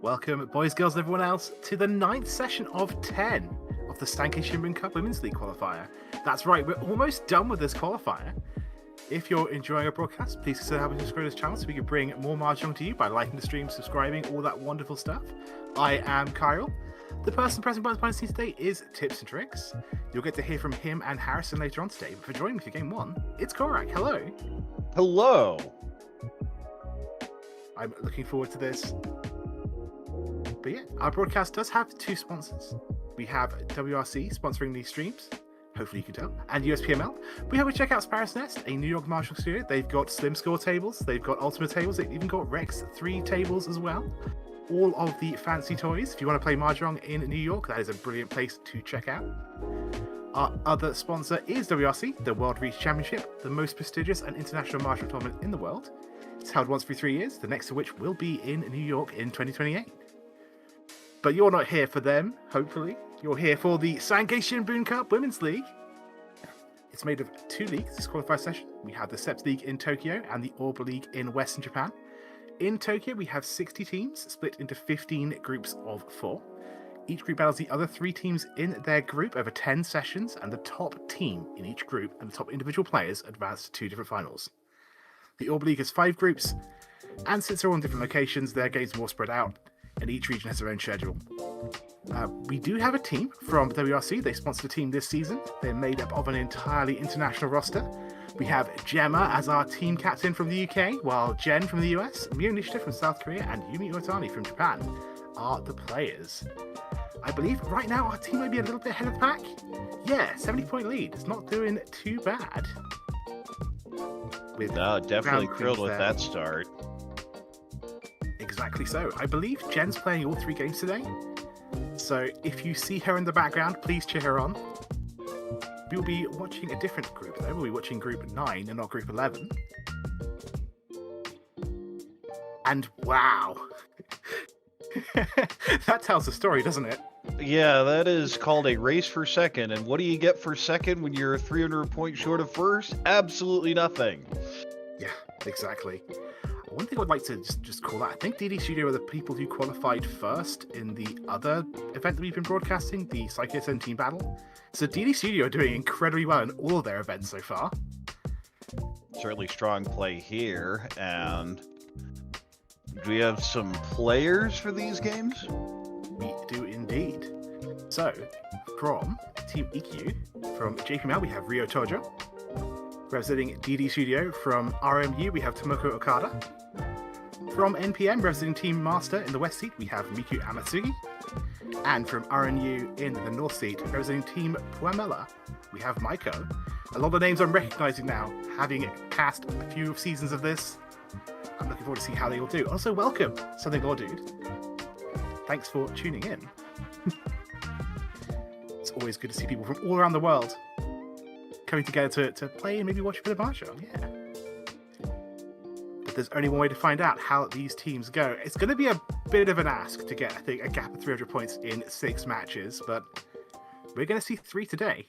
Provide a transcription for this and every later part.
Welcome, boys, girls, and everyone else, to the 9th session of 10 of the Sankei Shimbun Cup Women's League qualifier. That's right, we're almost done with this qualifier. If you're enjoying our broadcast, please consider helping subscribe to this channel so we can bring more Mahjong to you by liking the stream, subscribing, all that wonderful stuff. I am Chiral. The person pressing buttons behind the scenes today is Tipzntrix. You'll get to hear from him and Harrison later on today, but for joining me for Game 1, it's Corak. Hello. Hello. I'm looking forward to this. But yeah, our broadcast does have two sponsors. We have WRC sponsoring these streams, hopefully you can tell, and USPML. We have to check out Sparrow's Nest, a New York Mahjong studio. They've got slim score tables, they've got ultimate tables, they've even got Rex 3 tables as well. All of the fancy toys. If you want to play Mahjong in New York, that is a brilliant place to check out. Our other sponsor is WRC, the World Reach Championship, the most prestigious and international Mahjong tournament in the world. It's held once every 3 years, the next of which will be in New York in 2028. But you're not here for them, hopefully. You're here for the Sankei Shimbun Cup Women's League. It's made of 2 leagues, this qualifier session. We have the Seps League in Tokyo and the Orb League in Western Japan. In Tokyo, we have 60 teams, split into 15 groups of 4. Each group battles the other 3 teams in their group over 10 sessions, and the top team in each group and the top individual players advance to 2 different finals. The Orb League has 5 groups, and since they're all in different locations, their games are more spread out, and each region has their own schedule. We do have a team from WRC. They sponsored a team this season. They're made up of an entirely international roster. We have Gemma as our team captain from the UK, while Jen from the US, Miu Nishita from South Korea, and Yumi Otani from Japan are the players. I believe right now our team might be a little bit ahead of the pack. Yeah, 70-point lead. It's not doing too bad. No, definitely thrilled with that start. Exactly so. I believe Jen's playing all 3 games today. So if you see her in the background, please cheer her on. We'll be watching a different group though. We'll be watching group 9 and not group 11. And wow. That tells a story, doesn't it? Yeah, that is called a race for second. And what do you get for second when you're 300 points short of first? Absolutely nothing. Yeah, exactly. One thing I'd like to just call out, I think DD Studio are the people who qualified first in the other event that we've been broadcasting, the Psycho 17 battle. So DD Studio are doing incredibly well in all of their events so far. Certainly strong play here. And do we have some players for these games? We do indeed. So, from Team Ikkyu, from JPML, we have Tojyo. Representing DD Studio from RMU, we have Tomoko Okada. From NPM, representing Team Marsta in the West Seat, we have Miku Amatsuki. And from RNU in the North Seat, representing Team Puamelia, we have Maiko. A lot of names I'm recognizing now, having cast a few seasons of this. I'm looking forward to see how they all do. Also, welcome, Something Law Dude. Thanks for tuning in. It's always good to see people from all around the world coming together to play and maybe watch a bit of Mahjong, yeah. But there's only one way to find out how these teams go. It's going to be a bit of an ask to get, I think, a gap of 300 points in 6 matches, but we're going to see 3 today.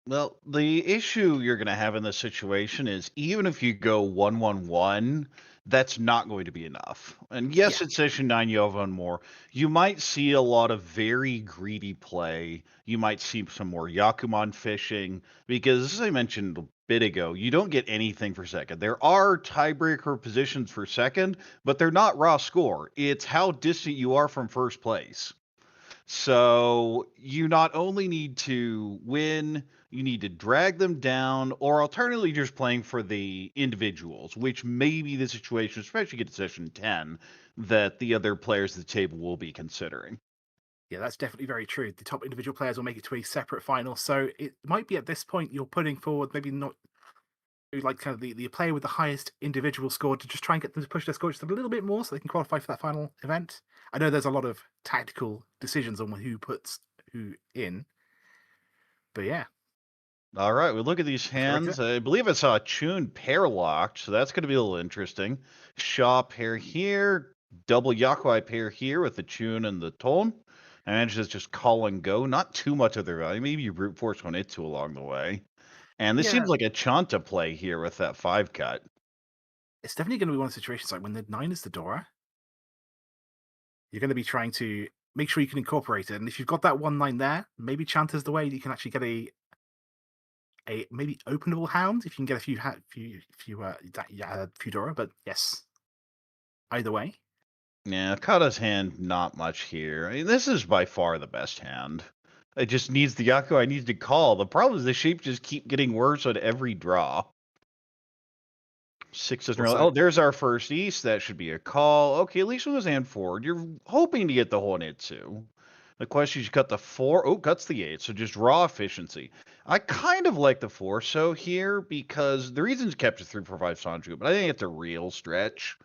Well, the issue you're going to have in this situation is even if you go 1-1-1, that's not going to be enough. And yes, it's session 9, you have one more. You might see a lot of very greedy play. You might see some more Yakuman fishing because, as I mentioned a bit ago, you don't get anything for second. There are tiebreaker positions for second, but they're not raw score. It's how distant you are from first place. So you not only need to win, you need to drag them down, or alternatively just playing for the individuals, which may be the situation, especially get to session 10, that the other players at the table will be considering. Yeah, that's definitely very true. The top individual players will make it to a separate final, so it might be at this point you're putting forward maybe not like kind of the player with the highest individual score to just try and get them to push their score just a little bit more so they can qualify for that final event. I know there's a lot of tactical decisions on who puts who in, but yeah. All right, we look at these hands. I believe I saw Chun pair locked, so that's going to be a little interesting. Shaw pair here, double Yakuai pair here with the Chun and the Ton. And just call and go. Not too much of their value. Maybe you brute force one Itsu along the way. And this seems like a Chanta play here with that 5 cut. It's definitely going to be one of the situations like when the 9 is the Dora. you're going to be trying to make sure you can incorporate it. And if you've got that one line there, maybe Chanter's the way that you can actually get a maybe openable hound if you can get a few Dora. But yes, either way. Yeah, Kata's hand, not much here. I mean, this is by far the best hand. It just needs the Yaku I need to call. The problem is the shape just keep getting worse on every draw. 6 doesn't really. Also, Oh, there's our first East. That should be a call. Okay, at least with his hand forward. You're hoping to get the Honetsu. The question is, you cut the 4. Oh, cuts the 8. So just raw efficiency. I kind of like the 4 so here because the reason's kept it 3 for 5 Sanju, but I think it's a real stretch.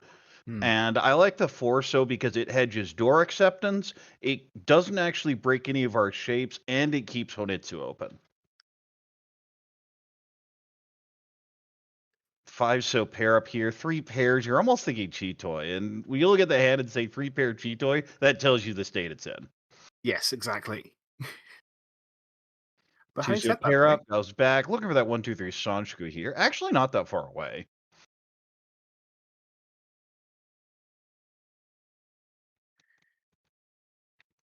hmm, And I like the 4 so because it hedges door acceptance. It doesn't actually break any of our shapes, and it keeps Honetsu open. 5 so pair up here, 3 pairs. You're almost thinking Chitoi. And when you look at the hand and say 3 pair Chitoi, that tells you the state it's in. yes, exactly. But 2 having so said that, pair though, up, goes back. Looking for that 1, 2, 3 Sanshku here. Actually, not that far away.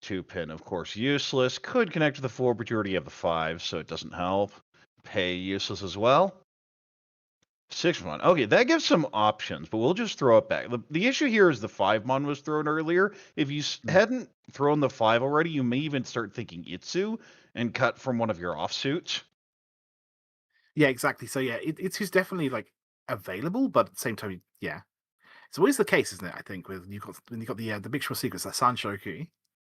Two pin, of course, useless. Could connect to the 4, but you already have the 5, so it doesn't help. Pay useless as well. 6 mon. Okay, that gives some options, but we'll just throw it back. The issue here is the 5 mon was thrown earlier. If you hmm, hadn't thrown the 5 already, you may even start thinking Itsu and cut from one of your offsuits. yeah, exactly. So yeah, it's who's definitely like available, but at the same time, yeah. It's always the case, isn't it? I think with when you got the mixture sequence, that Sanshoku.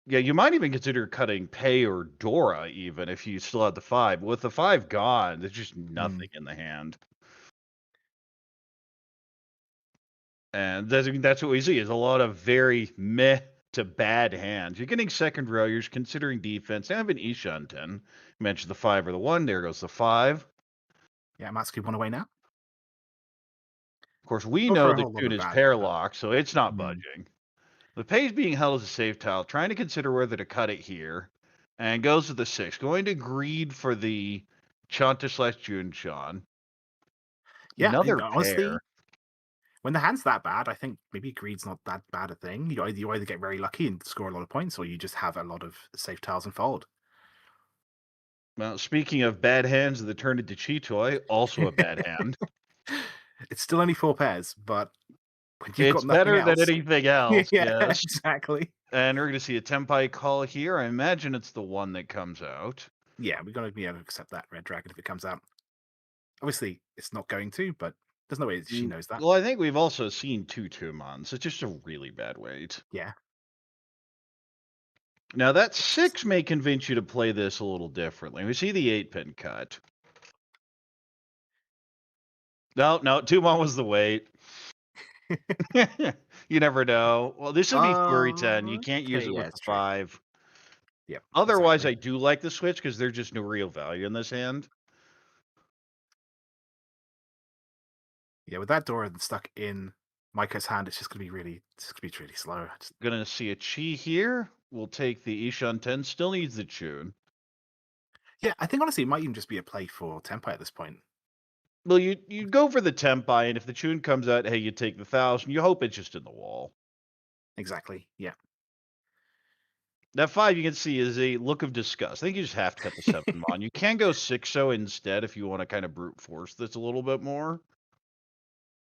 Yeah, you might even consider cutting Pei or Dora even if you still had the 5. With the 5 gone, there's just Hmm. nothing in the hand. And that's what we see is a lot of very meh to bad hands. You're getting second row. You're considering defense. Now I have an Ishanten. You mentioned the 5 or the 1. There goes the 5. Yeah, Amatsuki one away now. Of course, we Not for know a the whole lot tune of is bad, pair but locked, so it's not hmm. budging. The pay is being held as a safe tile, trying to consider whether to cut it here, and goes to the 6. Going to greed for the Chanta slash Junshan. Yeah, and Another pair. honestly, when the hand's that bad, I think maybe greed's not that bad a thing. You either get very lucky and score a lot of points, or you just have a lot of safe tiles and fold. Well, speaking of bad hands that turned into Chitoi, also a bad hand. It's still only 4 pairs, but when you've It's got nothing better than else, anything else, yeah, yes. exactly. And we're going to see a Tempai call here. I imagine it's the one that comes out. Yeah, we're gonna be able to accept that red dragon if it comes out. Obviously, it's not going to, but there's no way she knows that. Well, I think we've also seen 2 Tumons. It's just a really bad weight. Yeah, Now, that it's 6 may convince you to play this a little differently. We see the 8-pin cut. No, no, Tumon was the weight. You never know. Well, this would be Fury 10. You can't use okay, it yeah, with the it's true. 5. Yep, Otherwise, exactly. I do like the switch because there's just no real value in this hand. Yeah, with that Dora stuck in Maiko's hand, it's just gonna be really slow. Gonna see a Chi here. We'll take the Ishan 10. Still needs the Chun. Yeah, I think honestly, it might even just be a play for Tempai at this point. Well, you go for the Tempai, and if the Chun comes out, hey, you take the 1,000. You hope it's just in the wall. Exactly. Yeah. That 5 you can see is a look of disgust. I think you just have to cut the 7 mon. You can go 6-0 instead if you want to kind of brute force this a little bit more.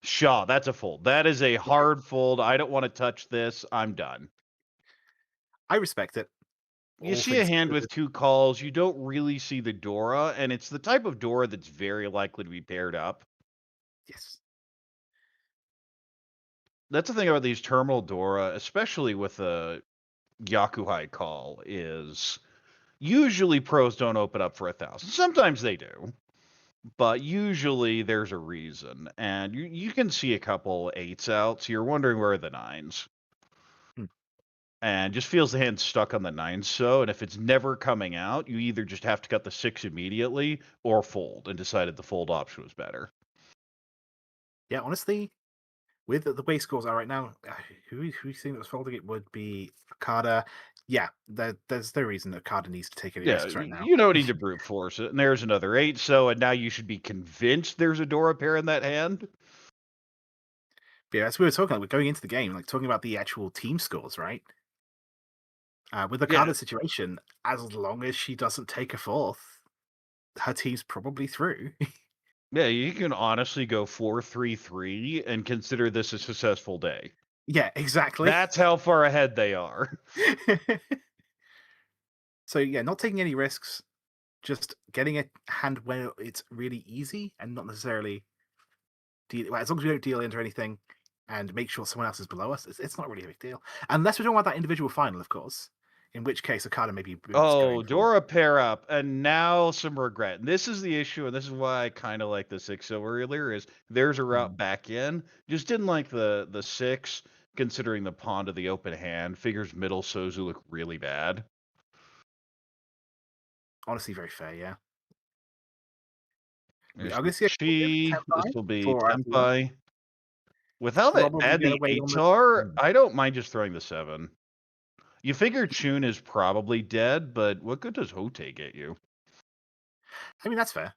Shaw, that's a fold. That is a hard fold. I don't want to touch this. I'm done. I respect it. You All see a things hand with considered. 2 calls. You don't really see the Dora, and it's the type of Dora that's very likely to be paired up. Yes. That's the thing about these terminal Dora, especially with a Yakuhai call, is usually pros don't open up for 1,000. Sometimes they do, but usually there's a reason. And you can see a couple 8s out, so you're wondering where are the 9s. Hmm. And just feels the hand stuck on the 9 so, and if it's never coming out, you either just have to cut the 6 immediately or fold, and decided the fold option was better. Yeah, honestly, with the way scores are right now, who you think that was folding it would be Okada. Yeah, there's no reason that Okada needs to take any Yeah, risks right now. you don't need to brute force it. And there's another 8 so, and now you should be convinced there's a Dora pair in that hand. But yeah, as we were talking, like, we're going into the game, like talking about the actual team scores, right? With the Yeah. Okada situation, as long as she doesn't take a fourth, her team's probably through. Yeah, you can honestly go 4-3-3 and consider this a successful day. Yeah, exactly. That's how far ahead they are. So yeah, not taking any risks, just getting a hand where it's really easy and not necessarily deal. Well, as long as we don't deal into anything and make sure someone else is below us, it's not really a big deal. Unless we're talking about that individual final, of course. In which case, Okada maybe boots Oh, going for. Dora pair up, and now some regret. And this is the issue, and this is why I kind of like the 6-0 earlier, is there's a route back in. Just didn't like the 6, considering the pawn to the open hand. Figures middle Sozu look really bad. Honestly, very fair, yeah. There's I'm going to see a Chi. This Tenpai will be for Atua. Tenpai. With how Probably bad going to the wait on 8s the. are, I don't mind just throwing the 7. You figure Chun is probably dead, but what good does Hote get you? I mean, that's fair.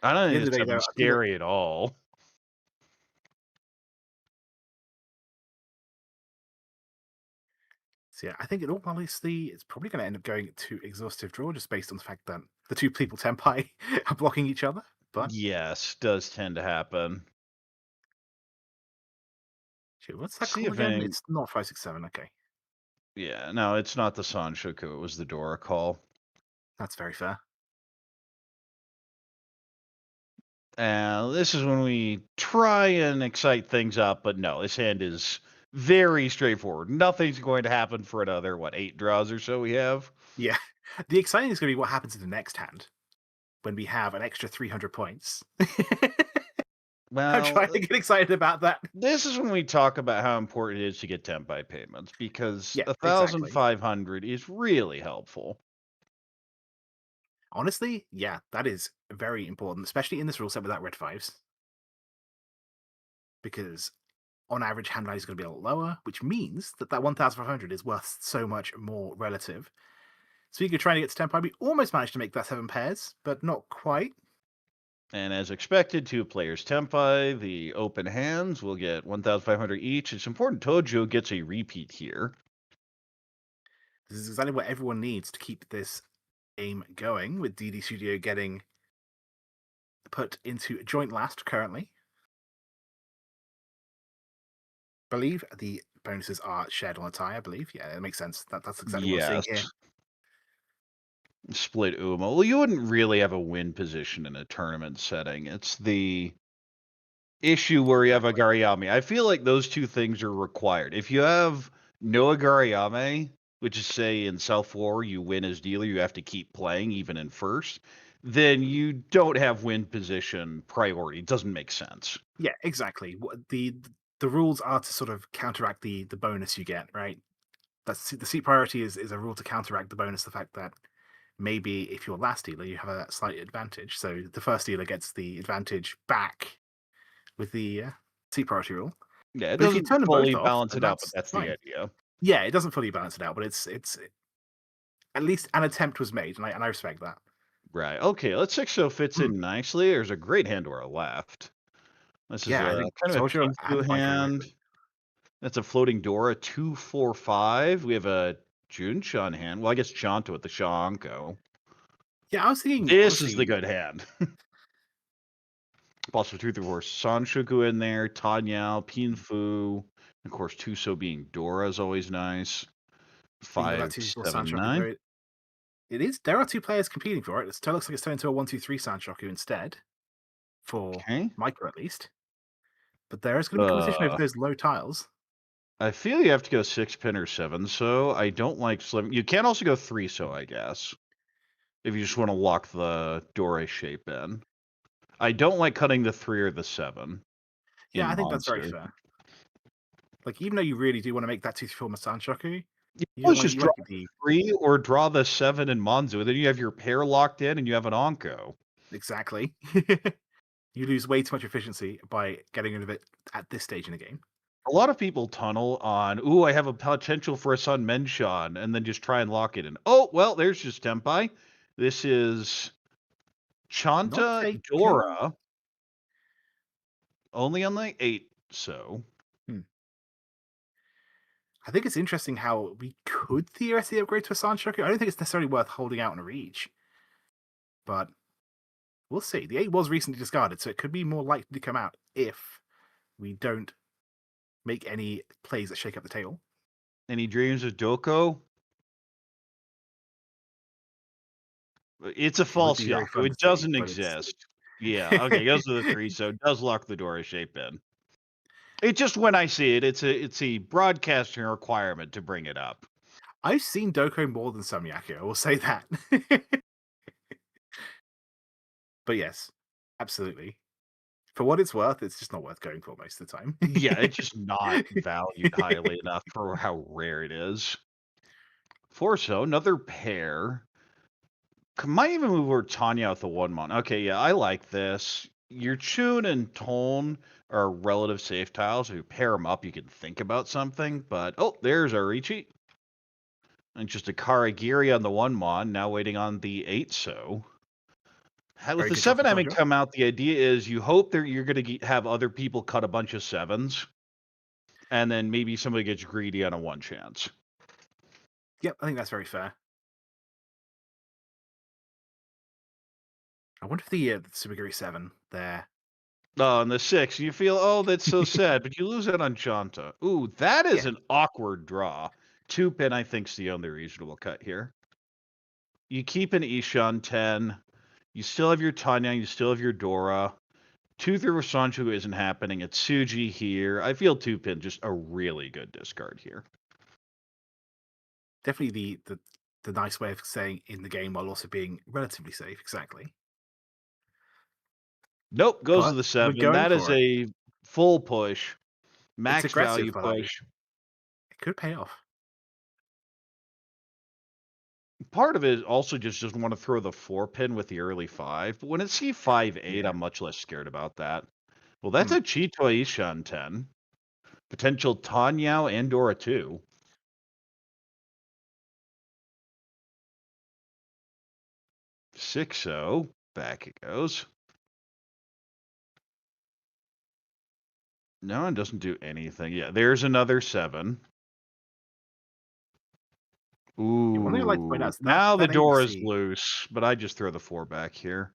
I don't At the think end of this the day, though, 7's scary at all. so yeah, I think in all honesty, it's probably going to end up going to exhaustive draw just based on the fact that the two people Tenpai are blocking each other. But Yes, does tend to happen. shit, what's that See called if again? any. It's not 567. Okay, Yeah, no, it's not the Sanshoku, it was the Dora call. that's very fair. And this is when we try and excite things up, but no, this hand is very straightforward. Nothing's going to happen for another, 8 draws or so we have? Yeah, the exciting is going to be what happens in the next hand when we have an extra 300 points. I'm trying Well, to get excited about that. this is when we talk about how important it is to get Tenpai payments, because Yeah, exactly. 1,500 is really helpful. Honestly, yeah, that is very important, especially in this rule set without red fives. Because on average, hand value is going to be a lot lower, which means that 1,500 is worth so much more relative. Speaking of trying to get to 10 pi, we almost managed to make that 7 pairs, but not quite. And as expected, 2 players Tenpai, the open hands will get 1,500 each. It's important Tojyo gets a repeat here. This is exactly what everyone needs to keep this game going, with DD Studio getting put into joint last currently. I believe the bonuses are shared on a tie, I believe. Yeah, it makes sense. That's exactly what we're seeing Yes. here. Split Uma. Well, you wouldn't really have a win position in a tournament setting. It's the issue where you have a Gariyame. I feel like those two things are required. If you have no Gariyame, which is say in South 4 you win as dealer, you have to keep playing even in first, then you don't have win position priority. It doesn't make sense. Yeah, exactly. The rules are to sort of counteract the bonus you get, right? That's the seat priority is a rule to counteract the bonus. The fact that maybe if you're last dealer, you have a slight advantage. So the first dealer gets the advantage back with the seat priority rule. Yeah, it But if you doesn't turn them both fully off, balance then it out, but that's that's the fine. idea. Yeah, it doesn't fully balance it out, but it's at least an attempt was made, and I respect that. Right. Okay, let's 6-0 fits in nicely. There's a great hand to our left. This is Yeah, I a think kind of a Tojyo Kinfu and Maiko hand. That's a floating Dora, 2-4-5. We have a Junshan hand. Well, I guess Chanto with the Shanko. Yeah, I was thinking, This is the honestly, good hand. Also, 2-4 Sanshoku in there, Tanyao, Pinfu. Of course, Tuso being Dora is always nice. thinking of 5, that 2 7, Sanshoku 9. though. It is. There are two players competing for it. It still looks like it's turned into a 1-2-3 Sanshoku instead, for Okay. Maiko at least. But there is going to be competition over Uh, those low tiles. I feel you have to go 6-pin or 7, so I don't like slim. You can also go 3, so I guess. If you just want to lock the Dora shape in. I don't like cutting the 3 or the 7 Yeah, in I think that's very Monster. fair. Like, even though you really do want to make that 2-4 Sanshoku, You you don't always want just you draw want to get the 3 or draw the 7 in Monzu, then you have your pair locked in and you have an Onko. exactly. You lose way too much efficiency by getting rid of it at this stage in the game. A lot of people tunnel on, ooh, I have a potential for a Sun Menshan, and then just try and lock it in. Oh, well, there's just Tempai. This is Not Chanta taken. Dora, only on the 8, so. Hmm. I think it's interesting how we could theoretically upgrade to a Sanshoku. I don't think it's necessarily worth holding out on a Reach, but we'll see. The 8 was recently discarded, so it could be more likely to come out if we don't make any plays that shake up the table. Any dreams of Doko? It's a It would false be very Yaku. fun to It see, doesn't but it's exist. Yeah, okay, goes to the 3, so it does lock the door a shape in. It just when I see it, it's a broadcasting requirement to bring it up. I've seen Doko more than some Yaku, I will say that. But yes, absolutely. For what it's worth, it's just not worth going for most of the time. Yeah, it's just not valued highly enough for how rare it is. Forso, another pair. Might even move over Tanya with the 1-mon. Okay, yeah, I like this. Your Chun and Tone are relative safe tiles. If you pair them up, you can think about something. But, oh, there's our Riichi. And just a Karagiri on the 1-mon, now waiting on the 8 so. With Very the good job 7 for having Tojyo. come out, the idea is you hope that you're going to have other people cut a bunch of 7s. And then maybe somebody gets greedy on a 1 chance. Yep, I think that's very fair. I wonder if the Subagiri 7 there. Oh, and the 6, you feel, oh, that's so sad, but you lose it on Janta. Ooh, that is Yeah. an awkward draw. 2-pin, I think, is the only reasonable cut here. You keep an Ishan 10. You still have your Tanya, you still have your Dora. 2-3 with Sancho isn't happening. It's Suji here. I feel 2-pin just a really good discard here. Definitely the nice way of saying in the game while also being relatively safe, exactly. Nope, goes to But the we're 7. going That is for it. a full push. It's Max aggressive, value but push. it could pay off. Part of it also just doesn't want to throw the 4-pin with the early 5. But when it's C5-8, Yeah. I'm much less scared about that. Well, that's Hmm. a Chito Ishan 10. Potential Tanyao and Dora 2. 6-0. Back it goes. No, it doesn't do anything. Yeah, there's another 7. Yeah, one thing I'd like to point out Ooh. is Now the that door is ABC. loose, but I just throw the 4 back here.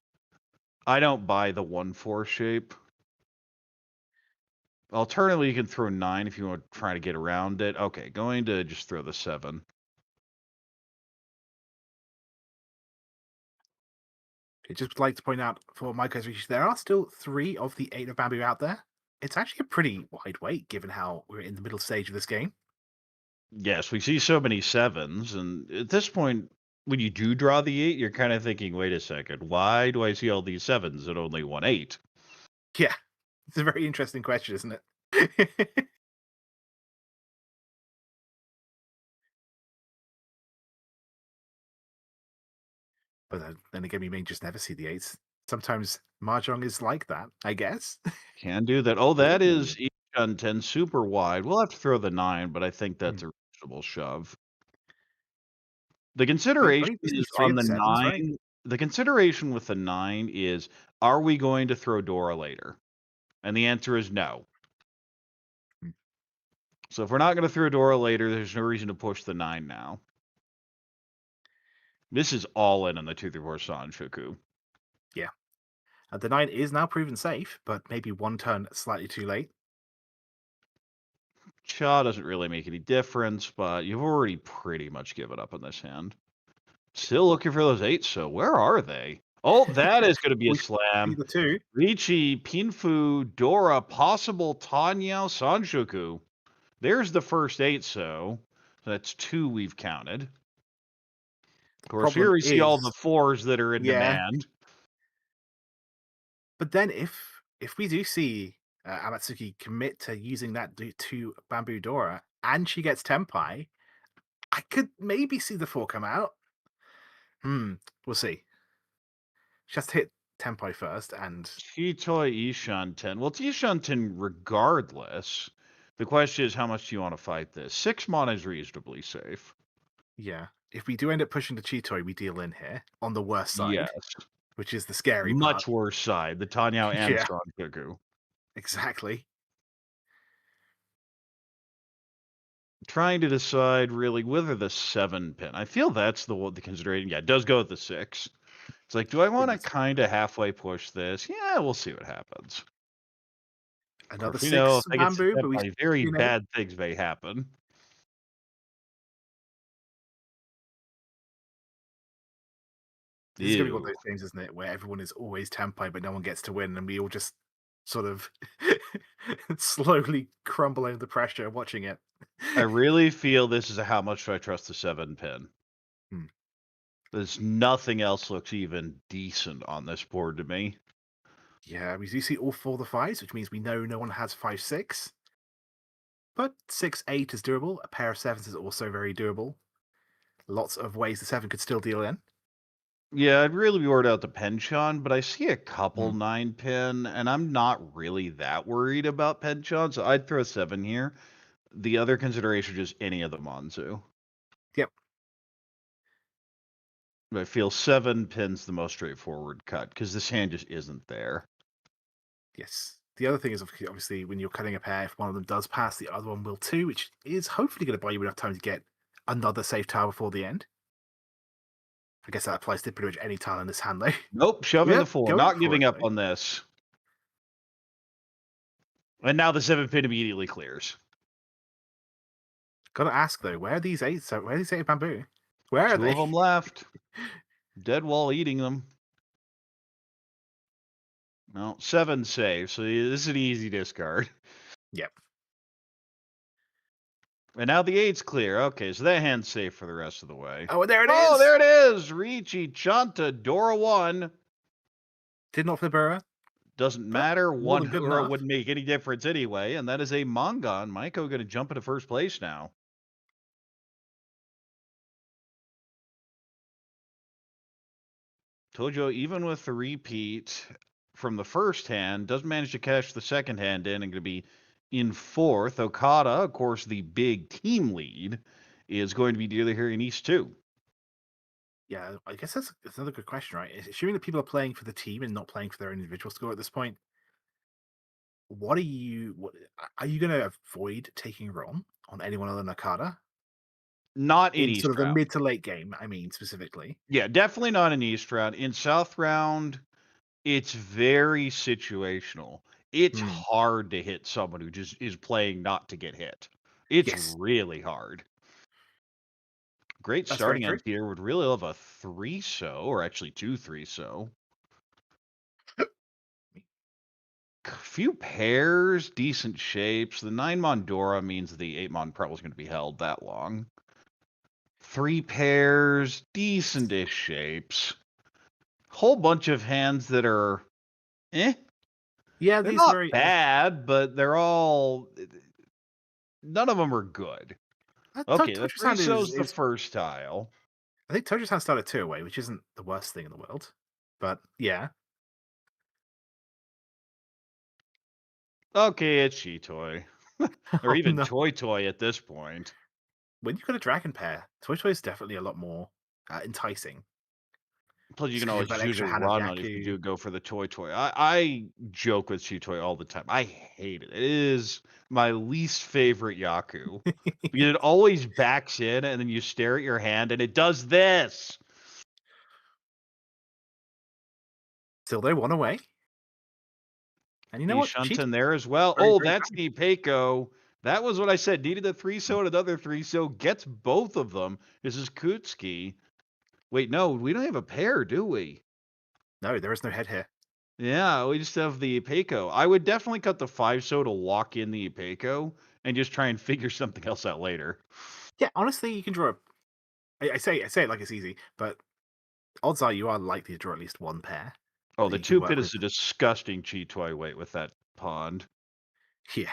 I don't buy the 1-4 shape. Alternatively, you can throw 9 if you want to try to get around it. Okay, going to just throw the 7. I'd just like to point out for Maiko's research, there are still 3 of the 8 of bamboo out there. It's actually a pretty wide weight given how we're in the middle stage of this game. Yes, we see so many 7s, and at this point, when you do draw the 8, you're kind of thinking, wait a second, why do I see all these 7s and only 1 8? Yeah, it's a very interesting question, isn't it? But then again, we may just never see the 8s. Sometimes Mahjong is like that, I guess. Can do that. Oh, that Ooh. is Econ 10 super wide. We'll have to throw the 9, but I think Hmm. that's a reasonable shove. The Yep, consideration I mean, this is is 3 on of the the 7s, right? 9. The consideration with the 9 is, are we going to throw Dora later? And the answer is no. Hmm. So if we're not going to throw Dora later, there's no reason to push the 9 now. This is all in on the 2-3-4 Sanshoku. Yeah. The 9 is now proven safe, but maybe 1 turn slightly too late. Cha doesn't really make any difference, but you've already pretty much given up on this hand. Still looking for those 8, so where are they? Oh, that is going to be a We see slam. the 2. Riichi, Pinfu, Dora, possible Tanyao, Sanshoku. There's the first 8, so that's 2 we've counted. Of course, here Problem we see all the is, 4s that are in yeah, demand. but then if we do see Amatsuki commit to using that 2 bamboo Dora and she gets Tenpai, I could maybe see the 4 come out. We'll see. She has to hit Tenpai first, and Chitoi Ishan 10. Well, it's Ishan 10 regardless. The question is, how much do you want to fight this? 6 mana is reasonably safe. yeah, if we do end up pushing the Chitoi, we deal in here on the worst side, Yes. which is the scary part. Much worse side, the Tanyao and Yeah, Sangoku. exactly. Trying to decide really whether the 7 pin. I feel that's the consideration. Yeah, it does go with the 6. It's like, do I want to kind of halfway push this? Yeah, we'll see what happens. Of Another course, we know if 6 I get bamboo, hit but we by very you know. bad things may happen. This is gonna be one of Ew. those games, isn't it, where everyone is always tempo, but no one gets to win, and we all just sort of slowly crumble under the pressure watching it. I really feel this is a how much do I trust the 7 pin. Hmm. There's nothing else looks even decent on this board to me. Yeah, we do see all 4 of the 5s, which means we know no one has 5-6. But 6-8 is doable. A pair of 7s is also very doable. Lots of ways the 7 could still deal in. Yeah, I'd really be worried about the penchant, but I see a couple Hmm. 9 pin, and I'm not really that worried about penchant, so I'd throw a 7 here. The other consideration is any of the Manzu. Yep. I feel 7 pins the most straightforward cut because this hand just isn't there. Yes. The other thing is obviously when you're cutting a pair, if one of them does pass, the other one will too, which is hopefully going to buy you enough time to get another safe tile before the end. I guess that applies to pretty much any tile in this hand, though. Nope, shoving the Yep, 4, going not for giving it up though. on this. And now the 7 pin immediately clears. Gotta ask though, where are these 8? So where are these 8 bamboo? Where are 2 they? of them left. Dead wall eating them. No, 7 safe, so this is an easy discard. Yep. And now the 8's clear. Okay, so that hand's safe for the rest of the way. Oh, there it Oh, is! there it is! Riichi Chanta, Dora 1. Did not flip Burrow, Doesn't but matter. more One than good Hura enough. wouldn't make any difference anyway, and that is a manga, and Maiko going to jump into first place now. Tojyo, even with the repeat from the first hand, doesn't manage to cash the second hand in and going to be in fourth. Okada, of course, the big team lead, is going to be dealer here in East 2. Yeah, I guess that's another good question, right? Assuming that people are playing for the team and not playing for their own individual score at this point, what are you going to avoid taking Ron on anyone other than Nakata Not in in East sort of the round. mid to late game? I mean, specifically. Yeah, definitely not in East round. In South round, it's very situational. It's Hmm. hard to hit someone who just is playing not to get hit. It's Yes, really hard. Great that's very starting true. end here. Would really love a 3-so, or actually 2 3-so. Few pairs, decent shapes. The 9 Mondora means the 8 Mon probably is going to be held that long. 3 pairs, decent-ish shapes. Whole bunch of hands that are eh. Yeah, They're these not very. bad, but they're all none of them are good. Okay, the Tojo Sound 3-so's the is. first tile. I think Tojo Sound started 2 away, which isn't the worst thing in the world. But yeah. Okay, it's Shitoi. Or Oh even no. Toy Toy at this point. When you've got a dragon pair, Toy Toy is definitely a lot more enticing. Plus, you Just can because you've always got an use a extra hand of run on if you Yaku. do go for the Toy Toy. I joke with Shitoi all the time. I hate it. It is my least favorite Yaku. Because it always backs in and then you stare at your hand and it does this. Still though, 1 away. And you know The what? She's Shunton there as well. very, Oh, very that's good. the Peiko. That was what I said. Needed a 3-so and another 3-so. Gets both of them. This is Kutsuki. Wait, no, we don't have a pair, do we? No, there is no head here. Yeah, we just have the Peiko. I would definitely cut the 5-so to lock in the Peiko and just try and figure something else out later. Yeah, honestly, you can draw. I say it like it's easy, but odds are you are likely to draw at least 1 pair Oh, that the you can 2 pit work is with. a disgusting cheat toy weight with that pond. Yeah,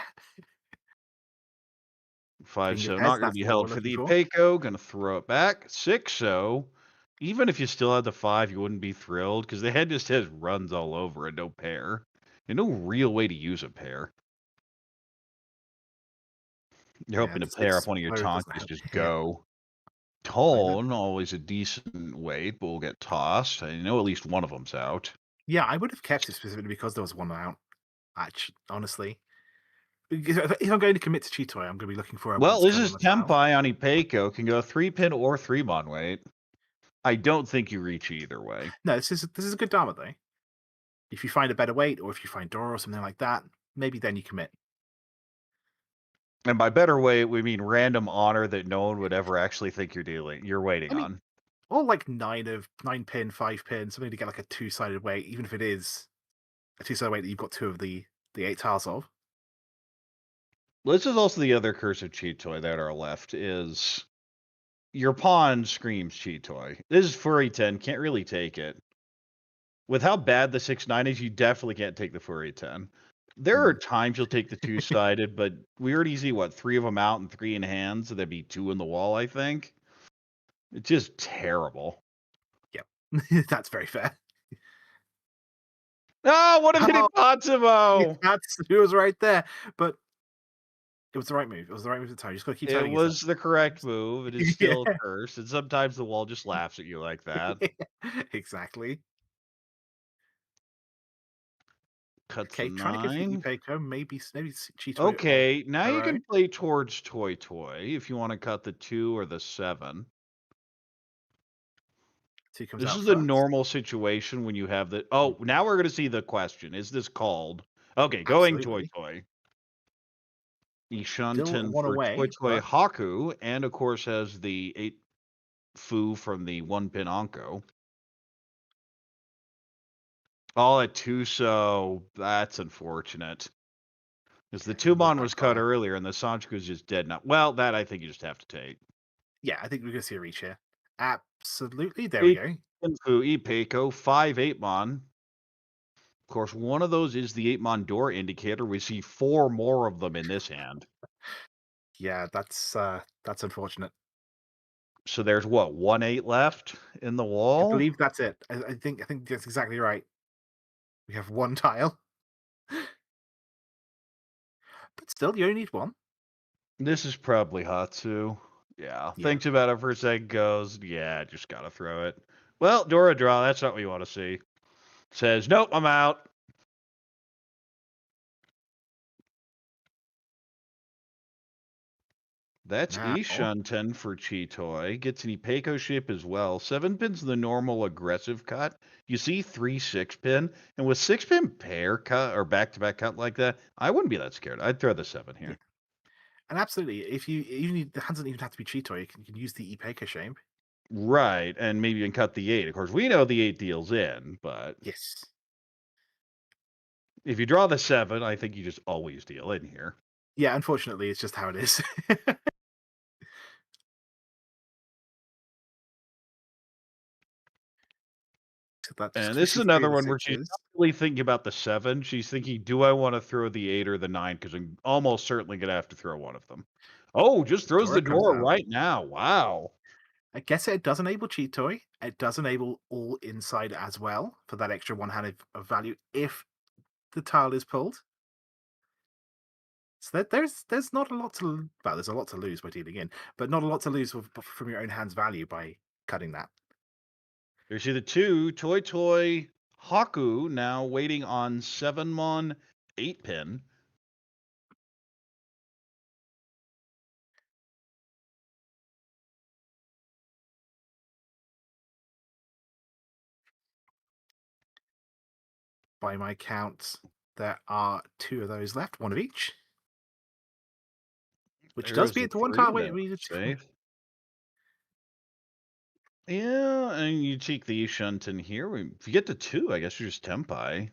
5 king of so heads. not going to That's be what we're held for looking the for. Peiko. Going to throw it back. 6 so. Even if you still had the 5, you wouldn't be thrilled because the head just has runs all over and no pair. And no real way to use a pair. You're Yeah, hoping to the pair 6 up one of your flow doesn't Tonkas, help just here go. either. Tone, always a decent weight, but will get tossed. I know at least one of them's out. Yeah, I would have kept it specifically because there was 1 out. Actually, honestly, If I'm going to commit to Chitoy, I'm going to be looking for a Well, once this card on is the tile. Tempai on Ipeco, can go 3-pin or 3-mon weight. I don't think you reach either way. No, this is a good Dharma though. If you find a better weight, or if you find Dora or something like that, maybe then you commit. And by better weight, we mean random honor that no one would ever actually think you're waiting I mean, on. or like 9 pin, 5 pin, something to get like a 2-sided weight, even if it is a 2-sided weight that you've got 2 of the 8 tiles of. This is also the other curse of cheat toy that are left is your pawn screams cheat toy. This is furry 10, can't really take it. With how bad the 6-9 is, you definitely can't take the furry 10. There are times you'll take the 2-sided, but we already see what 3 of them out and 3 in hand, so that'd be 2 in the wall, I think. It's just terrible. Yep, that's very fair. Oh, what if hitting Oh, Matsimo? it was right there, but it was the right move. It was the right move at the time. You just got to keep It telling yourself. was the correct move. It is Yeah, still a curse, and sometimes the wall just laughs at you like that. exactly. Cuts the Okay, trying to go for the 9. Ipeco, maybe Chitoy or Okay, now you Oro. can play towards Toy Toy if you want to cut the 2 or the 7. 2 comes This out is a first. normal situation when you have the. Oh, now we're going to see the question. Is this called? Okay, going Toy Absolutely. Toy. Still Ishunten one for Toy away, Toy but Haku, and of course has the 8 Fu from the 1-pin Anko. All at 2, so that's unfortunate. Because the it would Tumon was cut backfire. earlier and the Sanchuku's just dead now. Well, that I think you just have to take. Yeah, I think we're going to see a reach here. Absolutely. There we 8 go. Fu Ipeiko, 5 8-mon. Of course, one of those is the 8-mon door indicator. We see 4 more of them in this hand. Yeah, that's unfortunate. So there's what, 1 8 left in the I wall? believe that's it. I think that's exactly right. We have 1 tile, but still, you only need 1. This is probably Hatsu. Yeah. Yeah. Thinks about it for a second, goes, yeah, just gotta throw it. Well, Dora draw, that's not what you want to see. Says, nope, I'm out. That's Now, Ishunten for Chitoy. Gets an Ipeco ship as well. 7 pin's the normal aggressive cut. You see 3 6-pin, and with 6-pin pair cut or back-to-back cut like that, I wouldn't be that scared. I'd throw the 7 yeah, here. and absolutely, if you even need, the hand doesn't even have to be Chitoy. You can use the Ipeco shape. Right, and maybe even cut the 8. Of course, we know the 8 deals in, but Yes. if you draw the 7, I think you just always deal in here. Yeah, unfortunately, it's just how it is. So that just And this is pushes 3 another of the one where she's not 6s. really thinking about the 7. She's thinking, do I want to throw the 8 or the 9? Because I'm almost certainly going to have to throw one of them. Oh, just throws Dora the comes door out. right now. Wow. I guess it does enable Cheat Toy. It does enable all inside as well for that extra 1 hand of value if the tile is pulled. So there's not a lot to, well, there's a lot to lose by dealing in, but not a lot to lose from your own hand's value by cutting that. You see the 2, Toy Toy Haku now waiting on 7-mon 8-pin. By my count, there are 2 of those left, 1 of each. Which does There's the beat the 1 3 tile weight that we needed to. safe. Yeah, and you take the Ishunten here. If you get to 2, I guess you're just Tempai.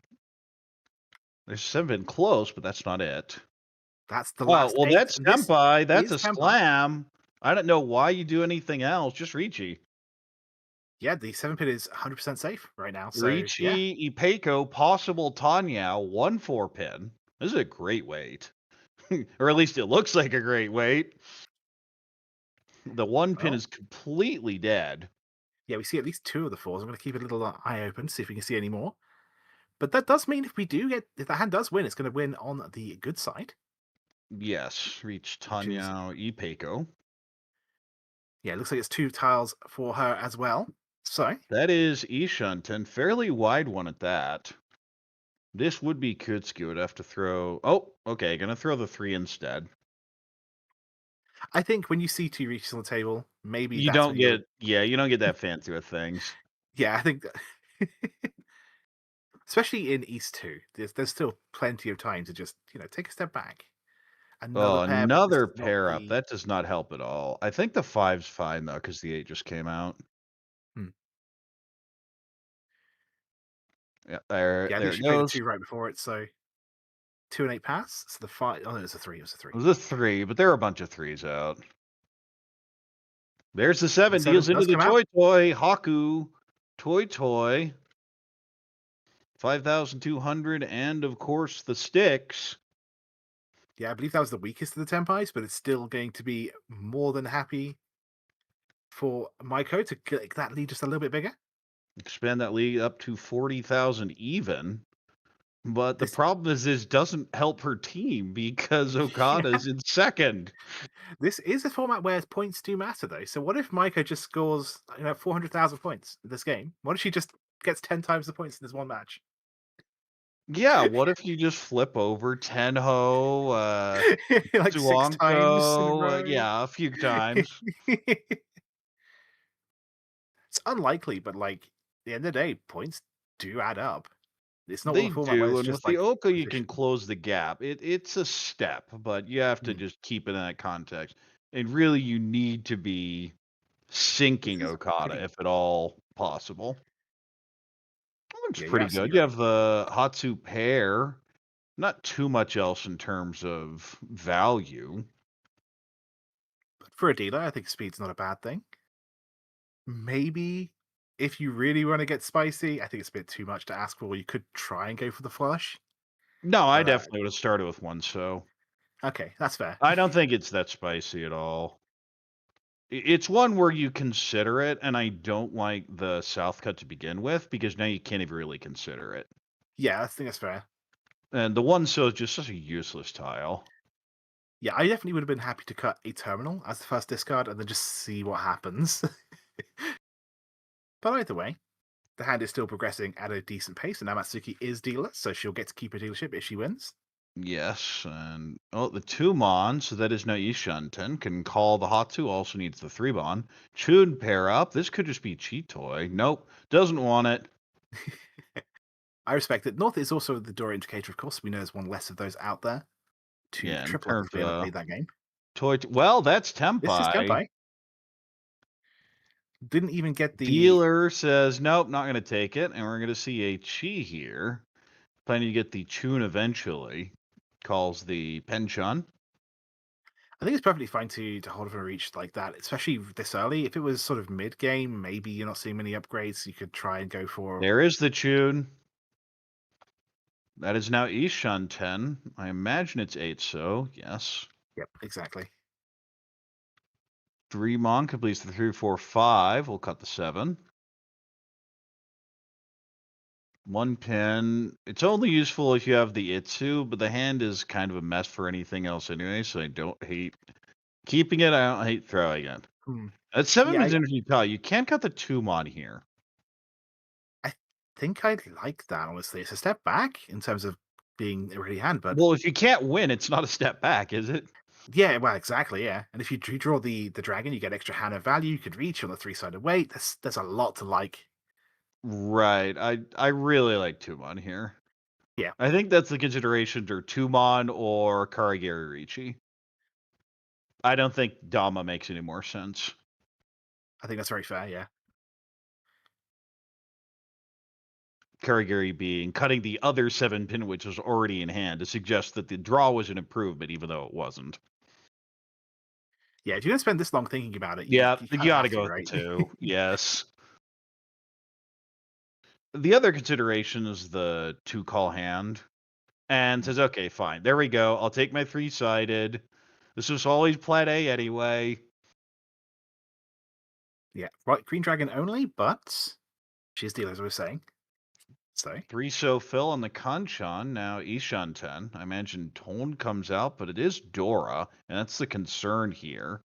There's 7 close, but that's not it. That's the Oh, last well, 8, that's and this Tempai. That's is a Tempai. slam. I don't know why you do anything else. Just Riichi. Yeah, the 7-pin is 100% safe right now, so yeah. Riichi, Ipeco, possible Tanyao, 1-4-pin. This is a great weight. Or at least it looks like a great weight. The 1-pin Well, is completely dead. yeah, we see at least 2 of the 4s. I'm going to keep a little eye open to see if we can see any more. But that does mean if the hand does win, it's going to win on the good side. Yes, reach Which is, Tanyao, Ipeco. yeah, it looks like it's 2 tiles for her as well. So, That is Ishunten, fairly wide one at that. This would be Kutsuki. Would have to throw. Oh, okay. Gonna throw the 3 instead. I think when you see two reaches on the table, maybe You that's don't when you'll. get. Yeah, you don't get that fancy with things. Yeah, I think that especially in East 2, there's still plenty of time to just, take a step back. Another Oh, pair, but this another is not pair up. the. That does not help at all. I think the 5's fine though, because the 8 just came out. Hmm. Yeah, there, Yeah, I think there it she played a goes. 2 right before it, so 2 and 8 pass. So the 5. Oh, no, it was a 3. It was a It 3. was a 3, but there are a bunch of 3's out. There's the The 7. 7 Deals into does the come out. toy. Haku. Toy. 5,200, and of course the sticks. Yeah, I believe that was the weakest of the Tempais, but it's still going to be more than happy for Maiko to get that lead just a little bit bigger. Expand that lead up to 40,000 even. But the This, problem is, this doesn't help her team because yeah, Okada's in second. this is a format where points do matter, though. So what if Maiko just scores, 400,000 points in this game? What if she just gets 10 times the points in this one match? Yeah, what if you just flip over Tenho, Like 6 times in a Zuonko, row. yeah, a few times. It's unlikely, but like at the end of the day, points do add up. It's not one They format where do, it's and with just the like Oka, you can position. close the gap. It's a step, but you have to Hmm. just keep it in that context. And really, you need to be This sinking is Okada, pretty. if at all possible. Looks Yeah, you're pretty good. absolutely You right. have the Hatsu pair. Not too much else in terms of value. But for a dealer, I think speed's not a bad thing. Maybe if you really want to get spicy, I think it's a bit too much to ask for. You could try and go for the flush, No, I but definitely would have started with one, so okay, that's fair. I don't think it's that spicy at all. It's one where you consider it, and I don't like the South cut to begin with because now you can't even really consider it. Yeah, I think that's fair. And the one so is just such a useless tile. Yeah, I definitely would have been happy to cut a terminal as the first discard and then just see what happens. But either way, the hand is still progressing at a decent pace, and Amatsuki is dealer, so she'll get to keep her dealership if she wins. Yes, and oh, the two Mon, so that is now Ishunten, can call the Hatu, also needs the 3 Mon. Chun pair up. This could just be Chitoy. Nope, doesn't want it. I respect it. North is also the door indicator, of course. We know there's one less of those out there to Yeah, in triple up terms if they ever of played that game. well, that's This is Tempai. Tempai. Didn't even get the. Dealer says, nope, not going to take it. And we're going to see a Chi here. Planning to get the Chun eventually. Calls the Penchun. I think it's perfectly fine to hold of a reach like that, especially this early. If it was sort of mid game, maybe you're not seeing many upgrades. You could try and go for. There is the Chun. That is now Ishun 10. I imagine it's 8, so yes. Yep, exactly. 3 Mon completes the 3, 4, 5. We'll cut the 7. 1 pin. It's only useful if you have the Itsu, but the hand is kind of a mess for anything else anyway, so I don't hate keeping it. I don't hate throwing it. Hmm. At 7 Yeah, pins energy tile, you can cut the 2 Mon here. I think I'd like that, honestly. It's a step back in terms of being a ready hand, but Well, if you can't win, it's not a step back, is it? yeah, well, exactly, yeah. And if you draw the dragon, you get extra hand of value. You could reach on the 3-sided weight. There's a lot to like. Right. I really like 2 Mon here. Yeah, I think that's the consideration or 2 Mon or Karagiri Riichi. I don't think Dama makes any more sense. I think that's very fair. Yeah, Karagiri being cutting the other 7 pin, which was already in hand, to suggest that the draw was an improvement, even though it wasn't. yeah. If you're gonna spend this long thinking about it, you Yeah, you you kind of gotta have go to, with the right? 2. Yes. The other consideration is the 2 call hand. And says, okay, fine. There we go. I'll take my 3-sided. This was always plan A anyway. Yeah, right. Green dragon only, but she's dealer, as we were saying. So 3 so fill on the Kanchan. Now Ishan 10. I imagine Tone comes out, but it is Dora. And that's the concern here.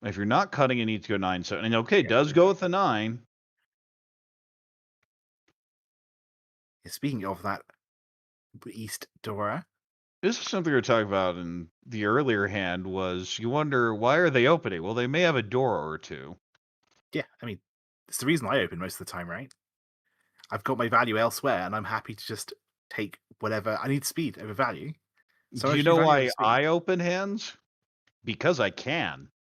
If you're not cutting, you need to go 9 7. And okay, yeah, does green go dragon. with the 9. Speaking of that East Dora, This is something we were talking about in the earlier hand was you wonder why are they opening? Well, they may have a door or two. yeah, I mean, it's the reason I open most of the time, right? I've got my value elsewhere, and I'm happy to just take whatever I need. Speed over value, so Do I you should do know value over why speed. I open hands? Because I can.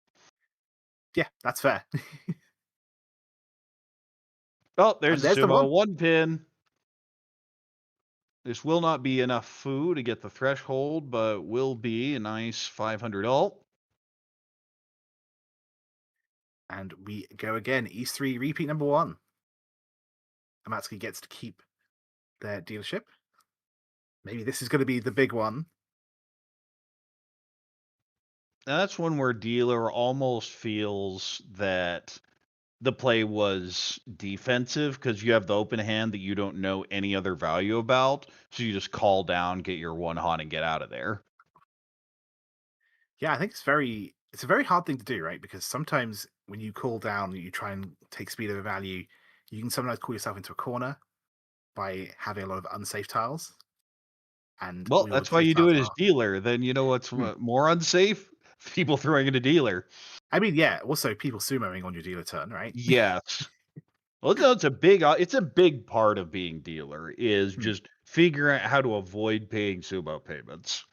Yeah, that's fair. Oh, there's And the there's the sumo. one. One pin. This will not be enough food to get the threshold, but will be a nice 500 alt. And we go again. East 3, repeat number 1. Amatsuki gets to keep their dealership. Maybe this is going to be the big one. Now, that's one where dealer almost feels that the play was defensive because you have the open hand that you don't know any other value about. So you just call down, get your one hot, and get out of there. Yeah, I think it's a very hard thing to do, right? Because sometimes when you call down, you try and take speed over value, you can sometimes call yourself into a corner by having a lot of unsafe tiles, and Well, all your that's why safe you do tiles it as are. dealer. Then you know what's more unsafe? People throwing in a dealer. I mean, yeah. Also, people sumoing on your dealer turn, right? Yes. Well, no, it's a big part of being dealer is Hmm. just figuring out how to avoid paying sumo payments.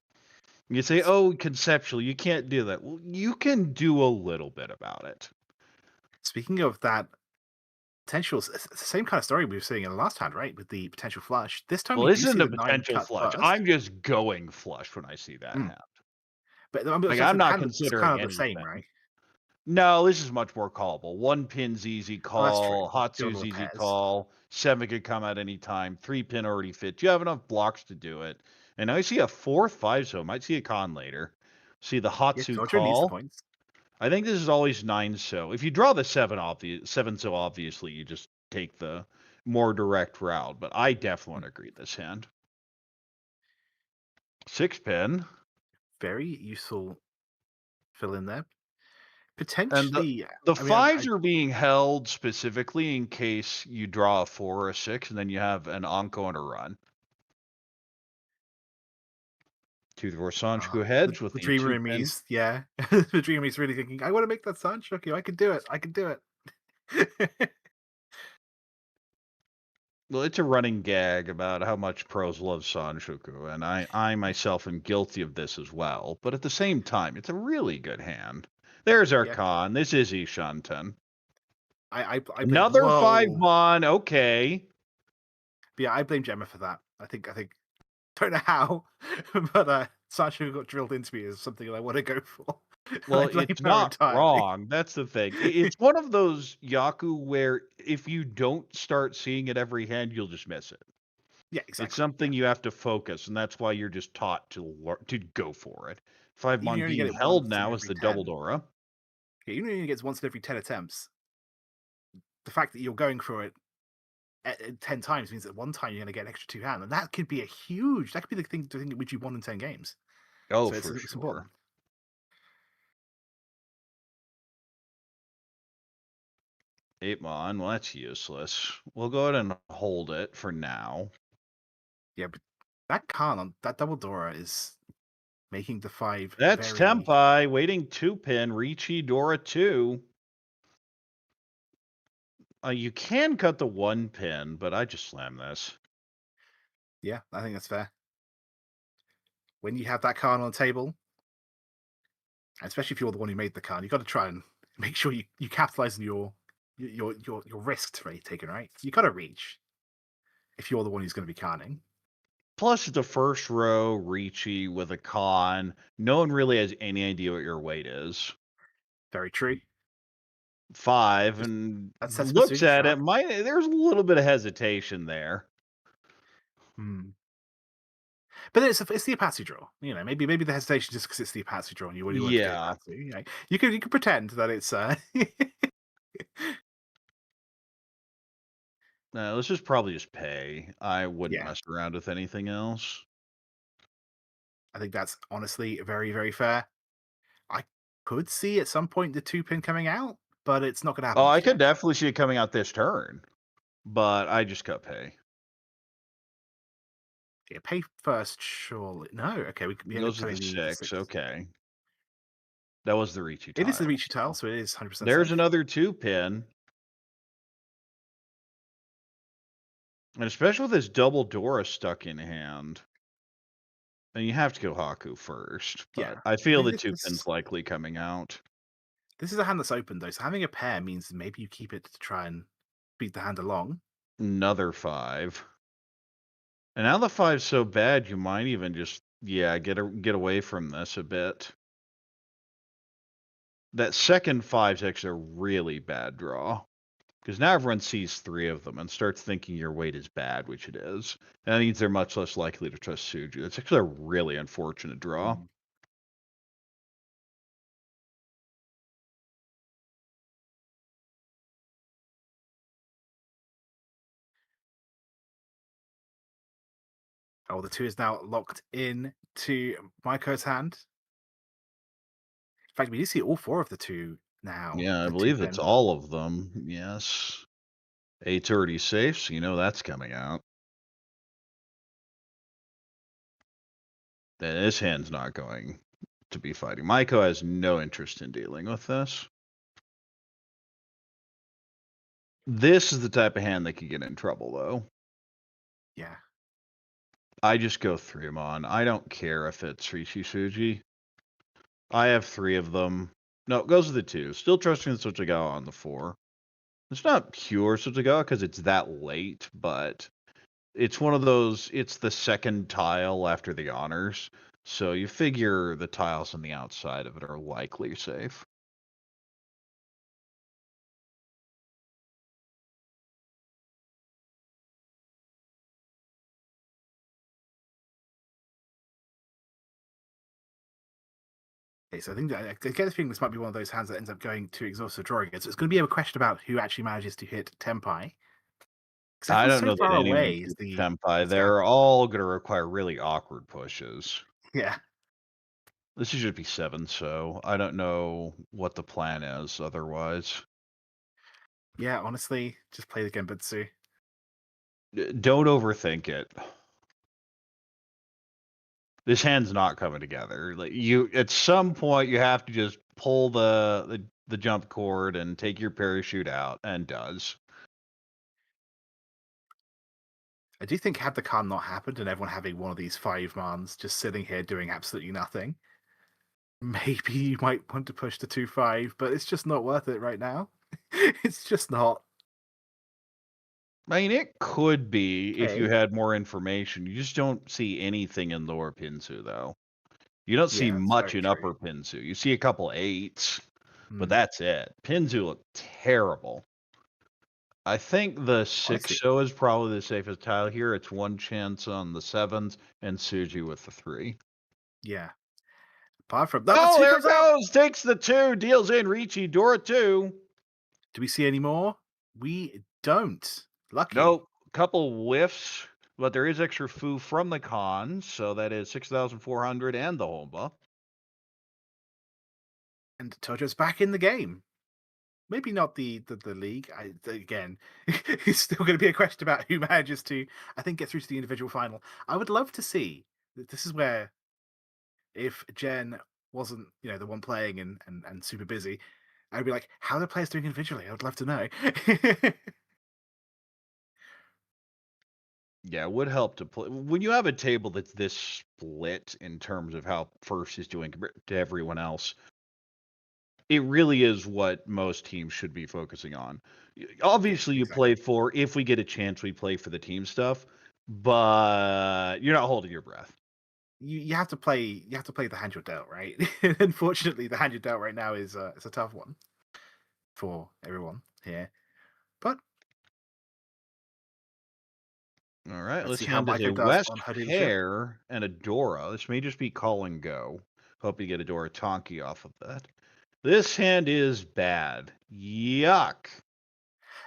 You say, "Oh, conceptually, you can't do that." Well, you can do a little bit about it. Speaking of that potential, it's the same kind of story we were seeing in the last hand, right? With the potential flush. This time Well, we this do see isn't a the 9 potential cut flush. first. I'm just going flush when I see that Hmm. hand. But Like so I'm the not hand looks kind considering of the same, anything. right? No, this is much more callable. One pin's easy Oh, that's true. call. Build Hatsu's all the easy pairs. call. Seven could come at any time. Three pin already fits. You have enough blocks to do it. And now I see a fourth five, so might see a con later. See the Yeah, Hatsu Tojyo needs the call. points. I think this is always nine. So if you draw the seven, so obviously you just take the more direct route. But I definitely agree this hand. Six pin. Very useful fill in there. And Potentially, the I mean, fives are being held specifically in case you draw a four or a six, and then you have an Anko and a run. Two for Sanshku hedge with the the dreamer two in me pin. is, yeah, the dreamer is really thinking, I want to make that sound shocky. I can do it. I can do it. Well, it's a running gag about how much pros love Sanshuku, and I myself am guilty of this as well. But at the same time, it's a really good hand. There's our Yeah, con. This is Ishanten. I blame. Another five Whoa, mon. Okay. but yeah, I blame Gemma for that. I think don't know how, but Sancho got drilled into me as something that I want to go for, and I Well, blame it's her not entirely. wrong. That's the thing. It's one of those Yaku where if you don't start seeing it every hand, you'll just miss it. Yeah, It's exactly. Yeah, something you have to focus, and that's why you're just taught to go for it. Five even mon if you only get being it held once in now is every the double 10. Dora. Yeah, even if it only gets once in every 10 attempts, the fact that you're going for it 10 times means that one time you're going to get an extra two hand, and that could be a huge. That could be the thing which you won in 10 games. Oh, So for it's sure. important. 8 mon, well, that's useless. We'll go ahead and hold it for now. Yeah, but that Khan on that double Dora is making the five That's very. Tempai, waiting 2 pin, Riichi Dora 2. You can cut the 1 pin, but I just slam this. Yeah, I think that's fair. When you have that Khan on the table, especially if you're the one who made the Khan, you got to try and make sure you capitalize on your risks right taken, right? You got to reach if you're the one who's going to be Khanning. Plus, it's a first row Riichi with a con. No one really has any idea what your weight is. Very true. Five, Just and that sets looks pursuit at it. trap. There's a little bit of hesitation there. Hmm. But it's the Apache draw. You know, maybe the hesitation just because it's the Apache draw and you really want to go Yeah. Apache. You know, you can pretend that it's No, let's just probably just pay. I wouldn't yeah. mess around with anything else. I think that's honestly very, very fair. I could see at some point the two pin coming out, but it's not going to happen Oh, I just could yet. definitely see it coming out this turn, but I just cut pay. Yeah, pay first, surely. No, okay, we end up Those are the playing the 6. 6. Okay. That was the Riichi It is the tile. Riichi tile, so it is 100% There's safe. another 2 pin. And especially with this double Dora stuck in hand. And you have to go Haku first, but Yeah. I I feel think the 2 pin's likely coming out. this is a hand that's open, though, so having a pair means maybe you keep it to try and beat the hand along. Another 5. And now the 5's so bad, you might even just, yeah, get away from this a bit. That second 5's actually a really bad draw. Because now everyone sees 3 of them and starts thinking your weight is bad, which it is. And that means they're much less likely to trust Suju. It's actually a really unfortunate draw. Mm. Oh, the 2 is now locked in to Maiko's hand. In fact, we do see all 4 of the 2 now. Yeah, I The 2 believe it's pin. all of them. Yes. 8's already safe, so you know that's coming out. Then this hand's not going to be fighting. Maiko has no interest in dealing with this. This is the type of hand that could get in trouble, though. Yeah. I just go 3 them on. I don't care if it's Riichi Suji. I have 3 of them. No, it goes to the 2. Still trusting the Tsuchigawa on the 4. It's not pure Tsuchigawa because it's that late, but it's one of those, it's the second tile after the honors. So you figure the tiles on the outside of it are likely safe. Okay, so I think I get the feeling this might be one of those hands that ends up going to exhaustive drawing again. So it's going to be a question about who actually manages to hit Tempai. Because I everyone's don't so know that far anyone away is keeps the Senpai. is the average. They're all going to require really awkward pushes. Yeah. This should be 7, so I don't know what the plan is otherwise. Yeah, honestly, just play the Genbutsu. Don't overthink it. This hand's not coming together. Like you, at some point, you have to just pull the jump cord and take your parachute out, and does. I do think had the Khan not happened and everyone having one of these 5 mans just sitting here doing absolutely nothing, maybe you might want to push to 2-5, but it's just not worth it right now. It's just not. I mean, it could be if you Okay. had more information. You just don't see anything in lower Pinsu, though. You don't see Yeah, that's much very in true. upper Pinsu. You see a couple 8s, but Hmm. that's it. Pinsu look terrible. I think the 6 Honestly, show is probably the safest tile here. It's one chance on the 7s and Suji with the 3. yeah. Apart from that, Oh, two there comes it out. goes. Takes the 2, deals in Riichi, Dora 2. Do we see any more? We don't. Lucky. Nope. Couple whiffs, but there is extra foo from the cons, so that is 6,400 and the Homba. And Tojyo's back in the game. Maybe not the league. Again, it's still going to be a question about who manages to, I think, get through to the individual final. I would love to see. This is where, if Jen wasn't, the one playing and super busy, I'd be like, how are the players doing individually? I would love to know. Yeah, it would help to play. When you have a table that's this split in terms of how first is doing compared to everyone else, it really is what most teams should be focusing on. Yeah, Obviously, you play exactly. for, if we get a chance, we play for the team stuff, but you're not holding your breath. You have to play. You have to play the hand you're dealt, right? Unfortunately, the hand you're dealt right now is a tough one for everyone here. But All right, let's let's see how hand is a Maiko does West on her leadership. pair and a Dora. This may just be call and go. Hope you get a Dora Tonki off of that. This hand is bad. Yuck.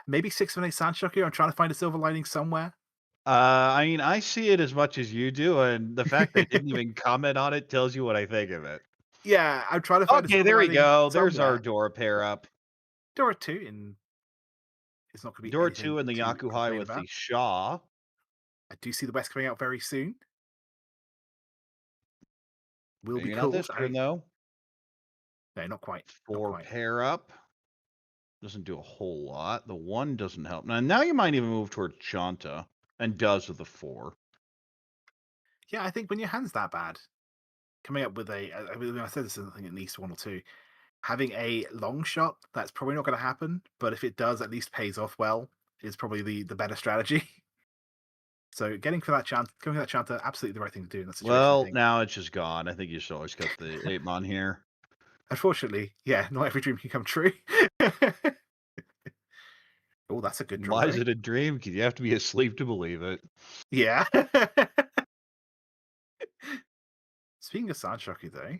Maybe 6-8 Sanshoku. I'm trying to find a silver lining somewhere. I mean, I see it as much as you do, and the fact I didn't even comment on it tells you what I think of it. Yeah, I'm trying to find a Okay, silver there we lining go. There's our somewhere. Dora pair up. Dora 2 in it's not going to be Dora anything 2 and the to Yakuhai complain with about. the Shaw. I do see the West coming out very soon. will be Maybe not called. this turn, though. No, not quite. Not 4 quite. pair up. Doesn't do a whole lot. The 1 doesn't help. Now you might even move towards Chanta, and does with the 4. Yeah, I think when your hand's that bad, coming up with I mean, I said this in I think at least 1 or 2, having a long shot, that's probably not going to happen. But if it does, at least pays off well, is probably the better strategy. So going for that Chanta, absolutely the right thing to do in that situation, I Well, think. now it's just gone. I think you should always got the 8 mon here. Unfortunately, yeah, not every dream can come true. Oh, that's a good draw, Why is though. it a dream? Because you have to be asleep to believe it. Yeah. Speaking of Sanchoku, though,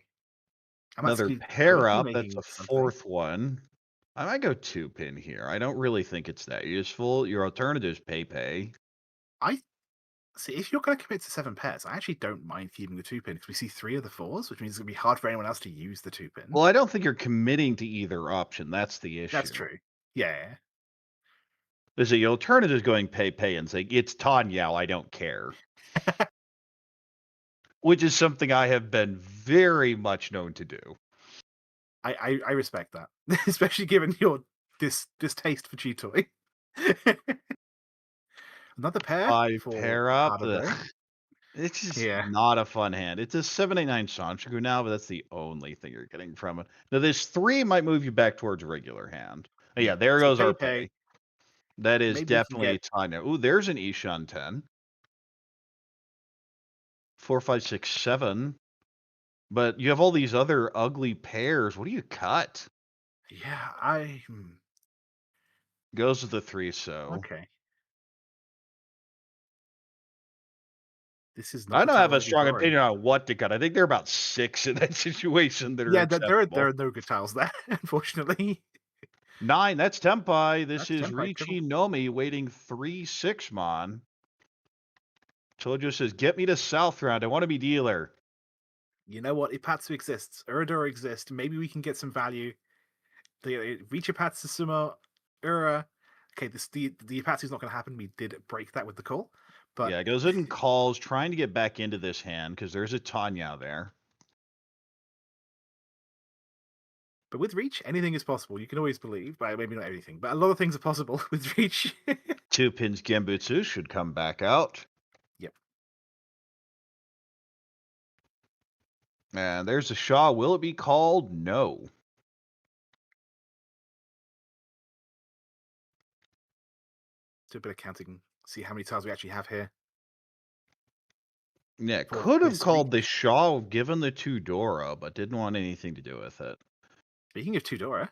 Another Amatsuki pair could be up. That's making a something. 4th one. I might go 2 pin here. I don't really think it's that useful. Your alternative is pay. I see. If you're going to commit to 7 pairs, I actually don't mind keeping the 2 pin because we see 3 of the 4s, which means it's going to be hard for anyone else to use the 2 pin. Well, I don't think you're committing to either option. That's the That's issue. true. Yeah. Is the alternative is going pay and saying, it's Tanyao, I don't care. Which is something I have been very much known to do. I respect that, especially given your distaste for G-Toy. Another pair 5 for pair up. Okada, though. It's just Yeah. not a fun hand. It's a 789 Sanchoku now, but that's the only thing you're getting from it. Now, this 3 might move you back towards a regular hand. Oh, yeah, Yep. there So goes our pay. pay. That is Maybe we can definitely get. Tanya. Ooh, there's an Ishan 10. 4, 5, 6, 7. But you have all these other ugly pairs. What do you cut? Yeah, Goes with the 3, so. okay. This is not I the don't have tiles a I'd be strong drawing. opinion on what to cut. I think there are about 6 in that situation that are Yeah, there acceptable. are no good tiles there, unfortunately. 9, that's Tempai. This That's is Tempai triple. Riichi Nomi waiting 3 6 mon. Tojyo says, get me to South Round. I want to be dealer. You know what? Ipatsu exists. Uradora exists. Maybe we can get some value. The Reach Ipatsu Sumo Ura. Okay, the Ipatsu's not going to happen. We did break that with the call, but Yeah, goes in and calls, trying to get back into this hand because there's a Tanya there. with Reach, anything is possible. You can always believe, but maybe not everything, but a lot of things are possible with Reach. 2 pins Gembutsu should come back out. Yep. And there's a Shaw. Will it be called? No. Do a bit of counting. See how many tiles we actually have here. Yeah, For could have this called the Reach. Shaw given the 2 Dora, but didn't want anything to do with it. Speaking of Tudora,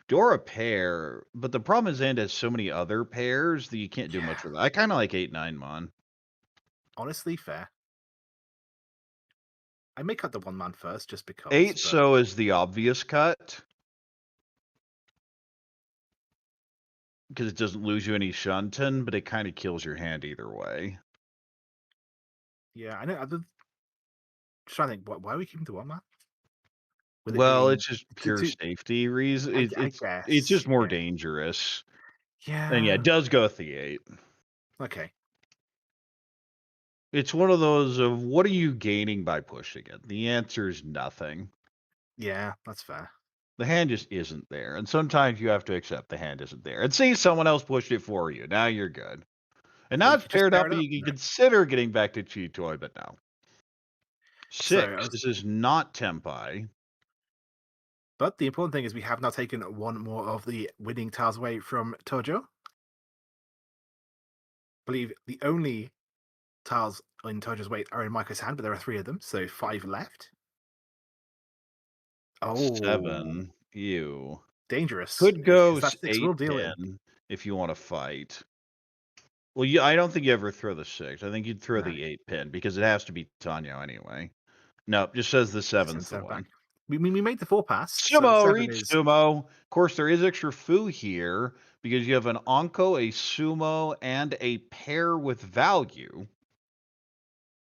Dora pair, but the problem is Zand has so many other pairs that you can't do much yeah, with it. I kind of like 8, 9 mon. honestly fair. I may cut the 1 man first just because, 8 but so is the obvious cut because it doesn't lose you any Shunten, but it kind of kills your hand either way. yeah, I know. I'm just trying to think, why are we keeping the 1 man? With it Well, being it's just pure safety reason. I It's guess, just more yeah, dangerous. And yeah, yeah, it does go with the 8. okay, It's one of those of what are you gaining by pushing it? The answer is nothing. yeah, that's fair. The hand just isn't there. And sometimes you have to accept the hand isn't there. And see someone else pushed it for you. Now you're good. And Or now you it's could just paired pair up it and up. you can No. consider getting back to Chi Toy, but no. So, 6. This is not Tempai. but the important thing is we have now taken 1 more of the winning tiles away from Tojo. I believe the only tiles in Tojo's weight are in Maiko's hand, but there are 3 of them, so 5 left. Oh, 7. Ew. dangerous, Could because go that 6 8 will deal in. pin if you want to fight. Well, I don't think you ever throw the 6. I think you'd throw No, the 8 pin because it has to be Tanyo anyway. Nope, just says the send 7's the 7 back. one. We made the 4 pass, so the Sumo, 7 reach is. Sumo. Of course, there is extra foo here because you have an Onko, a Sumo, and a pair with value.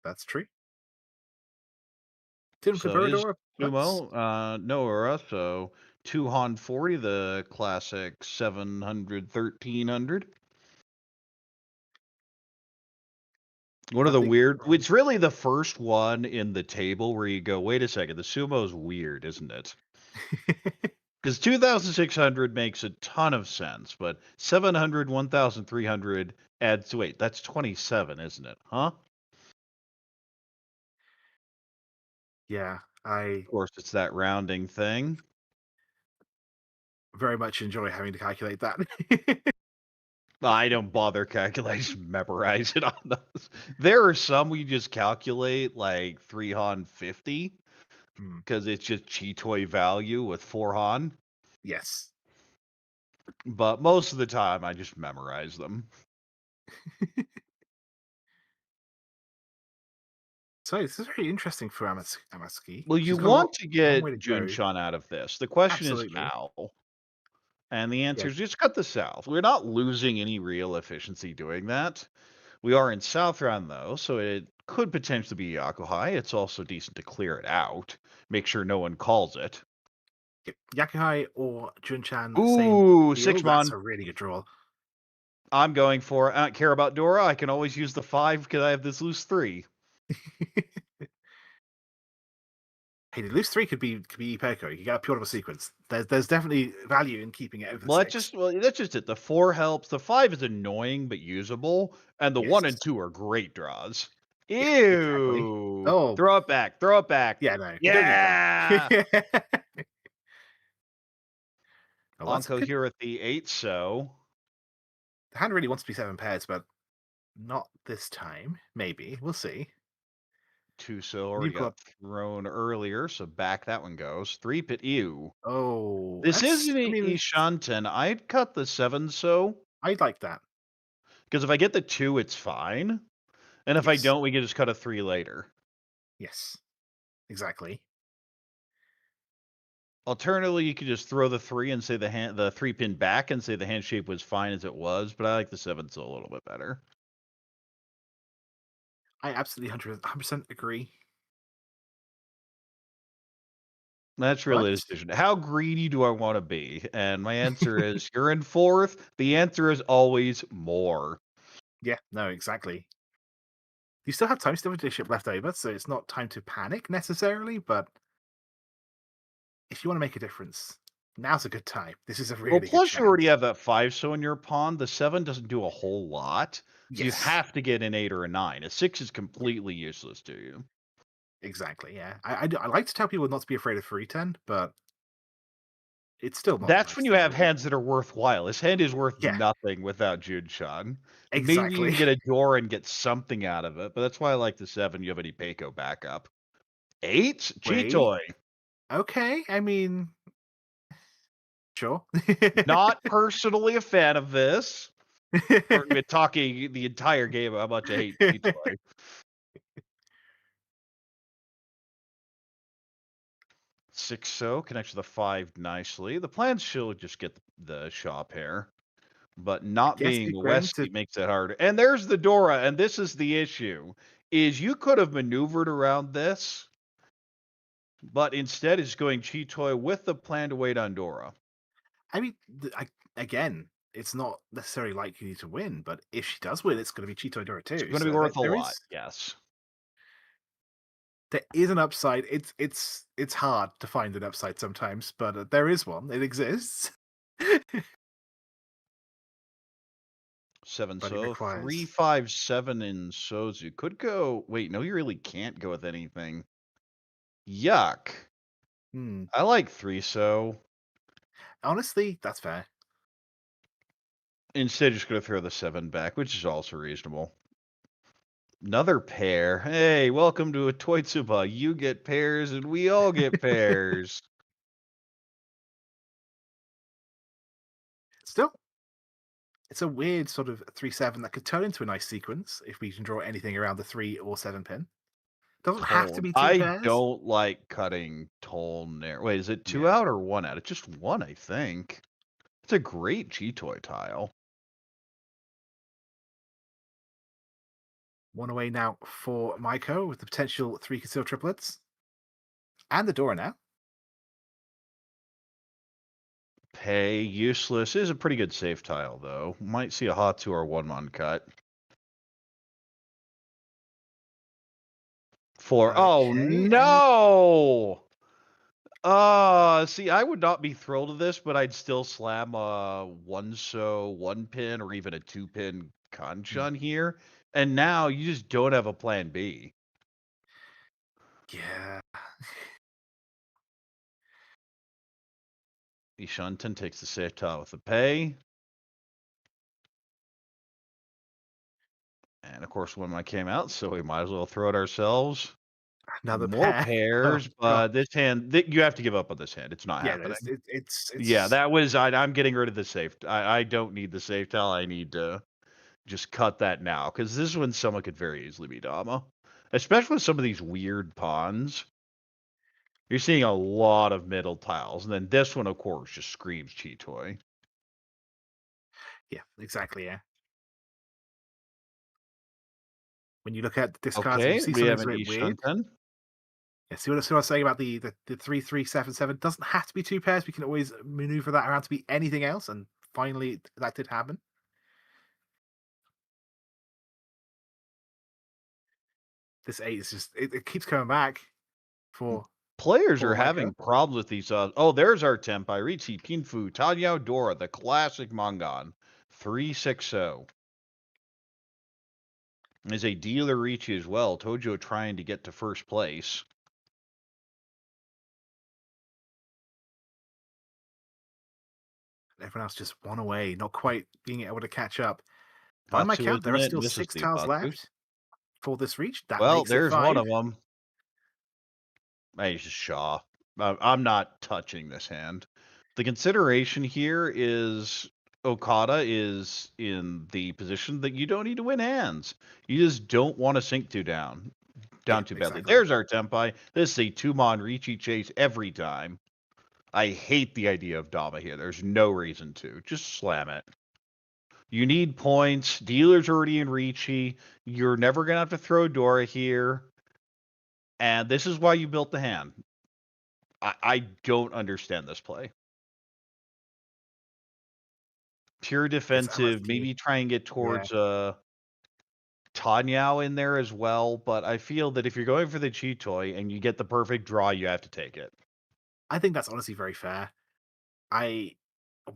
That's true. Tim So it is Caberador, let's. Sumo, no Aura, so 240, the classic 700, 1300. One of the Nothing weird wrong. it's really the first one in the table where you go, "Wait a second, the sumo's weird, isn't it?" Because 2,600 makes a ton of sense, but 700, 1,300 adds wait, that's 27, isn't it? Huh? Yeah, I Of course, it's that rounding thing. very much enjoy having to calculate that. I don't bother calculating, memorize it on those. There are some we just calculate like 3 Han 50 Hmm, because it's just Chitoi value with 4 Han. yes. But most of the time, I just memorize them. So this is very interesting for Amatsuki. Well, you She's got a want to long way to get go. Junshan out of this. The question is Absolutely. how? And the answer Yeah. is just cut the south. We're not losing any real efficiency doing that. We are in South Round, though, so it could potentially be Yakuhai. It's also decent to clear it out. Make sure no one calls it. Yep. Yakuhai or Junchan, same Ooh, deal. That's Sixmon. a really good draw. I'm going for it. I don't care about Dora. I can always use the 5 because I have this loose 3. Hey, the loose three could be Ipeko. You could get a purable sequence. There's definitely value in keeping it over the six. That's just it. The 4 helps. The 5 is annoying but usable, and the 1 and Yes. 2 are great draws. Yeah, exactly. Ew. Oh, Throw it back. Throw it back. yeah, no, we don't need Yeah. that. Oh, that's Anko good. here at the 8, so The hand really wants to be seven pairs, but not this time. Maybe. We'll see. 2 so New already got club. thrown earlier, so back that one goes. 3 pit ew. Oh, This is that's, an I mean, Ishanten. I'd cut the 7 so I'd like that. because if I get the 2, it's fine. And if I Yes. don't, we can just cut a 3 later. Yes. Exactly. Alternatively, you could just throw the 3 and say the 3 pin back and say the hand shape was fine as it was, but I like the 7 so a little bit better. I absolutely 100% agree. That's But really the decision. How greedy do I want to be? And my answer is you're in 4th. The answer is always more. yeah, no, exactly. You still have time, still have a ship left over, so it's not time to panic necessarily, but if you want to make a difference, now's a good time. This is a Well, really good plus you already chance. have that 5 so in your pawn. The 7 doesn't do a whole lot. So you Yes. have to get an 8 or a 9. A 6 is Yeah, completely useless to you. exactly. Yeah. I like to tell people not to be afraid of 310, but it's still not That's when nice you to have do. hands that are worthwhile. His hand is worth Yeah, nothing without Junshan. Maybe you exactly. can get a door and get something out of it, but that's why I like the 7. You have any Peiko backup. 8? Wait. Chitoi. Okay. I mean, sure. Not personally a fan of this. Or we're talking the entire game how much I hate Chitoi. 6 so connects to the 5 nicely. The plan should just get the Shaw pair. But I not guess being you're going to. Westy makes it harder. And there's the Dora, and this is the issue, is you could have maneuvered around this, but instead is going Chitoy with the plan to wait on Dora. I mean, again, it's not necessarily likely to win, but if she does win, it's going to be Chito Dora It's too. gonna be So worth a there lot, is yes. an upside. It's hard to find an upside sometimes, but there is one. It exists. 7 But it so, 3, requires 5, 7 in Sozu. Could go wait, no, you really can't go with anything. Yuck. hmm. I like 3 so. Honestly, that's fair. Instead just gonna throw the 7 back, which is also reasonable. Another pair. Hey, welcome to a Toitsuba. You get pairs and we all get pairs. Still, it's a weird sort of 3/7 that could turn into a nice sequence if we can draw anything around the 3 or 7 pin. Doesn't have to Tone. be two I pairs. don't like cutting tone there. Wait, is it 2 Yeah. out or 1 out? It's just 1, I think. It's a great G-Toy tile. One away now for Maiko with the potential 3 concealed triplets. And the Dora now. Pay, useless. Is a pretty good safe tile, though. Might see a Hatu or 1-mon cut. Oh Okay, and no! See, I would not be thrilled with this, but I'd still slam a one pin or even a 2-pin hmm, Kanchan here. And now you just don't have a plan B. yeah. Ishunten takes the safe tile with the pay. And of course, one might came out, so we might as well throw it ourselves. Another More pair. Oh pairs, god. but this hand, you have to give up on this hand. It's not Yeah, no, happening. Yeah, it's that was, I'm getting rid of the safe. I don't need the safe tile. I need to just cut that now, because this one someone could very easily be Dama. Especially with some of these weird pawns. You're seeing a lot of middle tiles, and then this one, of course, just screams cheat toy. yeah, exactly, yeah. When you look at the discards, if you Okay, see we something have that's a an bit weird, Ishunten. yeah, see what I was saying about the 3377 doesn't have to be two pairs. We can always maneuver that around to be anything else, and finally that did happen. This 8 is just it keeps coming back for Players are poor Maiko. having problems with these. Oh, there's our temp by Riichi Pinfu Tanyao Dora, the classic Mangan. 360. Is a dealer Riichi as well. Tojyo trying to get to first place. Everyone else just one away, not quite being able to catch up. By my Hatsu, count, there isn't are it? still Misses 6 the tiles Amatsu. left for this reach. That Well, makes it there's one 5. of them. Hey, just Shaw. I'm not touching this hand. The consideration here is Okada is in the position that you don't need to win hands. You just don't want to sink Yeah, down too badly. exactly. There's our tempai. This is a two-mon Riichi chase every time. I hate the idea of Dama here. There's no reason to. Just slam it. You need points. Dealer's already in Riichi. You're never going to have to throw Dora here. And this is why you built the hand. I don't understand this play. Pure It's defensive, Amatsuki. maybe try and get Yeah. towards Tanyao in there as well, but I feel that if you're going for the cheat toy and you get the perfect draw, you have to take it. I think that's honestly very fair. I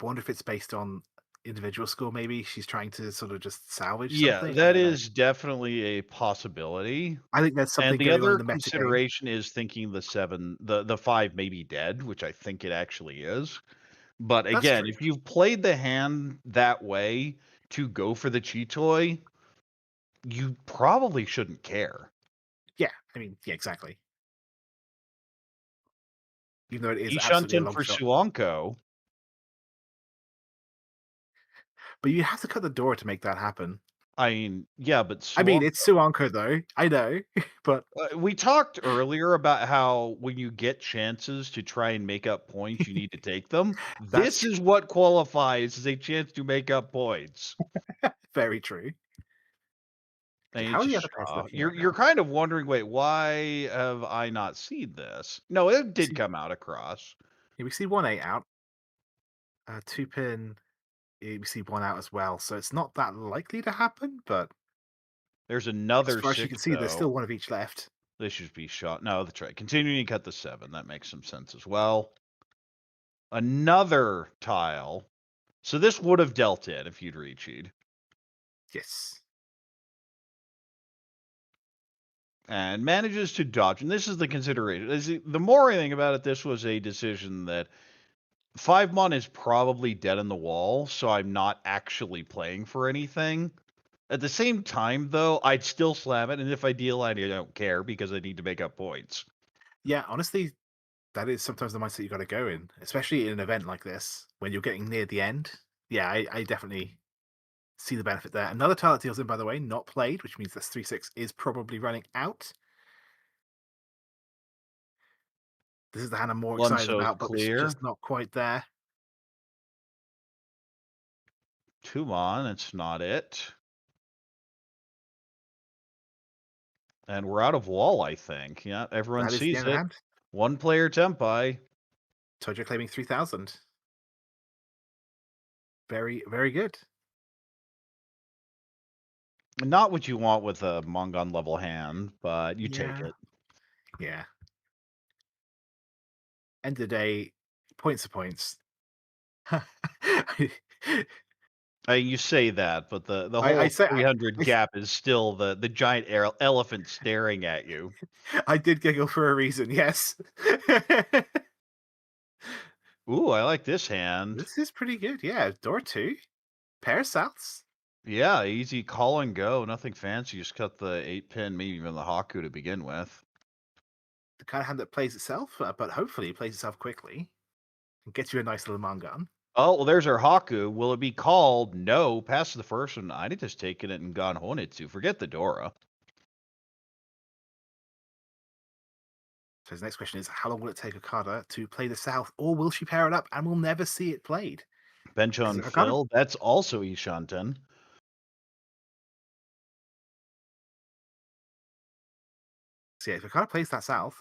wonder if it's based on individual score, maybe? She's trying to sort of just salvage Yeah, something? I that don't know. is definitely a possibility. I think there's And something the going on in other the metagame. consideration is thinking the 5 may be dead, which I think it actually is. But That's again, true. if you've played the hand that way to go for the cheat toy, you probably shouldn't care. Yeah, I mean, yeah, exactly. Even though it is absolutely a Ishunten long for shot. Suonko. But you have to cut the door to make that happen. I mean, yeah, but I mean, Suonko. it's Suanko though. I know, but We talked earlier about how when you get chances to try and make up points, you need to take them. that's This true. is what qualifies as a chance to make up points. Very true. And How it's are just the other pairs Shaw. looking right You're now? kind of wondering, wait, why have I not seen this? No, it We did see, come out across. yeah, we see 1-8 out. 2-pin, we see 1 out as well. So it's not that likely to happen, but There's as another far as you 6, can see, there's though. still one of each left. This should be shot. No, that's right. Continuing to cut the 7. That makes some sense as well. Another tile. So this would have dealt in if you'd reached. Yes. And manages to dodge. And this is the consideration. The more I think about it, this was a decision that 5-mon is probably dead in the wall, so I'm not actually playing for anything. At the same time, though, I'd still slam it, and if I deal, I don't care because I need to make up points. Yeah, honestly, that is sometimes the mindset you got to go in, especially in an event like this when you're getting near the end. Yeah, I definitely see the benefit there. Another tile that deals in, by the way, not played, which means this 3-6 is probably running out. This is the hand I'm more One excited so about, but it's clear. just not quite there. 2-mon, it's not it. And we're out of wall, I think. Yeah, everyone That is the sees end of the it. hand. One player tempai. Tojyo claiming 3,000. Very, very good. Not what you want with a Mongon level hand, but you take Yeah. it. Yeah. End of the day, points are points. You say that, but the I whole say 300 I, gap is still the giant elephant staring at you. I did giggle for a reason. Yes. Ooh, I like this hand. This is pretty good. Yeah, door two, pair of souths. Yeah, easy call and go. Nothing fancy. Just cut the 8-pin, maybe even the Haku to begin with. The kind of hand that plays itself, but hopefully it plays itself quickly and gets you a nice little mangan. Oh, well, there's our Haku. Will it be called? No. Past the first one. I'd have just taken it and gone Honitsu. Forget the Dora. So his next question is, how long will it take Okada to play the south, or will she pair it up and we'll never see it played? Bench Because on Okada, Phil. That's also Ishanten. so yeah, if Okada plays that south,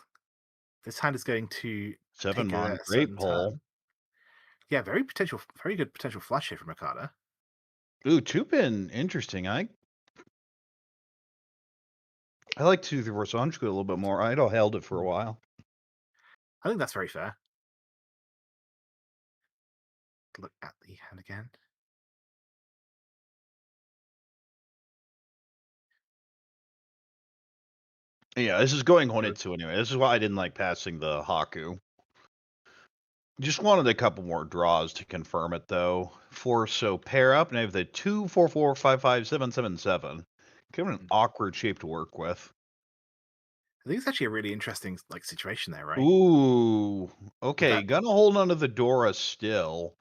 this hand is going to 7 take a Mon. Great certain pull. turn. Yeah, very good potential flush here from Okada. Ooh, 2-pin. Interesting. I like 2 through Sancho a little bit more. I'd have held it for a while. I think that's very fair. Look at the hand again. Yeah, this is going Honitsu anyway. This is why I didn't like passing the Haku. Just wanted a couple more draws to confirm it, though. So pair up, and I have the 2, 4, 4, 5, 5, 7, 7, 7. Kind of an awkward shape to work with. I think it's actually a really interesting situation there, right? Ooh. With Okay, that, gonna hold onto the Dora still.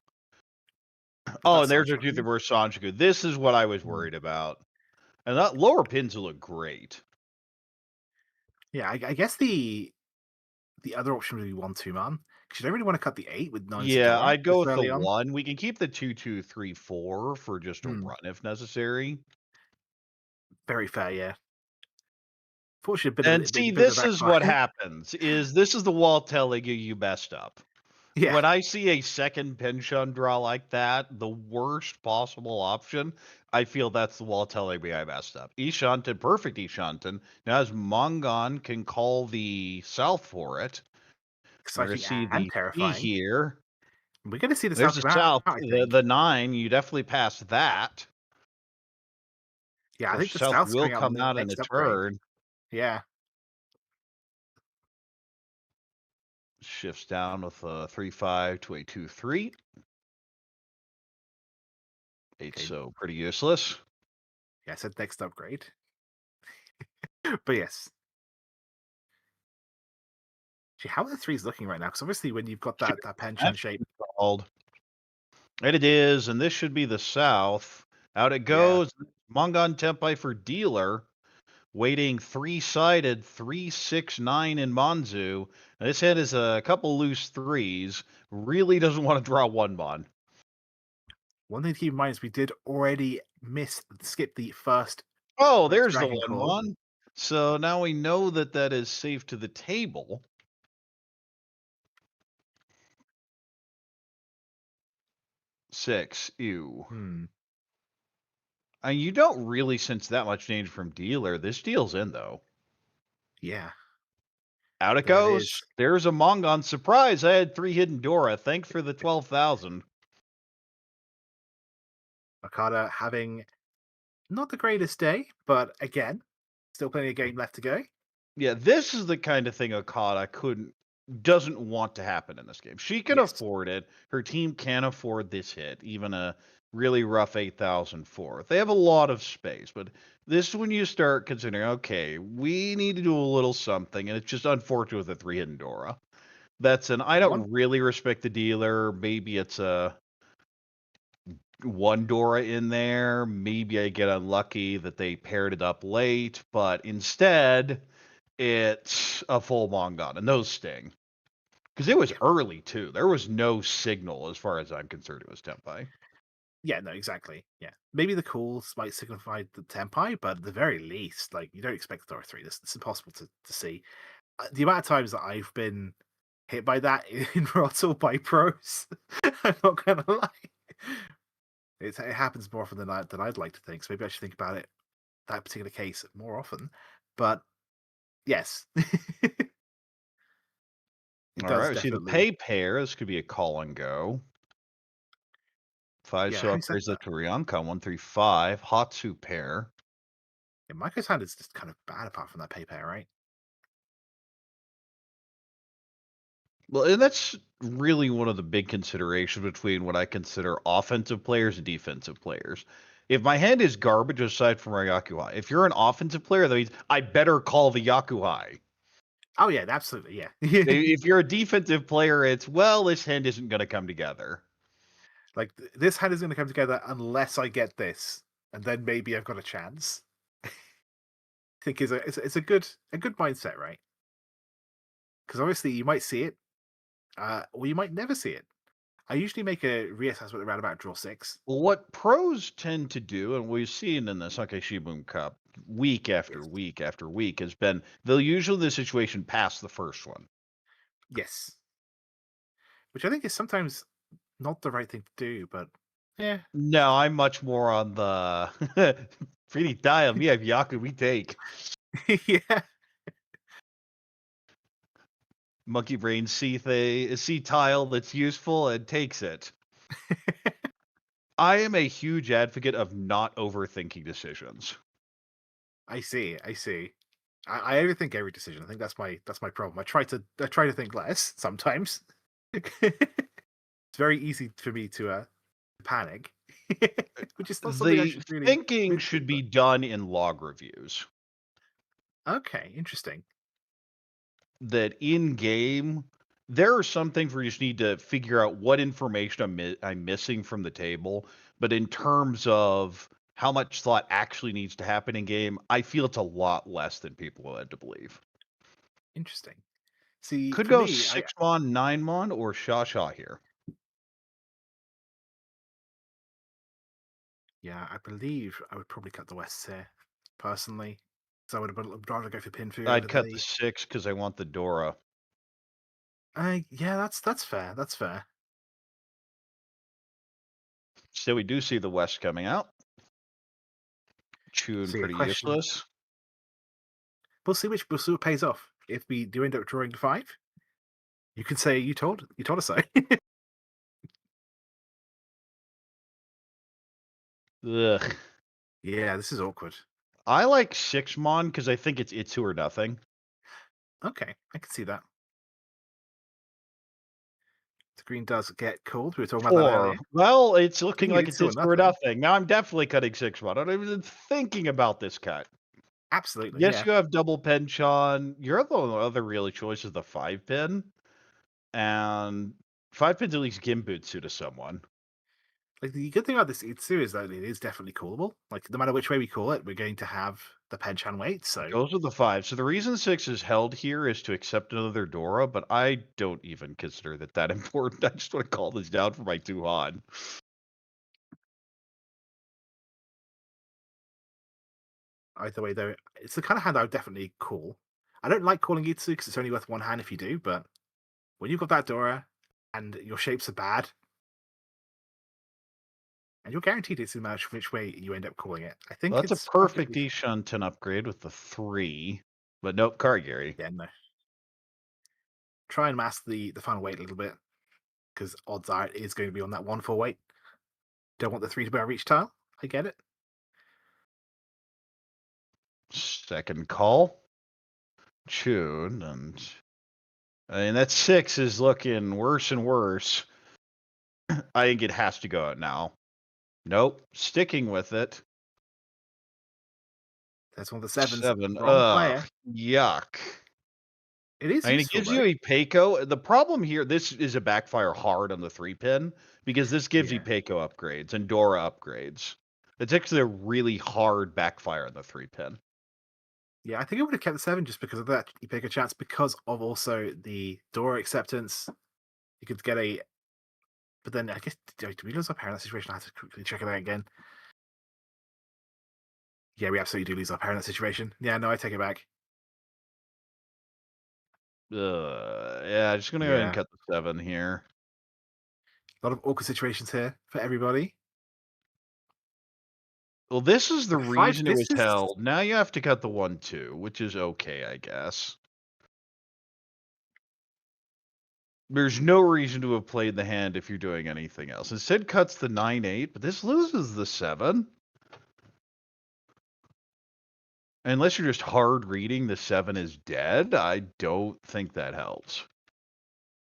with Oh, that and there's our Sancho. 2 reverse Sanjiku. This is what I was Hmm. worried about. And that lower pins will look great. Yeah, I guess the other option would be 1-2 man because you don't really want to cut the 8 with 9 Yeah, Sadora I'd go this with the early on. 1. We can keep the 2, 2, 3, 4 for just a Hmm. run if necessary. Very fair, yeah. Fortunately, And see, a bit of a this is what backfire. happens, this is the wall telling you messed up. Yeah, When I see a second Penshun draw like that, the worst possible option, I feel that's the wall telling me I messed up. Ishanten, perfect Ishanten. Now as Mongon can call the south for it. We're gonna exciting see and the C terrifying. here. We're going to see the There's South the come out, south, I think. the 9, you definitely passed that. Of Yeah, I course, think the south South's will coming out in come the out in a next upgrade. turn. Yeah. Shifts down with a 3-5 to a 2-3. 8, Okay. so pretty useless. Yeah, I said next upgrade. But yes. Gee, how are the threes looking right now? Because obviously, when you've got that pension That's shape, called. And it is, and this should be the south. Out it yeah, goes. Mongon Tempai for dealer. Waiting 3-sided, 3-6-9 in Monzu. And this hand is a couple loose threes. Really doesn't want to draw one Mon. one thing to keep in mind is we did already skip the first Oh, there's the dragon one call. Mon. So now we know that that is safe to the table. 6. Ew. Hmm. And you don't really sense that much danger from dealer. This deal's in, though. Yeah, Out it there it goes. is. There's a Mongon. Surprise! I had 3 hidden Dora. Thanks for the 12,000. Okada having not the greatest day, but again, still plenty of game left to go. Yeah, this is the kind of thing Okada doesn't want to happen in this game. She can Yes. afford it. Her team can afford this hit, even a really rough 8,004. They have a lot of space, but this is when you start considering, okay, we need to do a little something, and it's just unfortunate with a 3 hidden Dora. I One don't really respect the dealer. Maybe it's a one Dora in there. Maybe I get unlucky that they paired it up late, but instead it's a full Mongon, and those sting. Because it was yeah. early too. There was no signal as far as I'm concerned it was Tempai. Yeah, no, exactly. Yeah. Maybe the calls might signify the tempi, but at the very least, like you don't expect the Dora 3. This it's impossible to see. The amount of times that I've been hit by that in Rottle by pros, I'm not gonna lie. It happens more often than I'd like to think. So maybe I should think about it that particular case more often. But yes. It All right, does we see the definitely. pay pair. This could be a call and go. 5 Yeah, so having said upgrades the that, Kuryanka 135. Hatsu pair. yeah, Maiko's hand is just kind of bad apart from that pay pair, right? Well, and that's really one of the big considerations between what I consider offensive players and defensive players. If my hand is garbage aside from our Yakuhai, if you're an offensive player, that means I better call the Yakuhai. Oh yeah, absolutely, yeah. If you're a defensive player, it's, well, this hand isn't going to come together. Like this hand is going to come together unless I get this, and then maybe I've got a chance. I think is it's a good mindset, right? Because obviously you might see it, or you might never see it. I usually make a reassessment around about draw 6. Well, what pros tend to do, and we've seen in the Sankei Shimbun Cup week after Yes. week after week, has been they'll usually the situation pass the first one. Yes. Which I think is sometimes not the right thing to do, but yeah. No, I'm much more on the pretty dial. We have Yaku, we take. Yeah. Monkey brain see tile that's useful and takes it. I am a huge advocate of not overthinking decisions. I see. I see. I overthink every decision. I think that's my problem. I try to think less sometimes. It's very easy for me to panic, which is not something I The should really thinking admit to. should be But done in log reviews. okay, interesting. That in game, there are some things where you just need to figure out what information I'm missing from the table. But in terms of how much thought actually needs to happen in game, I feel it's a lot less than people led to believe. Interesting. See, Could for go me, 6 mon, 9 mon, or Sha here. yeah, I believe I would probably cut the West here personally. So I would rather go for Pinfu I'd over cut the the. 6 because I want the Dora. Yeah, that's fair. That's fair. So we do see the West coming out. Chewing See, a pretty question. useless. We'll see what pays off. If we do end up drawing 5, you can say you told us so. Ugh. Yeah, this is awkward. I like 6 mon because I think it's two or nothing. Okay, I can see that. The green does get called. We were talking about that Or, earlier. well, it's I think looking it like is it's two or two or nothing. nothing. Now I'm definitely cutting 6 mon. I'm even thinking about this cut. Absolutely, Yes, yeah. you have double penchant. Your other really choice is the 5 pin. And 5 pins at least Gimbutsu to someone. Like the good thing about this Itsu is that it is definitely callable. Like no matter which way we call it, we're going to have the Penchan weight. So Goes with the 5. So the reason 6 is held here is to accept another Dora, but I don't even consider that important. I just want to call this down for my 2 Han. either way, though, it's the kind of hand I would definitely call. I don't like calling Itsu because it's only worth 1 hand if you do. But when you've got that Dora and your shapes are bad, and you're guaranteed it's no matter which way you end up calling it, I Well, think that's a it's perfect perfectly. Ishan 10 upgrade with the 3. But nope, Karagiri. Yeah, no. Try and mask the final weight a little bit because odds are it is going to be on that 1/4 weight. Don't want the 3 to be our reach tile. I get it. Second call. Tune. And I mean, that 6 is looking worse and worse. I think it has to go out now. Nope. Sticking with it. That's one of the 7s. 7. Wrong Ugh. player. Yuck. It is I mean, it useful gives you though. a Peiko. The problem here, this is a backfire hard on the 3 pin because this gives you Yeah. Peiko upgrades and Dora upgrades. It's actually a really hard backfire on the 3 pin. Yeah, I think I would have kept the 7 just because of that. You pick a chance because of also the Dora acceptance. You could get a. But then I guess, do we lose our power in that situation? I have to quickly check it out again. Yeah, we absolutely do lose our power in that situation. Yeah, no, I take it back. Yeah, just gonna go ahead and Yeah. cut the 7 here. A lot of awkward situations here for everybody. Well, this is the The 5, reason it was this is. held. Now you have to cut the 1 too, which is okay, I guess. There's no reason to have played the hand if you're doing anything else. Instead, cuts the 9-8, but this loses the 7. Unless you're just hard reading the 7 is dead, I don't think that helps.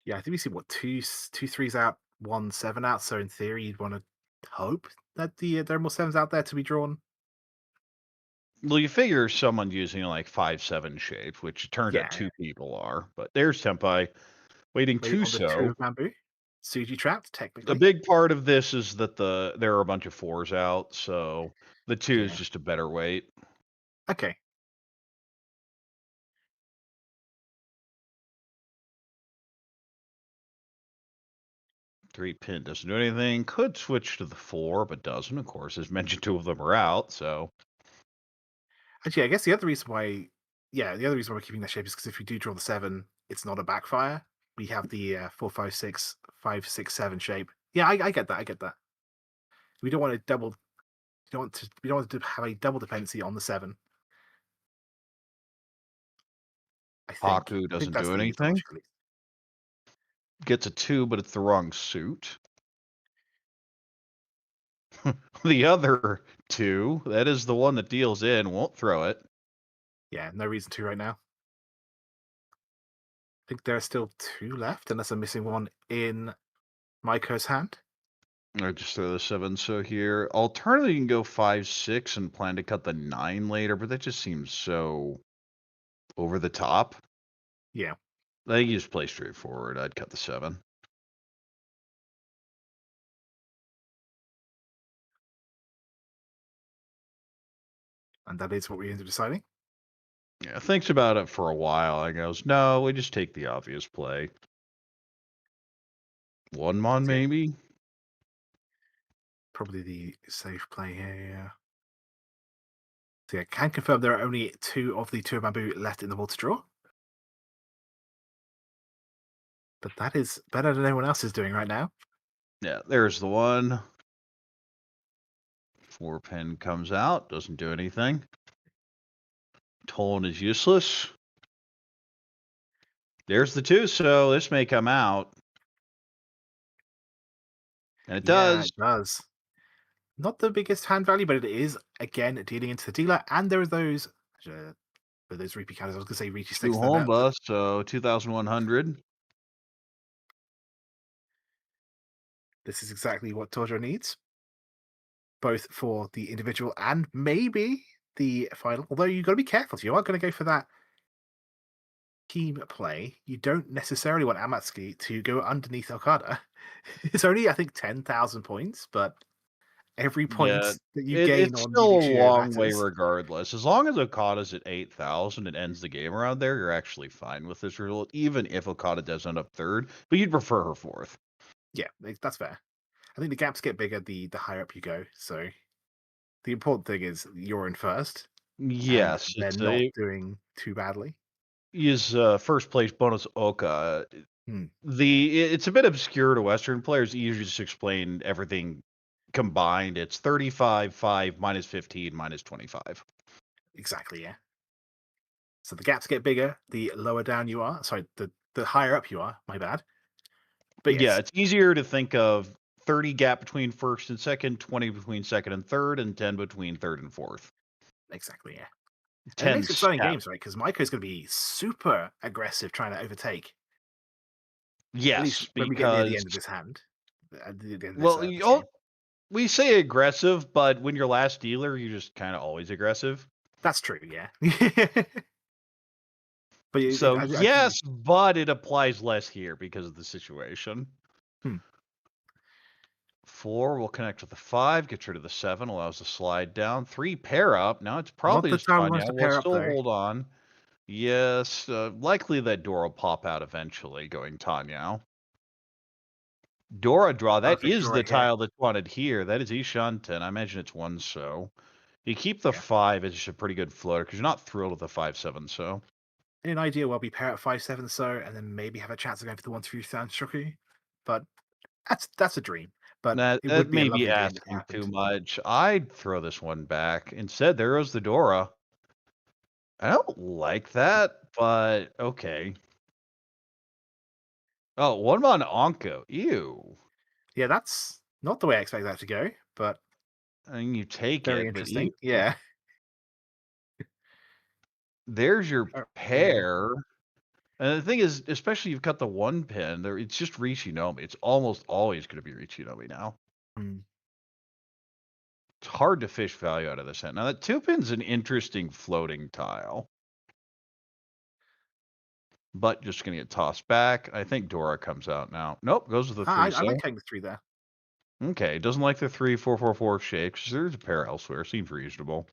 Yeah, I think we see what two threes out, 1 7 out. So in theory, you'd want to hope that there are more sevens out there to be drawn. Well, you figure someone using like 5-7 shape, which it turns out Yeah, 2 people are, but there's Senpai waiting waiting to on the two sow. of bamboo. Suji trapped, A technically. big part of this is that there are a bunch of 4s out, so the 2 is Yeah. just a better weight. Okay. 3 pin doesn't do anything. Could switch to the 4, but doesn't. Of course, as mentioned, 2 of them are out, so Actually, I guess the other reason why, yeah, the other reason why we're keeping that shape is because if we do draw the 7, it's not a backfire. We have the 4 5 6 5 6 7 shape. Yeah, I get that. I get that. We don't want to double. We don't want to have a double dependency on the 7. I think. Haku I think doesn't that's do the anything. logic, at least. Gets a 2, but it's the wrong suit. The other 2, that is the one that deals in, won't throw it. Yeah, no reason to right now. I think there are still 2 left, unless I'm missing one in Maiko's hand. I just throw the 7 so here. Alternatively, you can go 5-6 and plan to cut the 9 later, but that just seems so over the top. Yeah, I think you just play straightforward. I'd cut the 7. and that is what we ended up deciding. Yeah, thinks about it for a while. I goes, no, we just take the obvious play. 1 mon, That's it. maybe? Probably the safe play here. Yeah. So yeah, can confirm there are only 2 of the 2 of bamboo left in the water draw. But that is better than anyone else is doing right now. Yeah, there's the 1. 4 pin comes out, doesn't do anything. Tone is useless. There's the 2, so this may come out. And it Yeah, does. it does. Not the biggest hand value, but it is again dealing into the dealer. And there are those repeat counters. I was going to say Riichi 2 sticks in the home net, but bus, so 2,100. this is exactly what Tojyo needs, both for the individual and maybe the final. Although you've got to be careful. If you are going to go for that team play, you don't necessarily want Amatsuki to go underneath Okada. It's only, I think, 10,000 points, but every Yeah, point that you gain it's on still a Judiciary long way matters. regardless. As long as Okada's at 8,000 and ends the game around there, you're actually fine with this rule, even if Okada does end up 3rd, but you'd prefer her 4th. Yeah, that's fair. I think the gaps get bigger the higher up you go. So the important thing is you're in first, and Yes, they're it's not a doing too badly. is first place bonus Oka. Hmm, It's a bit obscure to Western players. You usually just explain everything combined. It's 35, 5, minus 15, minus 25. exactly, yeah. So the gaps get bigger the lower down you are. Sorry, the higher up you are. My bad. But Yeah, yes, it's easier to think of 30 gap between first and second, 20 between second and third, and 10 between third and fourth. exactly, yeah. And it 10 makes exciting step. games, right? Because Maiko's going to be super aggressive trying to overtake. At least Yes, when we get near the because end of this hand, at the end of well, this game. we say aggressive, but when you're last dealer, you're just kind of always aggressive. That's true, yeah. But So I do. yes, but it applies less here because of the situation. Hmm. 4 will connect with the 5, gets rid of the 7, allows the slide down. 3 pair up. Now it's Not probably the just time we Tanya. wanted to We'll pair up, still though. hold on. Yes, likely that door will pop out eventually, going Tanya. Dora draw. That Perfect is draw the right here. tile that's wanted here. That is Ishanten. I imagine it's 1 so. You keep the Yeah. 5, it's just a pretty good floater because you're not thrilled with the 5-7 so. In an ideal world, we pair up 5 7 so, and then maybe have a chance of going for the 1 3 Sanshoku. But that's a dream. But it That would be a may be lovely dream if it asking too happened. much. I'd throw this one back. Instead, there goes the Dora. I don't like that, but okay. Oh, what about Onko? Ew. Yeah, that's not the way I expect that to go, but I mean, you take very it, but ew. interesting. Yeah. There's your Okay. pair. And the thing is, especially you've got the one pin there, it's just Riichi Nomi. It's almost always going to be Riichi Nomi now. Hmm. It's hard to fish value out of this hand. Now, that two pin's an interesting floating tile, but just going to get tossed back. I think Dora comes out now. Nope, goes with the three. I like So having the three there. okay, doesn't like the 3-4-4-4 shapes. There's a pair elsewhere. Seems reasonable.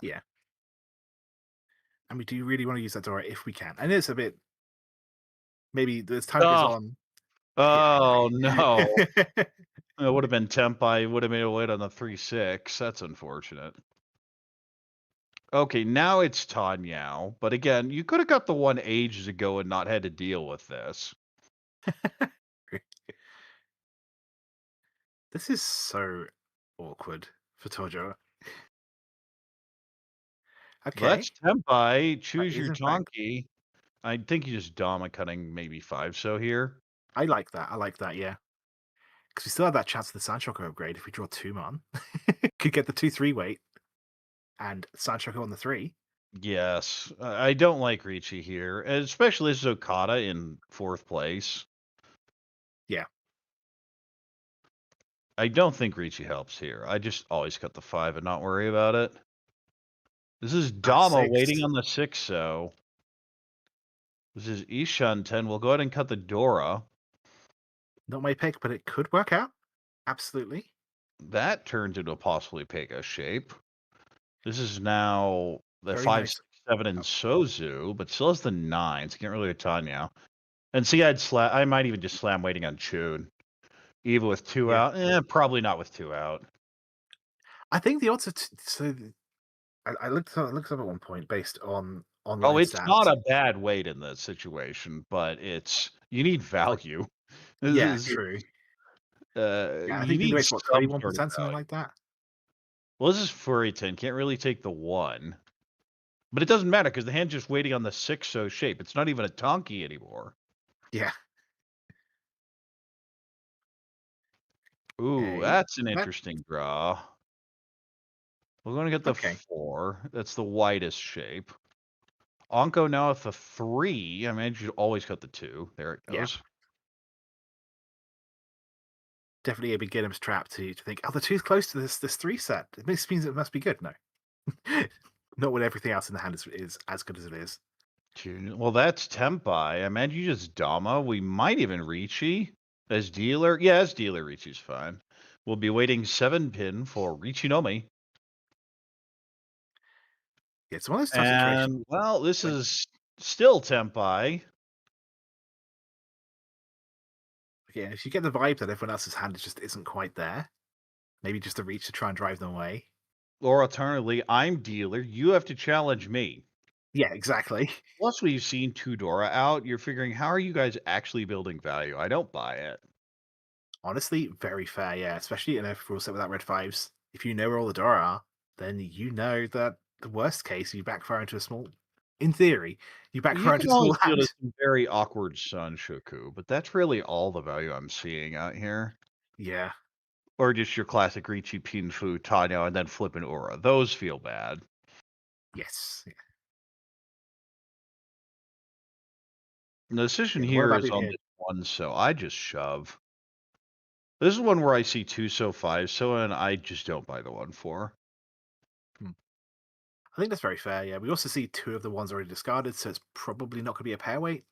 Yeah. And we do really want to use that Dora if we can. And it's a bit, maybe as time goes Oh, on. Yeah, oh I no. know. It would have been Tempai. Would have made a wait on the 3-6. That's unfortunate. Okay, now it's Tanyao. But again, you could have got the one ages ago and not had to deal with this. This is so awkward for Tojyo. Well, Okay. that's Tempai. That Choose is your in fact. Tonki. I think you just Dama cutting maybe 5 so here. I like that. I like that, yeah. Because we still have that chance of the Sanchoku upgrade if we draw two Mon. Could get the 2-3 weight and Sanchoku on the 3. Yes. I don't like Riichi here, and especially as Okada in 4th place. Yeah. I don't think Riichi helps here. I just always cut the 5 and not worry about it. This is Dama 6. waiting on the 6 so. This is Ishan 10. We'll go ahead and cut the Dora. Not my pick, but it could work out. Absolutely. That turns into a possibly Pega shape. This is now the Very 5, nice. 6, 7 in Oh, Sozu, but still has the 9s. Can't really return now. And see, I might even just slam waiting on Chun. Even with 2 yeah. out. Probably not with 2 out. I think the odds are I looked up at one point based on Oh, online it's not stats. a bad weight in this situation, but you need value. This Yeah, is true. Yeah, I you think the need weight's what, some sort of 21%, something value. like that. Well, this is furry 10. Can't really take the 1. But it doesn't matter because the hand's just waiting on the 6 so shape. It's not even a Tonki anymore. Yeah. Ooh, Okay. that's an That interesting draw. We're going to get the okay. 4. That's the widest shape. Onko now with the 3. I mean, you always cut the 2. There it Yeah. goes. Definitely a beginner's trap to think, oh, the two's close to this 3 set. This means it must be good. No. Not when everything else in the hand is as good as it is. Well, that's Tempai. I imagine you just Dama. We might even Riichi as dealer. Yeah, as dealer, Riichi's fine. We'll be waiting 7 pin for Riichi Nomi. It's one of those tough situations And, well, this when is still Tempai. again, if you get the vibe that everyone else's hand just isn't quite there, maybe just a reach to try and drive them away. Or alternatively, I'm dealer. You have to challenge me. Yeah, exactly. Plus, we've seen Tudora out. You're figuring, how are you guys actually building value? I don't buy it. Honestly, very fair, yeah. Especially in a rule set without red fives. If you know where all the Dora are, then you know that the worst case, you backfire into a small. In theory, you You backfire into can a always small go to hand. some very awkward Sun Shuku, but that's really all the value I'm seeing out here. Yeah. Or just your classic Riichi Pinfu, Tanya, and then flip an Aura. Those feel bad. Yes. Yeah. And the decision Yeah, the one here about is being on here. this one, so I just shove. This is one where I see 2 so 5 so, and I just don't buy the 1-4. Hmm. I think that's very fair. Yeah. We also see two of the ones already discarded, so it's probably not going to be a pair weight.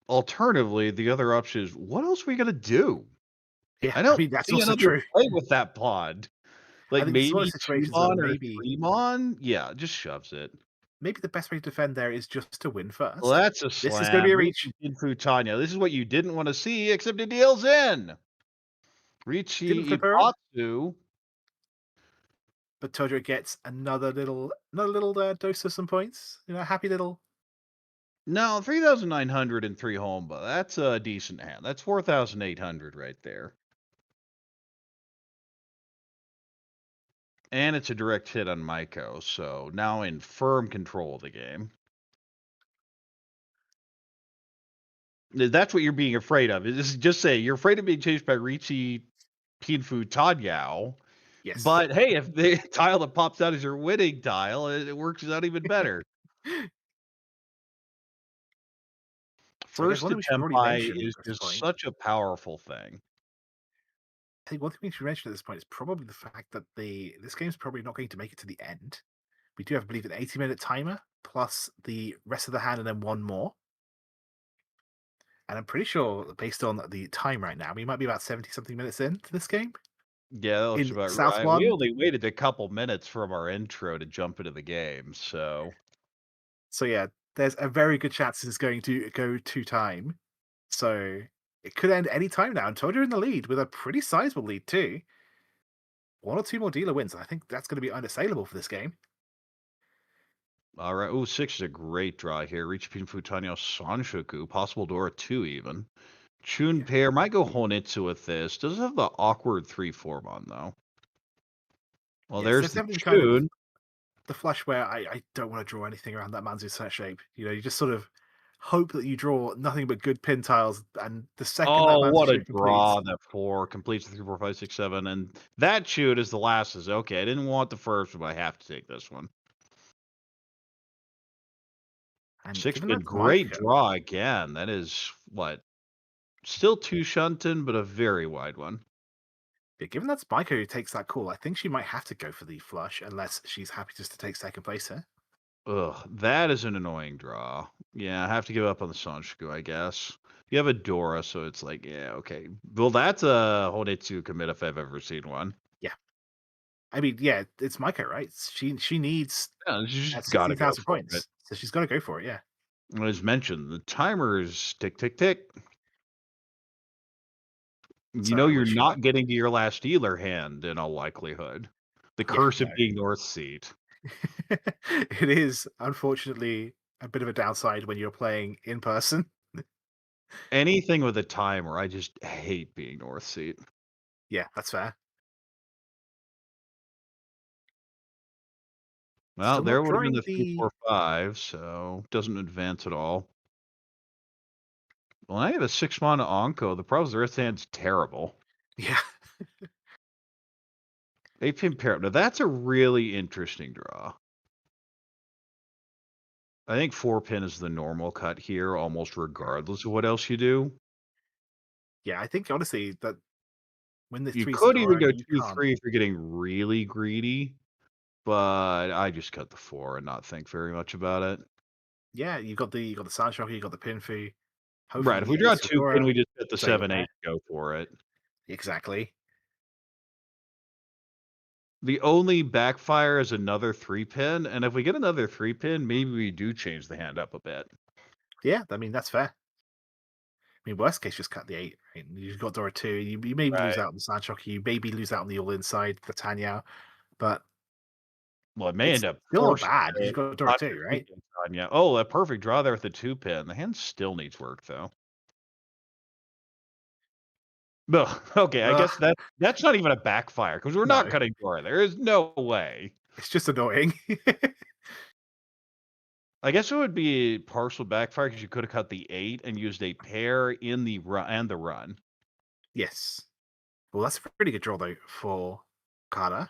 Alternatively, the other option is, what else are we gonna do? Yeah. I I don't mean, that's see also another true. play with that pod. I Like, think this is one of maybe those 2 situations that mon or 3 mon? Yeah, just shoves it. maybe the best way to defend there is just to win Well, first. that's a This is going to be slam. a Riichi reach. Pinfu, Tanya. This is what you didn't wanna see, except it deals in! Didn't Riichi flip her, Ipatsu. but Tojyo gets another little dose of some points. You know, happy little. No, 3,900 and 3 Homba. That's a decent hand. That's 4,800 right there. And it's a direct hit on Maiko, so now in firm control of the game. That's what you're being afraid of. Is just say you're afraid of being chased by Riichi Pinfu Tanyao. Yes. But hey, if the tile that pops out is your winning tile, it works out even better. So I guess First one to thing we should probably Tempai mention is at this just point, such a powerful thing. I think one thing we should mention at this point is probably the fact that this game's probably not going to make it to the end. We do have, I believe, an 80-minute timer plus the rest of the hand and then one more. And I'm pretty sure, based on the time right now, we might be about 70 something minutes into this game Yeah, that looks in about South right. We One. only waited a couple minutes from our intro to jump into the game, so So yeah, there's a very good chance this is going to go to time. So it could end any time now. And Tojyo in the lead with a pretty sizable lead too. One or two more dealer wins. I think that's going to be unassailable for this game. all right. Oh, 6 is a great draw here. Reach Pinfu Tanya Sanshoku, possible Dora 2 even. Chun Yeah. pair might go Honitsu with this. Does have the awkward 3 form on though. Well, Yes, there's there's the definitely kind of Chun. the flush where I don't want to draw anything around that Manzu set shape. You know, you just sort of hope that you draw nothing but good pin tiles, and the second that Oh, Manzu what a shape completes, draw. That 4 completes the 3, 4, 5, 6, 7. And that Chun is the last. Is okay. I didn't want the first, but I have to take this one. and 6 given been that's great Maiko, draw again. That is what? Still 2 Shunton, but a very wide one. yeah, given that's Maiko who takes that call, I think she might have to go for the flush unless she's happy just to take second place here. Ugh, that is an annoying draw. Yeah, I have to give up on the Sanshiku, I guess. You have a Dora, so it's like, yeah, okay. Well, that's a Honetsu commit if I've ever seen one. Yeah, I mean, yeah, it's Maiko, right? She needs Yeah, you just at gotta go 16,000 for it. points, so she's got to go for it. Yeah, As mentioned, the timer is tick, tick, tick. You so know I you're wish you luck. not getting to your last dealer hand in all likelihood. The Yeah, curse no, of being North Seat. it is unfortunately a bit of a downside when you're playing in person. Anything with a timer, I just hate being North Seat. Yeah, that's fair. Well, Still there not would have been drawing the 3, the 4, 5, so doesn't advance at all. Well, I have a 6 mana Onko. The problem is the rest of the hand's terrible. yeah. 8-pin pair. Now that's a really interesting draw. I think 4-pin is the normal cut here, almost regardless of what else you do. Yeah, I think honestly that when the You three's the could even Dora, go you can't. 2-3 if you're getting really greedy, but I just cut the 4 and not think very much about it. Yeah, you got the Sunshocker, you got the Pinfu. Right, Hopefully if we the draw Ace of 2-pin, Dora. we just hit the So you're there. 7-8 go for it. Exactly. The only backfire is another 3-pin, and if we get another 3-pin, maybe we do change the hand up a bit. Yeah, I mean that's fair. I mean, worst case, just cut the 8. Right? You've got Dora 2. You maybe lose Right. out on the Sunshocker. You maybe lose out on the All Inside, the Tanya, but Well, it may it's end up still not forcing bad because the you've got Dora 2, right? Nakatsuki on ya. Oh, a perfect draw there with the 2-pin. The hand still needs work, though. No, okay, I guess Ugh, that's not even a backfire because we're not no, cutting Dora. There is no way. it's just annoying. I guess it would be a partial backfire because you could have cut the 8 and used a pair in the run and the run. Yes. Well, that's a pretty good draw though for Okada.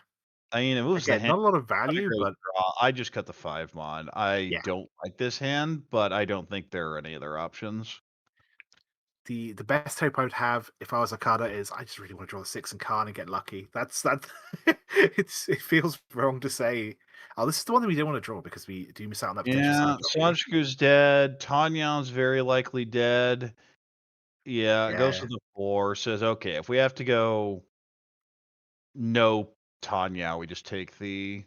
I mean, if it was the Again, hand, not a lot of not a value, great but draw. I just cut the 5 mon. I yeah, don't like this hand, but I don't think there are any other options. the best hope I would have if I was Okada is I just really want to draw the 6 and Khan and get lucky. That's that. It feels wrong to say. Oh, this is the one that we don't want to draw because we do miss out on that potential Yeah, side copy. Sanshiku's dead. Tanya's very likely dead. Yeah, it goes to Yeah. the 4, says, okay, if we have to go no Tanya, we just take the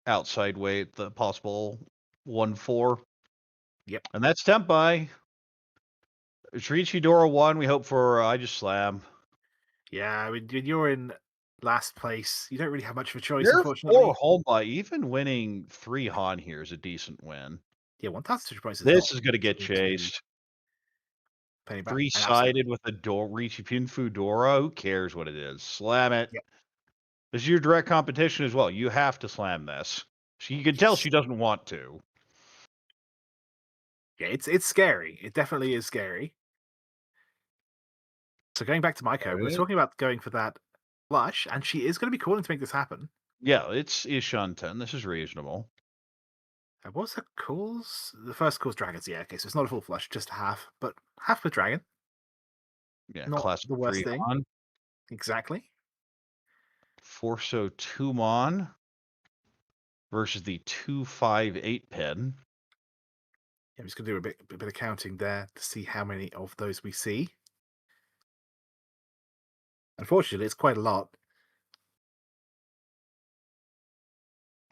outside weight, the possible 1-4. Yep. And that's Tempai. It's Riichi Dora 1. We hope for I just slam. Yeah. I mean, when you're in last place, you don't really have much of a choice, They're 4 unfortunately. home by. Even winning 3 Han here is a decent win. Yeah, 1,000 points is This not is going to get something to be chased. paying back. And absolutely. 3-sided with a Riichi Pinfu Dora. Who cares what it is? Slam it. Yep. This is your direct competition as well. You have to slam this. You can tell Yes. she doesn't want to. Yeah, it's scary. It definitely is scary. So going back to Maiko, we were Alright. talking about going for that flush, and she is going to be calling to make this happen. Yeah, it's Ishan 10. This is reasonable. What was the calls? The first call's dragons. Yeah, okay, so it's not a full flush, just a half, but half with dragon, Yeah, not classic the worst 3 thing. on. Exactly. Forso 2 mon versus the 258 pin. Yeah, I'm just going to do a bit of counting there to see how many of those we see. Unfortunately, it's quite a lot.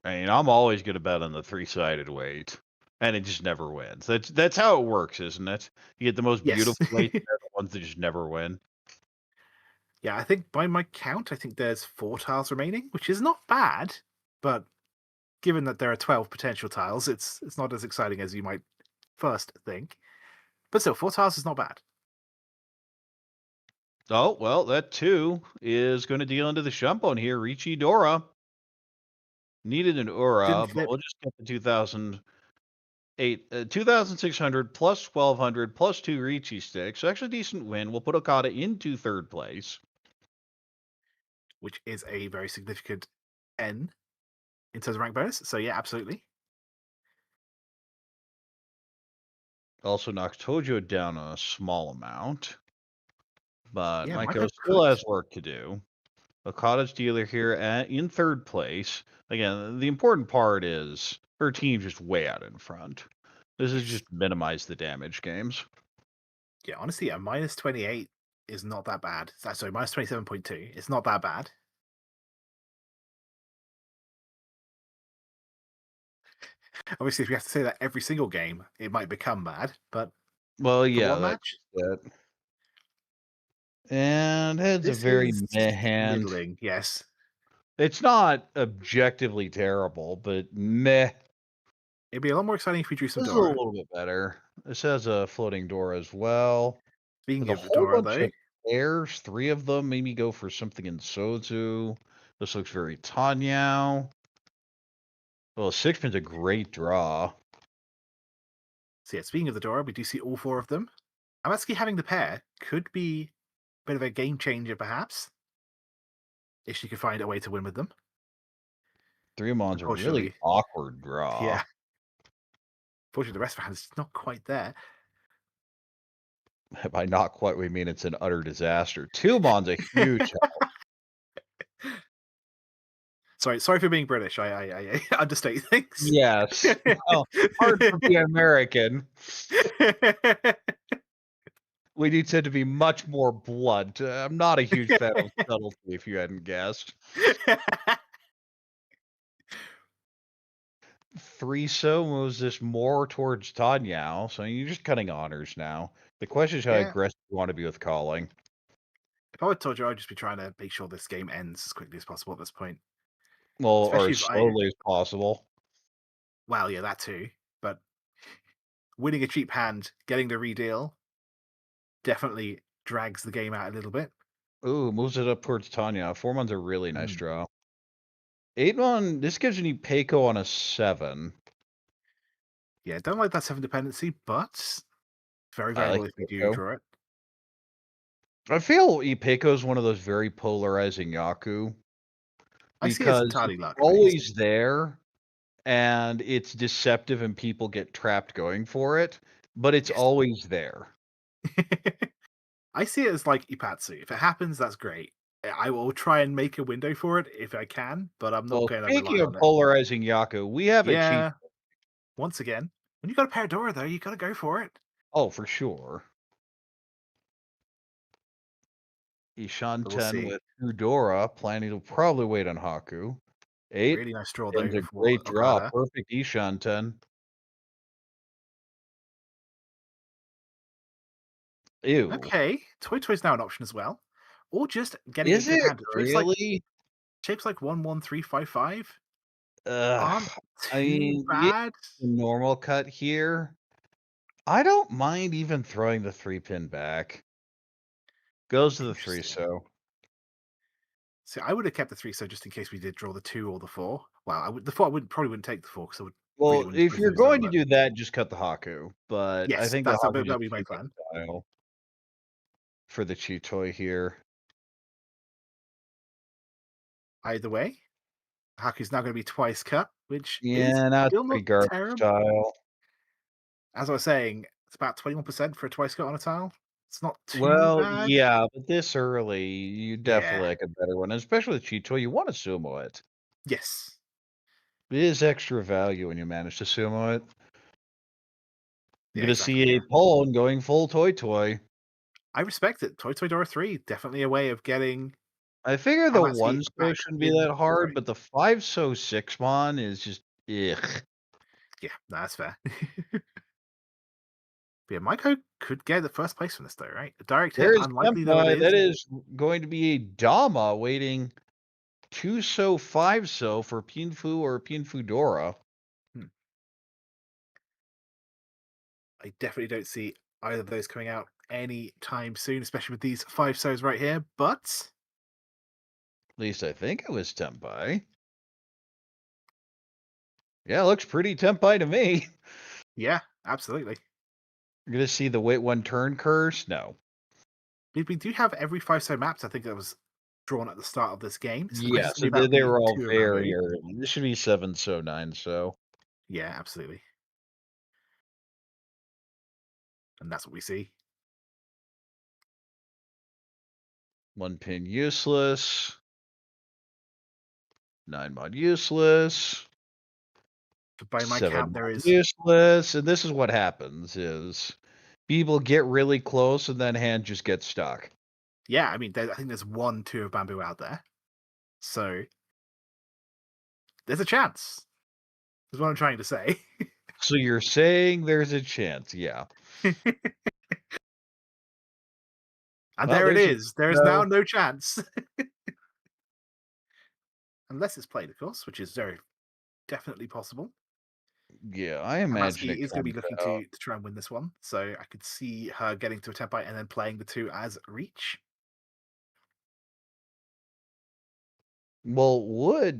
I mean, I'm always going to bet on the three-sided weight, and it just never wins. That's how it works, isn't it? You get the most Yes. beautiful weights, they're the ones that just never win. Yeah, I think by my count, I think there's 4 tiles remaining, which is not bad, but given that there are 12 potential tiles, it's not as exciting as you might first think. But still, 4 tiles is not bad. Oh, well, that too is going to deal into the Shumpon here. Riichi Dora needed an Didn't Ura, but flip. we'll just get the 2,600 plus 1,200 plus 2 Riichi sticks. So actually decent win. We'll put Okada into third place. Which is a very significant N in terms of rank bonus. So yeah, absolutely. Also knocks Tojyo down a small amount, but Yeah, Maiko Maiko still could. has work to do. Okada's dealer here in third place. Again, the important part is her team's just way out in front. This is Yes. just minimize the damage games. Yeah, honestly, a minus 28 is not that bad. Sorry, minus 27.2. It's not that bad. Obviously, if you have to say that every single game, it might become bad. But Well, for yeah, one that's match, it. And head's a this very is meh hand. middling. Yes. It's not objectively terrible, but meh. It'd be a lot more exciting if we drew some This is a Dora. little bit better. This has a floating door as well. Speaking With a of whole Dora, bunch though, of pairs, 3 of them. Maybe go for something in Sozu. This looks very Tanyao. Well, 6-pin's a great draw. so yeah, speaking of the Dora, we do see all 4 of them. Amatsuki having the pair could be a bit of a game changer, perhaps, if she could find a way to win with them. 3 of Mon's a really Unfortunately, awkward draw. yeah. Unfortunately, the rest of the hand is not quite there. By not quite, we mean it's an utter disaster. 2 of Mon's a huge help. Sorry for being British. I understate things. Yes. Well, hard for the American. We do tend to be much more blunt. I'm not a huge fan of subtlety, if you hadn't guessed. 3 so moves this more towards Tanyao, so you're just cutting honors now. The question is how Yeah, aggressive you want to be with calling. if I were Tojyo, I'd just be trying to make sure this game ends as quickly as possible at this point. Well, or Especially as if I, slowly as possible. well, yeah, that too. But winning a cheap hand, getting the redeal, definitely drags the game out a little bit. Ooh, moves it up towards Tanya. 4 months a really nice Mm. draw. 8 mon, this gives you Peiko on a 7. Yeah, don't like that 7 dependency, but very I like valuable if we do Peiko. draw it. I feel Ipeiko is one of those very polarizing Yaku I see it as because entirely it's luck based. always there and it's deceptive and people get trapped going for it, but it's Yes. always there. I see it as like Ipatsu. If it happens, that's great. I will try and make a window for it if I can, but I'm not Well, going to speaking rely of on it. polarizing Yaku, we have a cheat. Yeah, once again, when you got a pair door though, you got to go for it. Oh, for sure. But we'll Ishanten see. with Udora planning to probably wait on Haku. 8 Really nice draw and though a for great draw. Okada. Perfect Ishanten. Ew. Okay, Toy's now an option as well, or just getting a Is good it hand. really? Shapes like 11355 aren't Ugh. I too mean, yeah, bad. the normal cut here. I don't mind even throwing the 3-pin back. Goes to the 3 Interesting. so. See, I would have kept the three so just in case we did draw the 2 or the 4. Well, the 4 I wouldn't probably wouldn't take the 4 because I would Well, when if both you're those are going to low. do that, just cut the Haku. But I Yes, think the Haku that'll just be my too plan. versatile for the Chitoi here. Either way, Haku's now going to be twice cut, which is Yeah, now it's still not pretty garbage terrible. style. As I was saying, it's about 21% for a twice cut on a tile. It's not too Well, bad. yeah, but this early, you Yeah. definitely like a better one, especially with Chitoi. You want to sumo it. Yes. It is extra value when you manage to sumo it. You're Yeah, gonna exactly. see a Yeah. Paul going full toy. I respect it. Toy Toy Dora 3, definitely a way of getting I figure the Amatsuki 1-so back shouldn't be in that hard, Toy. but the 5-so 6-mon is just ugh. Yeah, that's fair. But yeah, Maiko could get the first place from this, though, right? A direct hit, There is unlikely though it Senpai. is. That is going to be a Dama waiting 2-so 5-so for Pinfu or Pinfudora. Hmm. I definitely don't see either of those coming out anytime soon, especially with these 5-sos right here. But At least I think it was Tenpai. Yeah, it looks pretty Tenpai to me. yeah, absolutely. You're gonna see the wait one turn curse? No. We do have every 5-so maps. I think that was drawn at the start of this game. So the Yeah, question's so going to be about they the were all 2 of very Bamboo. early. This should be 7-so 9-so. Yeah, absolutely. And that's what we see. 1 pin useless. 9-mod useless. By my count, 7-mod there is. useless. And this is what happens is people get really close and then hand just gets stuck. Yeah, I mean, I think there's 1, 2 of Bamboo out there. So there's a chance. Is what I'm trying to say. So you're saying there's a chance, yeah. And Well, there it there's your is. There is now no. no chance. Unless it's played, of course, which is very definitely possible. Yeah, I imagine Amatsuki it is going to be comes looking out. to try and win this one. So I could see her getting to a tempo and then playing the 2 as reach. Well,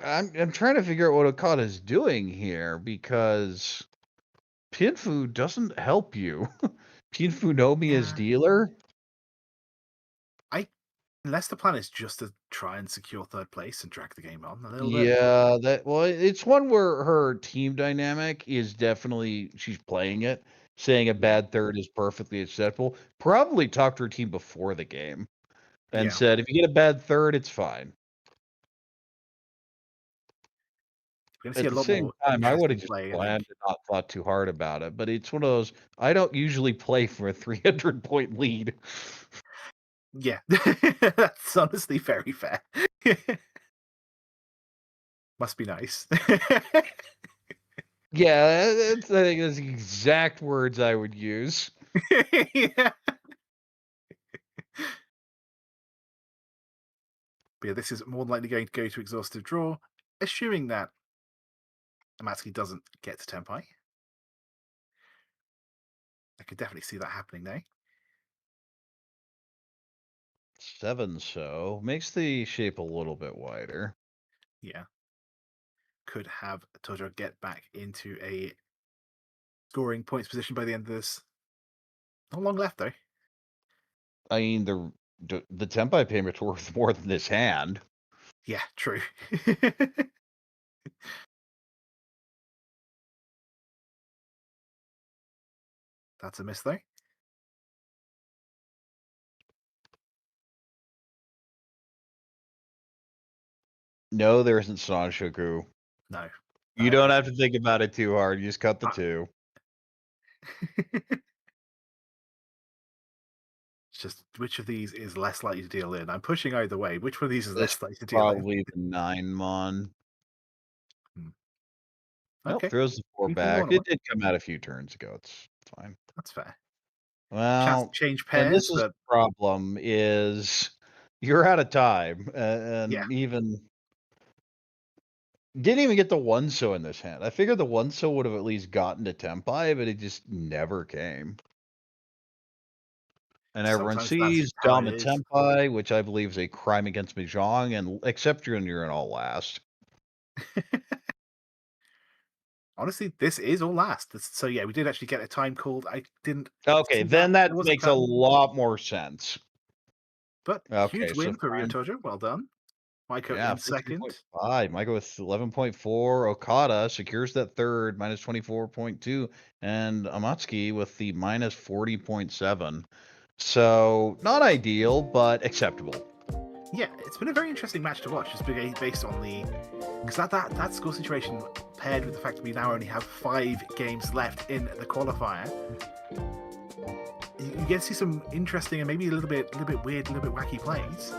I'm trying to figure out what Okada's doing here because Pinfu doesn't help you. Pinfu Nomi as Yeah. dealer? I Unless the plan is just to try and secure third place and drag the game on a little bit. Yeah, it's one where her team dynamic is definitely she's playing it, saying a Yeah. bad third is perfectly acceptable. Probably talked to her team before the game and Yeah. said if you get a bad third, it's fine. We're going to see At a the lot same more time, I would have interesting just play, I think. planned and not thought too hard about it, but it's one of those I don't usually play for a 300-point lead. Yeah. That's honestly very fair. Must be nice. Yeah, I think that's the exact words I would use. Yeah. But yeah, this is more than likely going to go to exhaustive draw, assuming that Amatsuki doesn't get to Tenpai. I could definitely see that happening now. 7-so makes the shape a little bit wider. Yeah. Could have Tojyo get back into a scoring points position by the end of this. Not long left, though. I mean, the Tenpai payment's worth more than this hand. Yeah, true. That's a miss, though. No, there isn't Sanshoku. No. You No, don't there have isn't. to think about it too hard. You just cut the Uh, 2. it's just which of these is less likely to deal in? I'm pushing either way. Which one of these is This less likely to deal in? probably the 9-mon. Hmm. Nope, Okay. throws the 4 Keeping the back. one It away. did come out a few turns ago. It's fine. That's fair. Chance to Well, change and this pairs, is the but problem is you're out of time, yeah. and even didn't even get the 1-so in this hand. I figured the 1-so would have at least gotten to Tenpai, but it just never came. And everyone Sometimes that's sees just how it Dama is. Tenpai, which I believe is a crime against Mahjong, and except you're in all last. honestly, this is all last. So yeah, we did actually get a time called. I didn't Okay, see then that. that It wasn't makes a confirmed, lot more sense. but huge Okay, so win for Rio fine. Tojo. Well done. Maiko Yeah, in second. 14.5. Michael with 11.4. Okada secures that third, minus 24.2. And Amatsuki with the minus 40.7. So, not ideal, but acceptable. Yeah, it's been a very interesting match to watch, just based on the because that score situation paired with the fact that we now only have 5 games left in the qualifier. You get to see some interesting and maybe a little bit weird, a little bit wacky plays.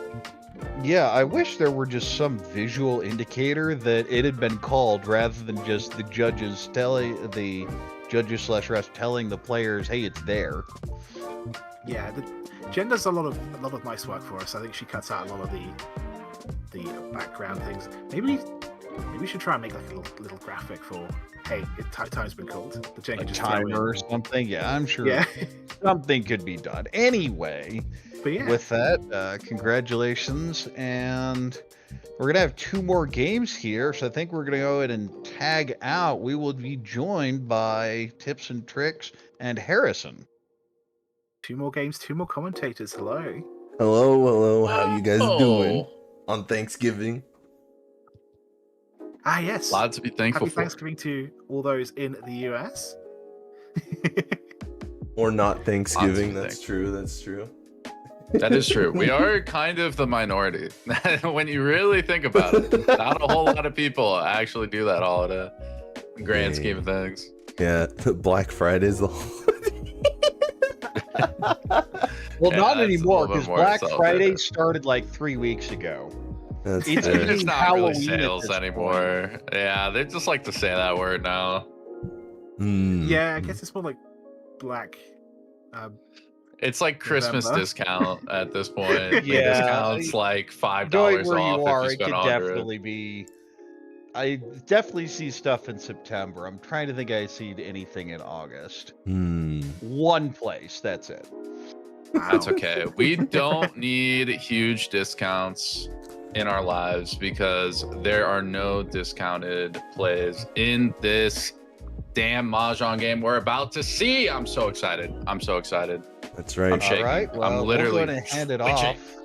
Yeah, I wish there were just some visual indicator that it had been called rather than just the judges telling the judges slash refs telling the players, "Hey, it's there." Yeah, Jen does a lot of nice work for us. I think she cuts out a lot of the background things. Maybe we should try and make like a little graphic for, hey, time's been called. The Jen A can just throw in. timer or something. Yeah, I'm sure Yeah, something could be done. Anyway, but yeah, with that, congratulations, and we're gonna have 2 more games here, so I think we're gonna go ahead and tag out. We will be joined by Tipzntrix and Harrison. 2 more games, 2 more commentators. Hello. Hello. How you guys doing Oh, on Thanksgiving? Ah, yes. a lot to be thankful Happy for. Thanksgiving to all those in the US. Or not Thanksgiving? be That's true. That's true. That is true. We are kind of the minority when you really think about it. Not a whole lot of people actually do that holiday. In grand scheme of things. Yeah, Black Friday's the Well, Yeah, not that's a anymore little bit because more Black celebrated. Friday started like 3 weeks ago. That's It's fair. getting It's not really Halloween at sales this anymore. Yeah, they just like to say that word now. Yeah, I guess it's more like black. It's like Christmas November. discount at this point. The Yeah, discount's like going $5 where you off if are, you it spend could 100. definitely be. I definitely see stuff in September. I'm trying to think I see anything in August. One place, that's it. That's Wow. okay. We don't need huge discounts in our lives because there are no discounted plays in this damn Mahjong game we're about to see. I'm so excited. That's right. I'm shaking. All right, well, I'm literally we'll go ahead and hand it twitching. off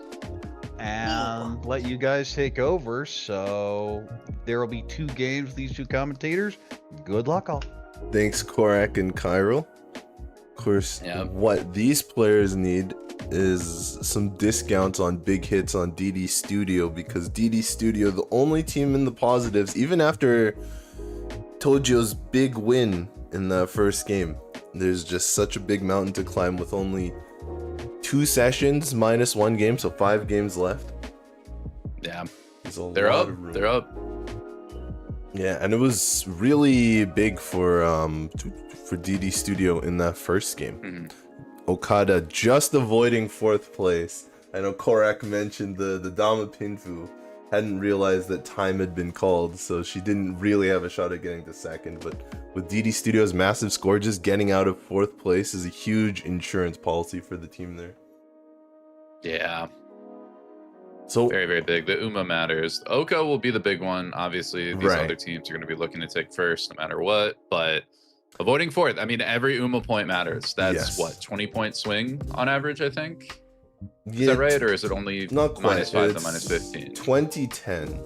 and let you guys take over. So there will be 2 games, these 2 commentators. Good luck, all. Thanks, Corak and Chiral. Of course, Yep. what these players need is some discounts on big hits on DD Studio, because DD Studio, the only team in the positives, even after Tojyo's big win in the first game. There's just such a big mountain to climb with only 2 sessions minus 1 game, so 5 games left. Yeah, There's a they're lot up. of room. They're up. Yeah, and it was really big for DD Studio in that first game. Mhm. Okada just avoiding 4th place. I know Corak mentioned the Dama Pinfu hadn't realized that time had been called, so she didn't really have a shot at getting to 2nd. But with DD Studio's massive score, just getting out of 4th place is a huge insurance policy for the team there. Yeah, So very, very big. The UMA matters. Oka will be the big one. Obviously, these Right. other teams are going to be looking to take first no matter what. But avoiding 4th, I mean, every UMA point matters. That's Yes. what, 20-point swing on average, I think? Is yeah, that right? Or is it only not quite. -5 to It's -15? 2010.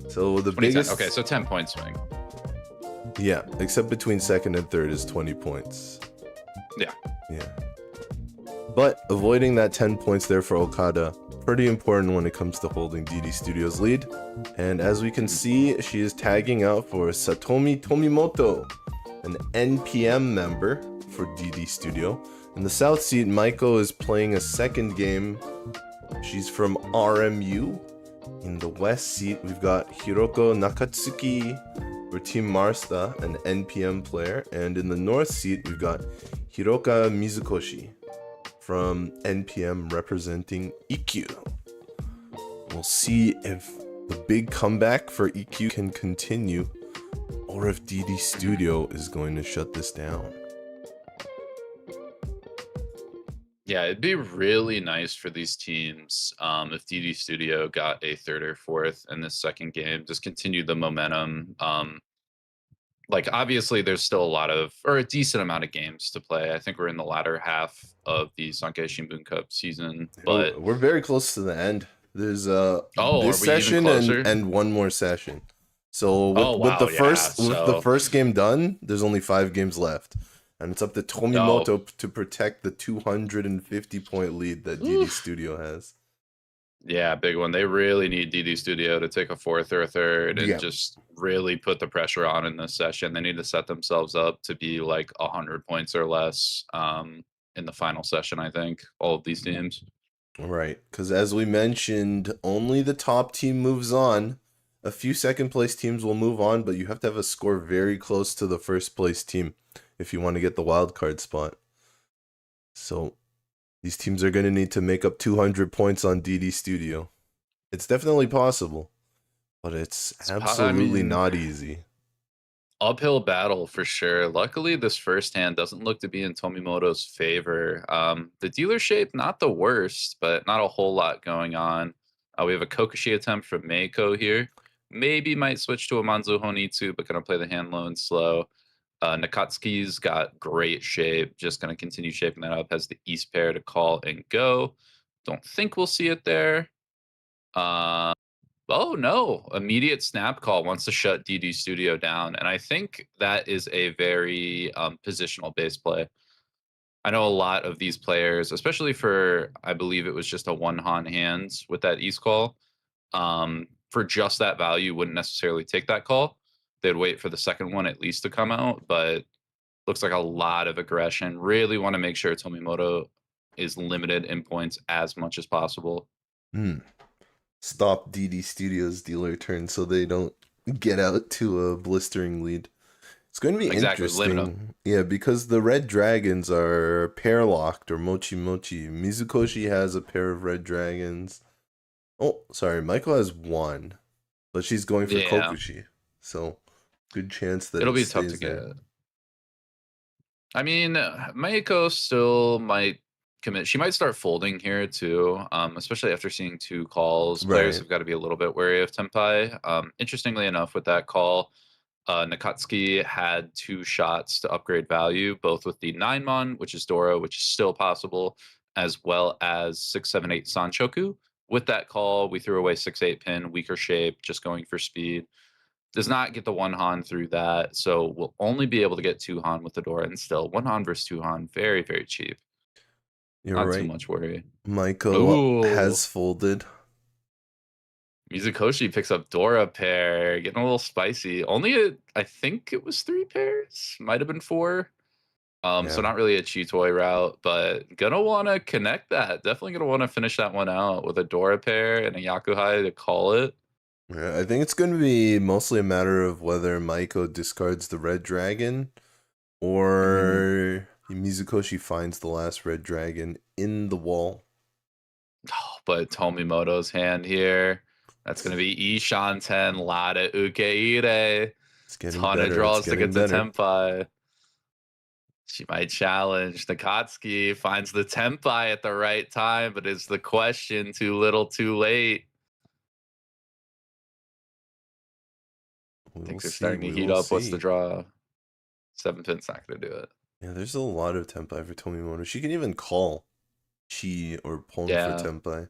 So the 20-10. biggest. Okay, so 10-point swing. Yeah, except between 2nd and 3rd is 20 points. Yeah. Yeah. But avoiding that 10 points there for Okada, pretty important when it comes to holding DD Studio's lead. And as we can see, she is tagging out for Satomi Tomimoto, an NPM member for DD Studio. In the south seat, Maiko is playing a 2nd game. She's from RMU. In the west seat, we've got Hiroko Nakatsuki for Team Marsta, an NPM player. And in the north seat, we've got Hiroka Mizukoshi from NPM representing Ikkyu. We'll see if the big comeback for Ikkyu can continue, or if DD Studio is going to shut this down. Yeah, it'd be really nice for these teams if DD Studio got a 3rd or 4th in this 2nd game. Just continue the momentum. like obviously there's still a lot of, or a decent amount of games to play. I think we're in the latter half of the Sankei Shimbun Cup season, but We're very close to the end. There's are this we even session closer? and one more session. So Oh, with the wow, yeah, first game done, there's only 5 games left, and it's up to Tomimoto to protect the 250 point lead that DD Oof. Studio has. Yeah, big one. They really need DD Studio to take a fourth or a third and just really put the pressure on in this session. They need to set themselves up to be like 100 points or less in the final session, I think, all of these teams. Right, because as we mentioned, only the top team moves on. A few second place teams will move on, but you have to have a score very close to the first place team if you want to get the wild card spot. So these teams are going to need to make up 200 points on DD Studio. It's definitely possible, but it's absolutely not easy. Uphill battle for sure. Luckily, this first hand doesn't look to be in Tomimoto's favor. The dealer shape, not the worst, but not a whole lot going on. We have a Kokushi attempt from Maiko here. Maybe might switch to a Manzu Honitsu, but going to play the hand low and slow. Nakatsuki's got great shape. Just going to continue shaping that up. Has the East pair to call and go. Don't think we'll see it there. Oh no, immediate snap call wants to shut DD Studio down. And I think that is a very positional based play. I know a lot of these players, especially for, I believe it was just a one Han hands with that East call, for just that value wouldn't necessarily take that call. They'd wait for the second one at least to come out, but looks like a lot of aggression. Really want to make sure Tomimoto is limited in points as much as possible. Stop DD Studios dealer turn so they don't get out to a blistering lead. It's going to be interesting. Yeah, because the red dragons are pair locked or mochi mochi. Mizukoshi has a pair of red dragons. Oh, sorry, Maiko has one, but she's going for Kokushi. So good chance that it'll be tough to get. I mean, Maiko still might commit. She might start folding here too, especially after seeing 2 calls. Players have got to be a little bit wary of Tenpai. Interestingly enough, with that call, Nakatsuki had 2 shots to upgrade value, both with the 9-mon, which is Dora, which is still possible, as well as 678 Sanchoku. With that call, we threw away 6-8 pin, weaker shape, just going for speed. Does not get the 1 Han through that, so we'll only be able to get 2 Han with the Dora, and still 1 Han versus 2 Han, very, very cheap. You're not right. too much worry. Maiko has folded. Mizukoshi picks up Dora pair, getting a little spicy. Only, I think it was 3 pairs, might have been 4. So not really a Chitoi route, but gonna want to connect that. Definitely gonna want to finish that one out with a Dora pair and a Yakuhai to call it. Yeah, I think it's going to be mostly a matter of whether Maiko discards the red dragon or Mizukoshi finds the last red dragon in the wall. Oh, but Tomimoto's hand here. That's going to be Ishan 10, Lada Ukeire. Ton of draws to get to Tenpai. She might challenge. Nakatsuki finds the Tenpai at the right time, but is the question too little too late? Things are starting to heat up. What's the draw? 7 pin's not going to do it. Yeah, there's a lot of Tenpai for Tomimoto. She can even call Chi or Pon for Tenpai.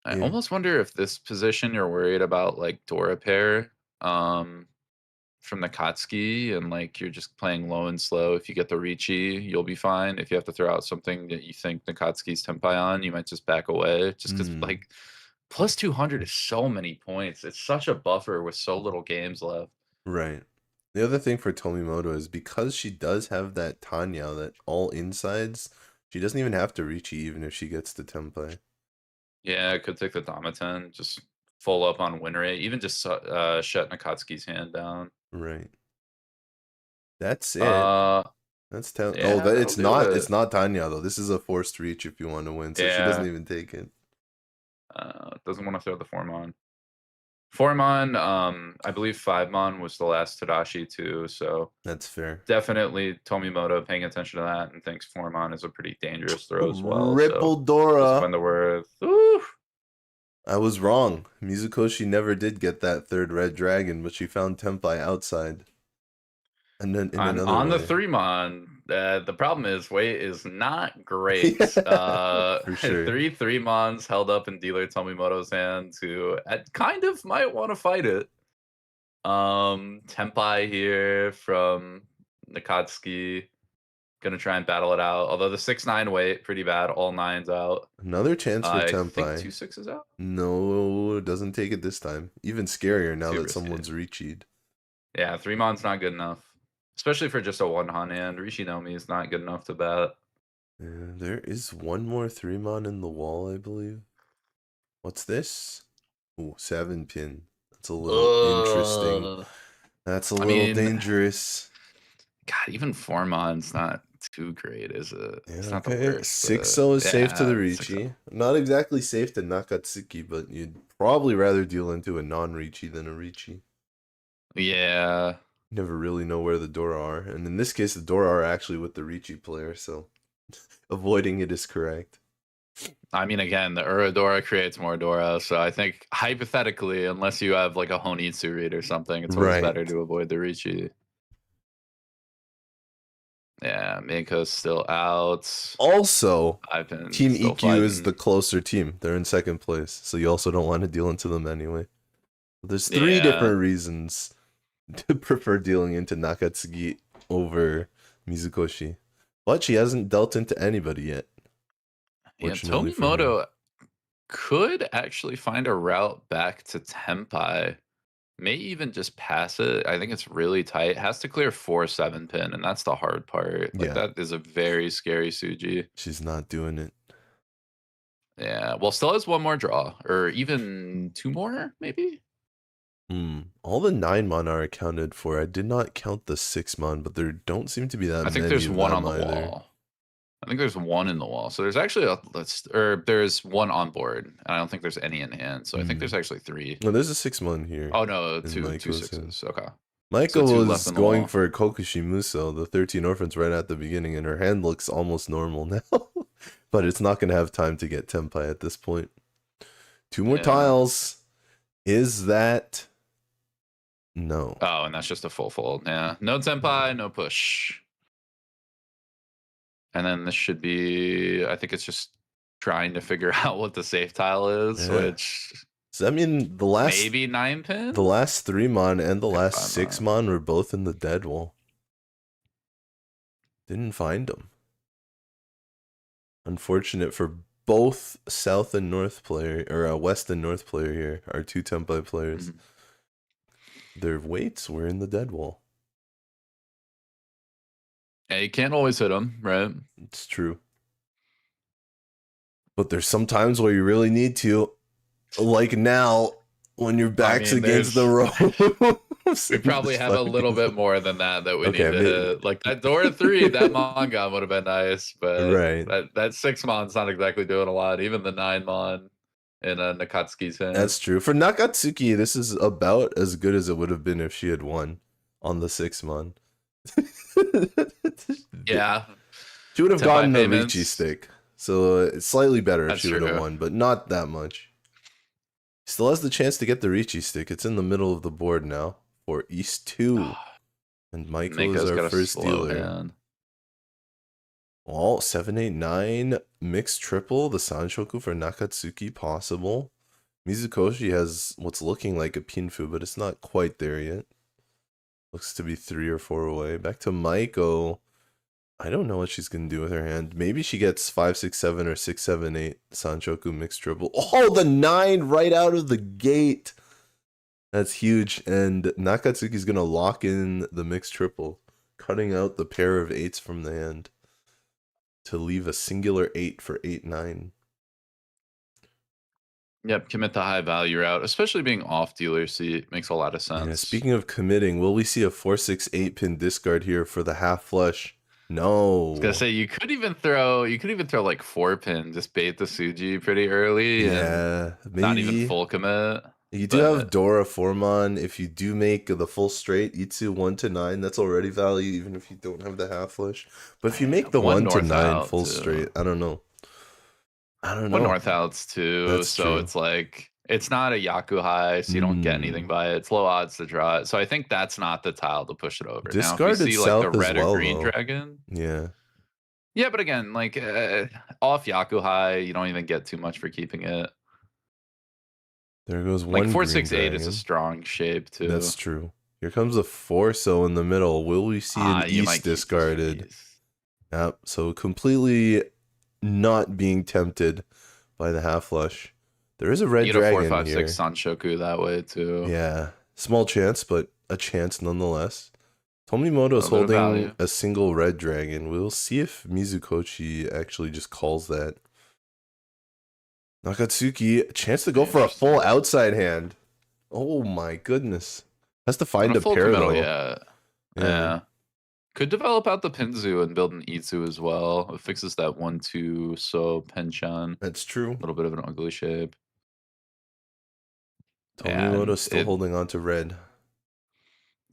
I almost wonder if this position you're worried about like Dora pair from Nakatsuki, and like you're just playing low and slow. If you get the Riichi, you'll be fine. If you have to throw out something that you think Nakatsuki's Tenpai on, you might just back away. Just because like plus 200 is so many points. It's such a buffer with so little games left. Right. The other thing for Tomimoto is because she does have that Tanya, that all insides, she doesn't even have to Riichi even if she gets the Tenpai. Yeah, it could take the Damaten, just full up on win rate, even just shut Nakatsuki's hand down. Right. That's it. That's it's not Tanya though. This is a forced reach if you want to win, so she doesn't even take it. Doesn't want to throw the 4-mon. 4-mon, I believe 5-mon was the last Tadashi too, so that's fair. Definitely Tomimoto paying attention to that and thinks 4-mon is a pretty dangerous throw as well. Ripple Dora. Spend the worth. Ooh. I was wrong. Mizukoshi never did get that third red dragon, but she found Tenpai outside. And then in another On way. the 3-mon, the problem is weight is not great. For sure. 3 3-mons held up in dealer Tomimoto's hand who kind of might want to fight it. Tenpai here from Nakatsuki. Gonna try and battle it out. Although the 6-9 weight, pretty bad. All 9s out. Another chance for I Tenpai. think 2 6s out. No, doesn't take it this time. Even scarier now Too that risky. someone's Riichi'd. Yeah, 3-mon's not good enough. Especially for just a 1-hon hand. Riichi Nomi is not good enough to bet. Yeah, there is one more 3-mon in the wall, I believe. What's this? Ooh, 7-pin. That's a little interesting. That's a little dangerous. God, even 4-mon's not too great, is it? Yeah, It's not the okay. worst. 6-0 is safe to the 6-0. Riichi. Not exactly safe to Nakatsuki, but you'd probably rather deal into a non-Riichi than a Riichi. Yeah. Never really know where the Dora are. And in this case, the Dora are actually with the Riichi player, so avoiding it is correct. I mean, again, the Uradora creates more Dora, so I think hypothetically, unless you have like a Honitsu read or something, it's always better to avoid the Riichi. Yeah, Meiko's still out. Also, Team Ikkyu is fighting. the closer team. They're in second place, so you also don't want to deal into them anyway. There's 3 different reasons to prefer dealing into Nakatsuki over Mizukoshi. But she hasn't dealt into anybody yet. Yeah, Tomimoto could actually find a route back to Tenpai. May even just pass it. I think it's really tight. Has to clear 4 7-pin, and that's the hard part. Like, that is a very scary Suji. She's not doing it. Yeah, well, still has 1 more draw, or even 2 more, maybe? All the 9-mon are accounted for. I did not count the 6-mon, but there don't seem to be that many. I think there's 1 on the either. wall. I think there's 1 in the wall. So there's actually there's 1 on board, and I don't think there's any in hand. So I think there's actually 3. No, there's a 6-mon here. Oh no, 2 6s. Okay. Maiko was going for Kokushi Muso, the 13 orphans, right at the beginning, and her hand looks almost normal now. But it's not going to have time to get Tenpai at this point. 2 more tiles. Is that... No. Oh, and that's just a full fold. Yeah. No Tenpai, no push. And then this should be... I think it's just trying to figure out what the safe tile is, which... Does that mean the last... Maybe 9-pin? The last 3-mon and the last 6-mon were both in the dead wall. Didn't find them. Unfortunate for both South and North player, or West and North player here, our 2 Tenpai players. Their weights were in the dead wall. Yeah, you can't always hit them, right? It's true. But there's some times where you really need to, like now, when your back's against the rope. We probably have a little bit more than that we need to hit. Like that Dora 3, that Mon would have been nice, but that 6-mon's not exactly doing a lot. Even the 9-mon in Nakatsuki's hand. That's true. For Nakatsuki, this is about as good as it would have been if she had won on the 6-mon. Yeah. She would have gotten a Riichi stick. So it's slightly better if she would have won, but not that much. Still has the chance to get the Riichi stick. It's in the middle of the board now for East 2. And Maiko is our first dealer. Well, 7-8-9 mixed triple. The Sanshoku for Nakatsuki possible. Mizukoshi has what's looking like a Pinfu, but it's not quite there yet. Looks to be 3 or 4 away. Back to Maiko. I don't know what she's going to do with her hand. Maybe she gets 5-6-7 or 6-7-8 Sanshoku mixed triple. Oh, the 9 right out of the gate. That's huge. And Nakatsuki's going to lock in the mixed triple, cutting out the pair of 8s from the hand to leave a singular 8 for 8-9. Yep, commit the high value route, especially being off dealer seat makes a lot of sense. Yeah, speaking of committing, will we see a 4-6-8 pin discard here for the half flush? No. I was gonna say you could even throw like 4-pin, just bait the Suji pretty early. Yeah, maybe not even full commit. You do have Dora 4-mon. If you do make the full straight Itsu 1-9, that's already value, even if you don't have the half flush. But if you make the 1-9 full straight, I don't know. One north outs too, so it's like It's not a Yaku high, so you don't get anything by it. It's low odds to draw it. So I think that's not the tile to push it over. Now, if you Discarded see like the south as red or well, green though. dragon, Yeah. yeah, but again, like off Yaku high, you don't even get too much for keeping it. There goes Like one green 468 is a dragon. strong shape too. That's true. Here comes a 4-so in the middle. Will we see an You East might keep this discarded? face. Yep. So completely not being tempted by the half flush. There is a red You get a dragon 456 here. Sanshoku that way too. Yeah. Small chance, but a chance nonetheless. Tomimoto is Little bit of holding value. a single red dragon. We'll see if Mizukoshi actually just calls that. Nakatsuki, a chance to go for a full outside hand. Oh my goodness. Has to find a full pair committal, though. Yeah. Could develop out the Pinzu and build an Itsu as well. It fixes that 1-2 so Penchan. That's true. A little bit of an ugly shape. Tomimoto's still holding on to red.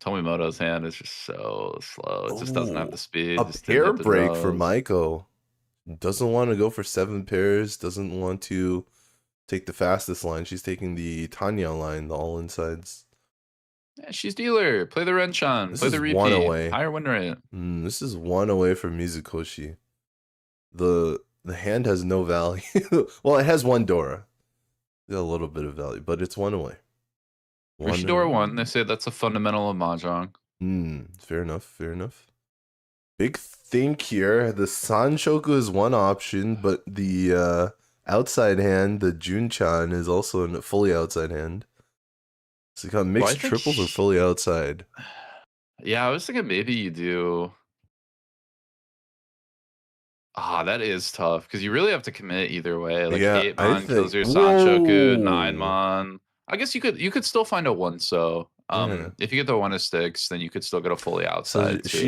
Tomimoto's hand is just so slow. It just doesn't have the speed. A Just didn't pair hit the break for draws. Maiko. Doesn't want to go for 7 pairs. Doesn't want to take the fastest line. She's taking the Tanya line, the all insides. Yeah, she's dealer. Play the Renchan. This Play the is repeat. 1 away. Higher win rate. This is 1 away from Mizukoshi. The hand has no value. Well, it has 1 Dora. Got a little bit of value, but it's 1 away. Rishidora 1. They say that's a fundamental of Mahjong. Fair enough. Fair enough. Big think here. The Sanshoku is one option, but the outside hand, the Junchan, is also a fully outside hand. So you got mixed triples or fully outside. Yeah, I was thinking maybe you do. That is tough because you really have to commit either way. Like 8 mon kills your Sanshoku, 9 mon. I guess you could still find a 1-so. If you get the 1-6, then you could still get a fully outside so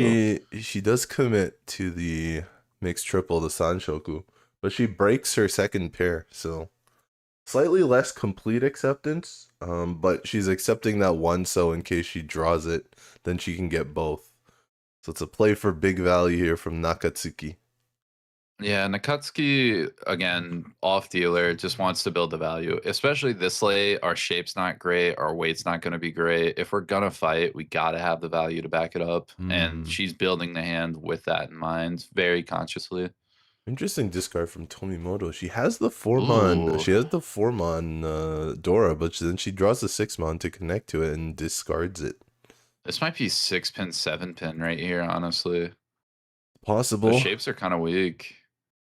she does commit to the mixed triple, the Sanshoku, but she breaks her second pair, so slightly less complete acceptance. But she's accepting that 1-so in case she draws it, then she can get both. So it's a play for big value here from Nakatsuki. Yeah, Nakatsuki, again, off dealer, just wants to build the value. Especially this late, our shape's not great, our weight's not going to be great. If we're going to fight, we got to have the value to back it up. And she's building the hand with that in mind, very consciously. Interesting discard from Tomimoto. She has the 4-mon. She has the 4-mon Dora, but then she draws the 6-mon to connect to it and discards it. This might be 6-pin, 7-pin right here, honestly. Possible. The shapes are kind of weak.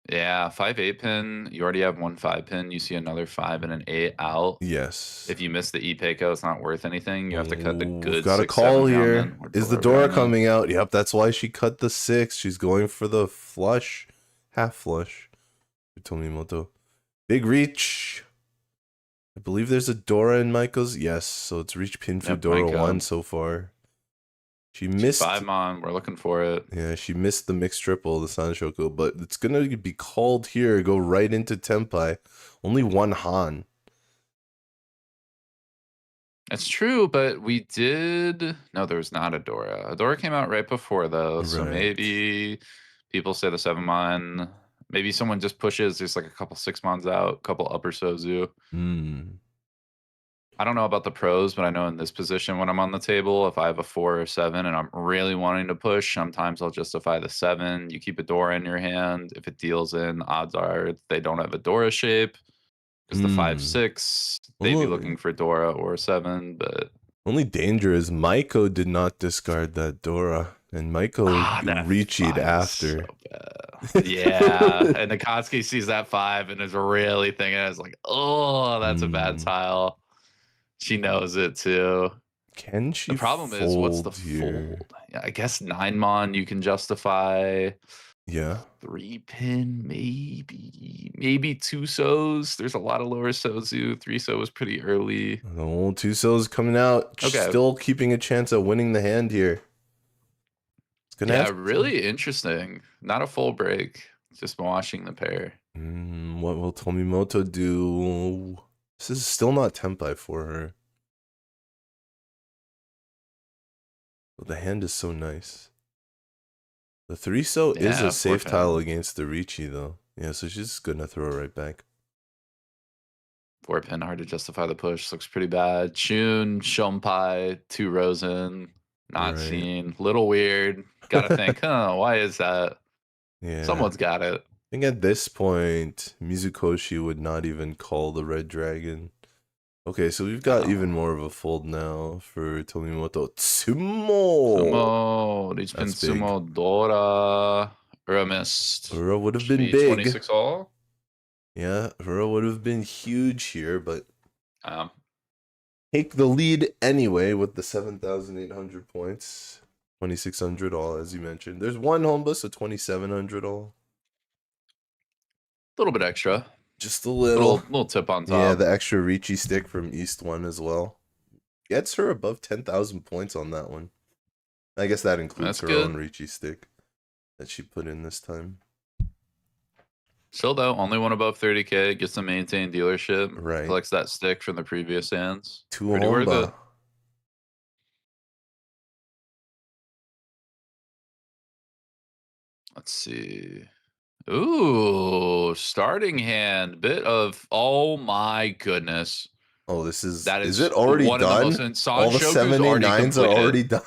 Yeah, 5-8 pin. You already have 1 5-pin. You see another 5 and an 8 out. Yes. If you miss the Epeiko, it's not worth anything. You have to cut the good. Got a call here. Is the Dora coming out? Yep, that's why she cut the 6. She's going for the flush, half flush. Tomimoto, big reach. I believe there's a Dora in Maiko's. Yes, so it's reach pin for Dora Maiko. 1 so far. She missed 5-mon. We're looking for it. Yeah, she missed the mixed triple, the Sanshoku, but it's gonna be called here. Go right into Tenpai. Only 1 Han. That's true, but we did. No, there was not a Dora. A Dora came out right before though, so maybe people say the 7-mon. Maybe someone just pushes. There's like a couple 6-mons out, a couple upper Sozu. I don't know about the pros, but I know in this position when I'm on the table, if I have a 4 or 7 and I'm really wanting to push, sometimes I'll justify the 7. You keep a Dora in your hand. If it deals in, odds are they don't have a Dora shape. Because the 5-6, they'd be looking for Dora or 7, but only danger is Maiko did not discard that Dora, and Maiko Riichi'd after. So yeah, and Nakatsuki sees that 5 and is really thinking, it's like, oh, that's a bad tile. She knows it too. Can she? The problem is, what's the fold? Yeah, I guess 9-mon you can justify. Yeah. 3-pin, maybe 2 So's. There's a lot of lower Sozu. 3-so was pretty early. Oh, 2 So's coming out. Okay. Still keeping a chance at winning the hand here. It's gonna really interesting. Not a full break. Just washing the pair. What will Tomimoto do? This is still not Tenpai for her. But the hand is so nice. The 3-so is a safe tile against the Riichi, though. Yeah, so she's just gonna throw it right back. 4-pin, hard to justify the push. Looks pretty bad. Chun, Shompai, 2 Rosen, not Right. seen. Little weird. Gotta think, why is that? Yeah. Someone's got it. I think at this point, Mizukoshi would not even call the red dragon. Okay, so we've got even more of a fold now for Tomimoto. Sumo. Each pin That's big. Sumo, Dora. Ura missed. Ura would have Should been be big. 26 all. Yeah, Ura would have been huge here, but Um, take the lead anyway with the 7,800 points. 2,600 all, as you mentioned. There's one Honba, so 2,700 all. a little bit extra. Just a little. Little tip on top. Yeah, the extra Riichi stick from East 1 as well. Gets her above 10,000 points on that one. I guess that includes her own Riichi stick that she put in this time. Still though, only one above 30k, gets to maintain dealership. Right. Collects that stick from the previous hands. Two Pretty worth Honba. it. Let's see. Ooh, starting hand. Bit of, oh my goodness. Oh, this is. That Is it already one done? Of the most, All the Sanshoku's already 789s are already done.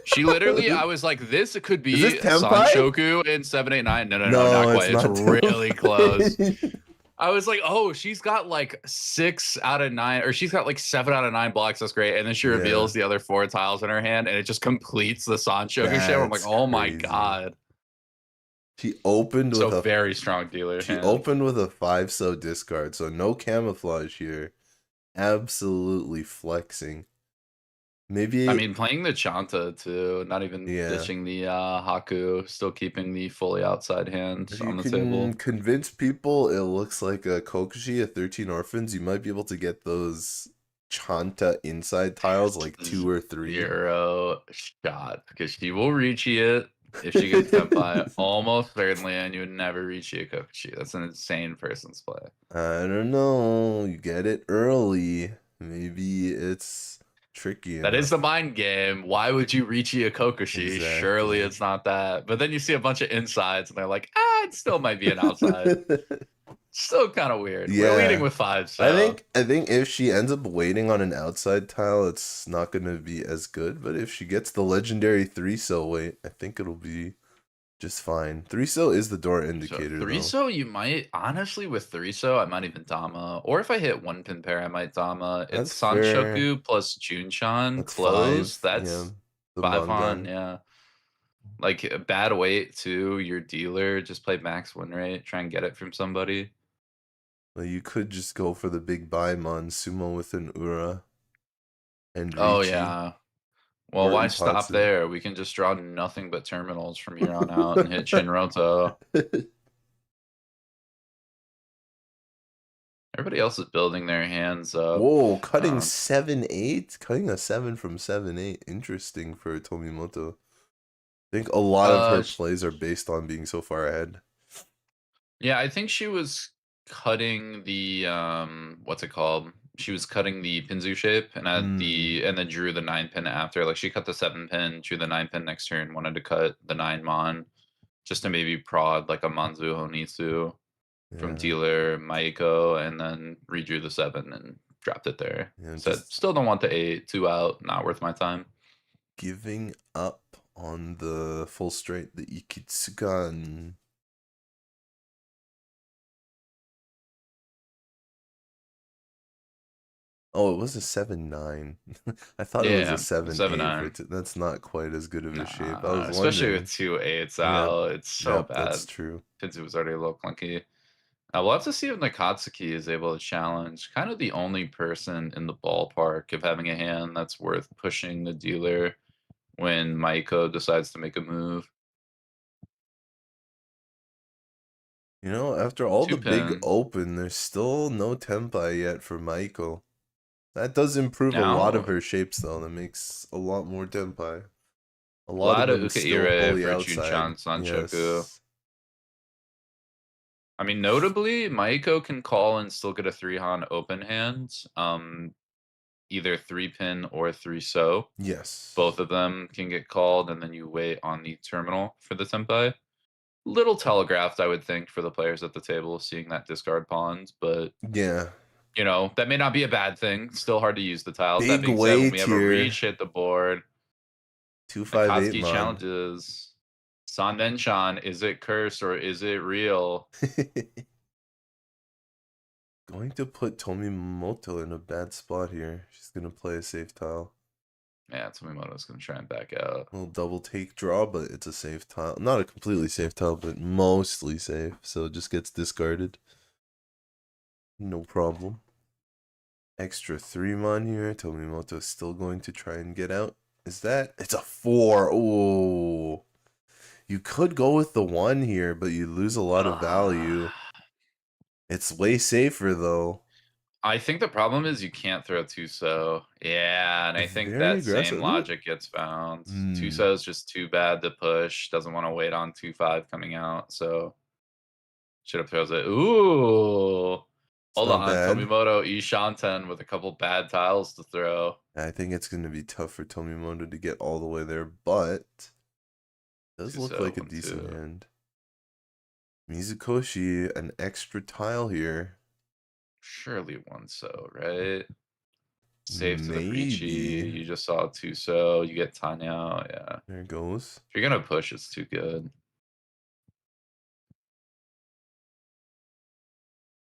She literally, I was like, this could be Is this Tenpai? Sanshoku in 789. No, No, not quite. it's It's not really close. I was like, oh, she's got like 6 out of 9, or she's got like 7 out of 9 blocks. That's great. And then she reveals the other 4 tiles in her hand, and it just completes the Sanshoku shit. I'm like, oh my god. She opened with a very strong dealer. She opened with a 5-so discard, so no camouflage here. Absolutely flexing. Maybe I mean, playing the Chanta too, not even ditching the Haku, still keeping the fully outside hand on the table. Convince people it looks like a Kokushi at 13 Orphans. You might be able to get those Chanta inside tiles like 2 or 3. 0 shot, because she will reach it if she gets Tenpai. Almost certainly, and you would never reach a Kokushi. That's an insane person's play. I don't know. You get it early. Maybe it's tricky. That is the mind game. Why would you reach a Kokushi? Exactly. Surely it's not that. But then you see a bunch of insides, and they're like, it still might be an outside. Still kind of weird. Yeah. We're leading with 5. So. I think if she ends up waiting on an outside tile, it's not going to be as good. But if she gets the legendary 3-so wait, I think it'll be just fine. 3-so is the door indicator. 3-so, you might, honestly, with 3-so, I might even Dama. Or if I hit 1-pin pair, I might Dama. It's Sanshoku plus Junchan close. That's 5 on, yeah. Like, a bad weight, too. Your dealer, just play max win rate. Try and get it from somebody. Well, you could just go for the big Baimon Sumo with an Ura. And Riichi. Oh, yeah. Well, Or why Ipatsu. stop there? We can just draw nothing but terminals from here on out and hit Shinroto. Everybody else is building their hands up. Whoa, cutting 7-8? Cutting a 7 from 7-8. Interesting for Tomimoto. I think a lot of her plays are based on being so far ahead. Yeah, I think she was cutting the what's it called? She was cutting the Pinzu shape and had and then drew the 9-pin after. Like she cut the 7-pin, drew the 9-pin next turn, wanted to cut the 9 mon just to maybe prod like a Manzu Honitsu from dealer Maiko, and then redrew the 7 and dropped it there. Said still don't want the 8, 2 out, not worth my time. Giving up on the full straight, the Ikitsukan. Oh, it was a 7-9. I thought it was a 7-8. That's not quite as good of a shape. I was especially wondering. with 2 8s out. It's so bad. That's true. Pinzu was already a little clunky. We'll have to see if Nakatsuki is able to challenge. Kind of the only person in the ballpark of having a hand that's worth pushing the dealer when Maiko decides to make a move. You know, after all the big open, there's still no Tenpai yet for Maiko. That does improve a lot of her shapes, though. That makes a lot more Tenpai. A lot of them still fully outside. Sanshoku. I mean, notably, Maiko can call and still get a 3-han open hand. Either 3-pin or 3-so. Yes. Both of them can get called, and then you wait on the terminal for the Tenpai. Little telegraphed, I would think, for the players at the table, seeing that discard pawns, but yeah, you know, that may not be a bad thing. Still hard to use the tiles. That Big being said, when weight we have a here. reach hit the board, 258 Nakatsuki man. challenges. Sandenchan, is it cursed or is it real? Going to put Tomimoto in a bad spot here. She's going to play a safe tile. Yeah, Tomimoto's going to try and back out. A little double take draw, but it's a safe tile. Not a completely safe tile, but mostly safe. So it just gets discarded. No problem. Extra 3 mon here. Tomimoto is still going to try and get out. Is that? It's a 4. Oh. You could go with the 1 here, but you lose a lot of value. It's way safer, though. I think the problem is you can't throw Tuso. Yeah, and I think Very that aggressive. same logic gets found. Mm. Tuso is just too bad to push. Doesn't want to wait on 2-5 coming out, so should have throws it. Ooh. Hold on, bad. Tomimoto Ishanten with a couple bad tiles to throw. I think it's going to be tough for Tomimoto to get all the way there, but it does look Tuso, like a decent hand. Mizukoshi, an extra tile here. Surely 1-so, right? Save to the Maybe. Riichi. You just saw 2-so. You get Tanya. Yeah. There it goes. If you're going to push, it's too good.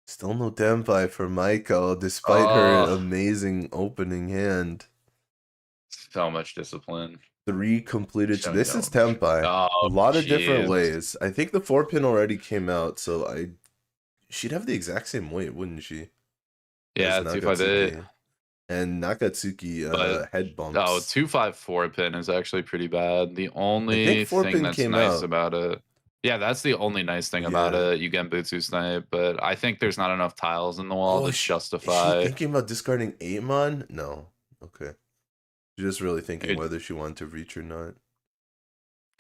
Still no Tenpai for Maiko, despite her amazing opening hand. So much discipline. 3 completed. This is Tenpai. Oh, a lot of different ways. I think the 4-pin already came out, so she'd have the exact same weight, wouldn't she? Yeah, 258. And Nakatsuki head bumps. Oh, 254 pin is actually pretty bad. The only thing that's nice about it. Yeah, that's the only nice thing about it. You get Butsu snipe, but I think there's not enough tiles in the wall to justify. Is she thinking about discarding 8 mon? No. Okay. She's just really thinking whether she wanted to reach or not.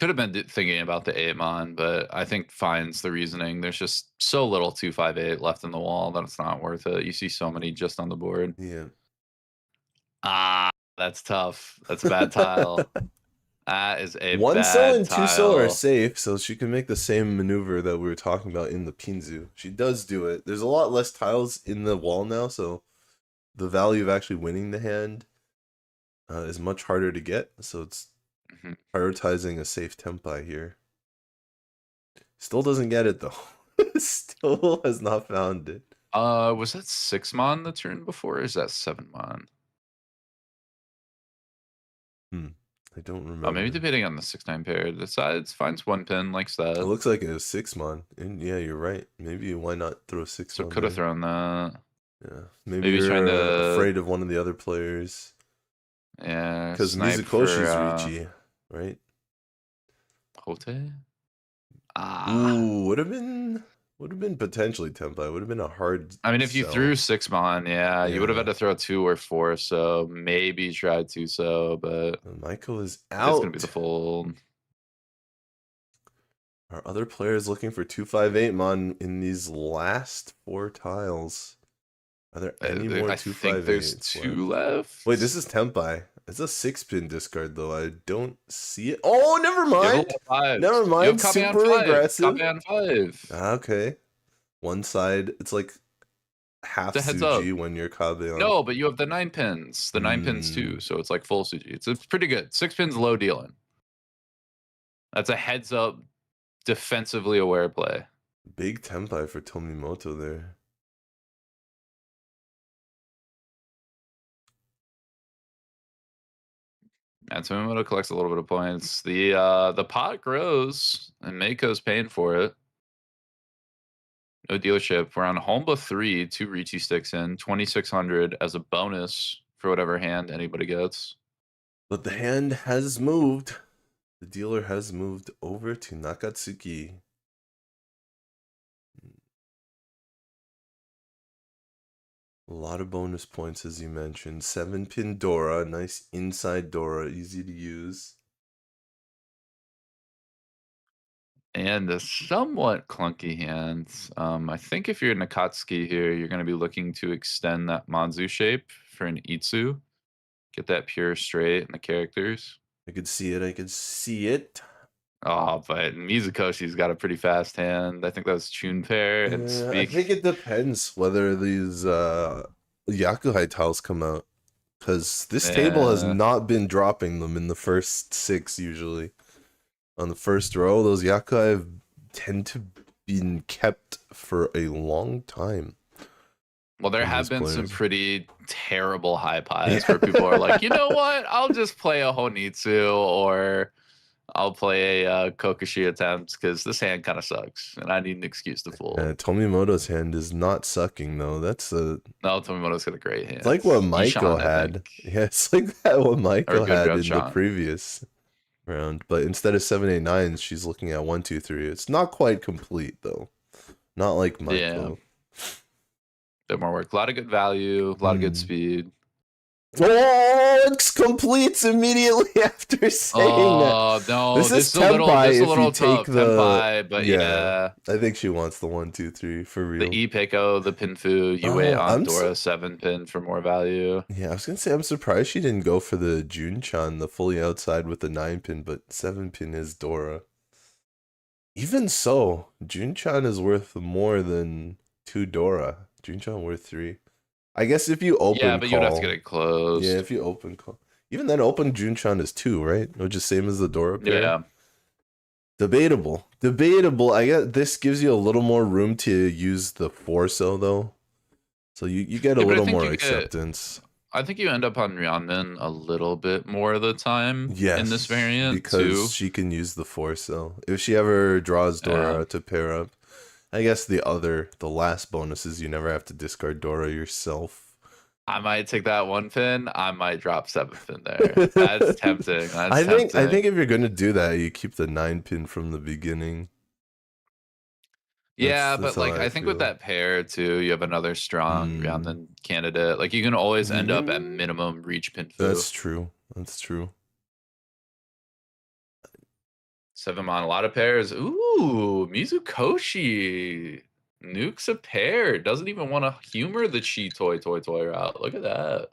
Could have been thinking about the 8 mon, but I think finds the reasoning. There's just so little 258 left in the wall that it's not worth it. You see so many just on the board. Yeah. Ah, that's tough. That's a bad tile. That is a 1-so and tile. 2-so are safe, so she can make the same maneuver that we were talking about in the Pinzu. She does do it. There's a lot less tiles in the wall now, so the value of actually winning the hand is much harder to get. So it's prioritizing a safe Tenpai here. Still doesn't get it, though. Still has not found it. Was that 6 mon the turn before, or is that 7 mon? I don't remember. Oh, maybe debating on the 6-9 pair. Decides, finds 1 pin, likes that. It looks like it was 6 mon. And yeah, you're right. Maybe why not throw 6 so mon? So could have thrown that. Yeah. Maybe you're trying to afraid of one of the other players. Yeah. Because Mizukoshi's Riichi, right? Hote? Ooh, would have been potentially Tenpai. Would have been a hard. I mean, if you threw 6 mon, yeah, you would have had to throw 2 or 4. So maybe try 2-so, but Maiko is out. It's gonna be the fold. Are other players looking for 258 mon in these last 4 tiles? Are there any more 258s? I think there's 2 left. Wait, this is Tenpai. It's a 6-pin discard though. I don't see it. Oh, never mind. Never mind. Super aggressive. Copy on 5. Okay. One side, it's like half Suji when you're Kabe on. No, but you have the 9 pins. The 9 pins too, so it's like full Suji. It's pretty good. 6 pins low dealing. That's a heads up, defensively aware play. Big Tenpai for Tomimoto there. And Tomimoto collects a little bit of points. The pot grows, and Maiko's paying for it. No dealership. We're on Homba 3, 2 Riichi sticks in, 2,600 as a bonus for whatever hand anybody gets. But the hand has moved. The dealer has moved over to Nakatsuki. A lot of bonus points, as you mentioned. 7-pin Dora, nice inside Dora, easy to use. And a somewhat clunky hand. I think if you're Nakatsuki here, you're going to be looking to extend that Manzu shape for an Itsu. Get that pure straight in the characters. I could see it. I could see it. Oh, but Mizukoshi's got a pretty fast hand. I think that was Tune Pair. I think it depends whether these Yakuhai tiles come out. Because this table has Yeah. not been dropping them in the first 6 usually. On the first row, those Yakuhai tend to be kept for a long time. Well, there from have these been some players. pretty terrible high pies where people are like, you know what? I'll just play a Honitsu or I'll play a Kokushi attempt because this hand kind of sucks and I need an excuse to fold. Tomimoto's hand is not sucking though. That's a. No, Tomimoto's got a great hand. It's like what Maiko Ishan, I had. think. Yeah, it's like that what Or Maiko good had in Gutshot. the previous round. But instead of 7, 8, 9s, she's looking at 1, 2, 3. It's not quite complete though. Not like Maiko. Yeah. Bit more work. A lot of good value, a lot of good speed. Oh, it completes immediately after saying that. Oh no, This this is is a little, Tenpai this is a if little you take tough. the Tenpai, but yeah. I think she wants the 1, 2, 3 for real. The Ipeko, the Pinfu, you wait on I'm Dora 7 pin for more value. Yeah, I was gonna say I'm surprised she didn't go for the Junchan, the fully outside with the 9 pin, but 7 pin is Dora. Even so, Junchan is worth more than 2 Dora. Junchan worth 3. I guess if you open Yeah, but you'd have to call- get it closed. Yeah, if you open call. Even then, open Junchan is 2, right? Which is same as the Dora pair. Yeah. Debatable. Debatable. I guess this gives you a little more room to use the Forso though. So you get a Yeah, but I little think more you get- acceptance. I think you end up on Ryanmin a little bit more of the time Yes, in this variant because too. she can use the Forso. If she ever draws Dora Yeah. to pair up. I guess the last bonus is you never have to discard Dora yourself. I might take that 1 pin. I might drop 7 pin there. That's tempting. That's I think tempting. if you're gonna do that, you keep the 9 pin from the beginning. Yeah, That's but like how I I think with feel. that pair too, you have another strong Ryanmin candidate. Like you can always end up at minimum reach Pinfu. That's true. That's true. 7 on a lot of pairs. Ooh, Mizukoshi nukes a pair. Doesn't even want to humor the Chi toy route. Look at that.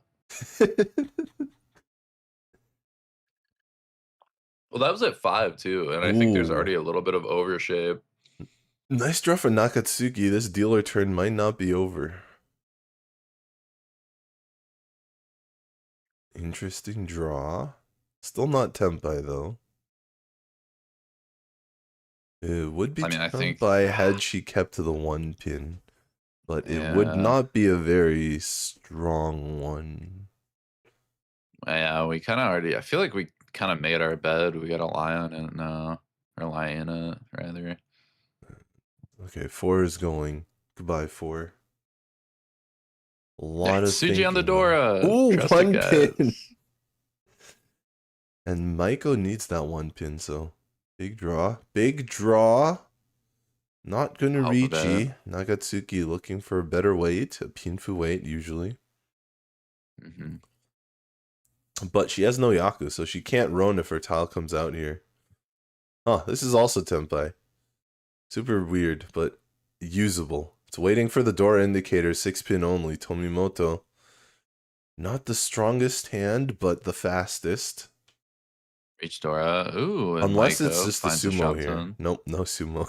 Well, that was at 5 too, and I think there's Ooh. already a little bit of overshape. Nice draw for Nakatsuki. This dealer turn might not be over. Interesting draw. Still not Tenpai though. It would be I think Tenpai had she kept to the 1 pin. But it would Yeah. not be a very strong one. Yeah, we kind of already. I feel like we kind of made our bed. We got to lie on it now, or lie in it rather. Okay, 4 is going. Goodbye, 4. A lot of Suji on the thinking Dora. now. Ooh, Trust the 1 pin. guys. And Maiko needs that 1 pin, so big draw. Big draw. Not gonna Riichi. Nakatsuki looking for a better weight, a Pinfu weight usually. Mhm. But she has no Yaku, so she can't Roan if her tile comes out here. Oh, this is also Tenpai. Super weird, but usable. It's waiting for the Dora indicator, 6 pin only. Tomimoto. Not the strongest hand, but the fastest. Reach Dora. Ooh, and Unless Maiko it's just a finds sumo here. shot-zone. Nope, no sumo.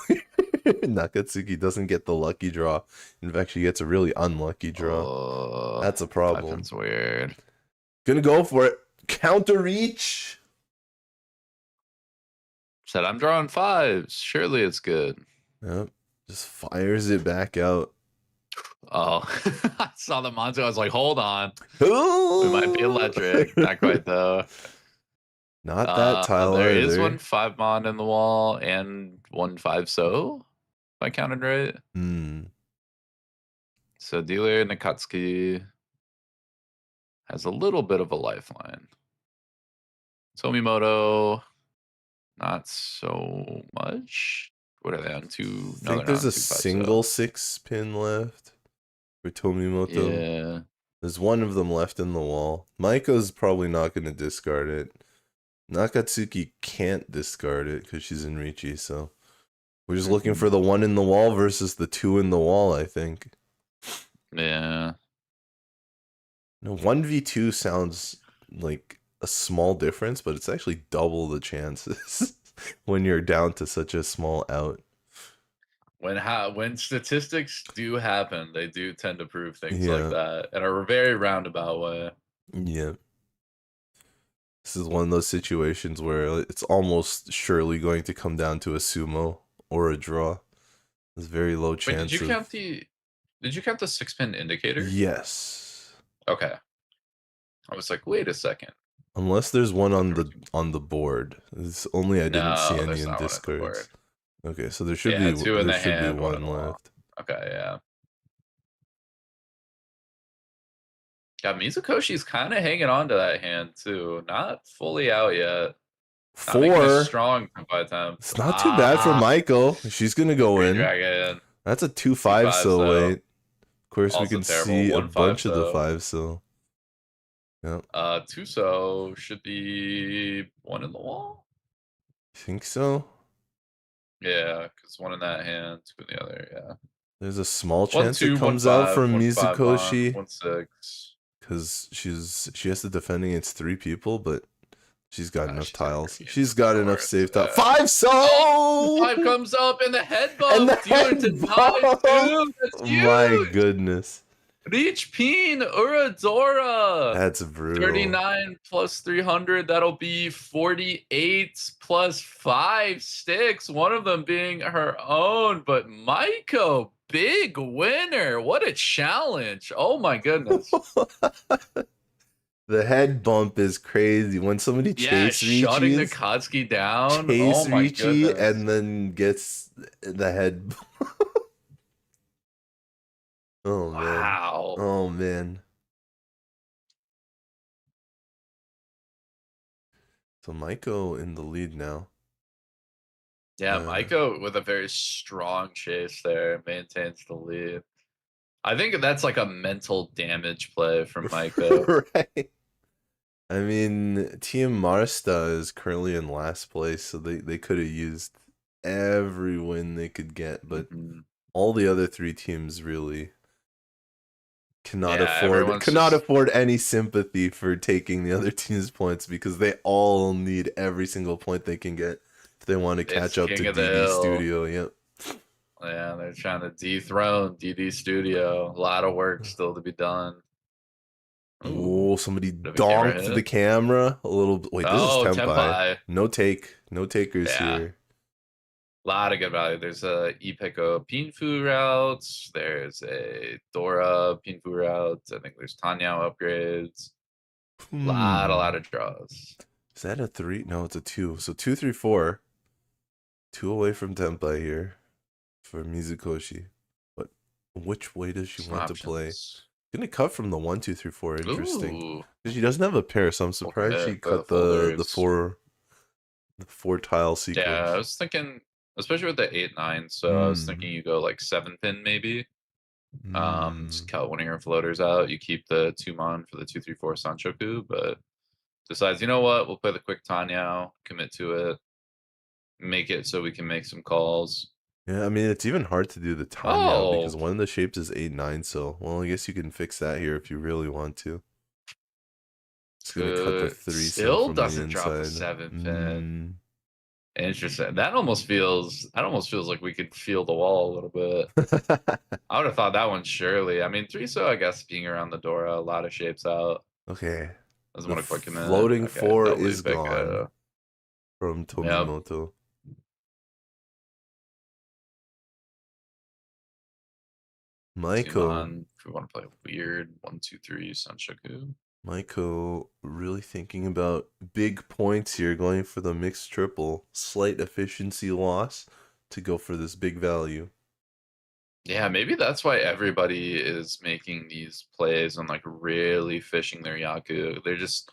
Nakatsuki doesn't get the lucky draw. In fact, she gets a really unlucky draw. Oh, That's a 5 problem. pin's weird. Gonna go for it. Counter reach. Said I'm drawing 5s. Surely it's good. Yep. Just fires it back out. Oh, I saw the Monzo. I was like, hold on. Ooh. We might be electric. Not quite though. Not that tile There either. is one 5 mon in the wall and 1 5 so. If I counted right. So dealer Nakatsuki has a little bit of a lifeline. Tomimoto, not so much. What are they on? 2? I think there's a single 6 pin left for Tomimoto. Yeah. There's one of them left in the wall. Maiko's probably not going to discard it. Nakatsuki can't discard it because she's in Riichi, so we're just looking for the 1 in the wall versus the 2 in the wall, I think. Yeah. No, 1v2 sounds like a small difference, but it's actually double the chances when you're down to such a small out. when statistics do happen, they do tend to prove things like Yeah. that in a very roundabout way. Yeah. This is one of those situations where it's almost surely going to come down to a sumo or a draw. There's very low Wait, chance did you of... count the 6-pin indicator? Yes. Okay. I was like, wait a second. Unless there's one Thought on there the was- board. It's only I didn't see No, any there's in not one at the board. discards. Okay, so there should Yeah, be 2 in the hand, 1 in one the wall. left. Okay, yeah. Yeah, Mizukoshi's kind of hanging on to that hand too. Not fully out yet. Not making a 4. strong by attempt. It's not too bad for Maiko. She's gonna go Green in. Dragon. That's a 2-5 so though. wait. Of course we Also can terrible. see a 1-5 bunch of the though. 5s so. Yeah. Tuso should be 1 in the wall. Think so? Yeah, because 1 in that hand, 2 in the other. Yeah. There's a small 1 chance 2 it 1 comes out 5 from 1 5 1 Mizukoshi. 1 6. Because she has to defend against 3 people, but she's got enough She's tiles. got She's got enough cards, safe tiles. yeah. 5 so! Oh, 5 comes up in the head bump. And the Dealer head denied bump! too. That's huge. My goodness. Reach Peen Uradora. That's brutal. 39 plus 300. That'll be 48 plus 5 sticks. One of them being her own. But Maiko, big winner. What a challenge. Oh my goodness. The head bump is crazy. When somebody Shutting Nakatsuki down. Oh my Riichi goodness. and then gets the head. Oh man. Wow. Oh man. So Maiko in the lead now. Yeah, Maiko with a very strong chase there maintains the lead. I think that's like a mental damage play from Maiko. Right. I mean, Team Marsta is currently in last place, so they could have used every win they could get, but all the other 3 teams really cannot afford any sympathy for taking the other team's points because they all need every single point they can get if they want to catch up to DD Studio. Yep. Yeah, they're trying to dethrone DD Studio. A lot of work still to be done. Oh, somebody donked the camera a little. Wait, this is Tenpai. No takers here. A lot of good value. There's a Ipeko Pinfu routes. There's a Dora Pinfu routes. I think there's Tanyao upgrades. A lot of draws. Is that a 3? No, it's a 2. So 2, 3, 4. 2 away from Tenpai here for Mizukoshi. But which way does she want to play? Gonna cut from the 1, 2, 3, 4. Interesting. Because she doesn't have a pair, so I'm surprised she cut the 4 tile sequence. Yeah, I was thinking, especially with the 8-9, so I was thinking you go like 7-pin maybe. Just cut one of your floaters out. You keep the 2-mon for the 2, 3, 4 Sanchoku, but decides, you know what, we'll play the quick Tanyao, commit to it, make it so we can make some calls. Yeah, I mean, it's even hard to do the Tanyao because one of the shapes is 8-9, so, well, I guess you can fix that here if you really want to. It's gonna cut the 3 still from doesn't the drop a inside. 7-pin. Interesting. That almost feels like we could feel the wall a little bit. I would have thought that one surely. I mean, 3 so I guess being around the Dora, a lot of shapes out. Okay. Doesn't want to quick commit. Floating 4 is gone from Tomimoto. Maiko. If we want to play weird 1, 2, 3 Sanshoku. Maiko really thinking about big points here, going for the mixed triple. Slight efficiency loss to go for this big value. Yeah, maybe that's why everybody is making these plays and like really fishing their Yaku. They're just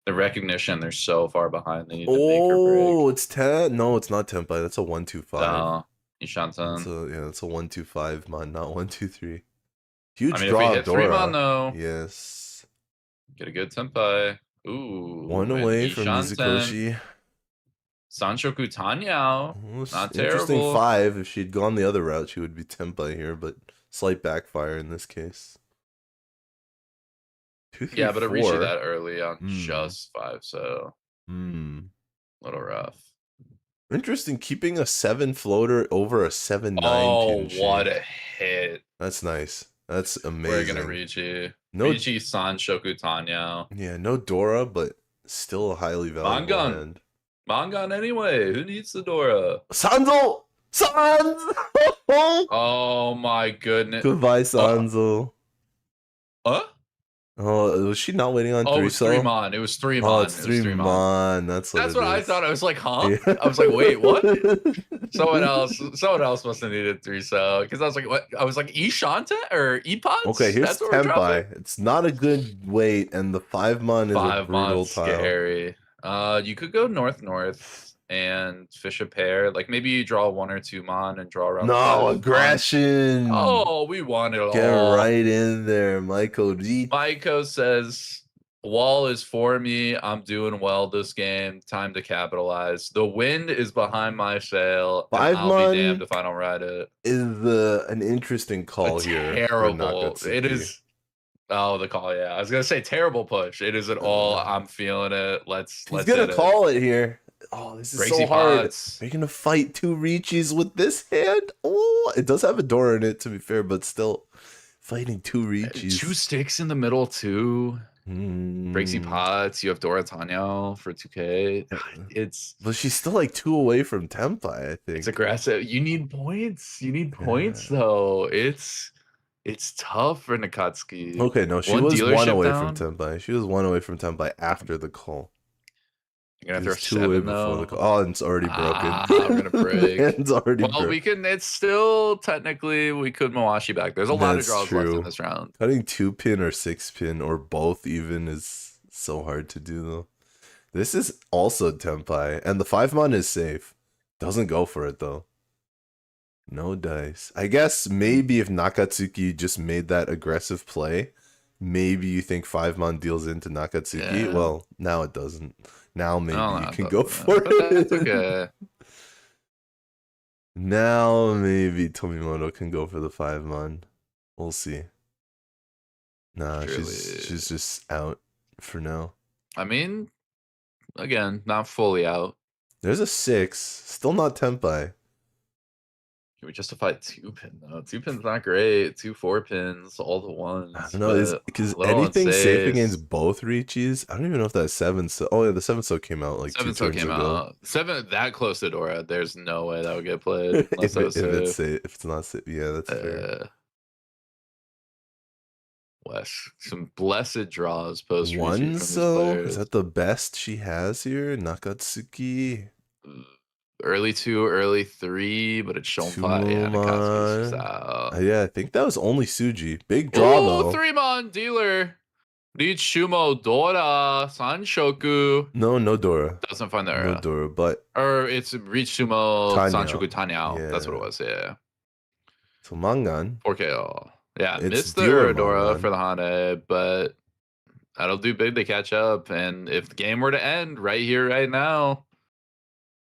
the recognition, they're so far behind. They need to make or break. It's 10. No, it's not Tenpai. That's a 1, 2, 5. No, Ishantan. That's a 1, 2, 5 mon, not 1, 2, 3. Huge I mean, draw if we hit Dora. 3-mon though. Yes. Get a good Tenpai. Ooh. 1 away from Mizukoshi. Sanshoku Tanyao. Not terrible. Interesting 5. If she'd gone the other route, she would be Tenpai here, but slight backfire in this case. 2, 3, yeah, but 4. it reached you that early on just 5, so little rough. Interesting, keeping a 7 floater over a 7-9 Oh, Kinshi. what a hit. That's nice. That's We're gonna amazing. Riichi. No, Riichi Sanshoku Tanya. yeah, no Dora, but still a highly valuable Mangan. hand. Mangan anyway. Who needs the Dora? Sanzo! Sanzo! Oh my goodness. Goodbye, Sanzo. Huh? Oh, was she not waiting on Oh, it 3 was 3 Mon. It was 3 Oh, Mon. it's It was 3 Mon. Mon. That's what That's it what I is. thought. I was like, huh? Yeah. I was like, wait, what? Someone else must have needed 3 so because I was like, what? I was like, Ishanta or Epods? Okay, here's That's what we're dropping. Tempai. It's not a good weight, and the 5 mon is a 5 brutal Mon tile. scary. You could go north and fish a pair. Like maybe you draw 1 or 2 Mon and draw around. No, 5 Mon. aggression. Oh, we want it Get all. right in there, Maiko. Maiko says, wall is for me. I'm doing well this game. Time to capitalize. The wind is behind my sail. And 5 I'll be mon damned if I don't ride it. is an interesting call here. Terrible. For It Nakatsuki. is. Oh, the call. Yeah, I was gonna say terrible push. It isn't all. I'm feeling it. Let's He's gonna hit call it here. Oh, this is so Crazy hard. pots. They're gonna fight 2 Riichis with this hand. Oh, it does have a door in it, to be fair, but still fighting 2 Riichis. 2 sticks in the middle too. Crazy pots. You have Doratano for 2K. It's. But she's still like 2 away from Tempai, I think. It's aggressive. You need points. You need points though. It's tough for Nakatsuki. Okay, no, she was 1 away from Tempai. She was 1 away from Tempai after the call. You're gonna throw 2 away 7 before though. the call. Oh, and it's already broken. I'm gonna break. It's already broken. We can. It's still technically we could Mawashi back. There's a lot of draws left in this round. Cutting 2 pin or 6 pin or both even is so hard to do though. This is also Tempai, and the 5 mon is safe. Doesn't go for it though. No dice. I guess maybe if Nakatsuki just made that aggressive play, maybe you think 5 mon deals into Nakatsuki. Yeah. Well, now it doesn't. Now maybe you can but- go for but it. That's okay. Now maybe Tomimoto can go for the 5 mon. We'll see. Nah, she's just out for now. I mean, again, not fully out. There's a 6. Still not Tempai. Can we justify 2 pin though? 2 pin's not great. 2 4-pins, all the ones. I don't know, because little anything safe unsafe. against both Riichis. I don't even know if that 7 so. Oh yeah, the 7 so came out like 2 7 so turns came ago. out. 7 that close to Dora. There's no way that would get played. Unless if it's safe. if it's not safe, yeah, that's fair. Some blessed draws post 1 so is that the best she has here? Nakatsuki. Early 2, early 3, but it's shown 5. Yeah, Nakatsuki's out. Yeah, I think that was only Suji. Big draw though. 3 mon dealer. Riichi Dora Sanshoku. No Dora. Doesn't find the era. No Dora, but Or it's Riichi Sanshoku Tanyao. Yeah. That's what it was. Yeah. so Mangan. 4KO. Yeah, It's missed the dealer Uradora Mangan. for the Hane, but that'll do big to catch up. And if the game were to end right here, right now,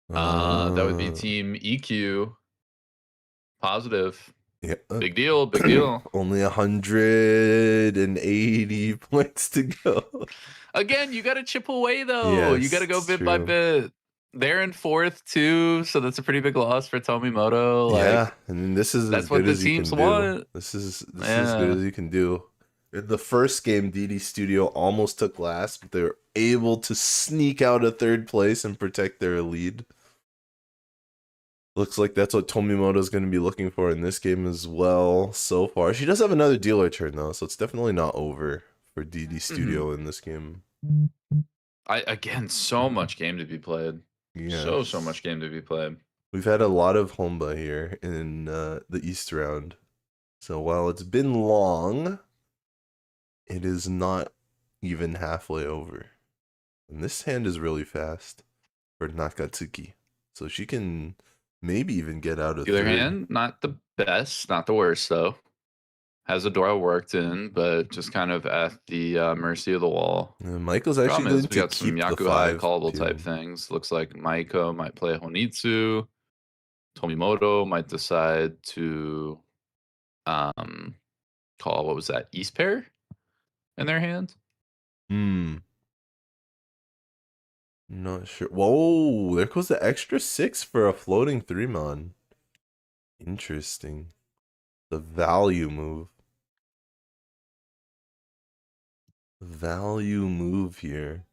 that would be Team Ikkyu. Positive. Yeah. Big deal. Big deal. Only 180 points to go. Again, you got to chip away though. Yes, You got to go it's bit by true. bit. They're in 4th too, so that's a pretty big loss for Tomimoto. Yeah, and this is that's as what good the as you teams can do. want. This is as good as you can do. In the first game, DD Studio almost took last, but they were able to sneak out a 3rd place and protect their lead. Looks like that's what Tomimoto is going to be looking for in this game as well so far. She does have another dealer turn though, so it's definitely not over for DD Studio in this game. Again, so much game to be played. Yeah. So much game to be played. We've had a lot of Honba here in the East round. So while it's been long, it is not even halfway over. And this hand is really fast for Nakatsuki. So she can maybe even get out of The other 3rd. hand, not the best, not the worst though. Has Adora worked in, but just kind of at the mercy of the wall. Michael's actually Problem going is, we to got some keep the Yaku High 5 callable type pin. things. Looks like Maiko might play Honitsu. Tomimoto might decide to call, what was that, East pair in their hand? Not sure. Whoa, there goes the extra 6 for a floating 3-mon. Interesting. The value move. Value move here.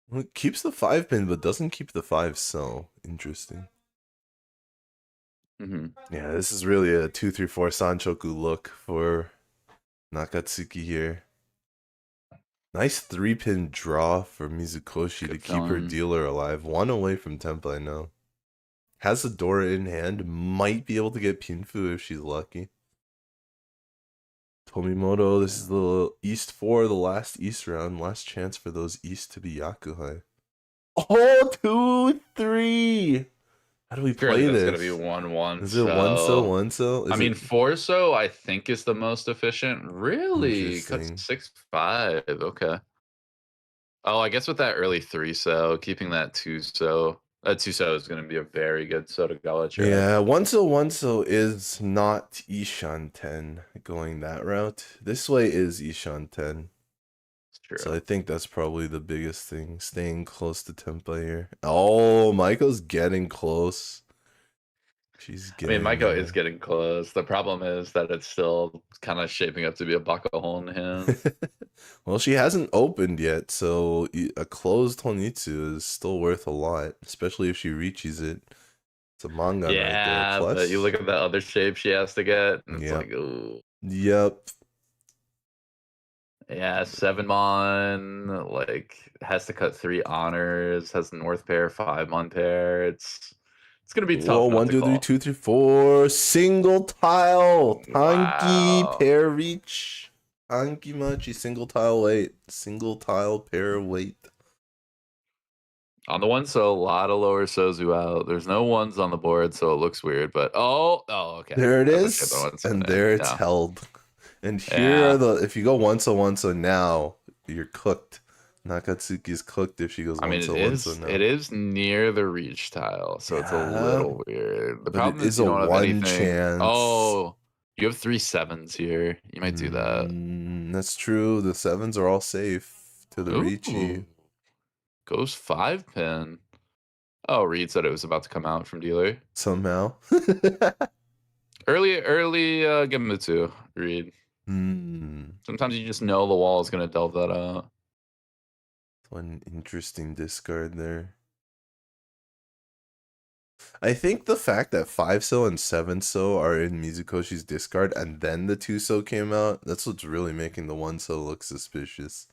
Well, it keeps the 5 pin, but doesn't keep the 5 cell. Interesting. Yeah, this is really a 2-3-4 Sanchoku look for Nakatsuki here. Nice 3-pin draw for Mizukoshi to keep her dealer alive. 1 away from Tempai now. Has the Dora in hand. Might be able to get Pinfu if she's lucky. Tomimoto, this is the East 4, the last East round. Last chance for those East to be Yakuhai. Oh, 2-3! How do we play this? It's gonna be 1-1. Is it 1-so? I mean, 4-so I think is the most efficient. Really? Cuts 6-5. Okay. Oh, I guess with that early 3-so, keeping that 2-so. That 2-so is gonna be a very good Sotogawa check. Yeah, 1-so is not Ishan 10 going that route. This way is Ishan 10. True. So I think that's probably the biggest thing, staying close to Tempa here. Oh, Maiko's getting close. Maiko is getting close. The problem is that it's still kind of shaping up to be a baka hole in the hand. Well, she hasn't opened yet, so a closed Honitsu is still worth a lot, especially if she reaches it. It's a manga right there. Plus, but you look at the other shape she has to get, and it's like, ooh. Yep. Yeah, 7-mon, like, has to cut 3 honors, has North pair, 5-mon pair. It's gonna be tough. Whoa, 1, 2, 3, 2, 3, 4. Single tile. Tanki pair reach. Tanki Machi, single tile weight. Single tile pair weight. On the 1-so, a lot of lower Sozu out. There's no ones on the board, so it looks weird. But okay. There it is, and there it's held. And here are the. If you go 1-so now, you're cooked. Nakatsuki's cooked if she goes 1-so now. It is near the reach tile, so it's a little weird. The problem is a you don't have 1 anything. chance. Oh, you have 3 7s here. You might do that. That's true. The 7s are all safe to the Riichi. Goes 5-pin. Oh, Reed said it was about to come out from dealer. Somehow. early Genbutsu, Reed. Sometimes you just know the wall is going to delve that out. One interesting discard there. I think the fact that 5-so and 7-so are in Mizukoshi's discard and then the 2-so came out, that's what's really making the 1-so look suspicious.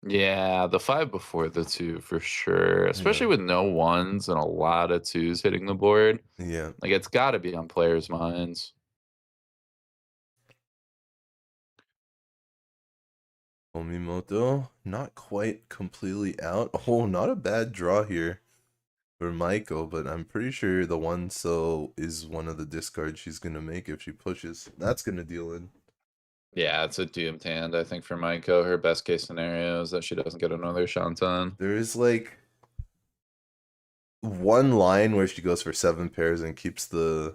Yeah, the 5 before the 2 for sure, especially with no 1s and a lot of 2s hitting the board. Yeah. Like, it's got to be on players' minds. Tomimoto, not quite completely out. Oh, not a bad draw here for Maiko, but I'm pretty sure the 1-so is one of the discards she's going to make if she pushes. That's going to deal in. Yeah, it's a doomed hand, I think, for Maiko. Her best case scenario is that she doesn't get another Shantan. There is like one line where she goes for 7 pairs and keeps the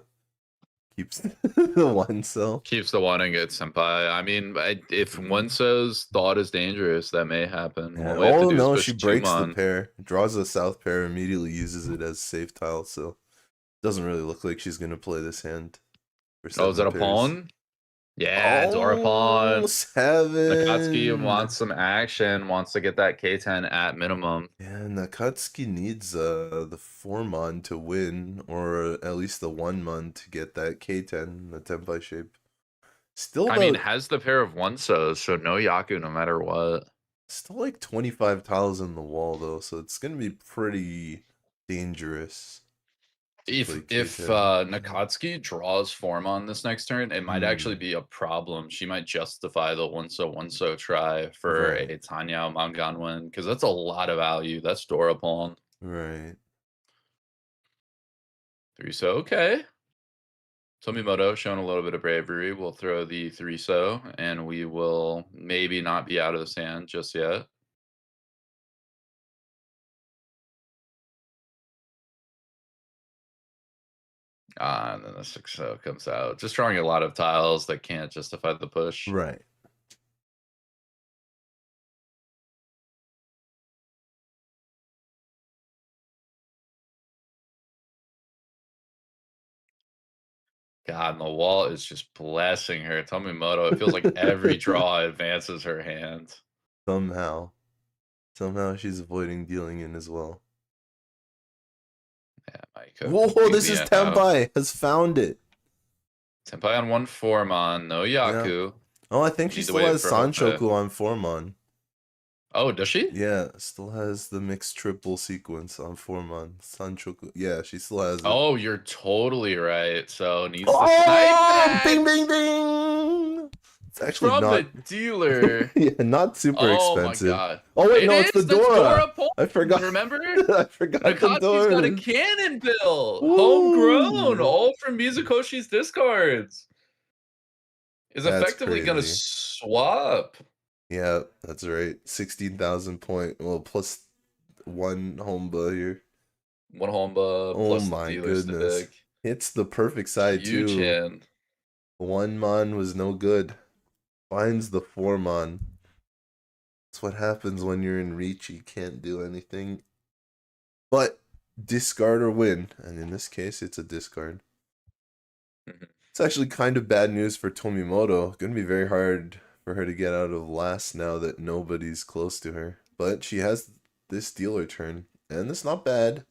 1-so. Keeps the 1 and gets senpai. I mean, if 1-so's thought is dangerous, that may happen. Yeah. Oh no, she breaks the pair, draws a south pair, immediately uses it as safe tile, so doesn't really look like she's gonna play this hand. For is that a pawn? Yeah, Dora pawn. 7. Nakatsuki wants some action, wants to get that K10 at minimum. Yeah, Nakatsuki needs the 4-mon to win, or at least the 1-mon to get that K10, the Tempai shape. Still, I mean, has the pair of 1-sos, so no Yaku no matter what. Still like 25 tiles in the wall though, so it's gonna be pretty dangerous. If Nakatsuki draws 4-mon this next turn, it might actually be a problem. She might justify the 1-so try for a Tanya Mangan win, because that's a lot of value. That's Dora pawn. Right. 3-so, okay. Tomimoto showing a little bit of bravery. We'll throw the 3-so, and we will maybe not be out of the sand just yet. And then the 6-0 comes out. Just drawing a lot of tiles that can't justify the push. Right. God, and the wall is just blessing her. Tomimoto, it feels like every draw advances her hand. Somehow she's avoiding dealing in as well. Yeah, Maiko. Whoa, this is Tenpai has found it. Tenpai on 1 Formon, no Yaku. Yeah. Oh, I think she still has Sanshoku on Formon. Oh, does she? Yeah, still has the mixed triple sequence on Formon. Sanshoku. Yeah, she still has it. Oh, you're totally right. So needs to snipe that. Bing, bing, bing. It's actually from not the dealer. yeah, not super expensive. Oh my god. Oh wait, no, it's the Dora. I forgot. Remember? I forgot the Nakatsuki's Dora. got a cannon build. Ooh. Homegrown. All from Mizukoshi's discards. Is That's effectively going to crazy. swap. Yeah, that's right. 16,000 point. Well, plus 1 Homba here. 1 Homba plus my the goodness. stick. It's the perfect side Huge too. hand. 1 Mon was no good. Finds the 4 Mon. That's what happens when you're in Riichi. Can't do anything but discard or win. And in this case, it's a discard. It's actually kind of bad news for Tomimoto. Gonna be very hard for her to get out of last now that nobody's close to her. But she has this dealer turn. And it's not bad.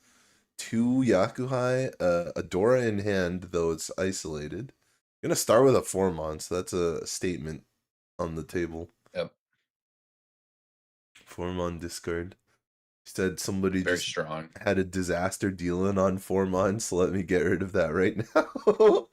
2 Yakuhai, a Dora in hand, though it's isolated. Gonna start with a 4 Mon, so that's a statement on the table. Yep. 4 Mon discard. Said somebody very just strong. Had a disaster dealing on 4 Mon, so let me get rid of that right now.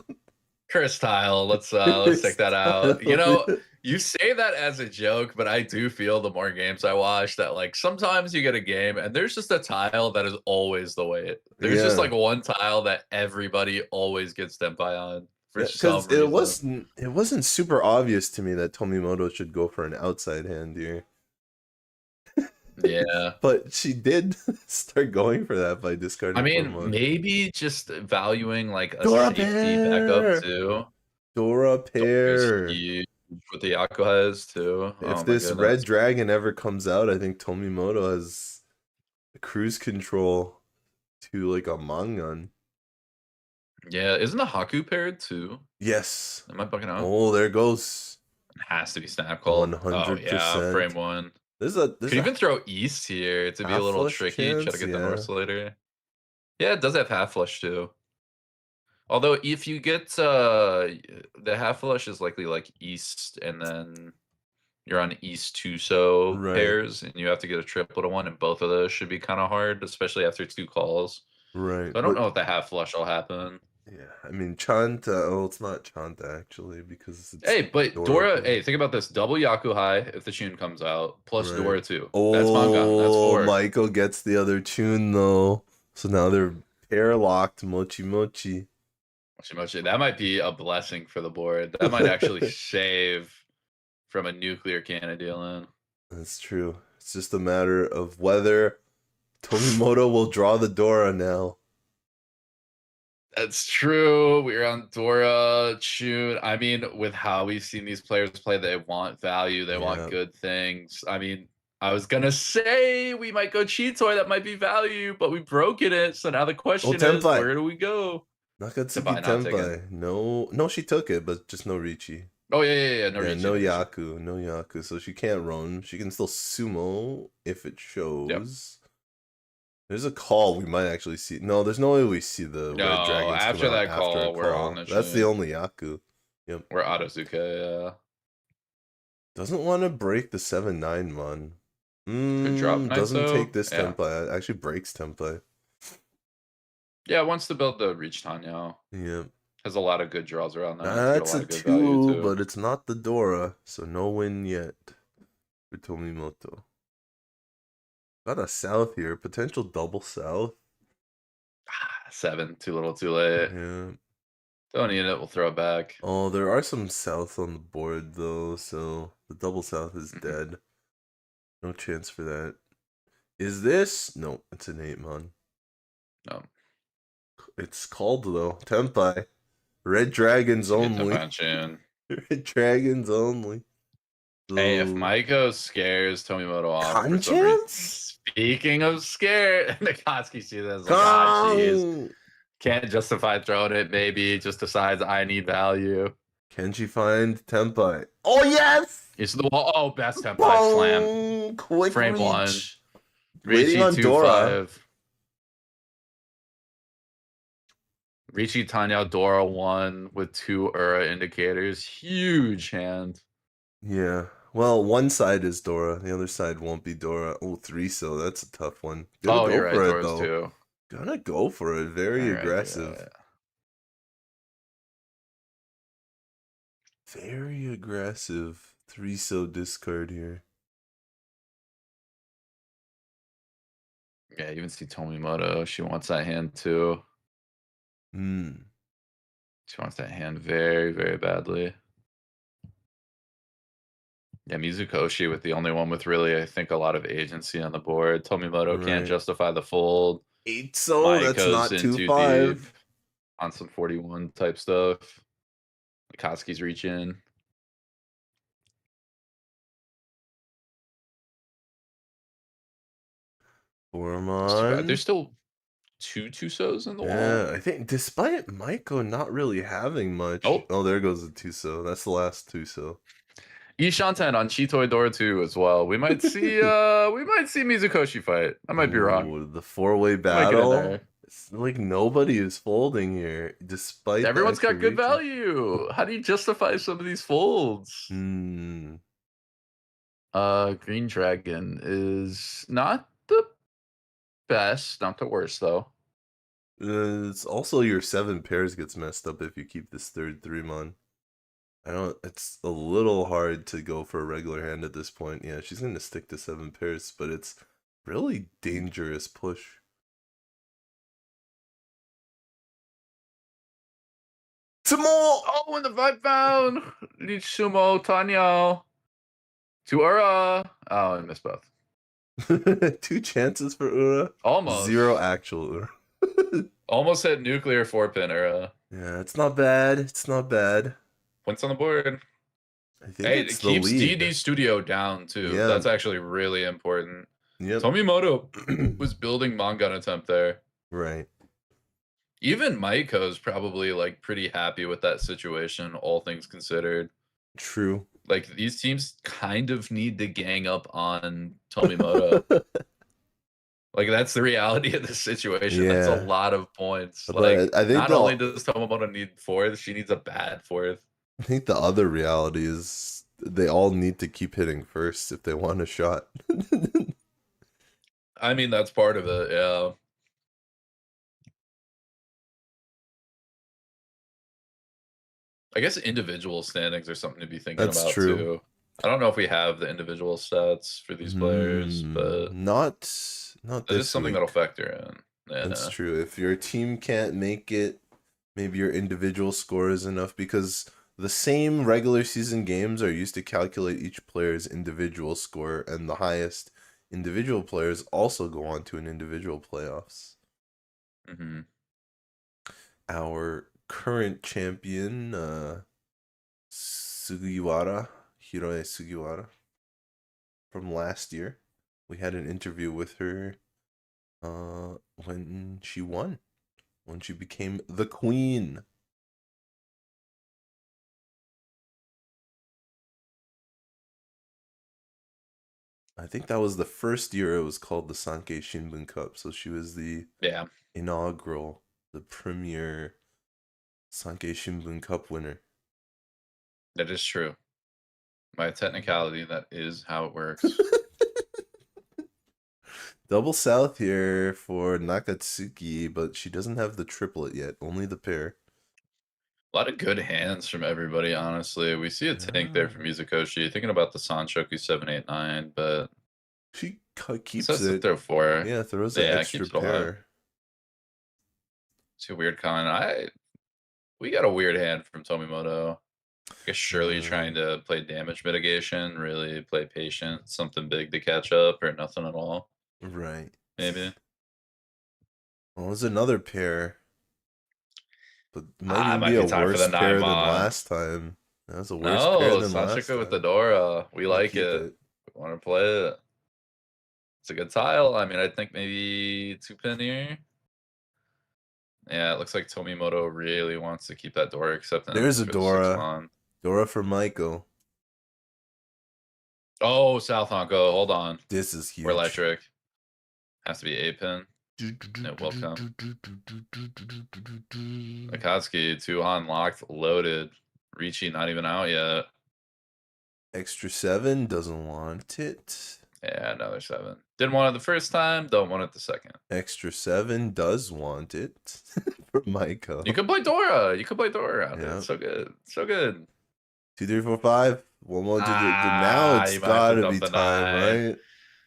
Curse tile. Let's check that out. You know, you say that as a joke, but I do feel the more games I watch that like sometimes you get a game and there's just a tile that is always the way. There's just like one tile that everybody always gets Tenpai on for some reason. It wasn't super obvious to me that Tomimoto should go for an outside hand here. Yeah. But she did start going for that by discarding. I mean, maybe just valuing like a Dora safety pair. backup too. Dora pair. Huge with the Yakuha has too. If this red dragon ever comes out, I think Tomimoto has cruise control to like a Mangan. Yeah, isn't the Haku paired too? Yes. Am I bugging out? Oh, there goes. It has to be snap call. 100%. Oh, yeah, frame 1. Could even throw east here to be a little tricky. Try to get the North later. Yeah, it does have half flush too. Although if you get the half flush is likely like east and then you're on east two pairs and you have to get a triple to 1 and both of those should be kind of hard, especially after 2 calls. Right. So I don't know if the half flush will happen. Yeah, I mean Chanta. Oh, it's not Chanta actually because it's but Dora. Hey, think about this: double Yakuhai if the tune comes out, plus Dora too. Oh, that's Mangan. That's 4. Maiko gets the other tune though, so now they're pair locked. Mochi Mochi. That might be a blessing for the board. That might actually save from a nuclear cannon dealing. That's true. It's just a matter of whether Tomimoto will draw the Dora now. That's true. We're on Dora, Chun. I mean, with how we've seen these players play, they want value. They want good things. I mean, I was going to say we might go Chitoy. That might be value, but we broken it. So now the question is, where do we go? Nakatsuki Tenpai. No, she took it, but just no Riichi. Oh, yeah. No Riichi. No Yaku. So she can't roam. She can still sumo if it shows. Yep. There's a call we might actually see. No, there's no way we see the red dragons after that call. We're on the That's the only Yaku. Yep. We're Atozuka, yeah. Doesn't want to break the 7-9 Mon. Good drop, doesn't take this Tenpai. It actually breaks Tenpai. Yeah, wants to build the Reach Tanya. Yeah. Has a lot of good draws around that. That's a 2, but it's not the Dora, so no win yet for Tomimoto. Got a south here, potential double south. 7, too little, too late. Yeah. Don't need it. We'll throw it back. Oh, there are some south on the board though, so the double south is dead. No chance for that. Is this? No, it's an 8 Mon. No. It's called though. Tenpai. Red Dragons only. Red Dragons only. Hey, if So, Maiko scares Tomimoto off for some reason. conscience? Speaking of scare, Nakatsuki sees this like, ah, jeez. Can't justify throwing it, maybe just decides I need value. Can she find Tenpai? Oh, yes! It's the wall. Oh, best Tenpai slam. Boom! Quick Frame reach. 1. Waiting Riichi on Dora. 2-5. Riichi Tanya Dora 1 with 2 Ura indicators. Huge hand. Yeah. Well, one side is Dora. The other side won't be Dora. Oh, 3 so that's a tough one. Gonna go You're for right. it, Dora's though. 2. Gonna go for it. Very All right, aggressive. yeah. Very aggressive. 3 so discard here. Yeah, you even see Tomimoto. She wants that hand too. She wants that hand very, very badly. Yeah, Mizukoshi with the only one with really, I think, a lot of agency on the board. Tomimoto can't Right. justify the fold. 8 so that's Maiko's not in too too 5. deep on some 41 type stuff. Nakatsuki's reaching. Foreman. There's still 2 Tusos in the wall. Yeah, I think despite Maiko not really having much. Oh, there goes the 2 so. That's the last 2 so. Ishanten on Chitoi Dora 2 as well. We might see Mizukoshi fight. I might be wrong. The 4-way battle. It's like nobody is folding here, despite everyone's got good reaching. value. How do you justify some of these folds? Green Dragon is not the best, not the worst though. It's also your 7 pairs gets messed up if you keep this third 3-mon. It's a little hard to go for a regular hand at this point. Yeah, she's gonna stick to 7 pairs, but it's really dangerous push. Some more! Oh, in the 5 pound! Sumo Tanya. 2 Ura. Oh, I missed both. 2 chances for Ura. Almost. 0 actual Ura. Almost hit nuclear 4-pin Ura. Yeah, it's not bad. It's not bad. Points on the board. I think it keeps DD Studio down too. Yeah. That's actually really important. Yep. Tomimoto was building Mangun attempt there. Right. Even Maiko's probably like pretty happy with that situation, all things considered. True. Like these teams kind of need to gang up on Tomimoto. Like that's the reality of this situation. Yeah. That's a lot of points. But like I think not only does Tomimoto need 4th, she needs a bad 4th. I think the other reality is they all need to keep hitting first if they want a shot. I mean, that's part of it, yeah. I guess individual standings are something to be thinking about true. too. I don't know if we have the individual stats for these players, but not that this is something week. that'll factor in. Yeah. That's true. If your team can't make it, maybe your individual score is enough, because the same regular season games are used to calculate each player's individual score, and the highest individual players also go on to an individual playoffs. Our current champion, Hiroe Sugiwara, from last year. We had an interview with her when she won, when she became the queen. I think that was the first year it was called the Sankei Shimbun Cup, so she was the inaugural, the premier Sankei Shimbun Cup winner. That is true. By technicality, that is how it works. Double south here for Nakatsuki, but she doesn't have the triplet yet, only the pair. A lot of good hands from everybody, honestly. We see a tank there from Mizukoshi. Thinking about the Sanshoku 789, but she keeps it. Throw 4. Yeah, throws an extra pair. It's a weird con. We got a weird hand from Tomimoto. I guess surely trying to play damage mitigation, really play patient, something big to catch up, or nothing at all. Right. Maybe. Well, there's another pair. But it might even might be be a time for the worse pair than Naimon. last time. That was a worse No, pair than last Sanshika with the time. Dora. We I'll like keep it. We want to play it. It's a good tile. I mean, I think maybe 2-pin here. Yeah, it looks like Tomimoto really wants to keep that Dora acceptance There's a for the 6 Dora. mon. Dora for Maiko. Oh, South Honko. Hold on. This is huge. We're electric. Has to be 8-pin. No, welcome. Nakatsuki, 2 on, locked, loaded. Riichi not even out yet. Extra 7 doesn't want it. Yeah, another 7. Didn't want it the first time, don't want it the second. Extra 7 does want it for Maiko. You could play Dora. You could play Dora out there. Yeah. It's so good. So good. 2, 3, 4, 5. One more. Now it's You might have to gotta dump be the time, 9. right?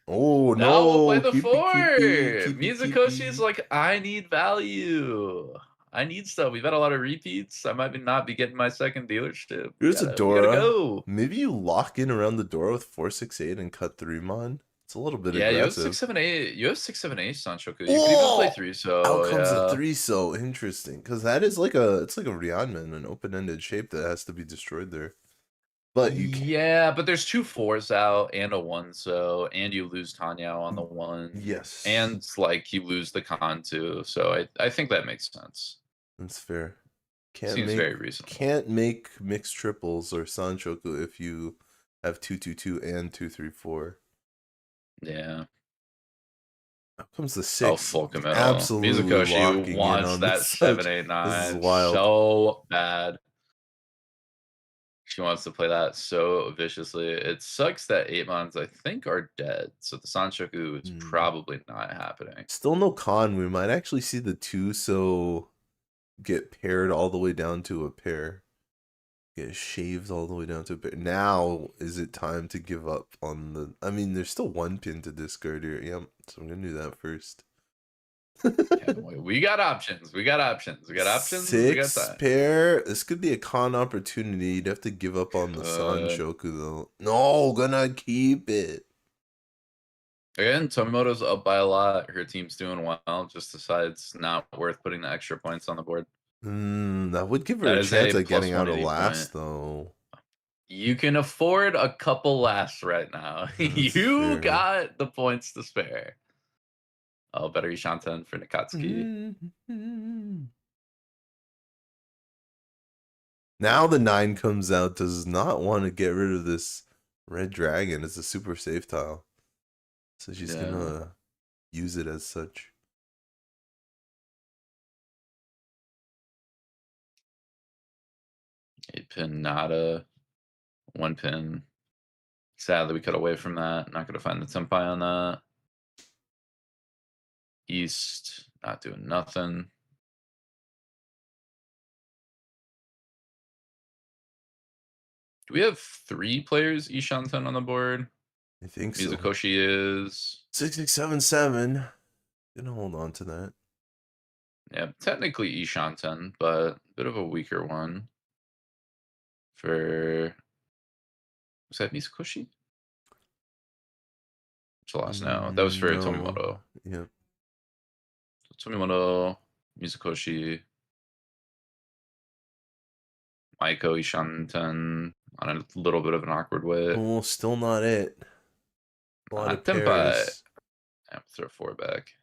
Oh No, we'll play no! the Keep 4. it. Mizukoshi's like, I need value. I need stuff. We've had a lot of repeats. I might not be getting my second dealership. Here's a We Dora. gotta go. Maybe you lock in around the door with 4, 6, 8 and cut 3 mon. It's a little bit Yeah, you have aggressive. 6, 7, 8. You have 6, 7, 8, Sanshoku. You could even play 3. So out comes yeah. a 3. So interesting, because that is like it's like a Ryanman, an open-ended shape that has to be destroyed there. But you can. Yeah, but there's 2 4s out and a 1 so, and you lose Tanyao on the 1. Yes. And like you lose the con too. So I think that makes sense. That's fair. Seems very reasonable. Can't make mixed triples or Sanshoku if you have 2, 2, 2 and 2, 3, 4. Yeah. Out comes the 6. Oh, full committal. Absolutely Mizukoshi wants that 7, 8, 9. This is wild. So bad. She wants to play that so viciously. It sucks that 8 mons, I think, are dead. So the Sanshoku is probably not happening. Still no con. We might actually see the 2 so get paired all the way down to a pair. Get shaved all the way down to a pair. Now is it time to give up on the... I mean, there's still 1 pin to discard here. Yeah, so I'm going to do that first. We got options. We got options. We got options. 6 pair. This could be a con opportunity. You'd have to give up on the Sanshoku though. No, gonna keep it. Again, Tomimoto's up by a lot. Her team's doing well. Just decides not worth putting the extra points on the board. That would give her a chance at getting out of last though. You can afford a couple lasts right now. You got the points to spare. Oh, better Ishanten for Nakatsuki. Now the 9 comes out, does not want to get rid of this red dragon. It's a super safe tile. So she's gonna use it as such. Eight pin, nada. 1 pin. Sadly, we cut away from that. Not gonna find the tempai on that. East, not doing nothing. Do we have 3 players Ishanten on the board? I think so. Mizukoshi is 6677. Gonna hold on to that. Yeah, technically Ishanten, but a bit of a weaker one. Was that Mizukoshi? What's the last now? That was for Tomimoto. Yeah. Tomimoto, Mizukoshi, Maiko, Ishanten on a little bit of an awkward way. Oh, still not it. A lot of Tempai. pairs. Yeah, throw 4 back.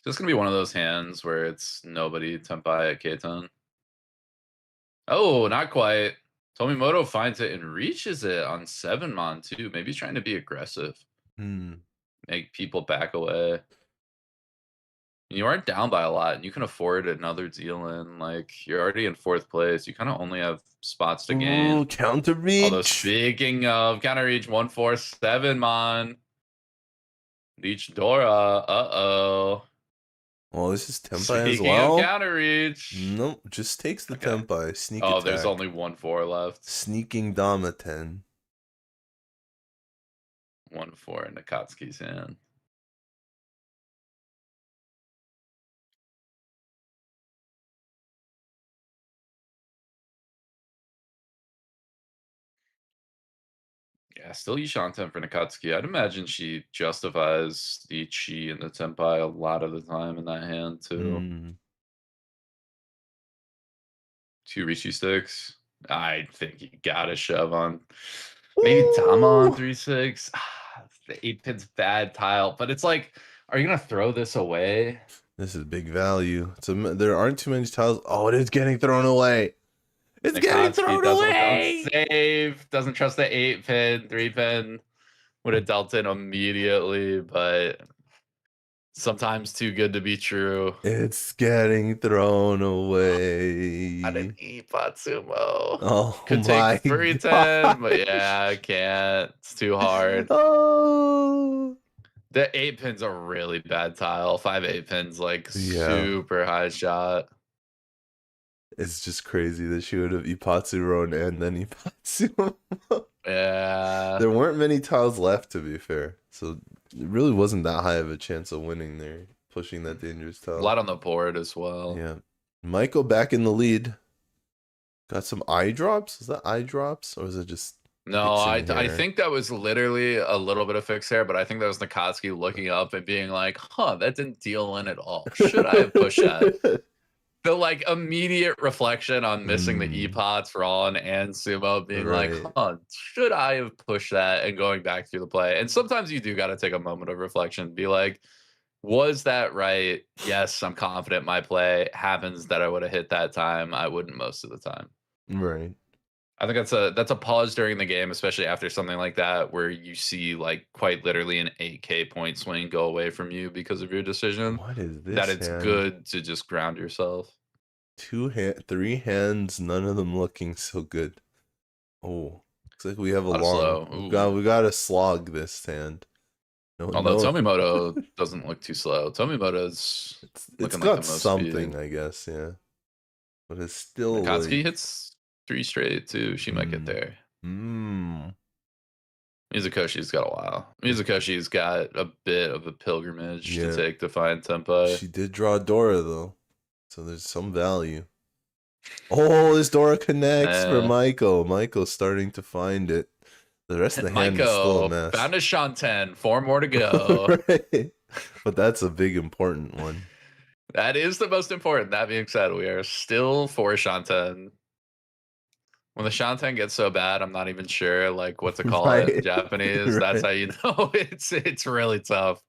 This is gonna be one of those hands where it's nobody tempai at K10. Oh, not quite. Tomimoto finds it and reaches it on 7 mon too. Maybe he's trying to be aggressive. Make people back away. You aren't down by a lot, and you can afford another deal in. Like, you're already in 4th place. You kind of only have spots to gain. Counter reach. Although, speaking of counter reach, 147 mon. Reach Dora. Uh-oh. Well, this is tempai as Speaking well. of counter reach. Nope, just takes the tempai. Sneak Oh, attack. there's only 1-4 left. Sneaking Dama 10. 1-4 in Nakatsuki's hand. Yeah, still Yushanten for Nakatsuki. I'd imagine she justifies the chi and the tenpai a lot of the time in that hand too. Mm. 2 Riichi sticks. I think you gotta shove on. Maybe Tama on Ooh! 3-6. The 8-pin's bad tile, but it's like, are you gonna throw this away? This is big value. There aren't too many tiles. Oh, it is getting thrown away. It's getting Nakatsuki thrown doesn't look away. unsafe. Doesn't trust the 8-pin. 3-pin would have dealt in immediately, but sometimes too good to be true. It's getting thrown Not an away. Ipatsumo. Oh Could take my Furry 10, but god. yeah, I can't. It's too hard. Oh. The 8-pin's a really bad tile. 5 8-pins, like Yeah. super high shot. It's just crazy that she would have Ipatsuron and then Ipatsumo. Yeah. There weren't many tiles left, to be fair. So it really wasn't that high of a chance of winning there, pushing that dangerous A tile. lot on the board as well. Yeah. Maiko back in the lead. Got some eye drops? Is that eye drops? Or is it just No, I fixing hair? think that was literally a little bit of fixed hair, but I think that was Nakatsuki looking up and being like, huh, that didn't deal in at all. Should I have pushed that? The like immediate reflection on missing the E-pots for on and Sumo being like, Right. huh, should I have pushed that, and going back through the play. And sometimes you do got to take a moment of reflection, be like, was that right? Yes, I'm confident my play happens that I would have hit that time. I wouldn't most of the time. Right. I think that's a pause during the game, especially after something like that, where you see like quite literally an 8K point swing go away from you because of your decision. What is this? That it's hand? good to just ground yourself. 3 hands, none of them looking so good. Oh, looks like we have a Lot of long. slow. We got to slog this hand. No, Although Tomimoto doesn't look too slow. Tomimoto's it's looking got like the most something, speed. I guess. Yeah, but it's still Nakatsuki like... hits 3 straight too. She might get there. Mizukoshi's got a while. Mizukoshi's got a bit of a pilgrimage to take to find Tenpai. She did draw Dora though, so there's some value. Oh, this Dora connects for Maiko. Maiko's starting to find it. The rest of the hand is still a mess. Found a Shanten. 4 more to go. Right. But that's a big important one. That is the most important. That being said, we are still 4 Shanten. When the Shanten gets so bad, I'm not even sure like what to call it in Japanese. That's how you know it's really tough.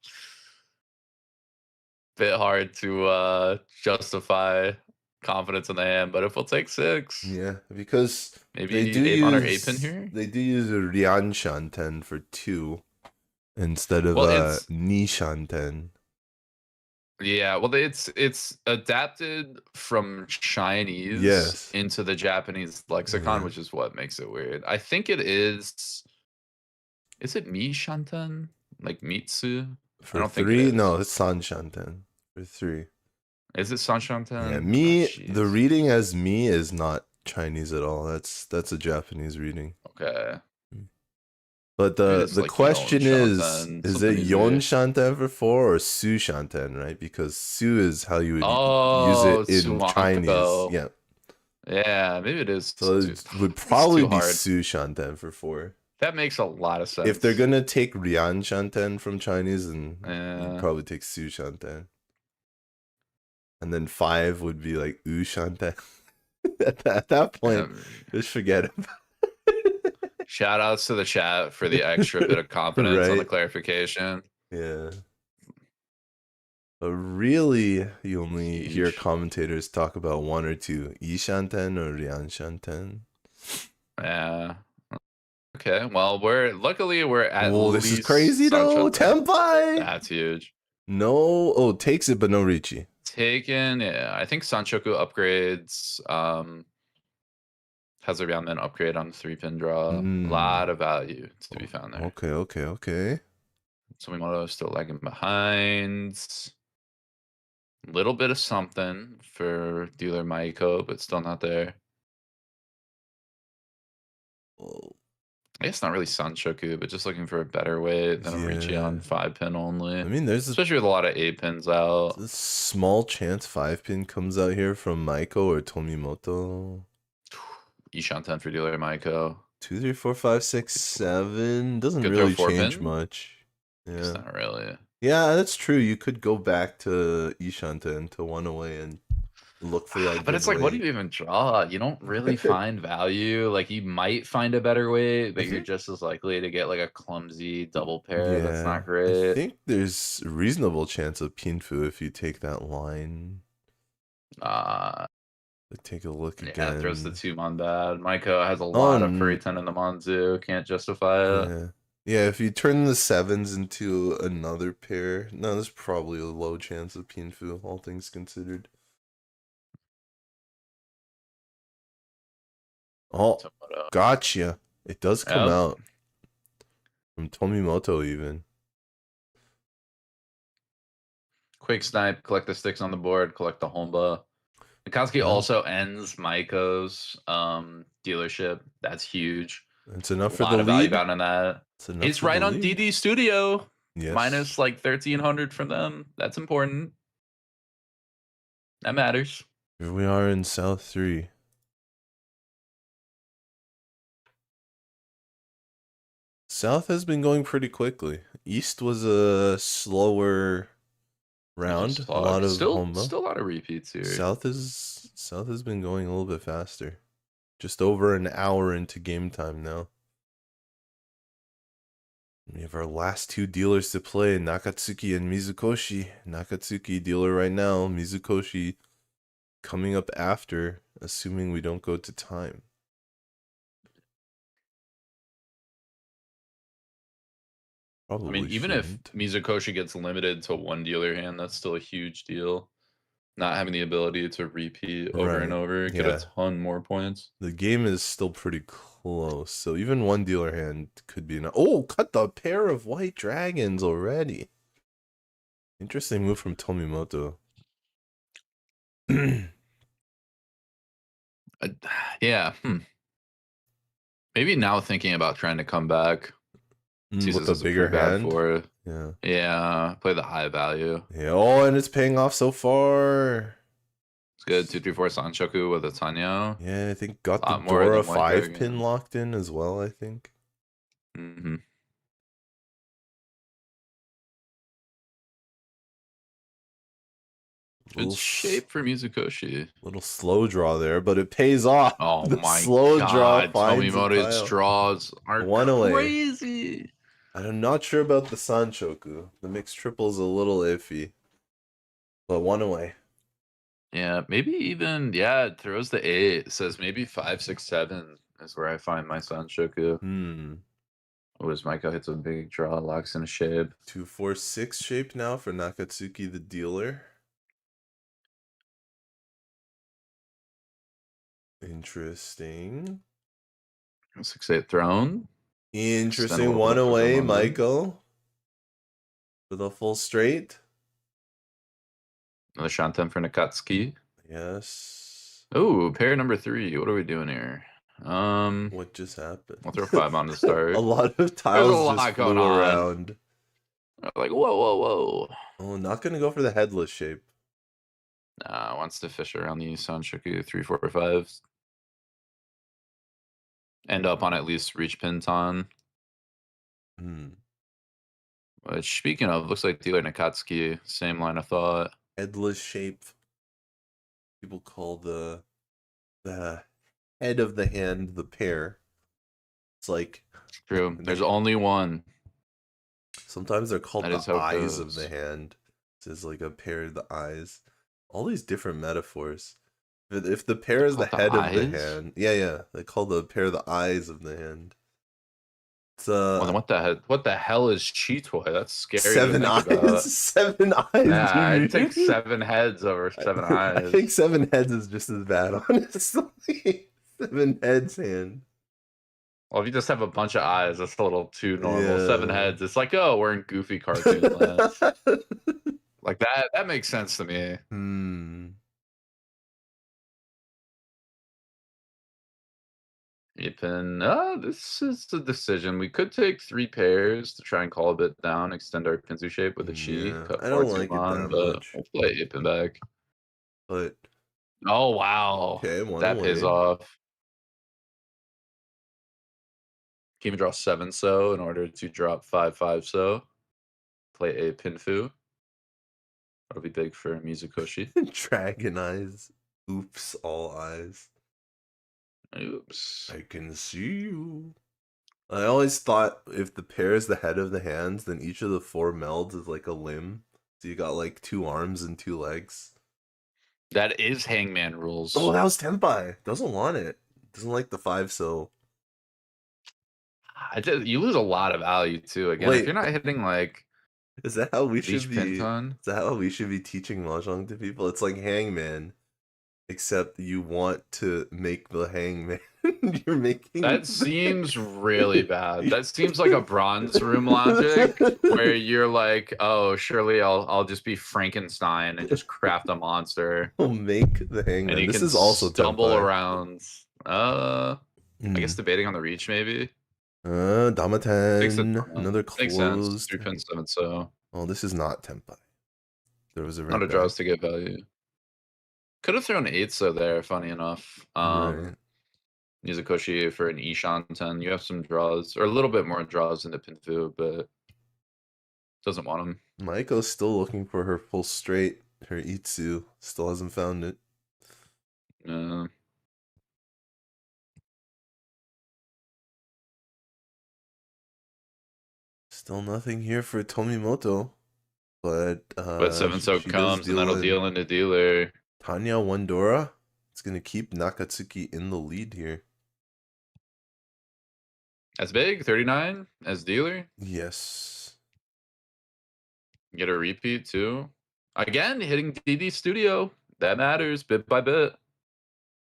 Bit hard to justify confidence in the hand, but if we'll take 6, yeah, because maybe they do 8 use on our 8-pin here. They do use a Ryan Shanten for 2 instead of Ni Shanten. Yeah, well, it's adapted from Chinese into the Japanese lexicon, which is what makes it weird. I think it is. Is it Mi Shanten? Like Mitsu? For I don't 3? think it is. No, it's San Shanten. For 3. Is it San Shanten? Yeah, Mi. The reading as Mi is not Chinese at all. That's a Japanese reading. Okay. But the like question is it Yon Shanten Shanten for 4 or Su Shanten, right? Because Su is how you would use it in Chinese. Yeah. Yeah, maybe it is. So it would probably be Su Shanten for 4. That makes a lot of sense. If they're gonna take Ryan Shanten from Chinese, then you'd probably take Su Shanten. And then 5 would be like U Shanten. at that point, just forget it. Shout outs to the chat for the extra bit of confidence on the clarification. Yeah. But really, you only hear commentators talk about 1 or 2. I Shanten or Ryan Shanten. Yeah. Okay. Well, luckily we're at least this is crazy though. Tenpai. That's huge. No. Oh, takes it, but no Riichi. Taken. Yeah. I think Sanchoku upgrades. Has a Ryanman upgrade on the 3-pin draw. A lot of value to be found there. Okay. Tomimoto still lagging behind. Little bit of something for dealer Maiko, but still not there. I guess not really Sanchoku, but just looking for a better way than a Riichi on 5-pin only. I mean, there's especially with a lot of 8-pins out. There's a small chance 5-pin comes out here from Maiko or Tomimoto. Ishanten for dealer Maiko. 2, 3, 4, 5, 6, 7 doesn't Could throw really 4 change pin? much. It's Yeah. not really. Yeah, that's true. You could go back to Ishanta and to one away and look for that But it's like, what do giveaway. you even draw? You don't really find value. Like, you might find a better way, but you're just as likely to get like a clumsy double pair that's Yeah, not I great. think there's a reasonable chance of Pinfu if you take that line. Let's take a look Yeah, it throws the again. 2 mon bad. Maiko has a Oh, lot of furry 10 in the Monzu. Can't justify it. yeah. Yeah, if you turn the 7s into another pair, no, there's probably a low chance of Pinfu, all things considered. Oh, Tomoko. gotcha. It does come Yep. out. From Tomimoto, even. Quick snipe, collect the sticks on the board, collect the Honba. Nakatsuki Yeah. also ends Maiko's dealership. That's huge. It's enough A for lot the of value lead. bound in that. It's right on DD Studio. Yes. Minus like 1,300 from them. That's important. That matters. Here we are in South 3. South has been going pretty quickly. East was a slower round. A lot of still Honba. a lot of repeats here. South has been going a little bit faster. Just over an hour into game time now. We have our last 2 dealers to play, Nakatsuki and Mizukoshi. Nakatsuki dealer right now, Mizukoshi coming up after, assuming we don't go to time. Probably I mean, even shouldn't. if Mizukoshi gets limited to 1 dealer hand, that's still a huge deal. Not having the ability to repeat over and Right, over, get yeah. a ton more points. The game is still pretty close, so even 1 dealer hand could be enough. Oh, cut the pair of white dragons already. Interesting move from Tomimoto. Yeah. Maybe now thinking about trying to come back. With a bigger hand. For it. Yeah. Yeah. Play the high value. Yeah. Oh, and it's paying off so far. It's good. 2, 3, 4 Sanshoku with a Tanyo. Yeah, I think got the More Dora than white 5 pin dragon. locked in as well, I think. Mm-hmm. Good shape for Mizukoshi. Little slow draw there, but it pays off. Oh the my slow god. draw finds Tomimoto's draws are one crazy. Away. I'm not sure about the Sanshoku. The mixed triple's a little iffy. But 1 away. Yeah, maybe even, it throws the 8. It says maybe 5, 6, 7 is where I find my Sanshoku. As Maiko hits a big draw, locks in a shape. 2, 4, 6 shape now for Nakatsuki the dealer. Interesting. 6, 8 throne. Interesting. 1 away, Maiko. For the full straight. Another Shanten for Nakatsuki. Yes. Oh, pair number 3. What are we doing here? What just happened? We'll throw 5 on the start. A lot of tiles just flew around. Like, whoa. Oh, not gonna go for the headless shape. Nah, wants to fish around the Sanshoku 3, 4, 5. End up on at least reach Pinton. Which, speaking of, looks like dealer Nakatsuki, same line of thought. Headless shape. People call the head of the hand the pair. It's like true. There's only one. Sometimes they're called the eyes of the hand. This is like a pair of the eyes. All these different metaphors. If the pair is the head of the hand, yeah, they call the pair the eyes of the hand. It's well, then what the hell is Chitoy? That's scary. 7 eyes. 7 eyes. Yeah, I'd take 7 heads over 7 eyes. I think 7 heads is just as bad, honestly. 7 heads hand. Well, if you just have a bunch of eyes, that's a little too normal. 7 heads, it's like, oh, we're in goofy cartoon land. Like that makes sense to me. This is a decision. We could take 3 pairs to try and call a bit down, extend our Pinzu shape with a Chi. I don't like it that much. We'll play Ipin back. But oh wow, okay, that pays off. Can even draw 7 so in order to drop 5/5 so. Play a Pinfu. That'll be big for Mizukoshi. Dragon eyes. Oops, all eyes. Oops. I can see you. I always thought if the pair is the head of the hands, then each of the 4 melds is like a limb. So you got like 2 arms and 2 legs. That is Hangman rules. Oh, that was Tenpai. Doesn't want it. Doesn't like the 5 so. You lose a lot of value too. Again, Wait. if you're not hitting like Is that how we should Leech be? Pinton, Is that how we should be teaching mahjong to people? It's like Hangman, except you want to make the Hangman. You're making that seems really bad. That seems like a bronze room logic where you're like, oh, surely I'll just be Frankenstein and just craft a monster. We'll make the Hangman. And he This can is also stumble Tenpai. around. I guess debating on the reach maybe. Damaten. Another Makes sense. closed. 3 pin 7 so. Oh, this is not Tenpai. There was a Not a draws to get value. Could have thrown 8 so there, funny enough. Right. Mizukoshi for an Ishanten. You have some draws, or a little bit more draws into Pinfu, but doesn't want them. Maiko's still looking for her full straight. Her Itsu still hasn't found it. Still nothing here for Tomimoto, but 7 so comes, and that'll deal into dealer. Tanya Wandora. It's gonna keep Nakatsuki in the lead here. As big, 39 as dealer. Yes. Get a repeat too. Again, hitting DD Studio. That matters bit by bit.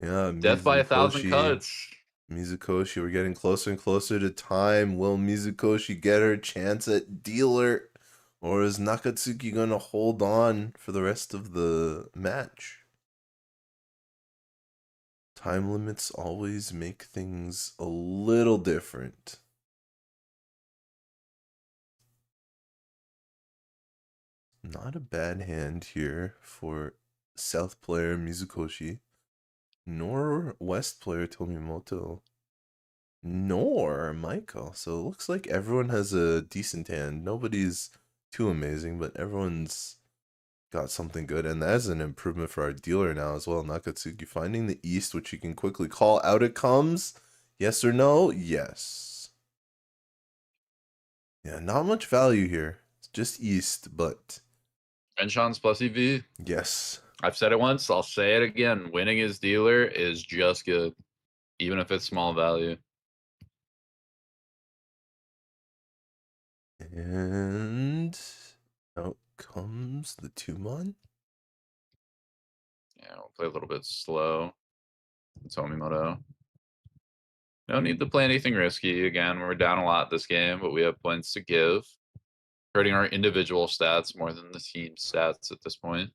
Yeah. Death by 1,000 cuts. Mizukoshi, we're getting closer and closer to time. Will Mizukoshi get her chance at dealer? Or is Nakatsuki going to hold on for the rest of the match? Time limits always make things a little different. Not a bad hand here for South player Mizukoshi, nor West player Tomimoto, nor Maiko. So it looks like everyone has a decent hand. Nobody's too amazing, but everyone's got something good. And that is an improvement for our dealer now as well. Nakatsuki finding the East, which you can quickly call. Out it comes. Yes or no? Yes. Yeah, not much value here. It's just East, but... Renshans plus EV. Yes. I've said it once, I'll say it again. Winning his dealer is just good, even if it's small value. And out comes the 2-mon. Yeah, we'll play a little bit slow. Tomimoto. No need to play anything risky. Again, we're down a lot this game, but we have points to give. Hurting our individual stats more than the team stats at this point.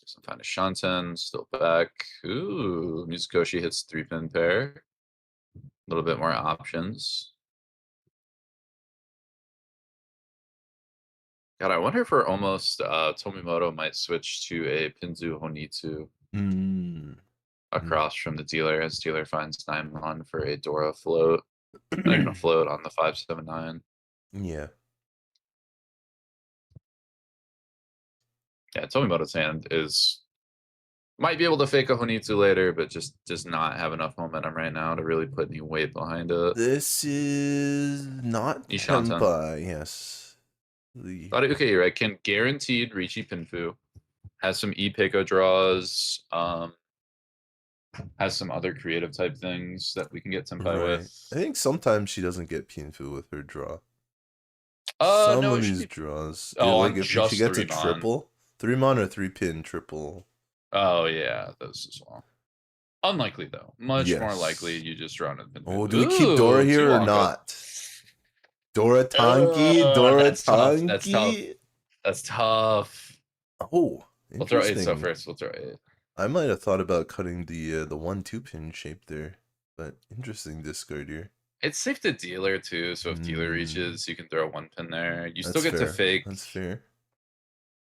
Doesn't find a Shanten, still back. Ooh, Mizukoshi hits 3-pin pair. A little bit more options. God, I wonder if we're almost Tomimoto might switch to a Pinzu Honitsu across from the dealer as dealer finds 9-mon for a Dora float. Not even a float on the 579. Yeah. Yeah, Tomimoto's hand is might be able to fake a Honitsu later, but just does not have enough momentum right now to really put any weight behind it. This is not Ishanten. Tenpai, yes. Okay, you're right. Can guaranteed Riichi Pinfu. Has some E-Pico draws. Has some other creative type things that we can get Tenpai with. I think sometimes she doesn't get Pinfu with her draw. Some of these draws. Oh, like if she gets a triple, 3-mon or 3-pin triple. Oh yeah, those as well. Unlikely though. Much more likely you just draw another Pinfu. Oh, do we keep Dora here or not? Dora Tanki, Dora Tanki. That's tough. Oh, we'll throw 8 so first. We'll throw 8. I might have thought about cutting the 1-2 pin shape there, but interesting discard here. It's safe to dealer too, so if dealer reaches, you can throw 1 pin there. You still get to fake. That's fair.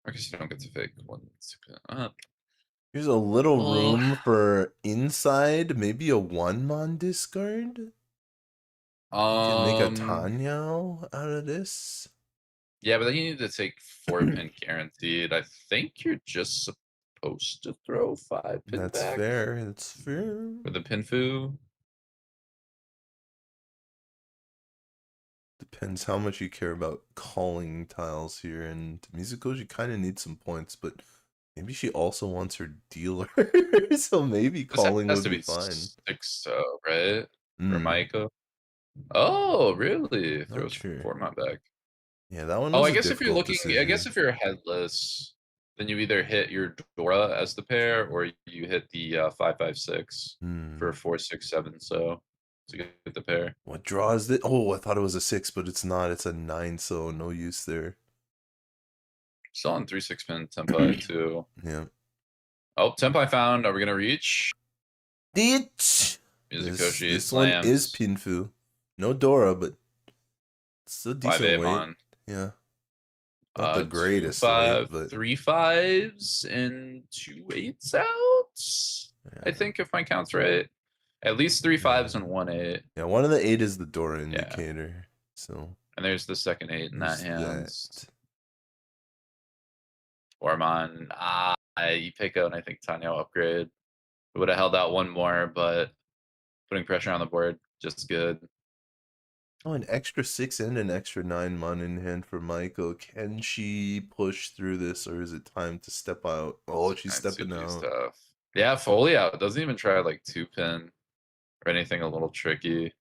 I guess you don't get to pick one. Here's a little Oh. room for inside, maybe a one-mon discard. You can make a Tanyao out of this. Yeah, but then you need to take 4-pin guaranteed. I think you're just supposed to throw 5-pin That's back fair. That's fair. for the pinfu. Depends how much you care about calling tiles here. And Mizukoshi kind of needs some points, but maybe she also wants her dealer. So maybe This calling has would to be be fine. 6, right? For Mm, Maiko. Oh, really? not Throws sure. 4 my back. Yeah, that one Oh, was I a guess if you're difficult looking, I guess decision. if you're headless, then you either hit your Dora as the pair, or you hit the 5-5-6 for 4-6-7. So to get the pair. What draw is it? Oh, I thought it was a 6, but it's not. It's a 9, so no use there. Still on 3-6-pin tempai too. Yeah. Oh, tempai found. Are we gonna reach? Ditch! Mizukoshi This one is slams. Pinfu. No Dora, but it's a decent 5-8 weight. mon. Yeah. Not the 2 greatest 5, weight, but 3 5s and 2 8s out. I yeah. think if my count's right, at least 3 5s and 1 8. Yeah, one of the 8 is the Dora Yeah. indicator. So And there's the second 8 in that hand. Ormon, you pick out, and I think Tanya upgrade. Would have held out one more, but putting pressure on the board, just good. Oh, an extra 6 and an extra 9 mon in hand for Maiko. Can she push through this, or is it time to step out? Oh, she's stepping out. Stuff. Yeah, fully out. Doesn't even try like 2-pin or anything a little tricky.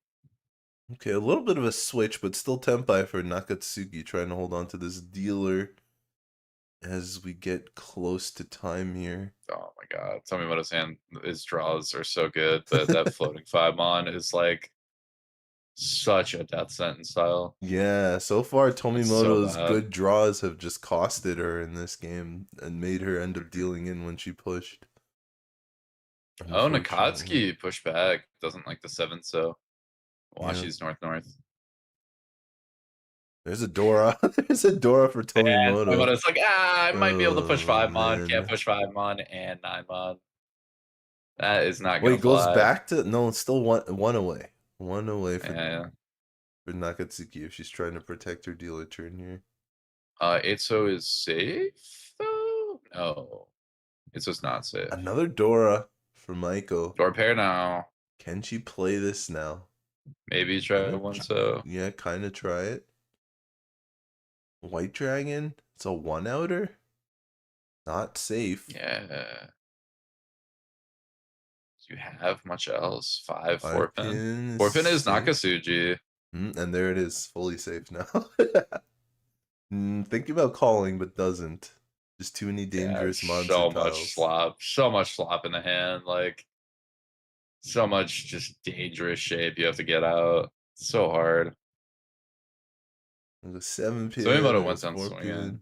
Okay, a little bit of a switch, but still tempai for Nakatsuki trying to hold on to this dealer as we get close to time here. Oh my god. Tomimoto's hand, his draws are so good, but that floating 5-mon is like such a death sentence style. Yeah, so far Tomimoto's bad. good draws have just costed her in this game and made her end up dealing in when she pushed. Oh, Unfortunately. Nakatsuki push back. Doesn't like the 7, so Washi's Yeah. north. There's a Dora. There's a Dora for Tomimoto. Tomimoto's like, I might be able to push 5-mon. man. Can't push 5-mon and 9-mon. That is not Wait, gonna it goes fly. back to no, it's still one away. One away for Nakatsuki if she's trying to protect her dealer turn here. Itzo is safe though? No. Itzo's not safe. Another Dora for Maiko. Door pair now. Can she play this now? Maybe try one so. Yeah, kind of try it. White Dragon? It's a 1-outer? Not safe. Yeah. Do you have much else? 5 4-pin. 4-pin is Nakatsuki. And there it is, fully safe now. Thinking about calling, but doesn't. Just too many dangerous monster so tiles. So much slop in the hand. Like, so much just dangerous shape you have to get out. So hard. There's a 7-pin. Tomimoto went on swinging.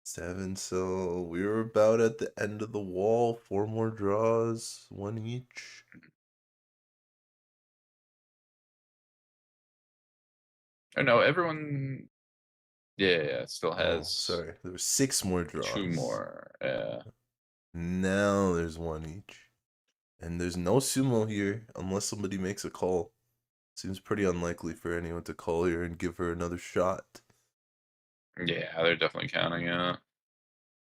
7, so we were about at the end of the wall. 4 more draws, 1 each. Oh no, everyone. Yeah, still has. Sorry, there were 6 more draws. 2 more. Yeah. Now there's 1 each. And there's no sumo here unless somebody makes a call. Seems pretty unlikely for anyone to call here and give her another shot. Yeah, they're definitely counting it.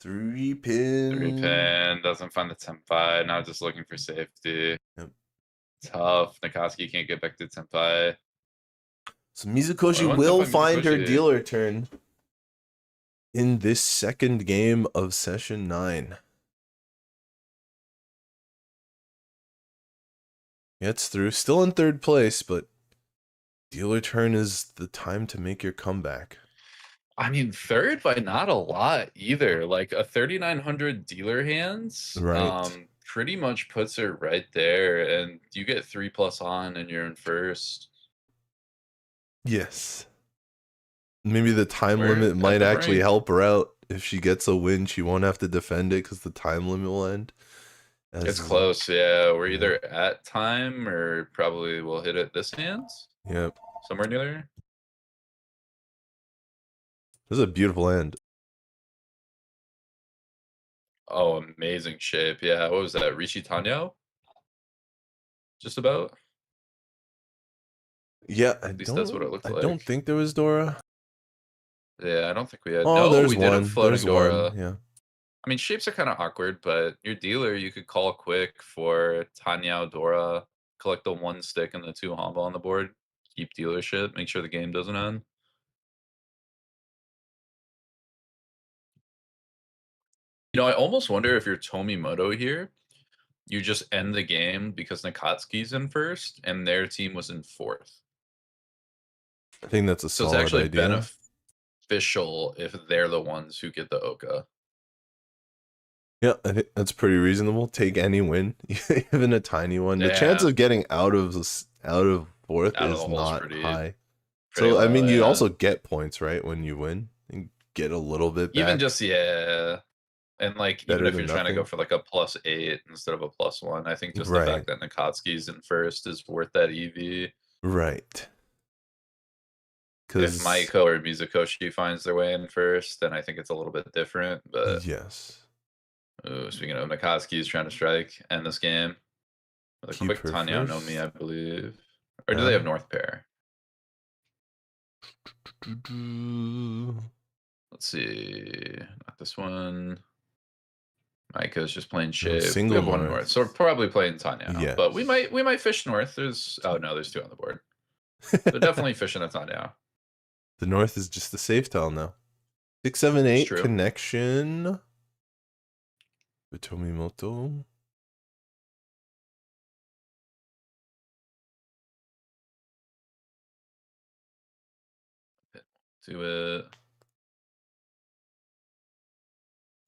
3-pin. 3-pin. Doesn't find the tempai. Now just looking for safety. Yep. Tough. Nakatsuki can't get back to tempai. So Mizukoshi will find her dealer turn in this second game of session 9. Gets through, still in 3rd place, but dealer turn is the time to make your comeback. I mean, 3rd by not a lot either. Like a 3,900 dealer hands, Right. pretty much puts her right there, and you get 3+ on, and you're in 1st. Yes. Maybe the time limit might actually help her out. If she gets a win, she won't have to defend it because the time limit will end. It's close, yeah. We're either at time or probably we'll hit it this hand. Yep. Somewhere near there. This is a beautiful hand. Oh, amazing shape. Yeah, what was that? Riichi Tanyo? Just about. Yeah, At least that's what it looked I like. don't think there was Dora. Yeah, I don't think we had. Oh, No, there's we did have one. floating There's one. Dora. Yeah. I mean, shapes are kind of awkward, but your dealer you could call quick for Tanyao Dora, collect the 1 stick and the 2 Hanba on the board, keep dealership, make sure the game doesn't end. You know, I almost wonder if you're Tomimoto here, you just end the game because Nakatsuki's in first and their team was in fourth. I think that's a So it's solid actually idea. beneficial if they're the ones who get the Oka. Yeah, I think that's pretty reasonable. Take any win, even a tiny one. The chance Yeah, of getting out of fourth out of is the hole's not high. pretty So I low, mean, you yeah. also get points, right, when you win, and get a little bit Even back. just, yeah. And like, even Better if than you're trying to go nothing. for like a +8 instead of a +1, I think just the Right. fact that Nakatsuki's in first is worth that EV. Right. If Because Maiko or Mizukoshi finds their way in first, then I think it's a little bit different. But yes, ooh, speaking of, Nakatsuki's trying to strike end this game with a keep quick her Tanya no Mi, first. I believe. Or do they have North pair? Let's see. Not this one. Maiko's just playing shape. We Single have one north, so we're probably playing Tanya. Yes. But we might fish north. There's there's 2 on the board. So definitely fishing a Tanya. The north is just the safe tile now. 6, 7, It's 8 true. connection with Tomimoto. Do it.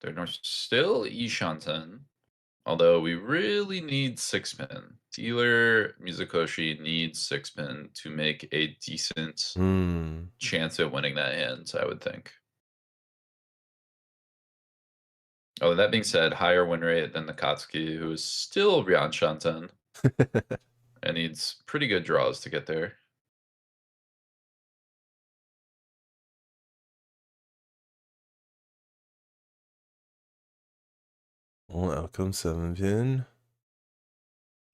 They're north still Ishanten. Although we really need 6-pin. Dealer Mizukoshi needs 6-pin to make a decent chance at winning that hand, I would think. Oh, that being said, higher win rate than Nakatsuki, who is still Ryan Shanten and needs pretty good draws to get there. Well, outcome 7-pin.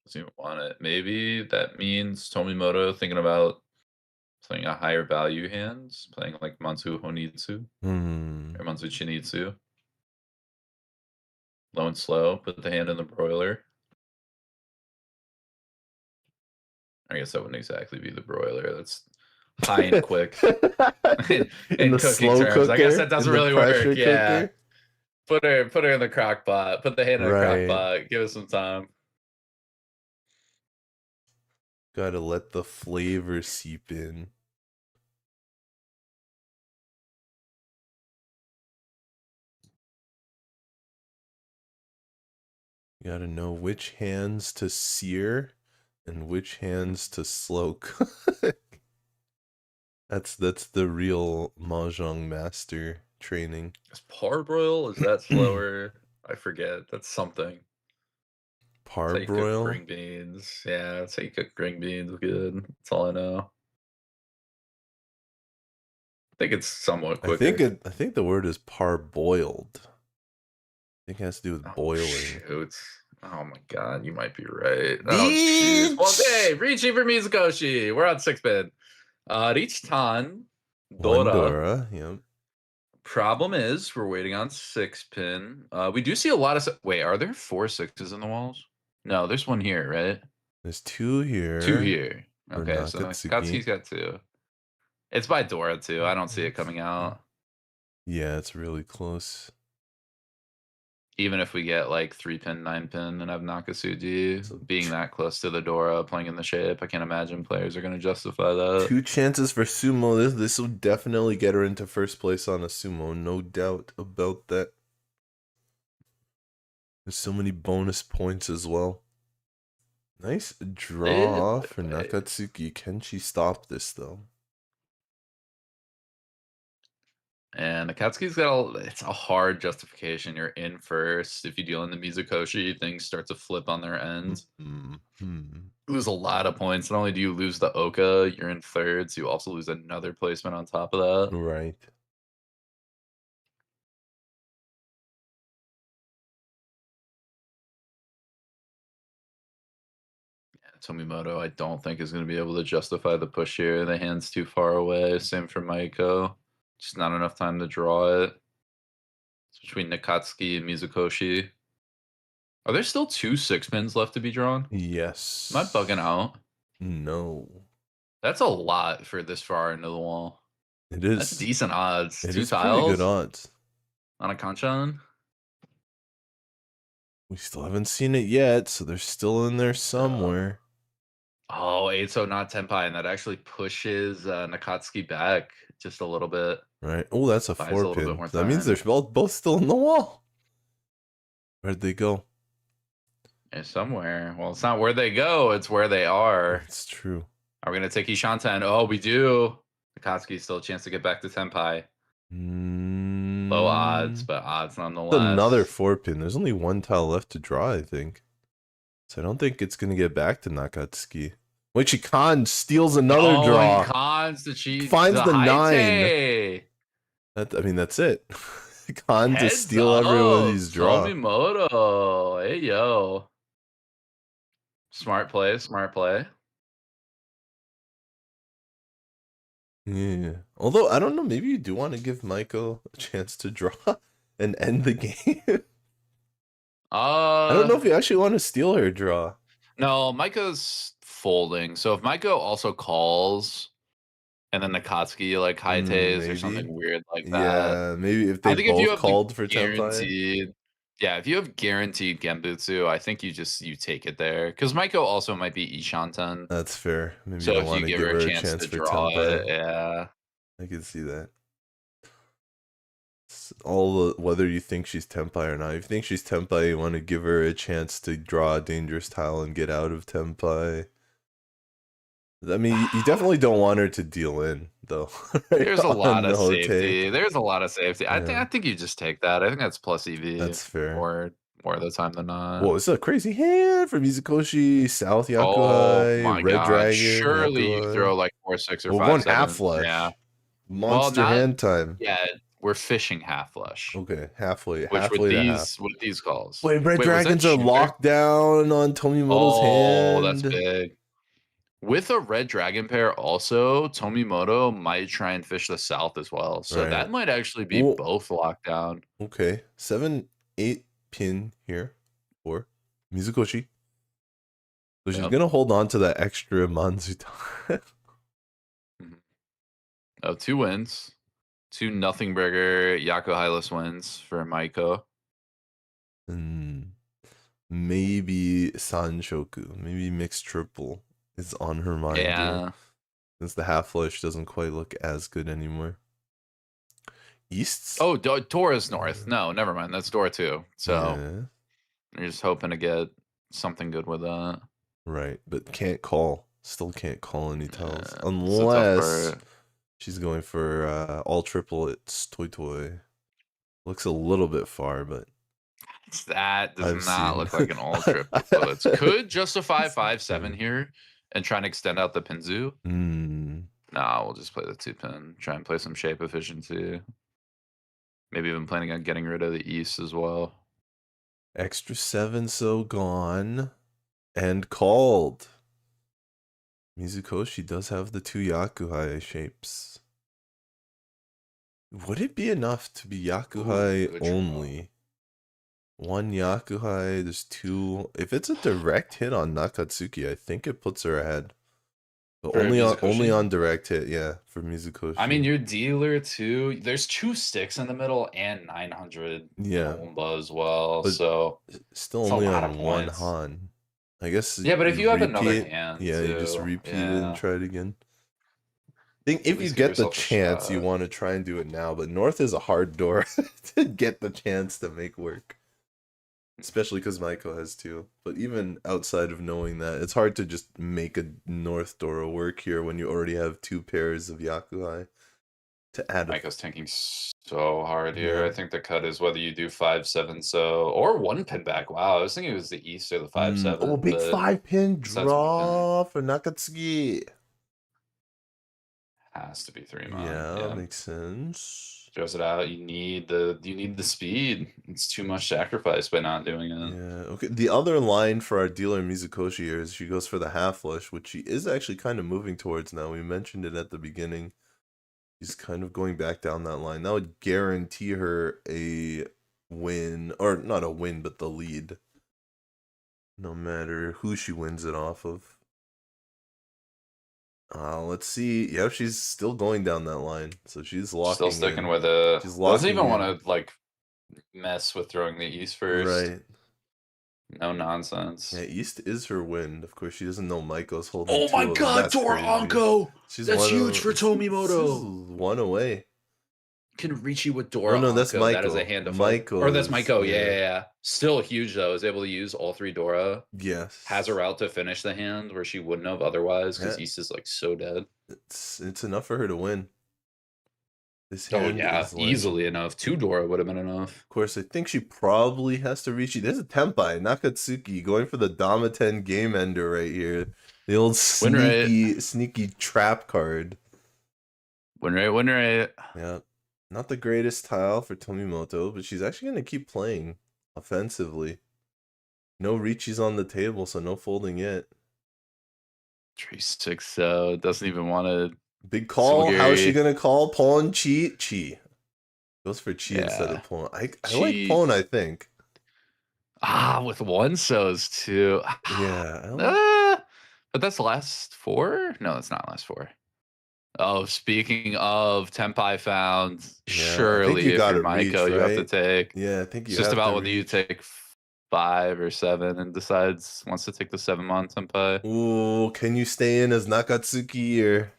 Doesn't even want it. Maybe that means Tomimoto thinking about playing a higher value hand, playing like Mansu Honitsu or Mansu Chinitsu. Low and slow, put the hand in the broiler. I guess that wouldn't exactly be the broiler. That's high and quick in in the cooking slow terms. I guess cooker, that doesn't in the really pressure work. Yeah. cooker. Put her in the crock pot. Put the hand in the crock Right. pot. Give it some time. Gotta let the flavor seep in. You gotta know which hands to sear and which hands to slow cook. That's the real Mahjong master training. Is parboil? Is that slower? I forget. That's something. That's how you cook Parboil? green beans. Yeah, that's how you cook green beans good. That's all I know. I think it's somewhat I quicker. think the word is parboiled. I think it has to do with Oh, boiling. shoot. Oh my god, you might be right. Oh jeez. Bitch! Well, hey, Riichi for Mizukoshi. We're on 6-pin. Riichi Tan. One Dora. Dora, yep. Problem is, we're waiting on 6-pin. We do see a lot of... Wait, are there 4 6s in the walls? No, there's one here, right? There's 2 here. 2 here. For Okay, so Nakatsuki's got 2. It's by Dora, too. I don't see it coming out. Yeah, it's really close. Even if we get like 3-pin, 9-pin, and have Nakatsuki being that close to the Dora, playing in the shape, I can't imagine players are going to justify that. 2 chances for sumo. This will definitely get her into first place on a sumo. No doubt about that. There's so many bonus points as well. Nice draw for Nakatsuki. Can she stop this, though? And Nakatsuki's got it's a hard justification. You're in first. If you deal in the Mizukoshi, things start to flip on their end. Lose a lot of points. Not only do you lose the Oka, you're in third, so you also lose another placement on top of that. Right. Tomimoto, I don't think is going to be able to justify the push here. The hand's too far away. Same for Maiko. Just not enough time to draw it. It's between Nakatsuki and Mizukoshi. Are there still 2 6-pins left to be drawn? Yes. Am I bugging out? No. That's a lot for this far into the wall. It is. That's decent odds. It 2 is tiles pretty good odds. on a Kanchan. We still haven't seen it yet, so they're still in there somewhere. Oh, 8-0 not Tenpai, and that actually pushes Nakatsuki back just a little bit. Right. Oh, that's a Buys a little 4-pin. bit more That means time. they're both still in the wall. Where'd they go? Yeah, somewhere. Well, it's not where they go, it's where they are. It's true. Are we going to take Ishanten? Oh, we do. Nakatsuki still a chance to get back to Tenpai. Low odds, but odds nonetheless. Another 4-pin. There's only 1 tile left to draw, I think. So I don't think it's going to get back to Nakatsuki. Wait, Khan steals another draw. And Khan's the cheat. Finds the 9. Haite. I mean, that's it. Khan to Heads steal up, everybody's draw. Tomimoto. Hey, yo. Smart play, smart play. Yeah. Although, I don't know, maybe you do want to give Maiko a chance to draw and end the game. I don't know if you actually want to steal her draw. No, Maiko's folding. So if Maiko also calls and then Nakatsuki like high-tays or something weird like that. Yeah, maybe if they both called for Tenpai. Yeah, if you have guaranteed Genbutsu, I think you take it there. Because Maiko also might be Ishanten. That's fair. Maybe So you don't if want you to give her a chance for to draw Tenpai. it, yeah. I can see that. It's all whether you think she's Tenpai or not. If you think she's Tenpai, you want to give her a chance to draw a dangerous tile and get out of Tenpai. I mean, you definitely don't want her to deal in, though. There's a lot of safety. Take. There's a lot of safety. Yeah. I think you just take that. I think that's plus EV. That's fair. More of the time than not. Whoa, it's a crazy hand for Mizukoshi, South Yakuhai, Oh my Red god! Dragon. Surely Yakuhai. you throw like 4-6 or 5-7. One half flush. Yeah. Monster hand time. Yeah, we're fishing half flush. Okay, halfway. Which halfway with these calls. Wait, Red Dragons are locked down on Tomimoto's hand. Oh, that's big. With a red dragon pair, also Tomimoto might try and fish the south as well. So that might actually be both locked down. Okay, 7-8 pin here for Mizukoshi. So she's gonna hold on to that extra Manzuta. Oh, 2 wins. 2 nothing burger Yakuhai-less wins for Maiko. Maybe Sanshoku. Maybe mixed triple is on her mind. Yeah. Since the half flush doesn't quite look as good anymore. Easts? Oh, Dora's north. No, never mind. That's Dora too. So you're just hoping to get something good with that. Right, but can't call. Still can't call any tiles. Unless she's going for all triplets. Toy. Looks a little bit far, but that does not look like an all triplets. Could justify 5-7 here and try and extend out the Pinzu. Nah, we'll just play the 2-pin. Try and play some shape efficiency. Maybe even planning on getting rid of the East as well. Extra 7 so gone. And called. Mizukoshi does have the 2 Yakuhai shapes. Would it be enough to be Yakuhai only? 1 Yakuhai, there's 2. If it's a direct hit on Nakatsuki, I think it puts her ahead. But only on direct hit, yeah, for Mizukoshi. I mean, your dealer too. There's 2 sticks in the middle and 900 Omba as well. But so still only on 1 Han. I guess. Yeah, but if you have another hand, you just repeat it and try it again. I think if you get the chance, you want to try and do it now. But North is a hard door to get the chance to make work. Especially because Maiko has 2. But even outside of knowing that, it's hard to just make a North Dora work here when you already have 2 pairs of Yakuhai to add. Maiko's tanking so hard here. I think the cut is whether you do 5-7 or 1 pin back. Wow, I was thinking it was the East or the 5-7. Oh, big 5-pin draw for Nakatsuki. Has to be 3-mon. Yeah, that makes sense. Throws it out. You need the speed. It's too much sacrifice by not doing it. Yeah, okay. The other line for our dealer Mizukoshi here is she goes for the half flush, which she is actually kind of moving towards now. We mentioned it at the beginning. She's kind of going back down that line. That would guarantee her a win, or not a win, but the lead. No matter who she wins it off of. Let's see. Yep, she's still going down that line. So she's locking Still sticking in. with it. She's Doesn't even locking want to like mess with throwing the East first. Right. No nonsense. Yeah, East is her win. Of course, she doesn't know Maiko's holding Oh two my of them. god, That's Doranko! crazy. That's huge for She's Tomimoto. one away. Can reach you with Dora. Oh, no, that's Anko. That is a Maiko. hand of Maiko Or that's is- Maiko. yeah. Yeah. Still huge though. Is able to use all 3 Dora. Yes. Has a route to finish the hand where she wouldn't have otherwise because Yeah. East is like so dead. It's enough for her to win. This Oh hand yeah, is like- easily enough. 2 Dora would have been enough. Of course, I think she probably has to reach. There's a Tenpai, Nakatsuki, going for the Dama-10 game ender right here. The old Win rate. sneaky trap card. Win rate. Yeah. Not the greatest tile for Tomimoto, but she's actually going to keep playing offensively. No Riichis on the table, so no folding yet. 3-6 doesn't even want to. Big call. How is she Scary. going to call? Pawn, Chi. Goes for Chi instead Yeah. of Pawn. I Chi. like Pawn, I think. With 1-sos too. Yeah. I like- But that's last 4? No, that's not last 4. Oh, speaking of Tenpai found, Yeah, I think surely you if gotta you're Maiko, reach, you have to right? take. Yeah, I think you It's just have about to whether you reach. take 5 or 7 and wants to take the 7-mon Tenpai. Ooh, can you stay in as Nakatsuki or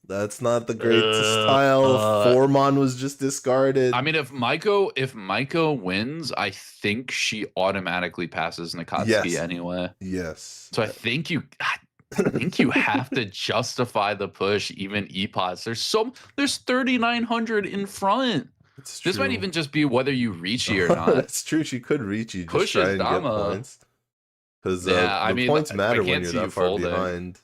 that's not the greatest Uh, style. uh, Formon was just discarded. I mean, if Maiko wins, I think she automatically passes Nakatsuki Yes. anyway. Yes. So I think you have to justify the push, even EPOS. There's 3,900 in front. It's true. This might even just be whether you reach you or not. That's true. She could reach you. Just Pushes try and get Dama. points. Because Yeah, I the mean, points I matter when can't you're see you that far folding. behind.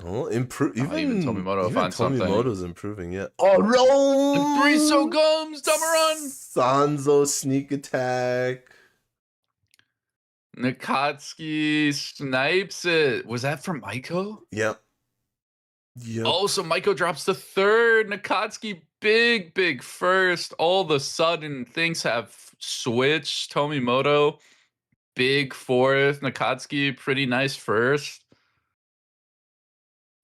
Oh, improve. Even Tomimoto finds something. Tomimoto's improving. Yeah. Oh, roll. 3 so comes Damaran. Sanzo sneak attack. Nakatsuki snipes it. Was that from Maiko? Yep. Yep. Oh, so Maiko drops the 3rd. Nakatsuki big first. All of a sudden, things have switched. Tomimoto, big 4th. Nakatsuki, pretty nice 1st.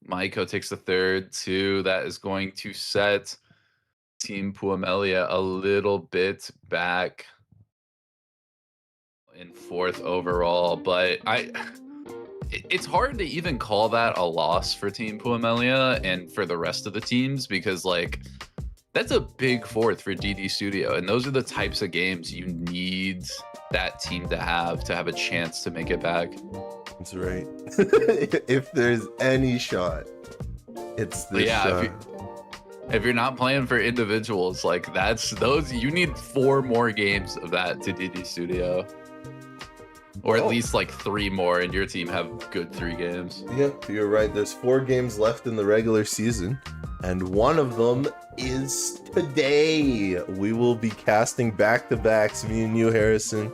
Maiko takes the 3rd, too. That is going to set Team Puamelia a little bit back in 4th overall, but it's hard to even call that a loss for Team Puamelia and for the rest of the teams because like that's a big 4th for DD Studio, and those are the types of games you need that team to have a chance to make it back. That's right. If there's any shot, it's this shot. If you're not playing for individuals, like you need 4 more games of that to DD Studio. Or at least like 3 more, and your team have good 3 games. Yep, you're right. There's 4 games left in the regular season, and one of them is today. We will be casting back-to-backs, me and you, Harrison.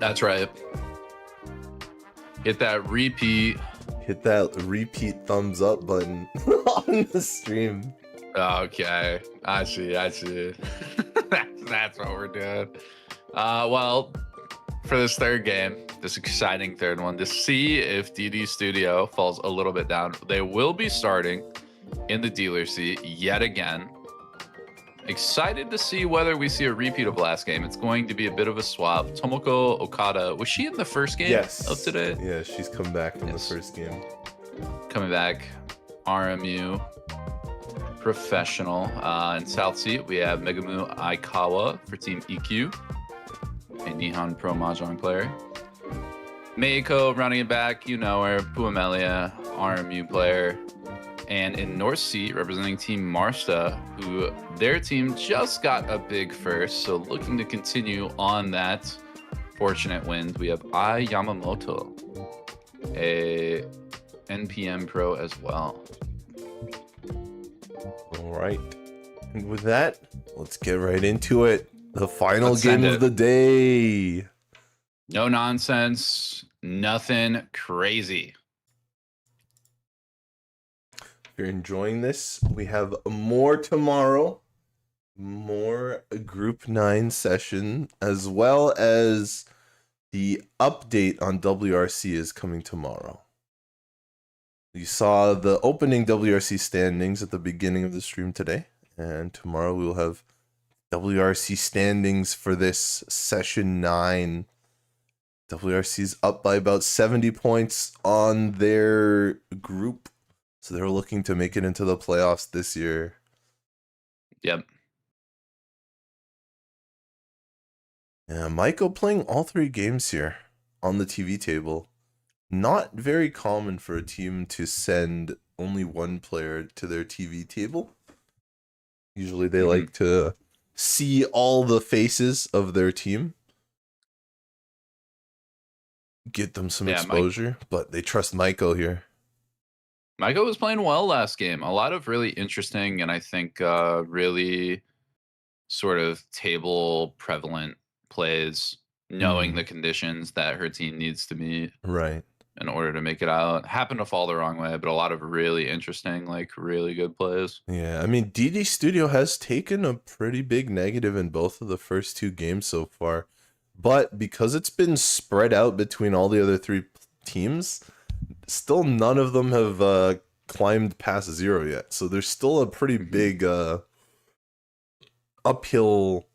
That's right. Hit that repeat. Hit that repeat thumbs up button on the stream. Okay, I see. That's what we're doing. Well, for this 3rd game, this exciting 3rd one, to see if DD Studio falls a little bit down. They will be starting in the dealer seat yet again. Excited to see whether we see a repeat of last game. It's going to be a bit of a swap. Tomoko Okada, was she in the first game of today? Yeah, she's come back from the first game. Coming back, RMU Professional. In South Seat, we have Megumu Aikawa for Team Ikkyu, a Nihon Pro Mahjong player. Maiko running it back, you know her, Puamelia, RMU player. And in North Seat, representing Team Marsta, who their team just got a big first, so looking to continue on that fortunate win, we have Yamamoto, a NPM Pro as well. All right. And with that, let's get right into it. The final Let's game send of it. the day. No nonsense, nothing crazy. If you're enjoying this, we have more tomorrow. More Group 9 session, as well as the update on WRC is coming tomorrow. You saw the opening WRC standings at the beginning of the stream today, and tomorrow we will have WRC standings for this session 9. WRC's up by about 70 points on their group, so they're looking to make it into the playoffs this year. Yep. Yeah, Maiko playing all 3 games here on the TV table. Not very common for a team to send only one player to their TV table. Usually they like to see all the faces of their team. Get them some exposure, but they trust Maiko here. Maiko was playing well last game. A lot of really interesting and I think really sort of table prevalent plays, knowing the conditions that her team needs to meet. Right. In order to make it out. Happened to fall the wrong way, but a lot of really interesting, like really good plays. Yeah, I mean, DD Studio has taken a pretty big negative in both of the first 2 games so far. But because it's been spread out between all the other 3 teams, still none of them have climbed past 0 yet. So there's still a pretty big uphill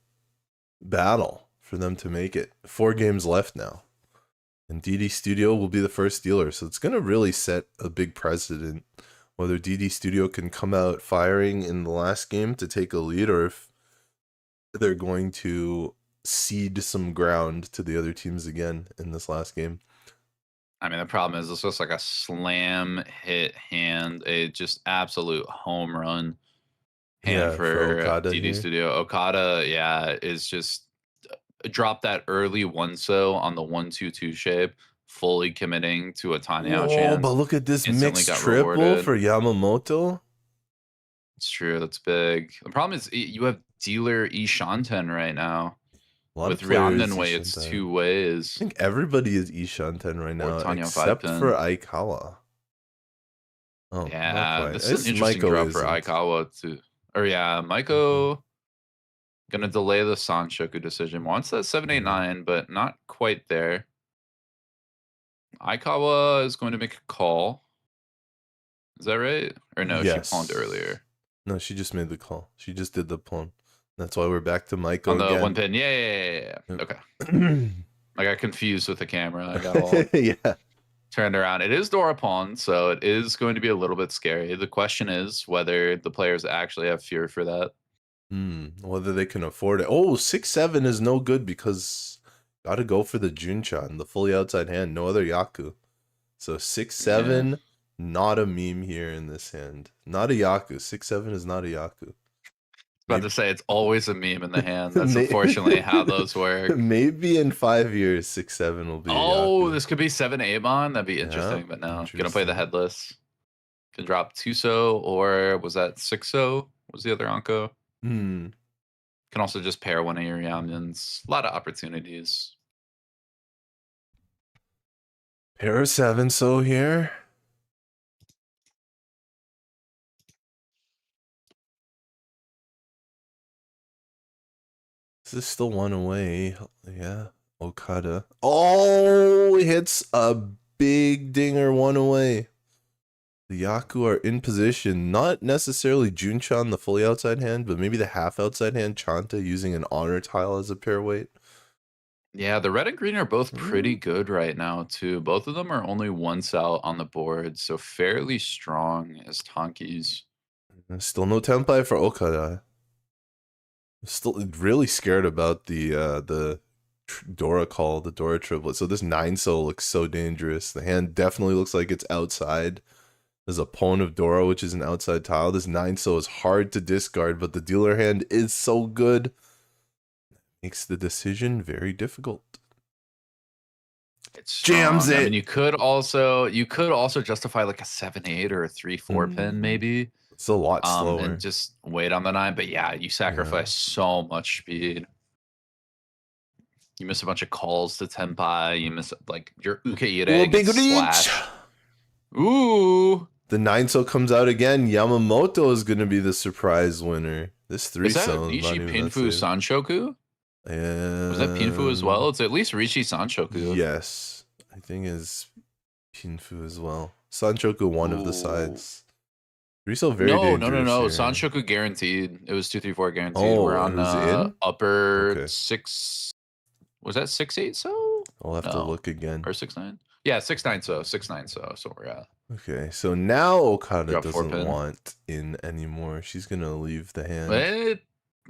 battle for them to make it. 4 games left now. And DD Studio will be the first dealer, so it's going to really set a big precedent. Whether DD Studio can come out firing in the last game to take a lead, or if they're going to cede some ground to the other teams again in this last game. I mean, the problem is this was like a slam hit hand, a just absolute home run hand for Okada DD here. Studio. Okada, yeah, is just drop that early 1-so on the 1-2-2 shape, fully committing to a tiny out chance. But look at this Instantly mixed got triple rewarded. for Yamamoto. It's true. That's big. The problem is you have dealer Ishanten right now. A lot With of players Ryandan way, it's Ishanten. 2 ways. I think everybody is Ishanten right now, Tanya except 5-pin. for Aikawa. Oh, not Yeah, quite. this is an interesting Maiko drop for isn't. Aikawa too. Or yeah, Maiko gonna delay the Sanshoku decision. Wants that 789, but not quite there. Aikawa is going to make a call. Is that right? Or no, Yes. she pawned earlier. No, she just made the call. She just did the pawn. That's why we're back to Maiko On the again. 1 pin. Yeah. Yep. Okay. I got confused with the camera. I got all Yeah. turned around. It is Dora pawn, so it is going to be a little bit scary. The question is whether the players actually have fear for that. Whether they can afford it. Oh, 6-7 is no good because gotta go for the Junchan, the fully outside hand, no other Yaku. So 6-7, not a meme here in this hand. Not a Yaku. 6-7 is not a Yaku. About to say it's always a meme in the hand. That's unfortunately how those work. Maybe in 5 years, 6-7 will be. Oh, Yaku. this could be 7-8 mon. That'd be interesting, but no. Gonna play the headless. Can drop 2-so, or was that 6-so? Was the other Anko? Can also just pair one of your Yamyans. A lot of opportunities. Pair of 7-so here. This is still 1 away. Yeah. Okada. Oh, hits a big dinger 1 away. The Yaku are in position. Not necessarily Junchan, the fully outside hand, but maybe the half outside hand Chanta using an honor tile as a pair weight. Yeah, the red and green are both pretty good right now, too. Both of them are only 1 out on the board, so fairly strong as Tonkies. Still no Tempai for Okada. Still really scared about the Dora call, the Dora triplet. So this 9-so looks so dangerous. The hand definitely looks like it's outside. There's a pawn of Dora, which is an outside tile. This 9-so is hard to discard, but the dealer hand is so good. Makes the decision very difficult. It's Jams strong. I it. mean, you could also justify like a 7-8 or a 3-4 pin maybe. It's a lot slower. And just wait on the 9. But yeah, you sacrifice so much speed. You miss a bunch of calls to Tenpai. You miss like your Ukeire Big gets reach. slashed. Ooh. The 9-so comes out again. Yamamoto is going to be the surprise winner. This 3-so Is is that not Riichi even that Pinfu safe. Sanshoku? Was that Pinfu as well? It's at least Riichi Sanshoku. Yes. I think it's Pinfu as well. Sanshoku, one of the sides. 3-so very dangerous. No. Here. Sanshoku guaranteed. It was 2-3-4 guaranteed. Oh, We're on it was in? upper Okay. 6. Was that 6-8 so? I'll have to look again. Or 6-9? Yeah, 6-9 so. 6-9 so. So we're at. Okay, so now Okada Drop 4 doesn't pin. want in anymore. She's gonna leave the hand. But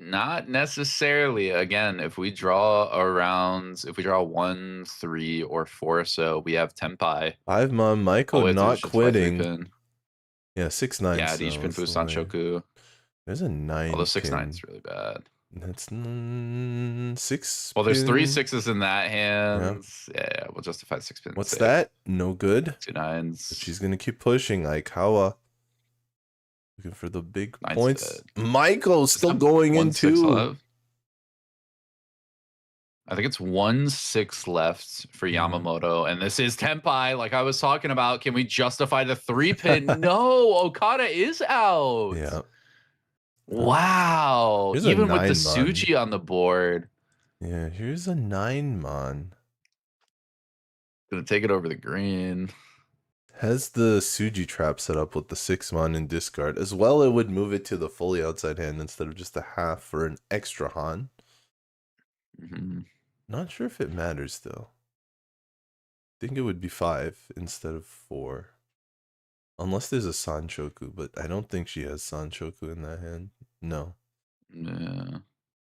not necessarily. Again, if we draw 1, 3, or 4, so we have Tenpai. 5-mon Maiko not quitting. Yeah, 6-9. Yeah, so Riichi Pinfu that's the way. Sanshoku. There's a 9. Although 6-9 pin. is really bad. That's 6. Well, there's 3 pin. 6s in that hand. Yeah, we'll justify 6 pins. What's that? No good. 2 9s. But she's gonna keep pushing. Aikawa looking for the big 9's points. dead. Michael's still going in 1-6 too. left. I think it's 1-6 left for Yamamoto, and this is Tenpai, like I was talking about. Can we justify the 3 pin? No, Okada is out. Yeah. Wow. Here's a Even with the 9-mon. Suji on the board. Yeah, here's a 9-mon. Gonna take it over the green. Has the Suji trap set up with the 6-mon in discard. As well, it would move it to the fully outside hand instead of just a half for an extra Han. Not sure if it matters though. I think it would be 5 instead of 4. Unless there's a Sanshoku, but I don't think she has Sanshoku in that hand. No. Yeah.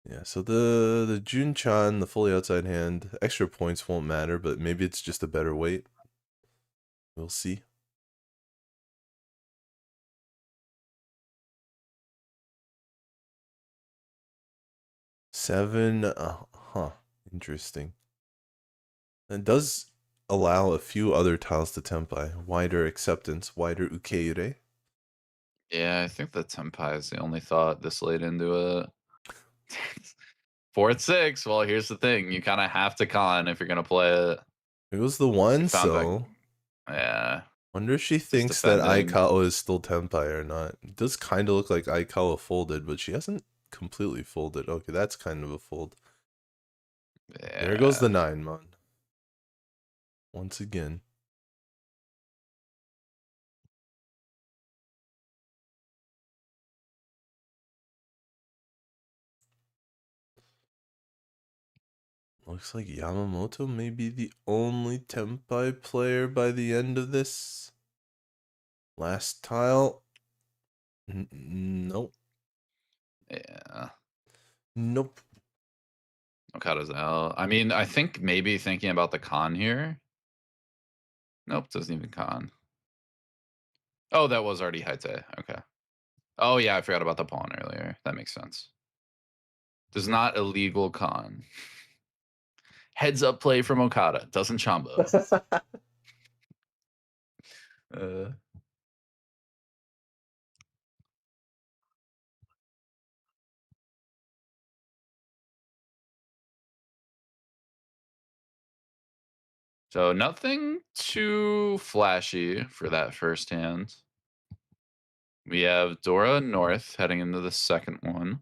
Yeah, so the Jun-chan, the fully outside hand, extra points won't matter, but maybe it's just a better weight. We'll see. Seven, interesting. It does allow a few other tiles to Tenpai. Wider acceptance, wider Ukeire. Yeah, I think the Tenpai is the only thought this late into it. 4-6. Well, here's the thing. You kind of have to con if you're going to play it. It was the one, Found so... Yeah. Wonder if she thinks that Aikawa is still Tenpai or not. It does kind of look like Aikawa folded, but she hasn't completely folded. Okay, that's kind of a fold. Yeah. There goes the 9-mon. Once again. Looks like Yamamoto may be the only Tenpai player by the end of this. Last tile. Nope. Yeah. Nope. Okada's out. I mean, I think maybe thinking about the con here. Nope, doesn't even con. Oh, that was already Haite. Okay. Oh, yeah, I forgot about the pawn earlier. That makes sense. Does not illegal con. Heads up play from Okada. Doesn't Chamba. So nothing too flashy for that first hand. We have Dora North heading into the second one.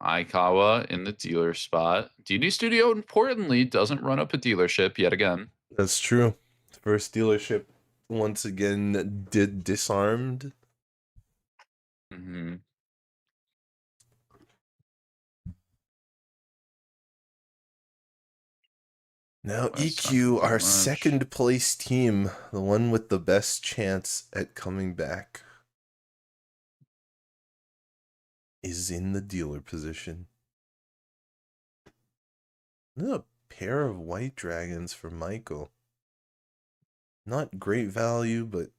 Aikawa in the dealer spot. DD Studio, importantly, doesn't run up a dealership yet again. That's true. First dealership once again disarmed. Now Ikkyu, our second place team, the one with the best chance at coming back, is in the dealer position. A pair of white dragons for Maiko. Not great value, but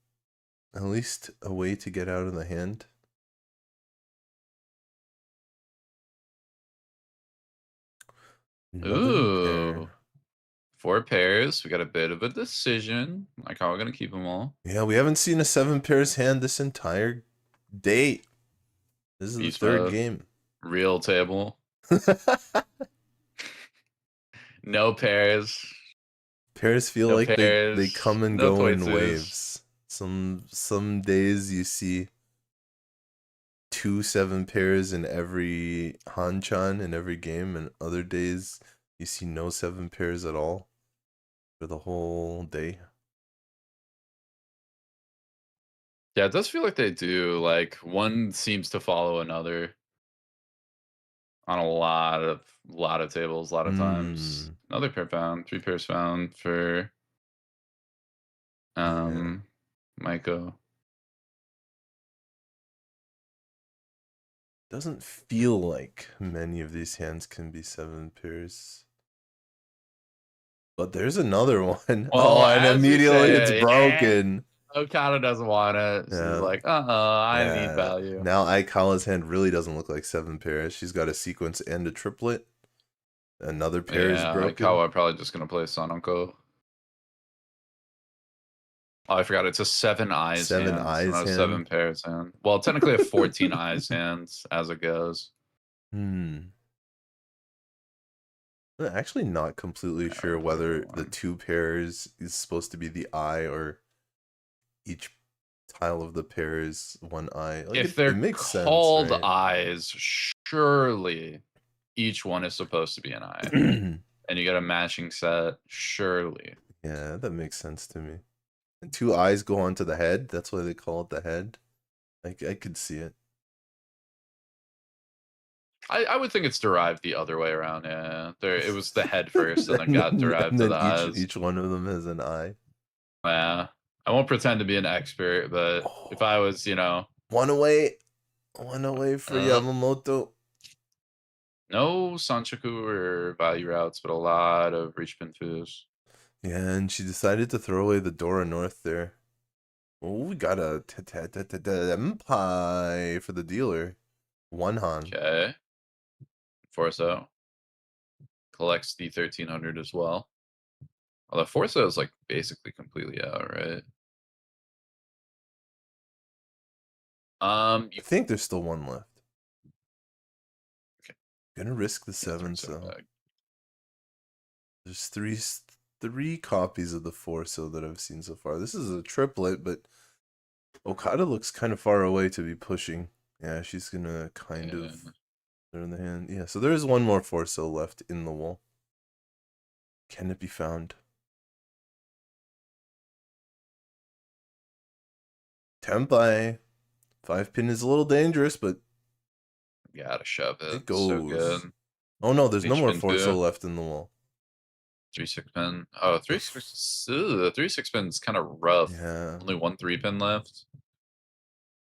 at least a way to get out of the hand. Ooh. 4 pairs. We got a bit of a decision. Like, how are we gonna keep them all? Yeah, we haven't seen a 7 pairs hand this entire day. This is Beast the third mode. game. Real table. No pairs. Pairs feel No like they pairs. come and No go in points. waves. Some days you see 2 7 pairs in every Hanchan in every game, and other days you see no 7 pairs at all for the whole day. Yeah, it does feel like they do. Like, one seems to follow another on a lot of tables, a lot of times. Another pair found, 3 pairs found for Maiko. Doesn't feel like many of these hands can be 7 pairs. But there's another one. Well, And as we immediately say it's it, broken. Okada doesn't want it. She's Yeah. like, I need value. Now Aikawa's hand really doesn't look like 7 pairs. She's got a sequence and a triplet. Another pair is broken. Aikawa probably just gonna play Sonoko. Oh, I forgot. It's a 7 eyes 7 hand, eyes not a hand. 7 pairs hand. Well, technically a 14 eyes hand as it goes. I'm actually not completely sure whether the 2 pairs is supposed to be the eye or each tile of the pair is 1 eye. Like If it they're makes called sense, right? eyes, surely each one is supposed to be an eye. And you get a matching set, surely. Yeah, that makes sense to me. And 2 eyes go onto the head. That's why they call it the head. Like I could see it. I would think it's derived the other way around. Yeah, it was the head first, and then got derived and to then the eyes. each one of them has an eye. Yeah, I won't pretend to be an expert, but if I was, one away for Yamamoto. No Sanchoku or value routes, but a lot of reach pin twos. Yeah, and she decided to throw away the Dora North there. Oh, we got a Empai for the dealer. 1 Han. Okay. Forso collects the 1300 as well. Although Forso is like basically completely out, right? I think there's still 1 left. Okay. Gonna risk the 7, so there's three copies of the Forso that I've seen so far. This is a triplet, but Okada looks kind of far away to be pushing. Yeah, she's gonna kind of turn the hand. Yeah, so there is 1 more Forso left in the wall. Can it be found? Tempai. 5 pin is a little dangerous, but you gotta shove it. it goes. So good. Oh no, there's no Reach more pin Forso too. left in the wall. 3-6 pin. Oh, 3-6 pin's kind of rough. Yeah. Only 1 3-pin left.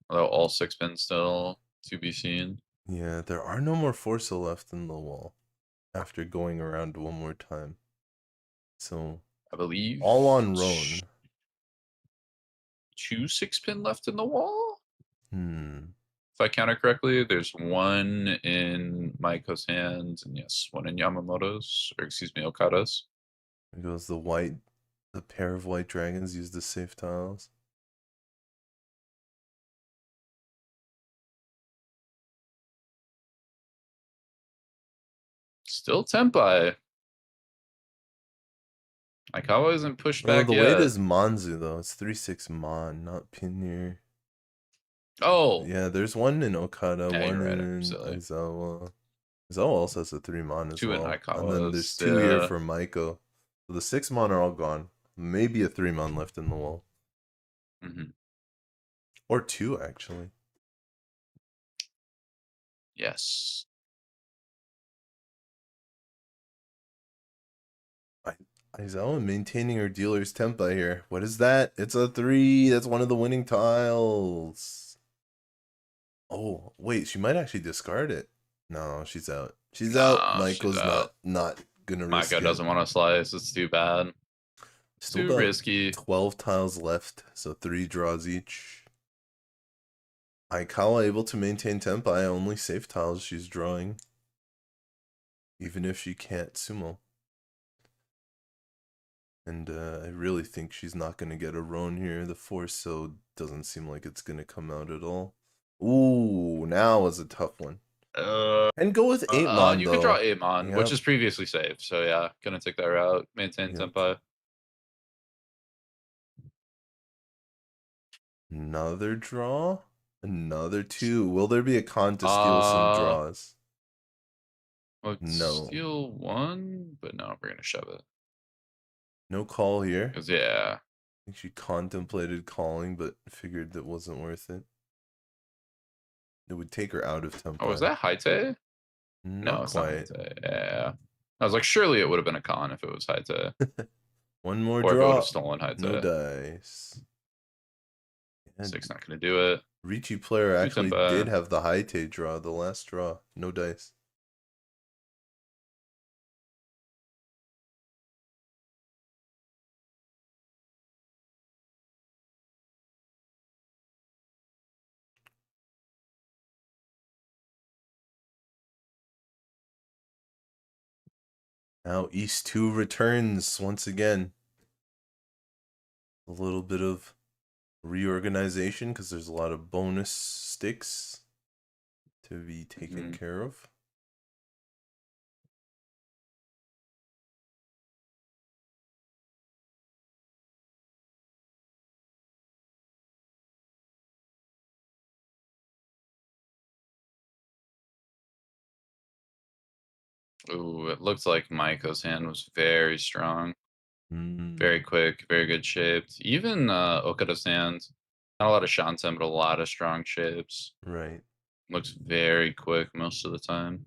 Although all 6 pins still to be seen. Yeah, there are no more Forso left in the wall after going around 1 more time. So I believe all on Roan. 2 6-pin left in the wall. If I counted correctly, there's 1 in Maiko's hand, and yes, 1 in Yamamoto's, or excuse me, Okada's. There goes the pair of white dragons used as safe tiles. Still Tempai. Aikawa isn't pushed back The yet. weight is Manzu though. It's 3-6 Mon, not Pinir. Oh! Yeah, there's 1 in Okada, Yeah, 1 you're right, in silly. Aizawa. Aizawa also has a 3 Mon as 2 in well. Aikawa's, And then there's 2 here for Maiko. So the 6 Mon are all gone. Maybe a 3 Mon left in the wall. Or 2 actually. Yes. Aizawa maintaining her dealer's tempa here. What is that? It's a 3. That's one of the winning tiles. Oh, wait, she might actually discard it. No, she's out. She's out. Maiko's not gonna risk it. Maiko doesn't want to slice. It's too bad. Still too risky. 12 tiles left, so 3 draws each. Aikawa able to maintain tempai, only safe tiles she's drawing. Even if she can't sumo. And I really think she's not going to get a Roan here. The Forso doesn't seem like it's going to come out at all. Ooh, now is a tough one. And go with 8-mon, you though. could draw 8-mon, Yep. which is previously saved. So yeah, gonna take that route. Maintain Yep. Senpai. Another draw? Another 2. Will there be a con to steal some draws? Well, No. steal 1, but no, we're gonna shove it. No call here. 'Cause, yeah. I think she contemplated calling, but figured that wasn't worth it. It would take her out of tempo. Oh, was that Haite? No, it's quite. not Haite. Yeah. I was like, surely it would have been a con if it was Haite. One more Or if it would draw. have stolen Haite. No dice. And 6 not gonna do it. Riichi player actually Senpai. did have the Haite draw, the last draw. No dice. Now East 2 returns once again. A little bit of reorganization because there's a lot of bonus sticks to be taken care of. Ooh, it looks like Maiko's hand was very strong. Mm, Very quick, very good shaped. Even Okada's hand, not a lot of Shanten, but a lot of strong shapes. right. Looks very quick most of the time.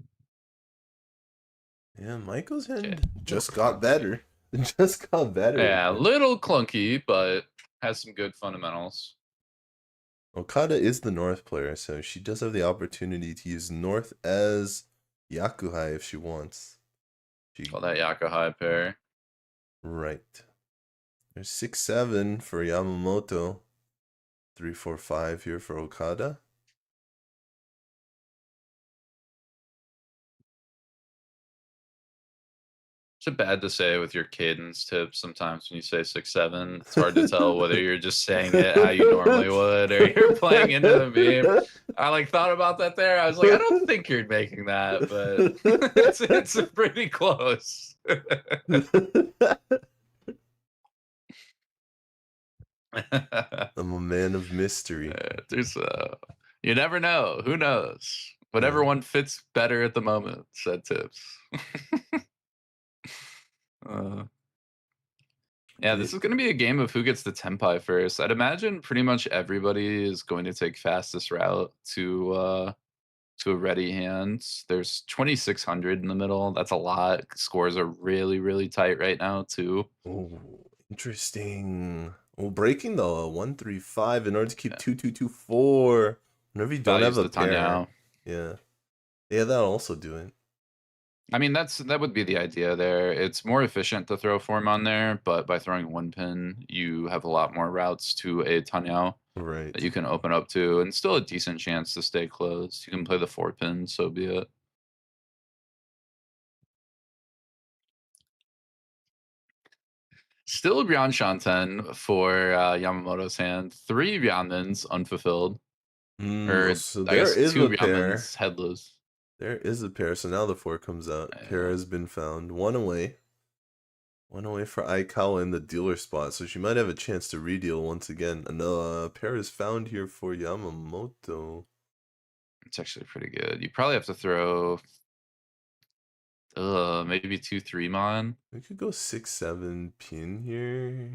Yeah, Maiko's hand Okay. just got better. Just got better. Yeah, a little clunky, but has some good fundamentals. Okada is the North player, so she does have the opportunity to use North as Yakuhai if she wants. Call that Yakuhai pair. Right. There's 6-7 for Yamamoto. 3-4-5 here for Okada. It's bad to say with your cadence tips sometimes when you say 6-7. It's hard to tell whether you're just saying it how you normally would or you're playing into the meme. I thought about that there. I was like, I don't think you're making that, but it's pretty close. I'm a man of mystery. You never know. Who knows? Whatever one fits better at the moment, said Tips. Yeah, this is going to be a game of who gets the Tenpai first. I'd imagine pretty much everybody is going to take fastest route to a ready hand. There's 2,600 in the middle. That's a lot. Scores are really, really tight right now, too. Oh, interesting. Well, breaking the 1-3-5 in order to keep 2-2-2-4. Whenever you don't have a pair. Yeah. Yeah, that'll also do it. I mean, that would be the idea there. It's more efficient to throw form on there, but by throwing one pin, you have a lot more routes to a Tanyao Right. that you can open up to, and still a decent chance to stay closed. You can play the 4 pin, so be it. Still Ryan Shanten for Yamamoto's hand. 3 Ryanmans unfulfilled. So there is 2 a pair. Ryanmans headless. There is a pair. So now the 4 comes out. Pair has been found. One away. One away for Aikawa in the dealer spot. So she might have a chance to redeal once again. Another pair is found here for Yamamoto. It's actually pretty good. You probably have to throw maybe 2-3 mon. We could go 6-7 pin here.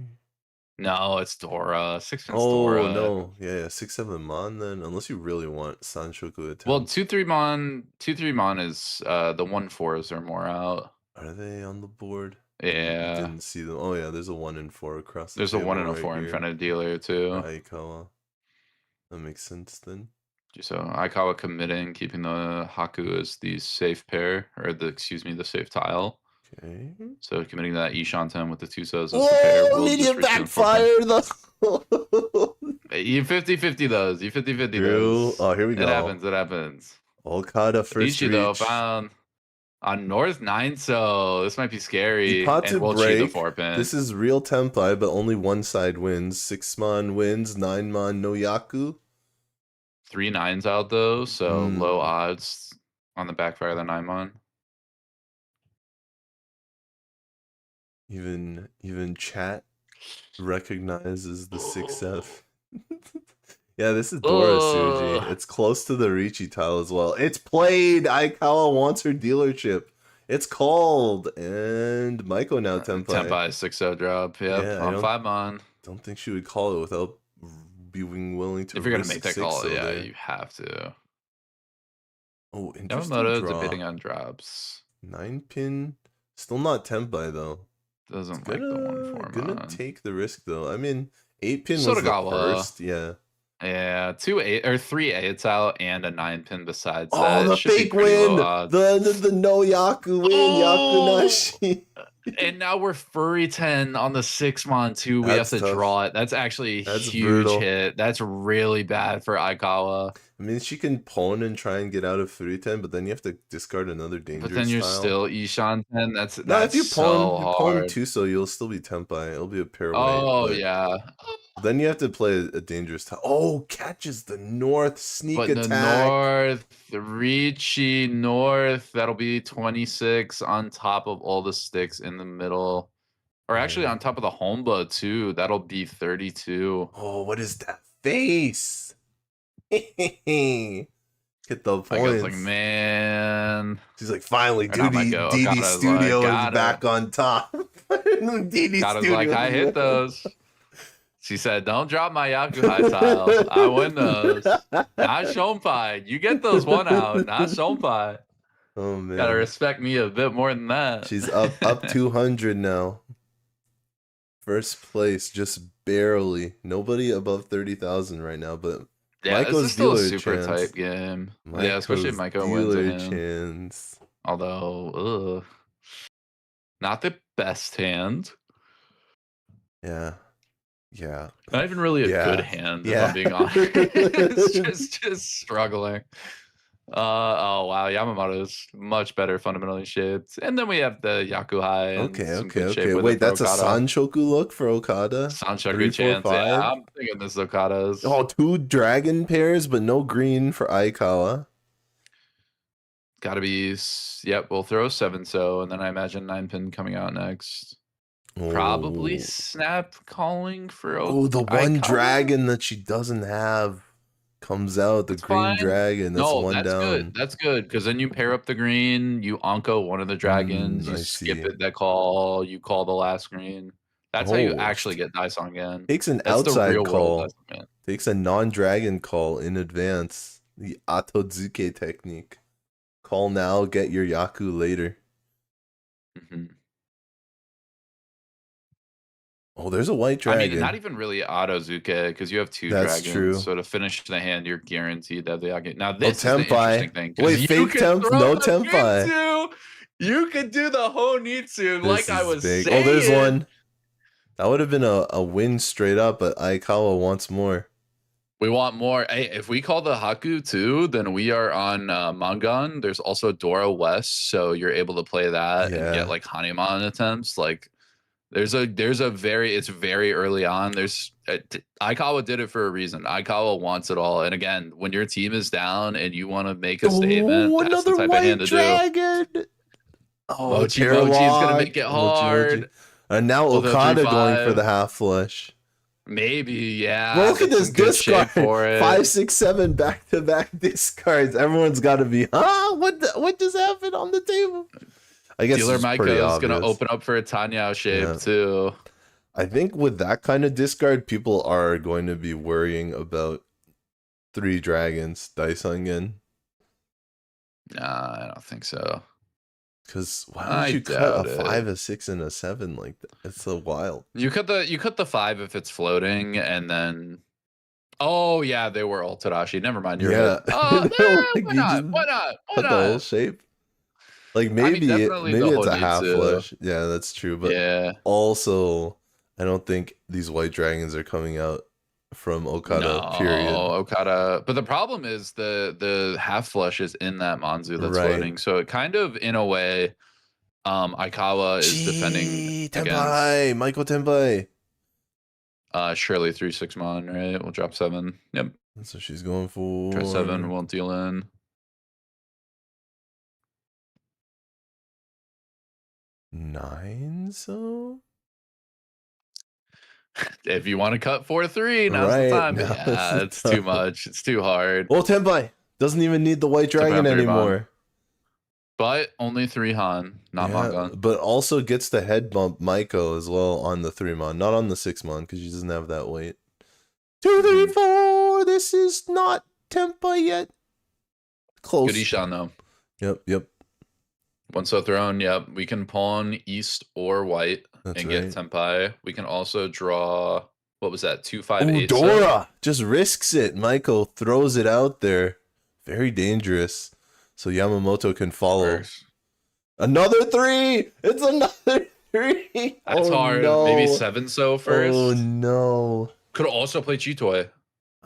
No, it's Dora. 6 pin's Dora. Dora. No. Yeah, 6-7 mon then. Unless you really want Sanshoku attempt. Well, 2-3 mon is the 1-4s are more out. Are they on the board? Yeah. I didn't see them. Oh yeah, there's a 1 and 4 across the There's a table 1 and a right 4 in here front of dealer too. for Aikawa. That makes sense then. So Aikawa committing, keeping the Haku as the safe pair, or the safe tile. Okay. So committing that Ishanten with the Tusos as the pair. Oh, medium backfire though. You 50-50 those. You 50-50 True. those. Oh, here we go. It happens. Okada first Riichi though reach. found. On North 9, so this might be scary. Ipatu And we'll cheat the break. 4-pin. This is real Tempai, but only one side wins. 6-mon wins, 9-mon no Yaku. 3 9s out though, so Mm. low odds on the backfire of the 9-mon. Even chat recognizes the 6F. Yeah, this is Dora Suji. It's close to the Riichi tile as well. It's played! Aikawa wants her dealership. It's called. And Maiko now Tempai. Tempai 6-0 drop. Yep, Yeah, on 5-mon. Don't think she would call it without being willing to If you're going to risk make that call, 6-0 yeah, there. you have to. Oh, interesting Yamamoto draw. debating on drops. 9-pin. Still not Tempai, though. Doesn't like the 1-4 Gonna mon. take the risk, though. I mean, 8-pin was the Sotagawa. first. Yeah. Yeah, 2-8 or 3-8s out and a 9-pin besides Oh, that. the Should be fake pretty low win! odds. The no Yaku win, Oh! Yakunashi. And now we're furry 10 on the 6-mon too. We That's have to tough. draw it. That's actually a That's huge brutal. hit. That's really bad for Aikawa. I mean, she can pawn and try and get out of 3-10, but then you have to discard another dangerous But then you're tile. still Ishan 10. That's No, if you so pawn hard. Tuso, you'll still be Tempai. It'll be a pair Oh, white. yeah. Then you have to play a dangerous tile. Oh, catches the north sneak But attack. the north, the Riichi north, that'll be 26 on top of all the sticks in the middle. Or actually on top of the Homba too. That'll be 32. Oh, what is that face? Get the I points. was like, man. She's like, finally, Or not DD Maiko, DD Okada's Studio like, is gotta. back on top. DD Okada's Studio like, I is hit back. those. She said, don't drop my Yaku high tile. I win those. Not Shonpai. You get those one out, not Shonpai. Oh man. Gotta respect me a bit more than that. She's up 200 now. First place, just barely. Nobody above 30,000 right now, but yeah, Maiko's this is still a dealer super chance. tight game. Yeah, especially if Maiko wins dealer a hand. chance. Although, not the best hand. Yeah. Yeah. Not even really a Yeah. good hand, if Yeah. I'm being honest. It's just struggling. Oh wow, Yamamoto's much better fundamentally shaped. And then we have the Yakuhai. Okay. Wait, that's a Sanchoku look for Okada? 3, Sanchoku 4, chance. 5? Yeah, I'm thinking this is Okada's. Oh, 2 dragon pairs, but no green for Aikawa. Gotta be, yep, we'll throw 7-so, and then I imagine 9-pin coming out next. Probably Oh. snap calling for Oh, the one Aikawa? dragon that she doesn't have comes out. The That's green fine. dragon. That's No, one that's down. good. That's good because then you pair up the green, you Anko one of the dragons, I you skip see. it that call, you call the last green. That's how you Oh, actually get Daisong again. Takes an That's the outside real call. world Daisong. Takes a non-dragon call in advance. The Atozuke technique. Call now, get your Yaku later. Mm-hmm. Oh, there's a white I dragon. mean, not even really Atozuke because you have 2 That's dragons. true. So to finish the hand, you're guaranteed to have the Yaku. Now this is the Tempai. interesting thing. 'cause Wait, you fake can temp, throw no the Tempai. Nitsu. You could do the Honitsu This like I is was big. saying. Oh, there's one. That would have been a win straight up, but Aikawa wants more. We want more. Hey, if we call the Haku too, then we are on Mangan. There's also Dora West, so you're able to play that and get like Hanuman attempts. Like there's a very, it's very early on. There's Aikawa did it for a reason. Aikawa wants it all. And again, when your team is down and you want to make a statement, that's the type of hand to dragon. do. Oh, Mochi's gonna make it hard. And now Although Okada 3-5. going for the half flush. Maybe, yeah. Well, look at this discard. For it. 5, 6, 7 back-to-back discards. Everyone's got to be, what just happened on the table? I guess Dealer it's Maiko pretty is going to obvious. open up for a Tanyao shape too. I think with that kind of discard, people are going to be worrying about 3 dragons Daisong again. Nah, I don't think so. Because why would you cut a 5, a 6, and a 7 like that? It's so wild. You cut the 5 if it's floating, and then oh yeah, they were all Tadashi. Never mind. You're right. Like, Why not? Why not? Why cut the whole not? shape. Like maybe definitely maybe the it's a half Honitsu. flush. Yeah, that's true. But Yeah. also, I don't think these white dragons are coming out from Okada. No, Period. Okada. But the problem is the half flush is in that Manzu that's Right. floating. So it kind of, in a way, Aikawa is defending Tenpai, Maiko Tenpai. against surely 3/6 mon, right? We'll drop 7. Yep. That's what she's going for. Try 7, won't deal in. 9, so? If you want to cut 4/3, now's Right, the time. But now's yeah, the it's too time. much. It's too hard. Well, Tenpai doesn't even need the white dragon Tenpai anymore. But only 3 Han, not Mangon. But also gets the head bump Maiko as well on the 3 mon, not on the 6 mon, because she doesn't have that weight. 2, 3, 4. This is not Tenpai yet. Close. Good Ishan though. Yep. Once so thrown, yep. We can pawn east or white That's and right. get Tenpai. We can also draw, what was that, 2, 5, Ooh, 8. Dora just risks it. Maiko throws it out there. Very dangerous. So Yamamoto can follow. First. Another 3. It's another 3. That's hard. No. Maybe 7 so first. Oh no. Could also play Chitoy.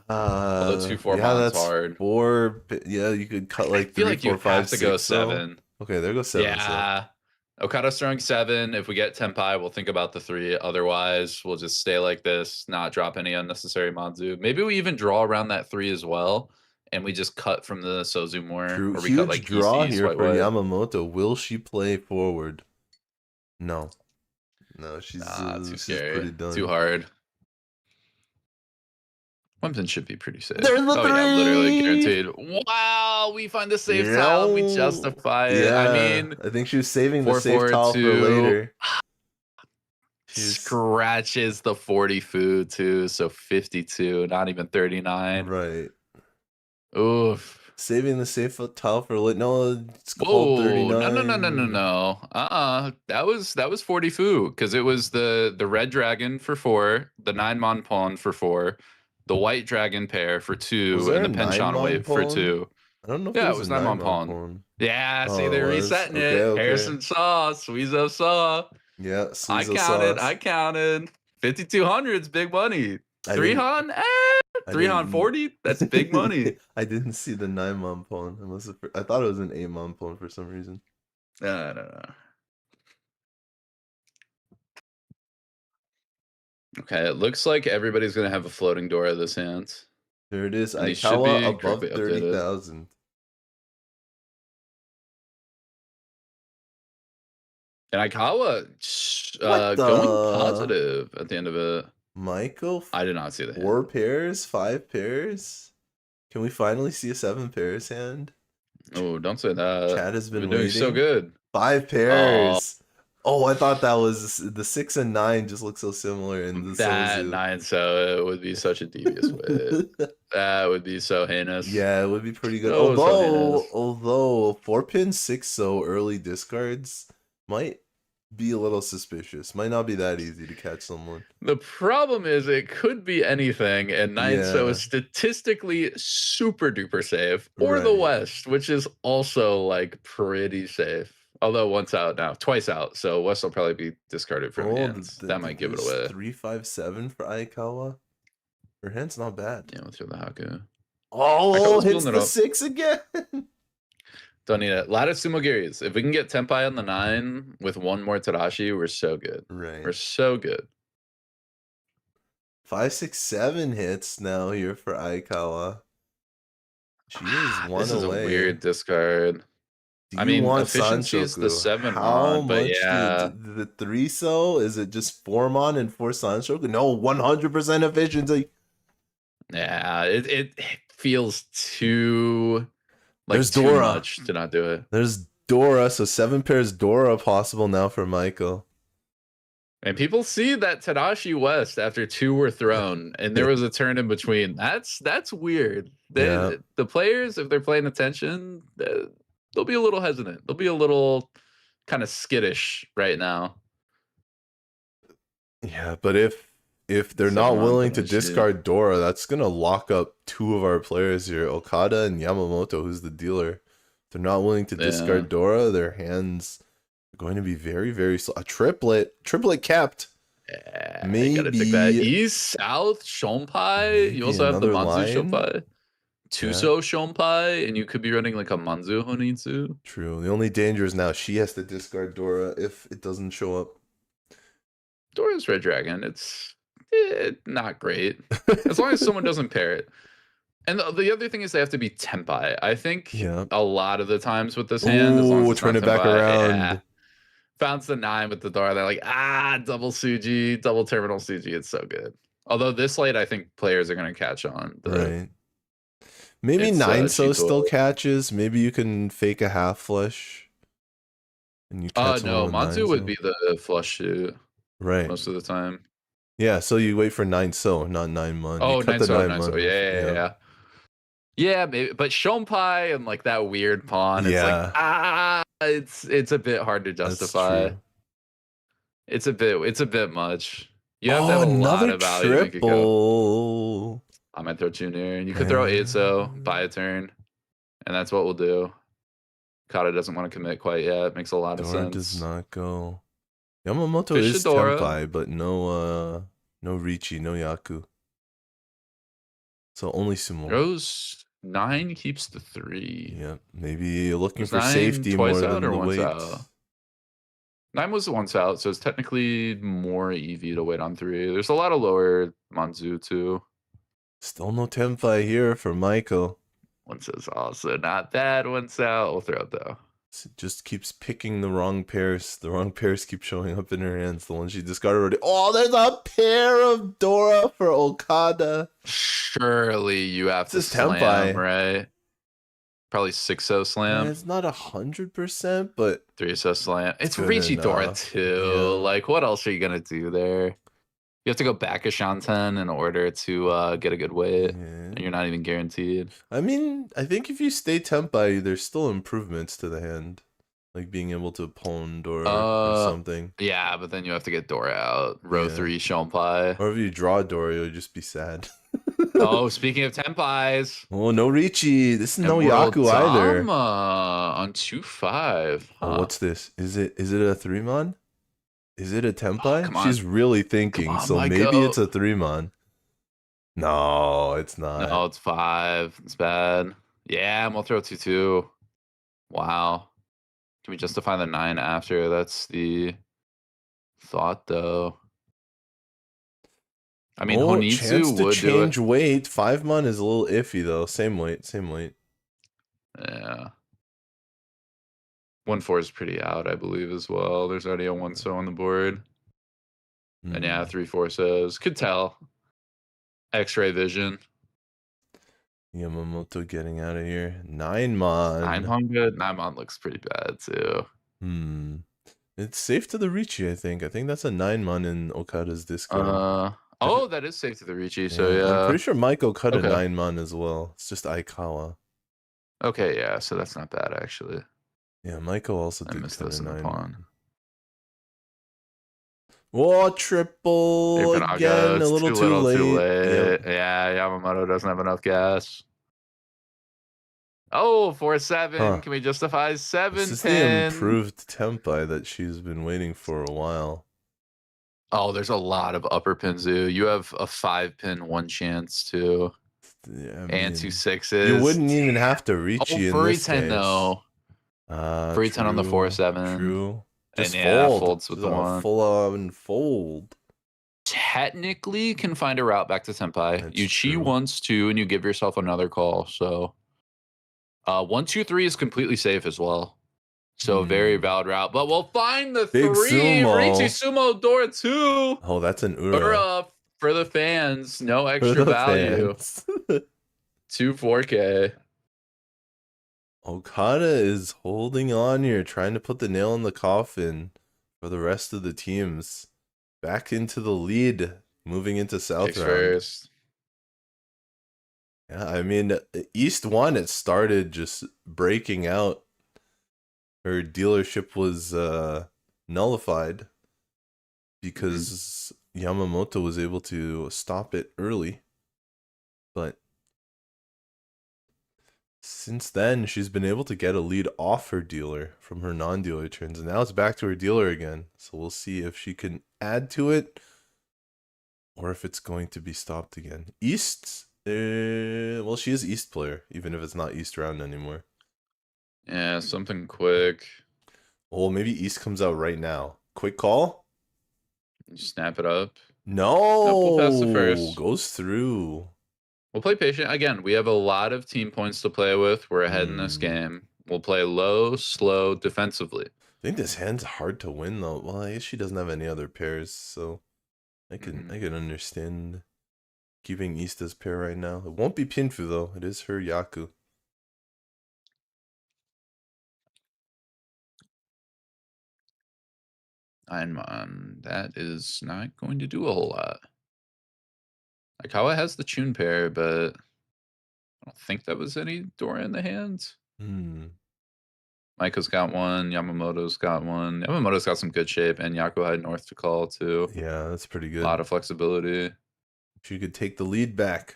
Although 2, 4 mon's that's hard. 4. Yeah, you could cut like 3, I feel like 4, you 5, have to 6, go so. 7. Okay, there goes 7. Yeah. Okada's throwing 7. If we get Tenpai, we'll think about the 3. Otherwise, we'll just stay like this, not drop any unnecessary Manzu. Maybe we even draw around that 3 as well, and we just cut from the Sozu more. True. Or we Huge cut like draw east, here white, for white. Yamamoto. Will she play forward? No. No, she's Too she's scary. pretty done. Too hard. Wimpton should be pretty safe. There's the 3. Yeah, literally guaranteed. Wow, we find the safe tile. We justify it. Yeah, I mean, I think she was saving the 4, safe 4, tile 2. for later. Scratches the 40 food too, so 52, not even 39. Right. Oof. Saving the safe tile for later. No, it's Whoa, called 39. no. That was 40 food because it was the red dragon for 4, the 9 mon pawn for 4, the white dragon pair for 2, and the penchant wave for 2. I don't know if Yeah, it was was 9 a mon 9 pawn. pawn. Yeah, see, Oh, they're it was? resetting Okay, it. okay. Harrison saw, Suizo saw. Yeah, I counted. 5200's big money. 3 Han, 3 Han 40, that's big money. I didn't see the 9 mon pawn. I thought it was an 8 mon pawn for some reason. I don't know. Okay, it looks like everybody's gonna have a floating Dora this hand. There it is. And these should Aikawa be above correctly updated. 30,000. And Aikawa What going the- positive at the end of it. Michael, I did not see the 4 hand. pairs, 5 pairs. Can we finally see a 7 pairs hand? Oh, don't say that. Chad has been We're doing so waiting. good. 5 pairs. Oh, I thought that was the 6 and 9 just look so similar in the That Sozu. 9 so it would be such a devious way. That would be so heinous. Yeah, it would be pretty good. So heinous. Although 4-pin 6 so early discards might be a little suspicious. Might not be that easy to catch someone. The problem is it could be anything, and 9 so Yeah. is statistically super duper safe, or the Right. West, which is also like pretty safe. Although once out now, twice out, so West will probably be discarded from hands. That might give it away. 3-5-7 for Aikawa. Her hand's not bad. Yeah, let's throw the Haku. Oh, Aikawa's hits building it the up. 6 again. Don't need it. Lattice Sumo Giris. If we can get Tenpai on the 9 with 1 more Tadashi, we're so good. Right. We're so good. 5-6-7 hits now here for Aikawa. She is one This is away. a weird discard. Do I you mean, want efficiency is the Sanshoku? 7 How mon, but much yeah. the 3 so? Is it just 4 mon and 4 Sanshoku? No, 100% efficiency. Yeah, it feels too There's too Dora. much to not do it. There's Dora, so 7 pairs Dora possible now for Maiko. And people see that Tadashi West after 2 were thrown, and there was a turn in between. That's weird. Yeah. The players, if they're paying attention, they'll be a little hesitant. They'll be a little kind of skittish right now. Yeah, but if they're 7 not mon willing to Tadashi. discard Dora, that's gonna lock up 2 of our players here, Okada and Yamamoto, who's the dealer. If they're not willing to discard Yeah. Dora, their hands are going to be very, very slow. A triplet kept. Yeah, you gotta take that Maybe east, south, Shonpai. You also have the another Manzu line. Shonpai. Tuso Shonpai, and you could be running like a Manzu Honitsu. True. The only danger is now she has to discard Dora if it doesn't show up. Dora's Red Dragon, it's not great. As long as someone doesn't pair it. And the other thing is they have to be Tenpai. I think Yeah. a lot of the times with this hand, as long as Ooh, it's turn not it back Tenpai, around. yeah. Bounce the 9 with the Dora. They're like, double Suji, double Terminal Suji. It's so good. Although this late, I think players are going to catch on. Right. Maybe it's, 9 so still Chito. catches. Maybe you can fake a half flush. And you catch No, someone with Manzu 9 would so. be the flush shoot Right. most of the time. Yeah, so you wait for 9 so, not 9 mon. Oh, You cut 9 the so, 9 9 so. mon. Yeah. Yeah, maybe, but Shonpai and like that weird pawn, it's Yeah. like it's a bit hard to That's justify. true. It's a bit much. You have to have a lot Another of value to make it go. triple. I might throw Junior. You could throw 8 so, buy a turn, and that's what we'll do. Okada doesn't want to commit quite yet. Makes a lot of Dora sense. does not go. Yamamoto Fish is Dora. Tenpai, but no Riichi, no Yaku. So only Sumo. Goes 9 keeps the 3. Yeah, maybe you're looking Was for 9 safety twice more out than or the once weight. out? 9 was once out, so it's technically more EV to wait on 3. There's a lot of lower Manzu too. Still no Tenpai here for Maiko. Once is also not bad. Once out, we'll throw it though. It just keeps picking the wrong pairs. The wrong pairs keep showing up in her hands. The one she discarded already. Oh, there's a pair of Dora for Okada. Surely you have to This is slam, Tenpai. right? Probably 6-0 slam. It's not 100%, but 3-0 slam. It's good Riichi Dora enough. too. Yeah. Like, what else are you gonna do there? You have to go back a Shanten in order to get a good weight, and you're not even guaranteed. I mean, I think if you stay Tenpai, there's still improvements to the hand. Like being able to pwned or something. Yeah, but then you have to get Dora out. Row Yeah. 3 Shonpai. Or if you draw Dora, you'll just be sad. Oh, speaking of Tenpais. Oh, no Riichi. This is no Yaku either. On 2-5. Oh, what's this? Is it a 3-mon? Is it a Tenpai? come on. She's really thinking, Come on, so Maiko. maybe it's a 3-mon. No, it's not. No, it's 5. It's bad. Yeah, we'll throw 2-2. Wow. Can we justify the 9 after? That's the thought, though. I mean, chance Honitsu to would change do it. weight. 5-mon is a little iffy though. Same weight. Yeah. 1-4 is pretty out, I believe, as well. There's already a 1-so on the board. And yeah, 3-4 says. Could tell. X-ray vision. Yamamoto getting out of here. 9-mon. 9-mon good. 9-mon looks pretty bad, too. It's safe to the Riichi, I think. I think that's a 9-mon in Okada's Discord. Oh, that is safe to the Riichi, so yeah. I'm pretty sure Maiko cut a Okay. 9-mon as well. It's just Aikawa. Okay, yeah, so that's not bad, actually. Yeah, Maiko also I did missed cut this a in the 9-mon. pawn. Whoa, triple Panago, again. A it's little too late. late. Yeah, Yamamoto doesn't have enough gas. Oh, 4-7. Huh. Can we justify 7-10? This is the improved Tenpai that she's been waiting for a while. Oh, there's a lot of upper Pinzu. You have a 5-pin 1 chance too. Yeah, I And mean, 2 6s. You wouldn't even have to reach Oh, in free this 10 case. though. Free 10 on the 4-7. True. Just And yeah, fold. folds with Just the a 1. Full on fold. Technically can find a route back to Tenpai. That's You chi true. once 2 and you give yourself another call. So 1, 2, 3 is completely safe as well. So very valid route. But we'll find the Big 3. sumo. Riichi Sumo Dora 2. Oh, that's an Ura. For the fans. No For extra the value. fans. 2 4K. Okada is holding on here, trying to put the nail in the coffin for the rest of the teams. Back into the lead, moving into South Picks round. first. Yeah, I mean, East 1, it started just breaking out. Her dealership was nullified because Yamamoto was able to stop it early. But since then, she's been able to get a lead off her dealer from her non-dealer turns. And now it's back to her dealer again. So we'll see if she can add to it or if it's going to be stopped again. East, well, she is East player, even if it's not East round anymore. Yeah, something quick. Oh, maybe East comes out right now. Quick call? You snap it up. No, Nope, we'll pass the first. goes through. We'll play patient. Again, we have a lot of team points to play with. We're ahead in this game. We'll play low, slow, defensively. I think this hand's hard to win though. Well, I guess she doesn't have any other pairs, so I can understand keeping East as pair right now. It won't be Pinfu though. It is her Yaku. That is not going to do a whole lot. Aikawa has the tune pair, but I don't think that was any Dora in the hands. Maiko's got one. Yamamoto's got one. Yamamoto's got some good shape, and Yaku had north to call too. Yeah, that's pretty good. A lot of flexibility. She could take the lead back.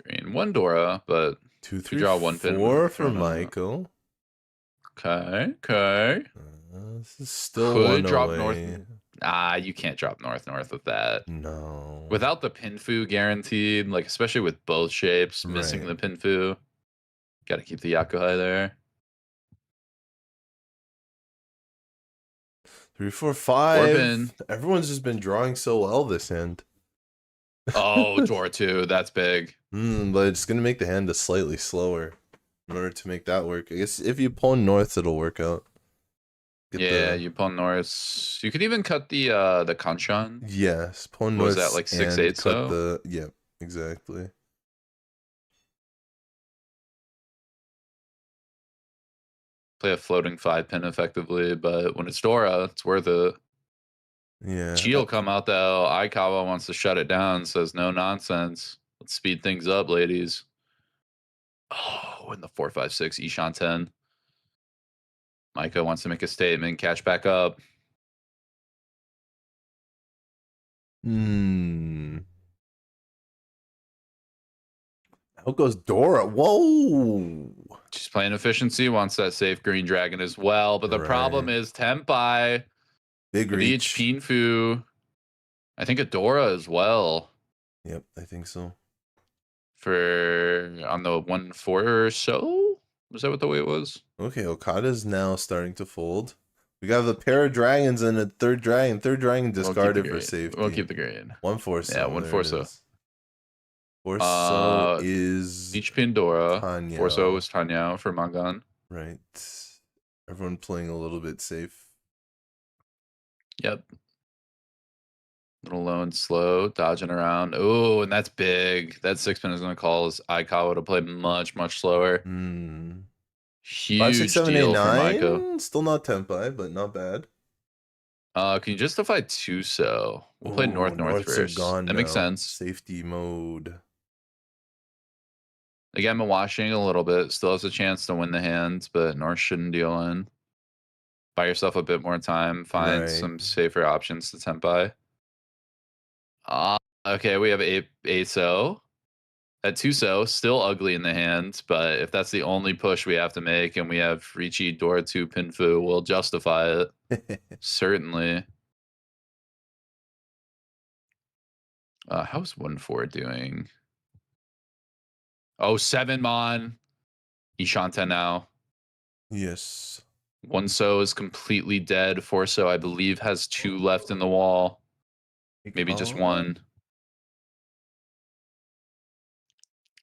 Green, one Dora, but 2, 3, draw one pin. 4 for Maiko. Okay. This is still Could one drop away. north. You can't drop north with that. No. Without the pinfu guaranteed, like especially with both shapes, missing the pinfu. Got to keep the Yakuhai there. 3, 4, 5. Everyone's just been drawing so well this hand. Oh, draw 2. That's big. But it's gonna make the hand a slightly slower in order to make that work. I guess if you pawn north, it'll work out. You pawn north. You could even cut the Kanshan. Yes, pawn north. Was that like 6/8? So yeah, exactly. Play a floating 5 pin effectively, but when it's Dora, it's worth it. Yeah. Chi'll come out though. Aikawa wants to shut it down. Says no nonsense. Let's speed things up, ladies. Oh, in the 4, 5, 6 Ishan 10. Maiko wants to make a statement. Catch back up. Out goes Dora. Whoa. She's playing efficiency. Wants that safe green dragon as well. But the problem is Tenpai. Big reach. Pinfu. I think a Dora as well. Yep, I think so. For on the 1/4 or so? Was that what the way it was? Okay, Okada's now starting to fold. We got the pair of dragons and a third dragon. Third dragon discarded for safety. We'll keep the green. 1/4. Yeah, 1/4. 4 is each Pandora. Tanya. 4 is Tanya for Mangan. Right. Everyone playing a little bit safe. Yep. Little low and slow, dodging around. Oh, and that's big. That 6 pin is going to cause Aikawa to play much, much slower. Huge 5, 6, 7, 8, deal 9. for Maiko. Still not Tenpai, but not bad. Can you justify 2 so? We'll play north first. That makes sense. Safety mode. Again, I'm washing a little bit. Still has a chance to win the hand, but north shouldn't deal in. Buy yourself a bit more time. Find some safer options to Tenpai. Okay, we have 8 so. At 2 so, still ugly in the hand, but if that's the only push we have to make and we have Riichi, Dora 2, Pinfu, we'll justify it. Certainly. How's 1/4 doing? Oh, 7 Mon. Ishanta now. Yes. 1 so is completely dead. 4 so, I believe, has 2 left in the wall. Maybe just 1.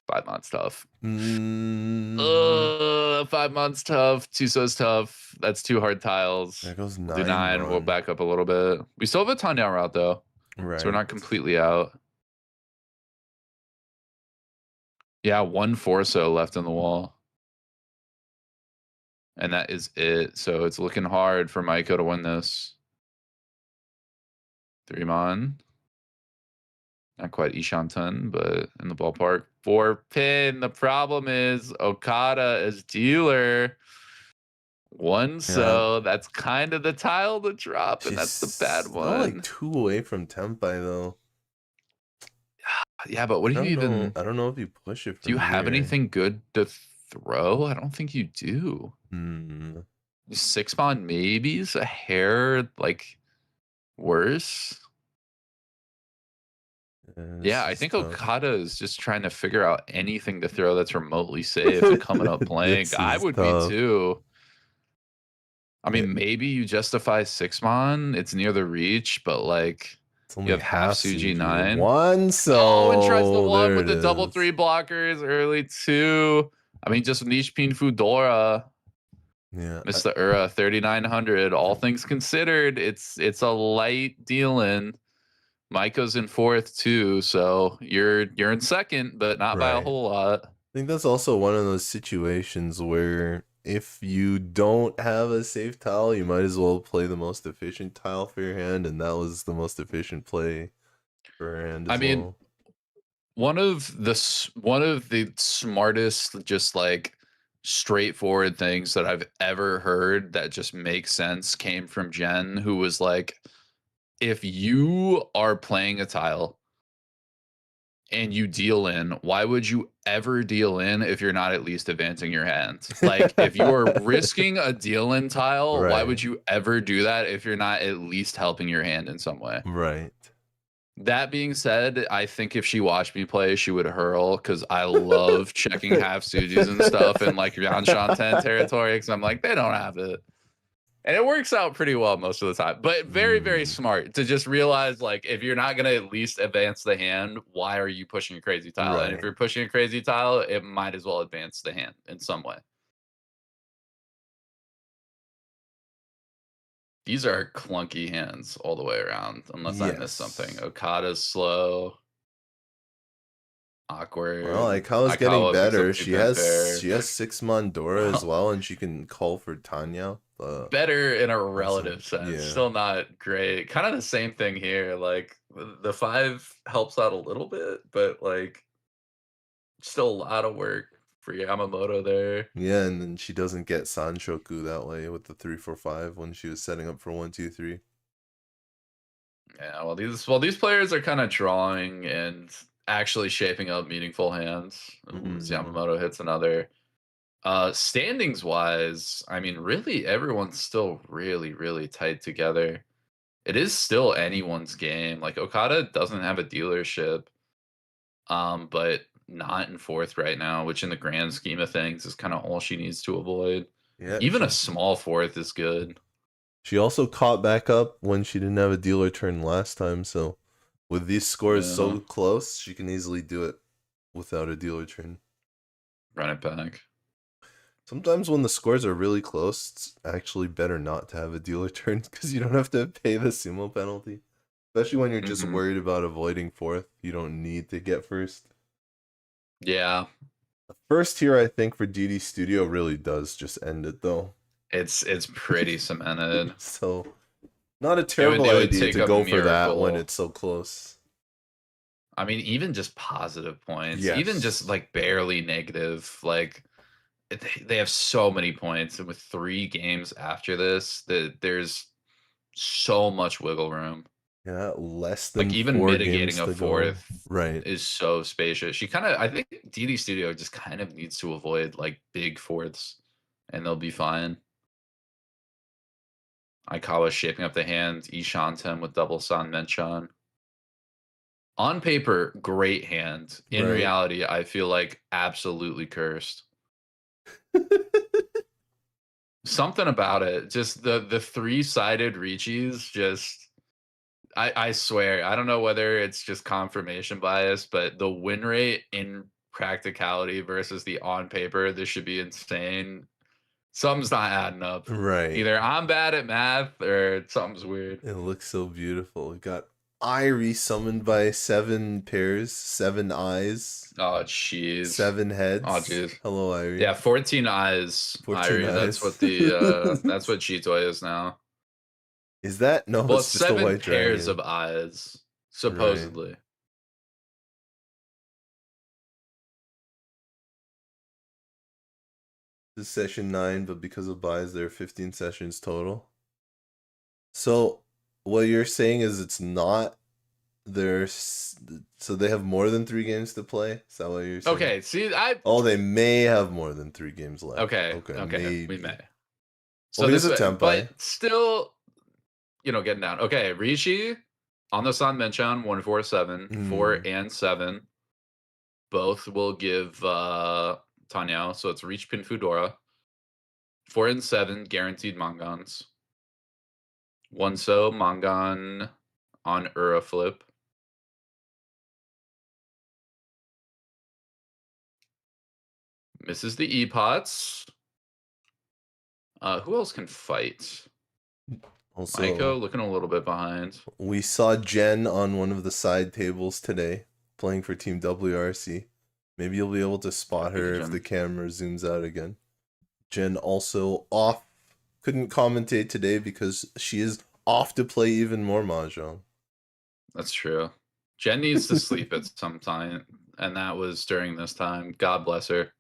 5 months tough. 5 months tough. 2 so's tough. That's 2 hard tiles. There goes 9. Do 9. We'll back up a little bit. We still have a Tanya route though. Right. So we're not completely out. Yeah, 1 4 so left in the wall. And that is it. So it's looking hard for Maiko to win this. 3 Mon. Not quite Ishantan, but in the ballpark. 4 pin. The problem is Okada is dealer. 1 so. That's kind of the tile to drop, and that's the bad one. Like 2 away from Tenpai though. Yeah, but what do you even? I don't know if you push it. Do you have anything good to throw? I don't think you do. Hmm. 6-mon maybe is a hair like worse. Yeah, I This is think tough. Okada is just trying to figure out anything to throw that's remotely safe and coming up blank. This I is would be tough. too. I Yeah, mean, maybe you justify 6-mon. It's near the reach, but like it's you only have half half Suji CG. 9. One, Oh, and tries the so one there with it the double is. 3 blockers early 2. I mean, just Niche Pin Fudora. Yeah, Mr. Ura 3900. All things considered, it's a light dealing. Maiko's in 4th too, so you're in 2nd, but not by a right. whole lot. I think that's also one of those situations where if you don't have a safe tile, you might as well play the most efficient tile for your hand, and that was the most efficient play for her hand I as mean, well. one of the smartest, just like straightforward things that I've ever heard that just makes sense came from Jen, who was like, if you are playing a tile and you deal in, why would you ever deal in if you're not at least advancing your hand? Like, if you are risking a deal in tile, why would Right, you ever do that if you're not at least helping your hand in some way? right. That being said, I think if she watched me play, she would hurl because I love checking half Sujis and stuff in like Yanshan 10 territory because I'm like, they don't have it. And it works out pretty well most of the time. But very, very Mm, smart to just realize, like, if you're not going to at least advance the hand, why are you pushing a crazy tile? And if right. you're pushing a crazy tile, it might as well advance the hand in some way. These are clunky hands all the way around, unless I missed something. Yes. Okada's slow. Well, Awkward. Aikawa's getting Aikawa picks up better. 2 She pin has pair. 6 Mandora as well, and she can call for Tanya. Better in a Awesome. relative sense. Yeah. Still not great. Kind of the same thing here. Like the 5 helps out a little bit, but like still a lot of work for Yamamoto there. Yeah, and then she doesn't get Sanshoku that way with the 3-4-5 when she was setting up for 1-2-3. Yeah, these players are kind of drawing and actually shaping up meaningful hands. As Mm, Yamamoto hits another. Standings wise, I mean, really everyone's still really, really tight together. It is still anyone's game. Like Okada doesn't have a dealership, but not in 4th right now, which in the grand scheme of things is kind of all she needs to avoid. yeah, Even a small 4th is good. she also caught back up when she didn't have a dealer turn last time, so with these scores Yeah, so close, she can easily do it without a dealer turn. run it back. Sometimes when the scores are really close, it's actually better not to have a dealer turn because you don't have to pay the sumo penalty. Especially when you're just Hmm. worried about avoiding 4th. You don't need to get 1st. Yeah, The first tier, I think, for DD Studio really does just end it, though. it's pretty cemented. So, not a terrible It would idea take to a go for that when miracle. it's so close. I mean, even just positive points, even just Yes. like barely negative, like they have so many points, and with 3 games after this, there's so much wiggle room. Yeah, less Like than even 4 mitigating games a to go. 4th Right. is so spacious. I think DD Studio just kind of needs to avoid like big 4ths, and they'll be fine. Aikawa shaping up the hand, Ishantem with double San Menchan. On paper, great hand. In Right. reality, I feel like absolutely cursed. Something about it, just the 3-sided Riichis, just I swear, I don't know whether it's just confirmation bias, but the win rate in practicality versus the on paper, this should be insane. Something's not adding up. Right. Either I'm bad at math or something's weird. It looks so beautiful. We got Irie summoned by 7 pairs, 7 eyes, Oh, jeez. 7 Oh, heads. jeez. Hello, Yeah, Irie. 14 eyes, 14 Irie. That's eyes. what that's what Chitoi is now. Is that? No, Well, it's that's just a 7 white pairs of dragon. eyes, Right. supposedly. This is session 9, but because of buys, there are 15 sessions total. So, what you're saying is it's not so they have more than 3 games to play. Is that what you're saying? Okay, see, Oh, they may have more than 3 games left. Okay, maybe. we may. So here's a tempai. But still, getting down. Okay, Riichi on the San Menchan 147, 4 and 7. Both will give Tanyao, so it's Reach Pin Fudora. 4 and 7 guaranteed Mangans. One so Mangan on Ura flip. Misses the E-Pots. Who else can fight? Also, Maiko looking a little bit behind. We saw Jen on one of the side tables today, playing for Team WRC. Maybe you'll be able to spot her if the camera zooms out again. Jen also off. Couldn't commentate today because she is off to play even more Mahjong. That's true. Jen needs to sleep at some time, and that was during this time. God bless her.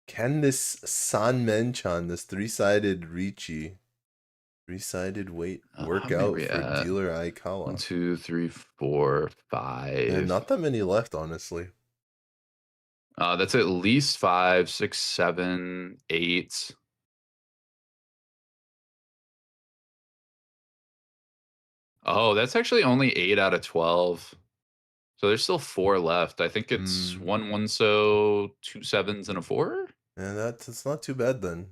Can this San Menchan, this 3-sided Riichi, 3-sided weight work out for dealer Aikawa? 1, 2, 3, 4, 5. And not that many left, honestly. That's at least 5, 6, 7, 8. Oh, that's actually only 8 out of 12. So there's still 4 left. I think it's 1 so 2 7s and a 4. Yeah, that's not too bad then.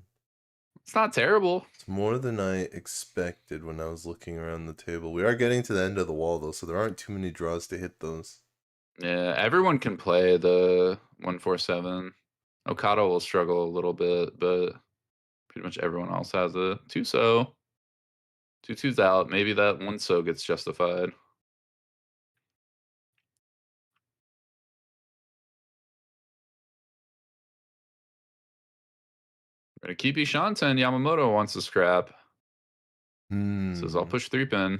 It's not terrible. It's more than I expected when I was looking around the table. We are getting to the end of the wall though, so there aren't too many draws to hit those. Yeah, everyone can play the 147. Okada will struggle a little bit, but pretty much everyone else has it. 2 so. 2 2's out. Maybe that 1 so gets justified. Kipi Shanten, Yamamoto wants to scrap. Says, I'll push 3-pin.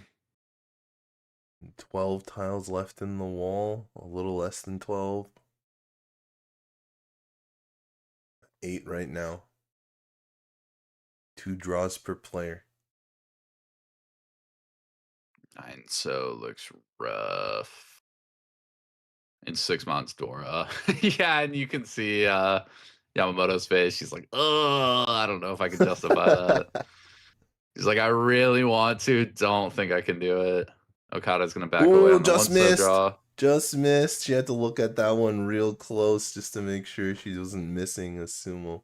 12 tiles left in the wall. A little less than 12. 8 right now. 2 draws per player. 9 so looks rough. In 6 months, Dora. Yeah, and you can see Yamamoto's face. She's like, oh, I don't know if I can justify that. He's like, I really want to. Don't think I can do it. Okada's going to back away on the 1 so draw. Just missed. She had to look at that one real close just to make sure she wasn't missing a sumo.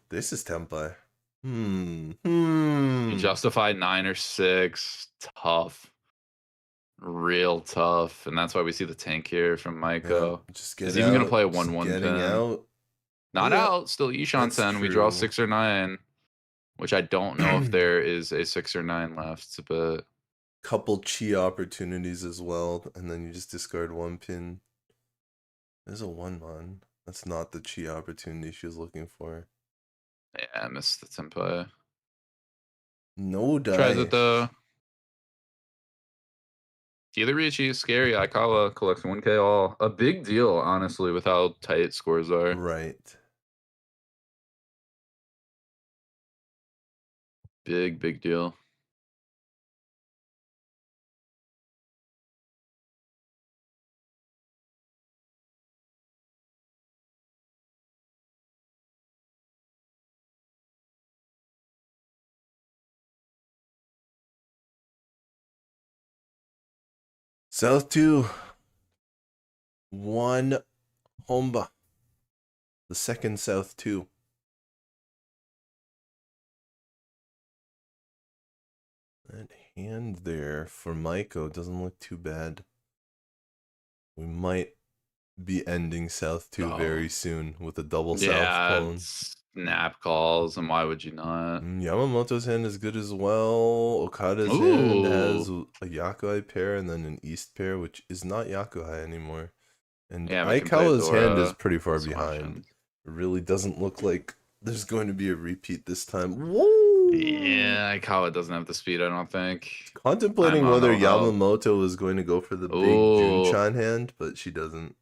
This is Tempai. You justify 9 or 6. Tough. Real tough. And that's why we see the tank here from Maiko. Yeah, just get He's even going to play a 1-1 pin. out. Not out. Still Ishan-ten. We draw 6 or 9. Which I don't know if there is a 6 or 9 left, but couple chi opportunities as well, and then you just discard 1 pin. There's a 1-man. That's not the chi opportunity she was looking for. Yeah, I missed the tempo. No die. Tries it though. Either Riichi, scary, Aikawa collects 1K all. A big deal, honestly, with how tight scores are. Right. Big deal. South 2. 1 Homba. The second South 2. That hand there for Maiko doesn't look too bad. We might be ending South 2 very soon with a double South clone. Snap calls, and why would you not? Yamamoto's hand is good as well. Okada's hand has a Yakuhai pair and then an East pair, which is not Yakuhai anymore. And Aikawa's hand is pretty far behind. It really doesn't look like there's going to be a repeat this time. Whoa! Yeah, Aikawa doesn't have the speed, I don't think. Contemplating whether Yamamoto is going to go for the big Junchan hand, but she doesn't.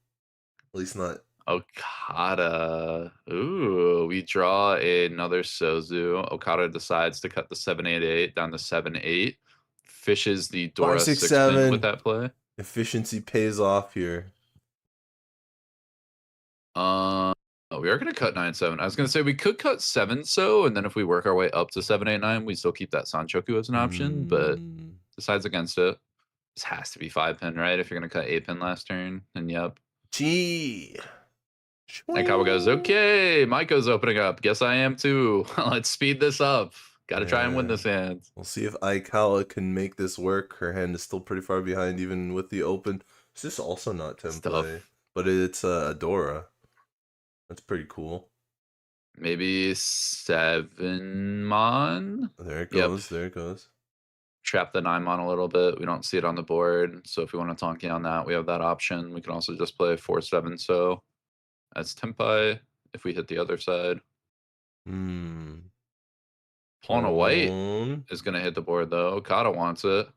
At least not. Okada. Ooh, we draw another Sozu. Okada decides to cut the 7-8-8 down to 7-8. fishes the Dora 5, 6, 6 pin 7. with that play. Efficiency pays off here. Oh, we are going to cut 9-7. I was going to say we could cut 7 so, and then if we work our way up to 7-8-9, we still keep that Sanchoku as an option, but decides against it. This has to be 5 pin, right? If you're going to cut 8 pin last turn, then yep. Gee. Aikawa goes, okay, Maiko's opening up. Guess I am too. Let's speed this up. Got to try and win this hand. We'll see if Aikawa can make this work. Her hand is still pretty far behind, even with the open. This is also not template, but it's Dora. That's pretty cool. Maybe 7 mon. There it goes. There it goes. Trap the 9 mon a little bit. We don't see it on the board. So if we want to tonky on that, we have that option. We can also just play 4-7 so as tempai if we hit the other side. Pawn a white is going to hit the board though. Okada wants it.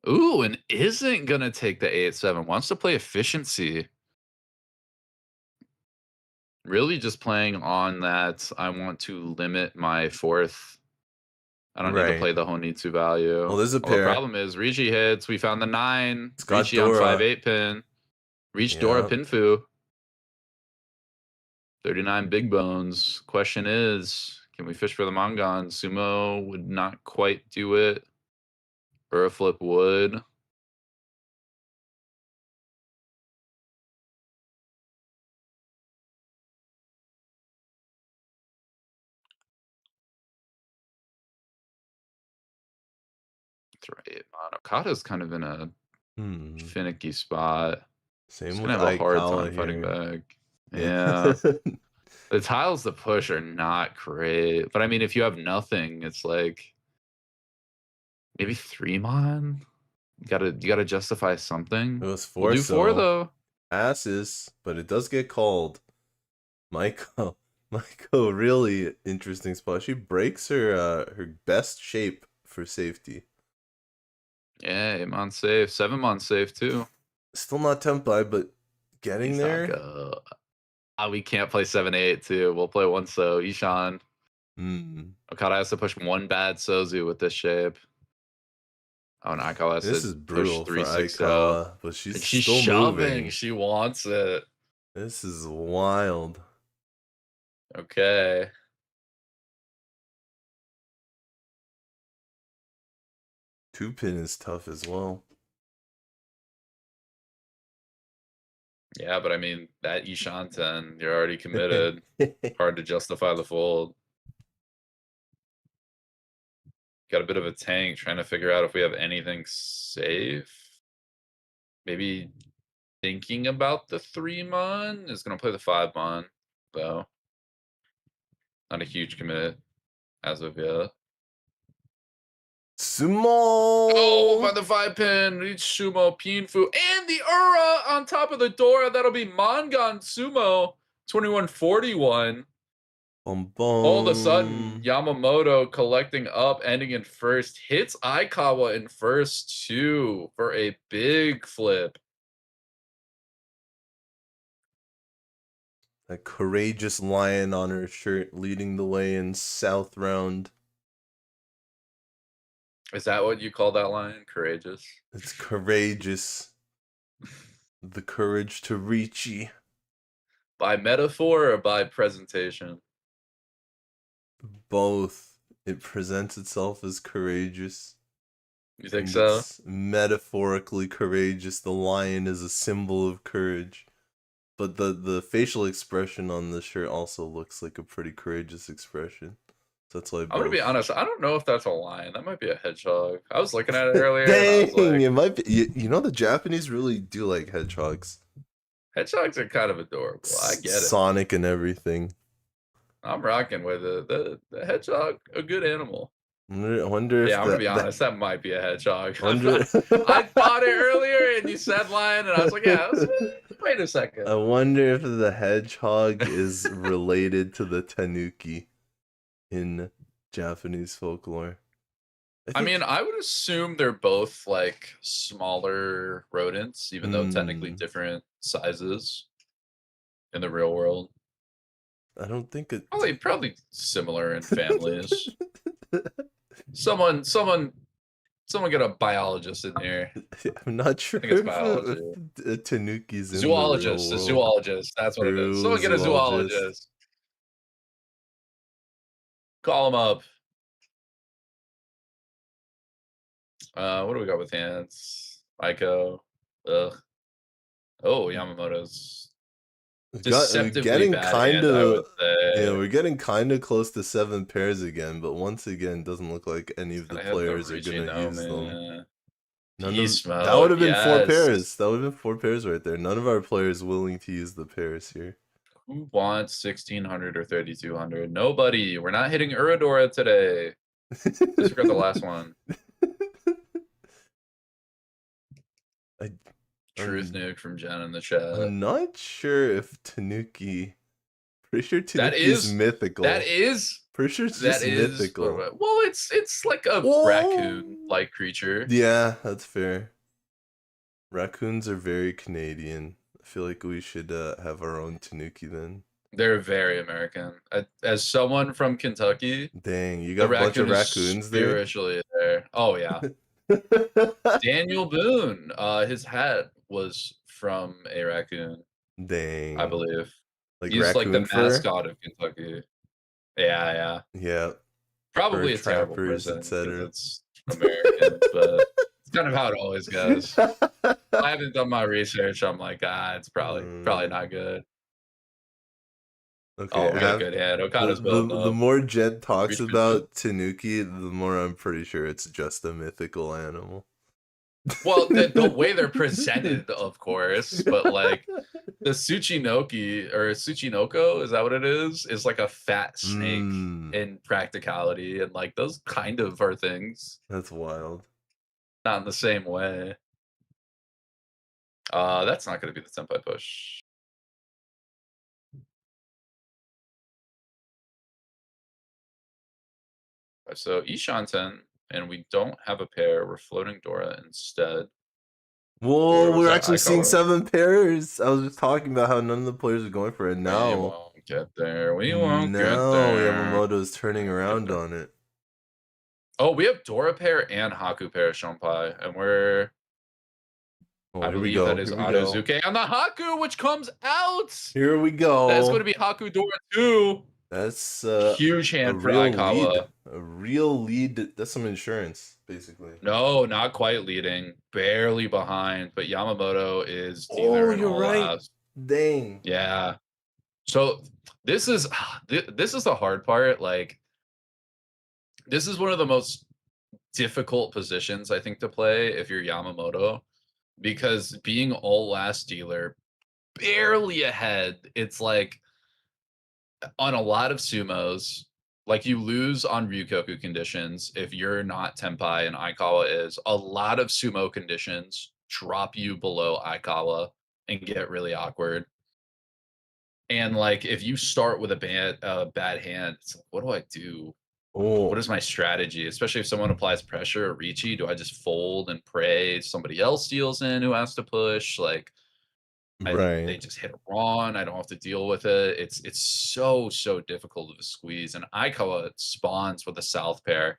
Ooh, and isn't going to take the 8-7. Wants to play efficiency. Really just playing on that. I want to limit my 4th. I don't need to play the Honitsu value. Well, there's a pair. The problem is Riichi hits. We found the 9. It's got Riichi on Dora. 5-8 pin. Reach Dora Pinfu. 39 big bones. Question is, can we fish for the Mangon? Sumo would not quite do it. Flip would. That's right. Okada's kind of in a finicky spot. Same He's with gonna have a hard Aikawa time fighting here. back. Yeah. The tiles to push are not great. But I mean, if you have nothing, it's like maybe 3 mon. You gotta justify something. It was 4, we'll do 4 though. Passes, but it does get called. Maiko, really interesting spot. She breaks her best shape for safety. Yeah, 8 mon safe, 7 mon safe too. Still not tempai, but getting there. We can't play 7-8 too. We'll play 1 so Ishan. Okada has to push 1 bad Sozu with this shape. Oh, and Aikawa has This to is brutal push 3 for 6 Aikawa, but she's still shoving. moving. She wants it. This is wild. Okay. Two pin is tough as well. Yeah, but I mean, that Ishan 10, you're already committed. Hard to justify the fold. Got a bit of a tank trying to figure out if we have anything safe. Maybe thinking about the 3 mon is going to play the 5 mon, though. Not a huge commit as of yet. Sumo! Oh, by the 5 pin, reach Sumo, Pinfu, and the Ura on top of the Dora. That'll be Mangon Sumo, 2141. All of a sudden, Yamamoto collecting up, ending in first, hits Aikawa in first too for a big flip. A courageous lion on her shirt leading the way in South Round. Is that what you call that line? Courageous? It's courageous. The courage to Riichi. By metaphor or by presentation? Both. It presents itself as courageous. You think so? It's metaphorically courageous. The lion is a symbol of courage. But the facial expression on the shirt also looks like a pretty courageous expression. So that's why I'm gonna be honest, I don't know if that's a lion. That might be a hedgehog. I was looking at it earlier. Dang, and I was like, it might be. You know, the Japanese really do like hedgehogs. Hedgehogs are kind of adorable. I get it. Sonic and everything. I'm rocking with it. The hedgehog, a good animal. I wonder if I'm gonna be honest, that might be a hedgehog. I I thought it earlier and you said lion, and I was like, yeah, wait a second. I wonder if the hedgehog is related to the tanuki in Japanese folklore. I mean, I would assume they're both like smaller rodents, even though technically different sizes in the real world. I don't think it. Probably similar in families. Someone Someone get a biologist in here. I'm not sure think it's if biology. Tanuki's in Zoologist. the A real world. zoologist. That's what it is. True Someone get a zoologist. zoologist. Call him up. What do we got with hands? Maiko. Ugh. Oh, Yamamoto's deceptively Getting bad kind hand, I would of say. we're getting kind of close to 7 pairs again, but once again, doesn't look like any of the Gonna hit the players are Riichi gonna use them. man. None Beast of that would mode, have been 4 yes. pairs. That would have been 4 pairs right there. None of our players willing to use the pairs here. Who wants 1600 or 3200? Nobody. We're not hitting Uradora today. Disregard the last one. Truth nuke from Jen in the chat. I'm not sure if Tanuki. Pretty sure That Tanuki is is mythical. That is. Pretty sure it's That just is. mythical. Well, it's like a raccoon-like creature. Yeah, that's fair. Raccoons are very Canadian. I feel like we should have our own Tanuki then. They're very American. As someone from Kentucky, dang, you got a bunch of raccoons there. Spiritually there. Oh yeah. Daniel Boone. His hat was from a raccoon. Dang. I believe. Like he's like the fur? mascot of Kentucky. Yeah. Yeah. Probably a Fur terrible trappers, person etc. because it's American, but it's kind of how it always goes. I haven't done my research. I'm like, it's probably not good. Okay, Oh, we got a good hand. Okada's building up. The more Jed talks Reach about Tanuki, the more I'm pretty sure it's just a mythical animal. Well, the way they're presented, of course, but like the Tsuchinoki or Tsuchinoko, is that what it is? Is like a fat snake in practicality, and like those kind of are things. That's wild. Not in the same way. That's not going to be the senpai push. So Ishanten, and we don't have a pair. We're floating Dora instead. Whoa, we're actually seeing 7 pairs. I was just talking about how none of the players are going for it now. We won't get there. We won't get there. Yamamoto is turning around on it. Oh, we have Dora pair and Haku pair Shonpai, and we're. I believe that is Otozuke on the Haku, which comes out. Here we go. That's going to be Haku Dora 2. That's huge hand for Aikawa. A real lead. That's some insurance, basically. No, not quite leading. Barely behind, but Yamamoto is dealer. Oh, you're right. Dang. Yeah. So this is the hard part. Like, this is one of the most difficult positions, I think, to play if you're Yamamoto, because being all last dealer, barely ahead, it's like on a lot of sumos, like you lose on Ryukoku conditions if you're not Tenpai and Aikawa is. A lot of sumo conditions drop you below Aikawa and get really awkward. And like if you start with a bad hand, it's like, what do I do? What is my strategy? Especially if someone applies pressure or Riichi, do I just fold and pray somebody else deals in who has to push? Like, they just hit a Ron. I don't have to deal with it. It's so difficult to squeeze. And Aikawa spawns with a south pair,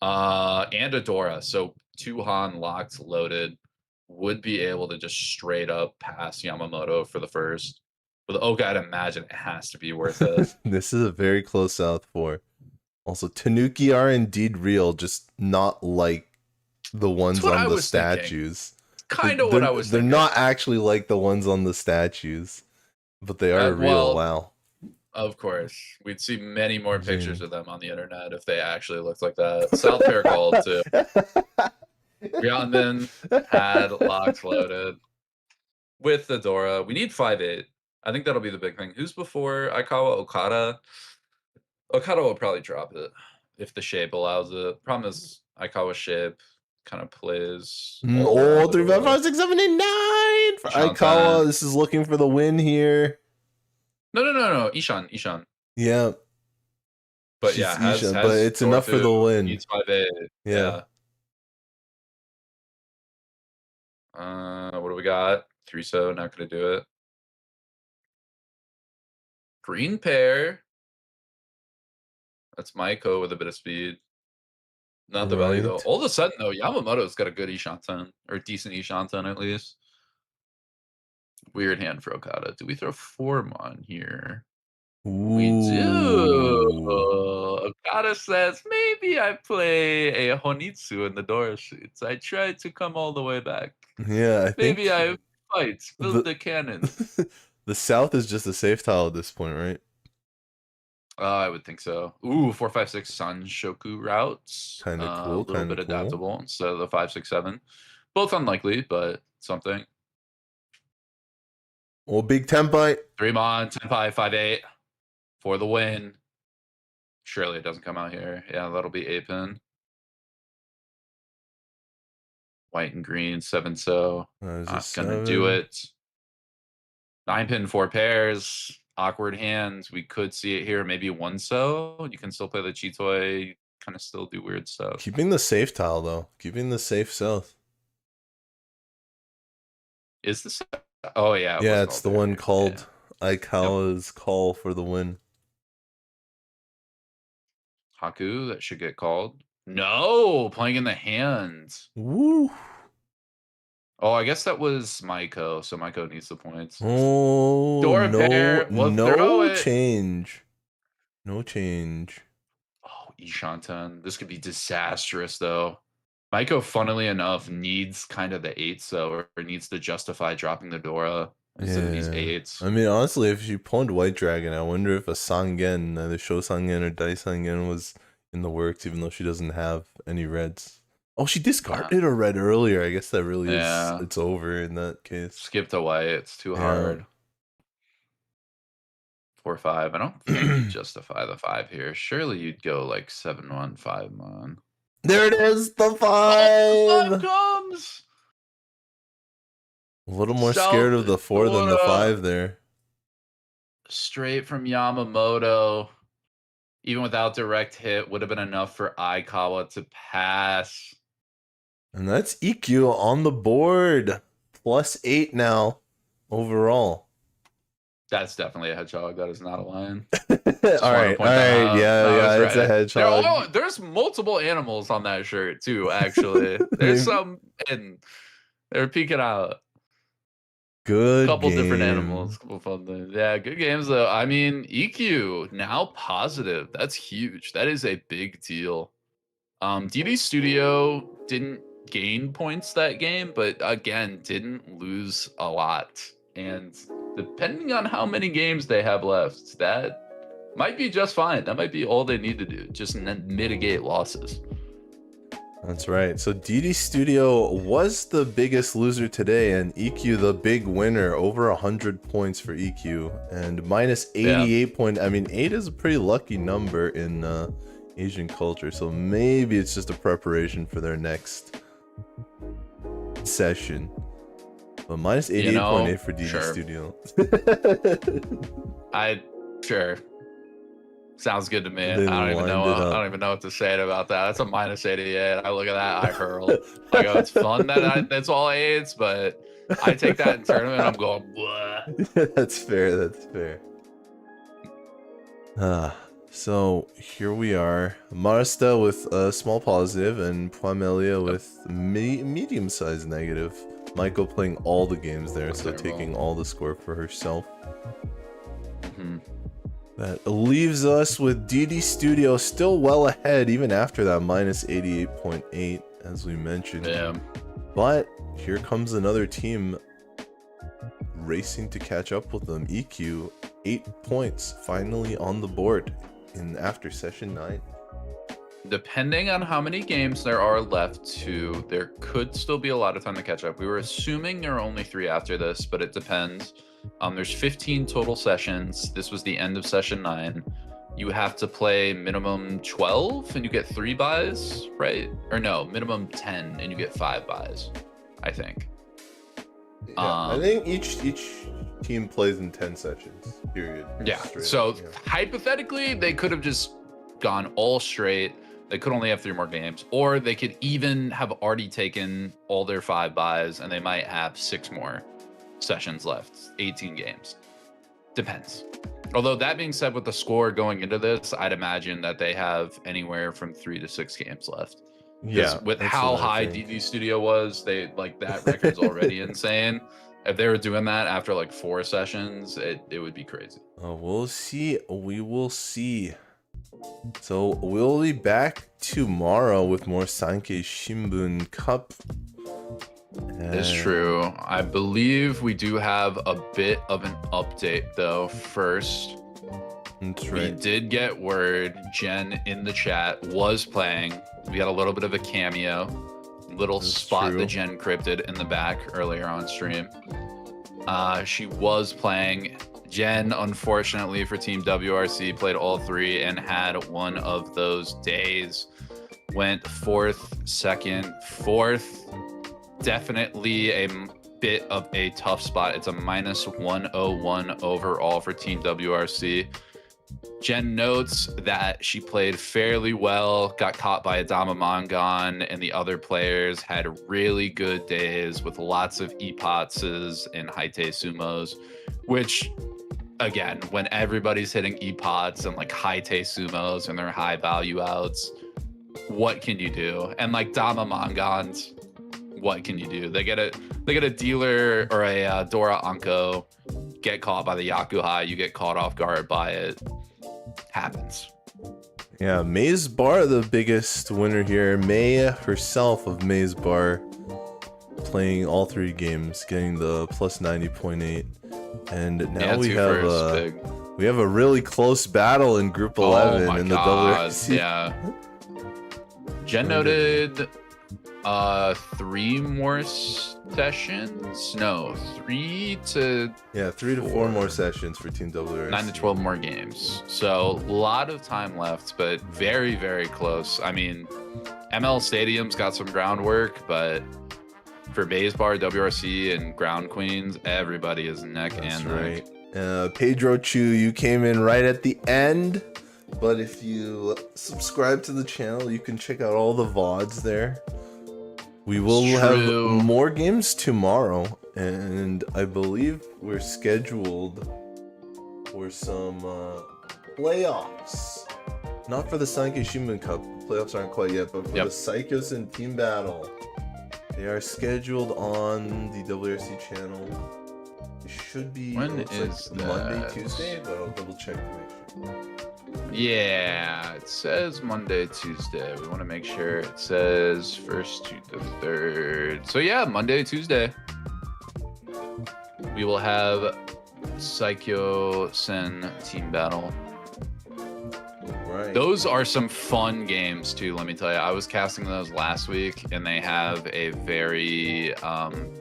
and a Dora. So 2 Han locked, loaded, would be able to just straight up pass Yamamoto for the first. With Oka, I'd imagine it has to be worth it. This is a very close south 4. Also, Tanuki are indeed real, just not like the ones on the statues. Kind of what I was thinking. They're not actually like the ones on the statues, but they are real. Wow. Of course. We'd see many more pictures of them on the internet if they actually looked like that. South Pair called too. Ryanden had locks loaded with the Dora. We need 5-8. I think that'll be the big thing. Who's before Aikawa? Okada? Okada will probably drop it if the shape allows it. Problem is Aikawa's shape kind of plays. 3, 5, 5, 6, 7, 8, 9 for Aikawa. This is looking for the win here. No. Ishan. Yeah. But yeah, but it's enough for the win. Needs 5-8. Yeah. What do we got? 3-so, not gonna do it. Green pair. That's Maiko with a bit of speed. Not the value though. Right. All of a sudden though, Yamamoto's got a good Ishanten, or decent Ishanten at least. Weird hand for Okada. Do we throw form on here? We do. Okada says, maybe I play a Honitsu in the Dora sheets. I tried to come all the way back. Yeah, I think Maybe I fight, build the cannons. the South is just a safe tile at this point, right? I would think so. Ooh, 4-5-6 Sun Shoku routes. Kinda A cool, little kinda bit cool. adaptable instead of the 5-6-7. Both unlikely, but something. Oh, big tempai. 3-mon, 10-5, 5-8 for the win. Surely it doesn't come out here. Yeah, that'll be 8-pin. White and green, 7-so. Not gonna do it. 9-pin, 4 pairs. Awkward hands. We could see it here. Maybe 1-so. You can still play the Chitoi. Kind of still do weird stuff. Keeping the safe tile though. Keeping the safe South. Is this? Oh yeah. Yeah, it's the one called Aikawa's call for the win. Haku, that should get called. No, playing in the hands. Woo. Oh, I guess that was Maiko, so Maiko needs the points. Oh, Door pair, we'll throw no it. change. No change. Oh, Ishanten. This could be disastrous, though. Maiko, funnily enough, needs kind of the 8-so, or needs to justify dropping the Dora instead of these 8s. I mean, honestly, if she pawned White Dragon, I wonder if a Sangen, either Sho Sangen or Dai Sangen, was in the works, even though she doesn't have any reds. Oh, she discarded a red earlier. I guess that really is, it's over in that case. Skip to white. It's too hard. 4-5. I don't think you justify the 5 here. Surely you'd go like 7-1, 5-mon. There it is, the 5! Oh, the 5 comes! A little more scared of the 4 than the 5 there. Straight from Yamamoto. Even without direct hit, would have been enough for Aikawa to pass. And that's Ikkyu on the board. +8 now, overall. That's definitely a hedgehog. That is not a lion. all right. Yeah, it's a hedgehog. There's multiple animals on that shirt too, actually. There's some hidden. They're peeking out. Good couple game. Different animals. Couple fun things. Yeah, good games though. I mean, Ikkyu now positive. That's huge. That is a big deal. DD Studio didn't gain points that game, but again, didn't lose a lot. And depending on how many games they have left, that might be just fine. That might be all they need to do. Just mitigate losses. That's right. So DD Studio was the biggest loser today, and Ikkyu the big winner. Over 100 points for Ikkyu, and minus 88 point. I mean, 8 is a pretty lucky number in Asian culture, so maybe it's just a preparation for their next session. But minus 88.8 for DD Studio. Sure. Sounds good to me. I don't even know what to say about that. That's a minus 88. I look at that, I hurl. I go, it's fun that that's all 8s, but I take that in tournament, I'm going, what? That's fair. That's fair. So here we are. Marsta with a small positive and Puamelia with medium-sized negative. Maiko playing all the games there, so taking all the score for herself. That leaves us with DD Studio still well ahead, even after that minus 88.8, as we mentioned. Damn. But here comes another team racing to catch up with them. Ikkyu, 8 points, finally on the board after session 9. Depending on how many games there are left too, there could still be a lot of time to catch up. We were assuming there are only 3 after this, but it depends. There's 15 total sessions. This was the end of session 9. You have to play minimum 12 and you get 3 buys, right? Or no, minimum 10 and you get 5 buys, I think. Yeah, I think each team plays in 10 sessions, period. Yeah, so hypothetically, they could have just gone all straight. They could only have 3 more games, or they could even have already taken all their 5 buys and they might have 6 more sessions left, 18 games. Depends. Although that being said, with the score going into this, I'd imagine that they have anywhere from 3 to 6 games left. Yeah, with that's how what I high think. DD Studio was, they like that record's already insane. If they were doing that after like 4 sessions, it would be crazy. We'll see. We will see. So we'll be back tomorrow with more Sankei Shimbun Cup. It's true. I believe we do have a bit of an update though. First, That's we right. did get word Jen in the chat was playing. We had a little bit of a cameo, little That's spot true. that Jen cryptid in the back earlier on stream. She was playing. Jen, unfortunately for Team WRC, played all 3 and had one of those days. Went 4th, 2nd, 4th. Definitely a bit of a tough spot. It's a -101 overall for Team WRC. Jen notes that she played fairly well, got caught by a Damamangan, and the other players had really good days with lots of epotses and haite sumos, which, again, when everybody's hitting epots and like haite sumos and their high value outs, what can you do? And like Damamangans, what can you do? They get a dealer or a Dora Anko, get caught by the Yakuhai, you get caught off guard by it. Happens. Yeah, Maze Bar, the biggest winner here. May herself of Maze Bar, playing all 3 games, getting the plus 90.8. And now we have a really close battle in Group 11 in the WRC. Yeah. Jen noted 3 more sessions. No, 3 to 4 more sessions for Team WRC. 9 to 12 more games. So a lot of time left, but very, very close. I mean, ML Stadium's got some groundwork, but for Maze Bar, WRC, and Ground Queens, everybody is neck That's and right. neck. Pedro Chu, you came in right at the end, but if you subscribe to the channel, you can check out all the VODs there. We will have more games tomorrow, and I believe we're scheduled for some playoffs. Not for the Sankei Shimbun Cup. Playoffs aren't quite yet, but for the Psychos and Team Battle. They are scheduled on the WRC channel. It should be When is like Monday, Tuesday, but I'll double check to make sure. Yeah, it says Monday, Tuesday. We want to make sure it says 1st to the 3rd. So yeah, Monday, Tuesday. We will have Psycho Sen Team Battle. Right. Those are some fun games too, let me tell you. I was casting those last week, and they have a very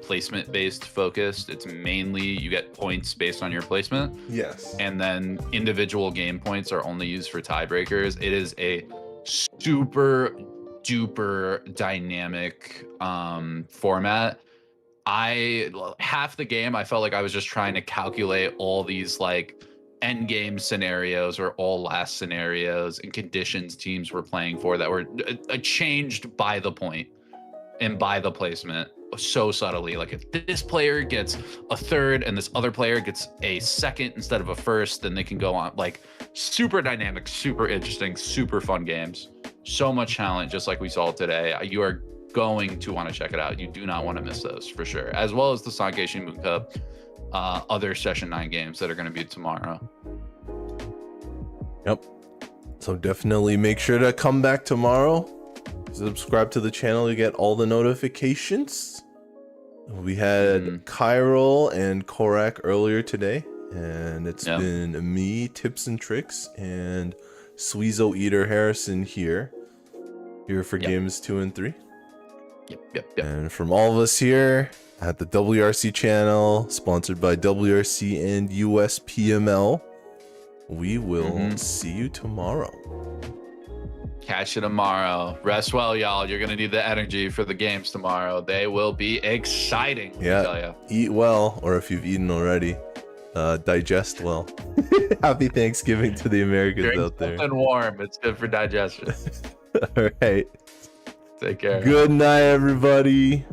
placement based focus. It's mainly you get points based on your placement. Yes. And then individual game points are only used for tiebreakers. It is a super duper dynamic format. Half the game I felt like I was just trying to calculate all these like end game scenarios or all last scenarios and conditions teams were playing for that were changed by the point and by the placement so subtly. Like if this player gets a 3rd and this other player gets a 2nd instead of a 1st, then they can go on. Like super dynamic, super interesting, super fun games. So much talent, just like we saw today. You are going to want to check it out. You do not want to miss those for sure, as well as the Sankei Shimbun Cup. Other Session 9 games that are going to be tomorrow. Yep. So definitely make sure to come back tomorrow. Subscribe to the channel to get all the notifications. We had Chiral and Corak earlier today, and it's been me, Tipzntrix, and suizoeater Harrison here for games 2 and 3. Yep. And from all of us here at the WRC channel, sponsored by WRC and USPML, we will see you tomorrow. Catch you tomorrow. Rest well, y'all. You're going to need the energy for the games tomorrow. They will be exciting. Yeah. I tell you. Eat well, or if you've eaten already, digest well. Happy Thanksgiving to the Americans Drink out there. something warm. It's good for digestion. All right. Take care. Good night, everybody.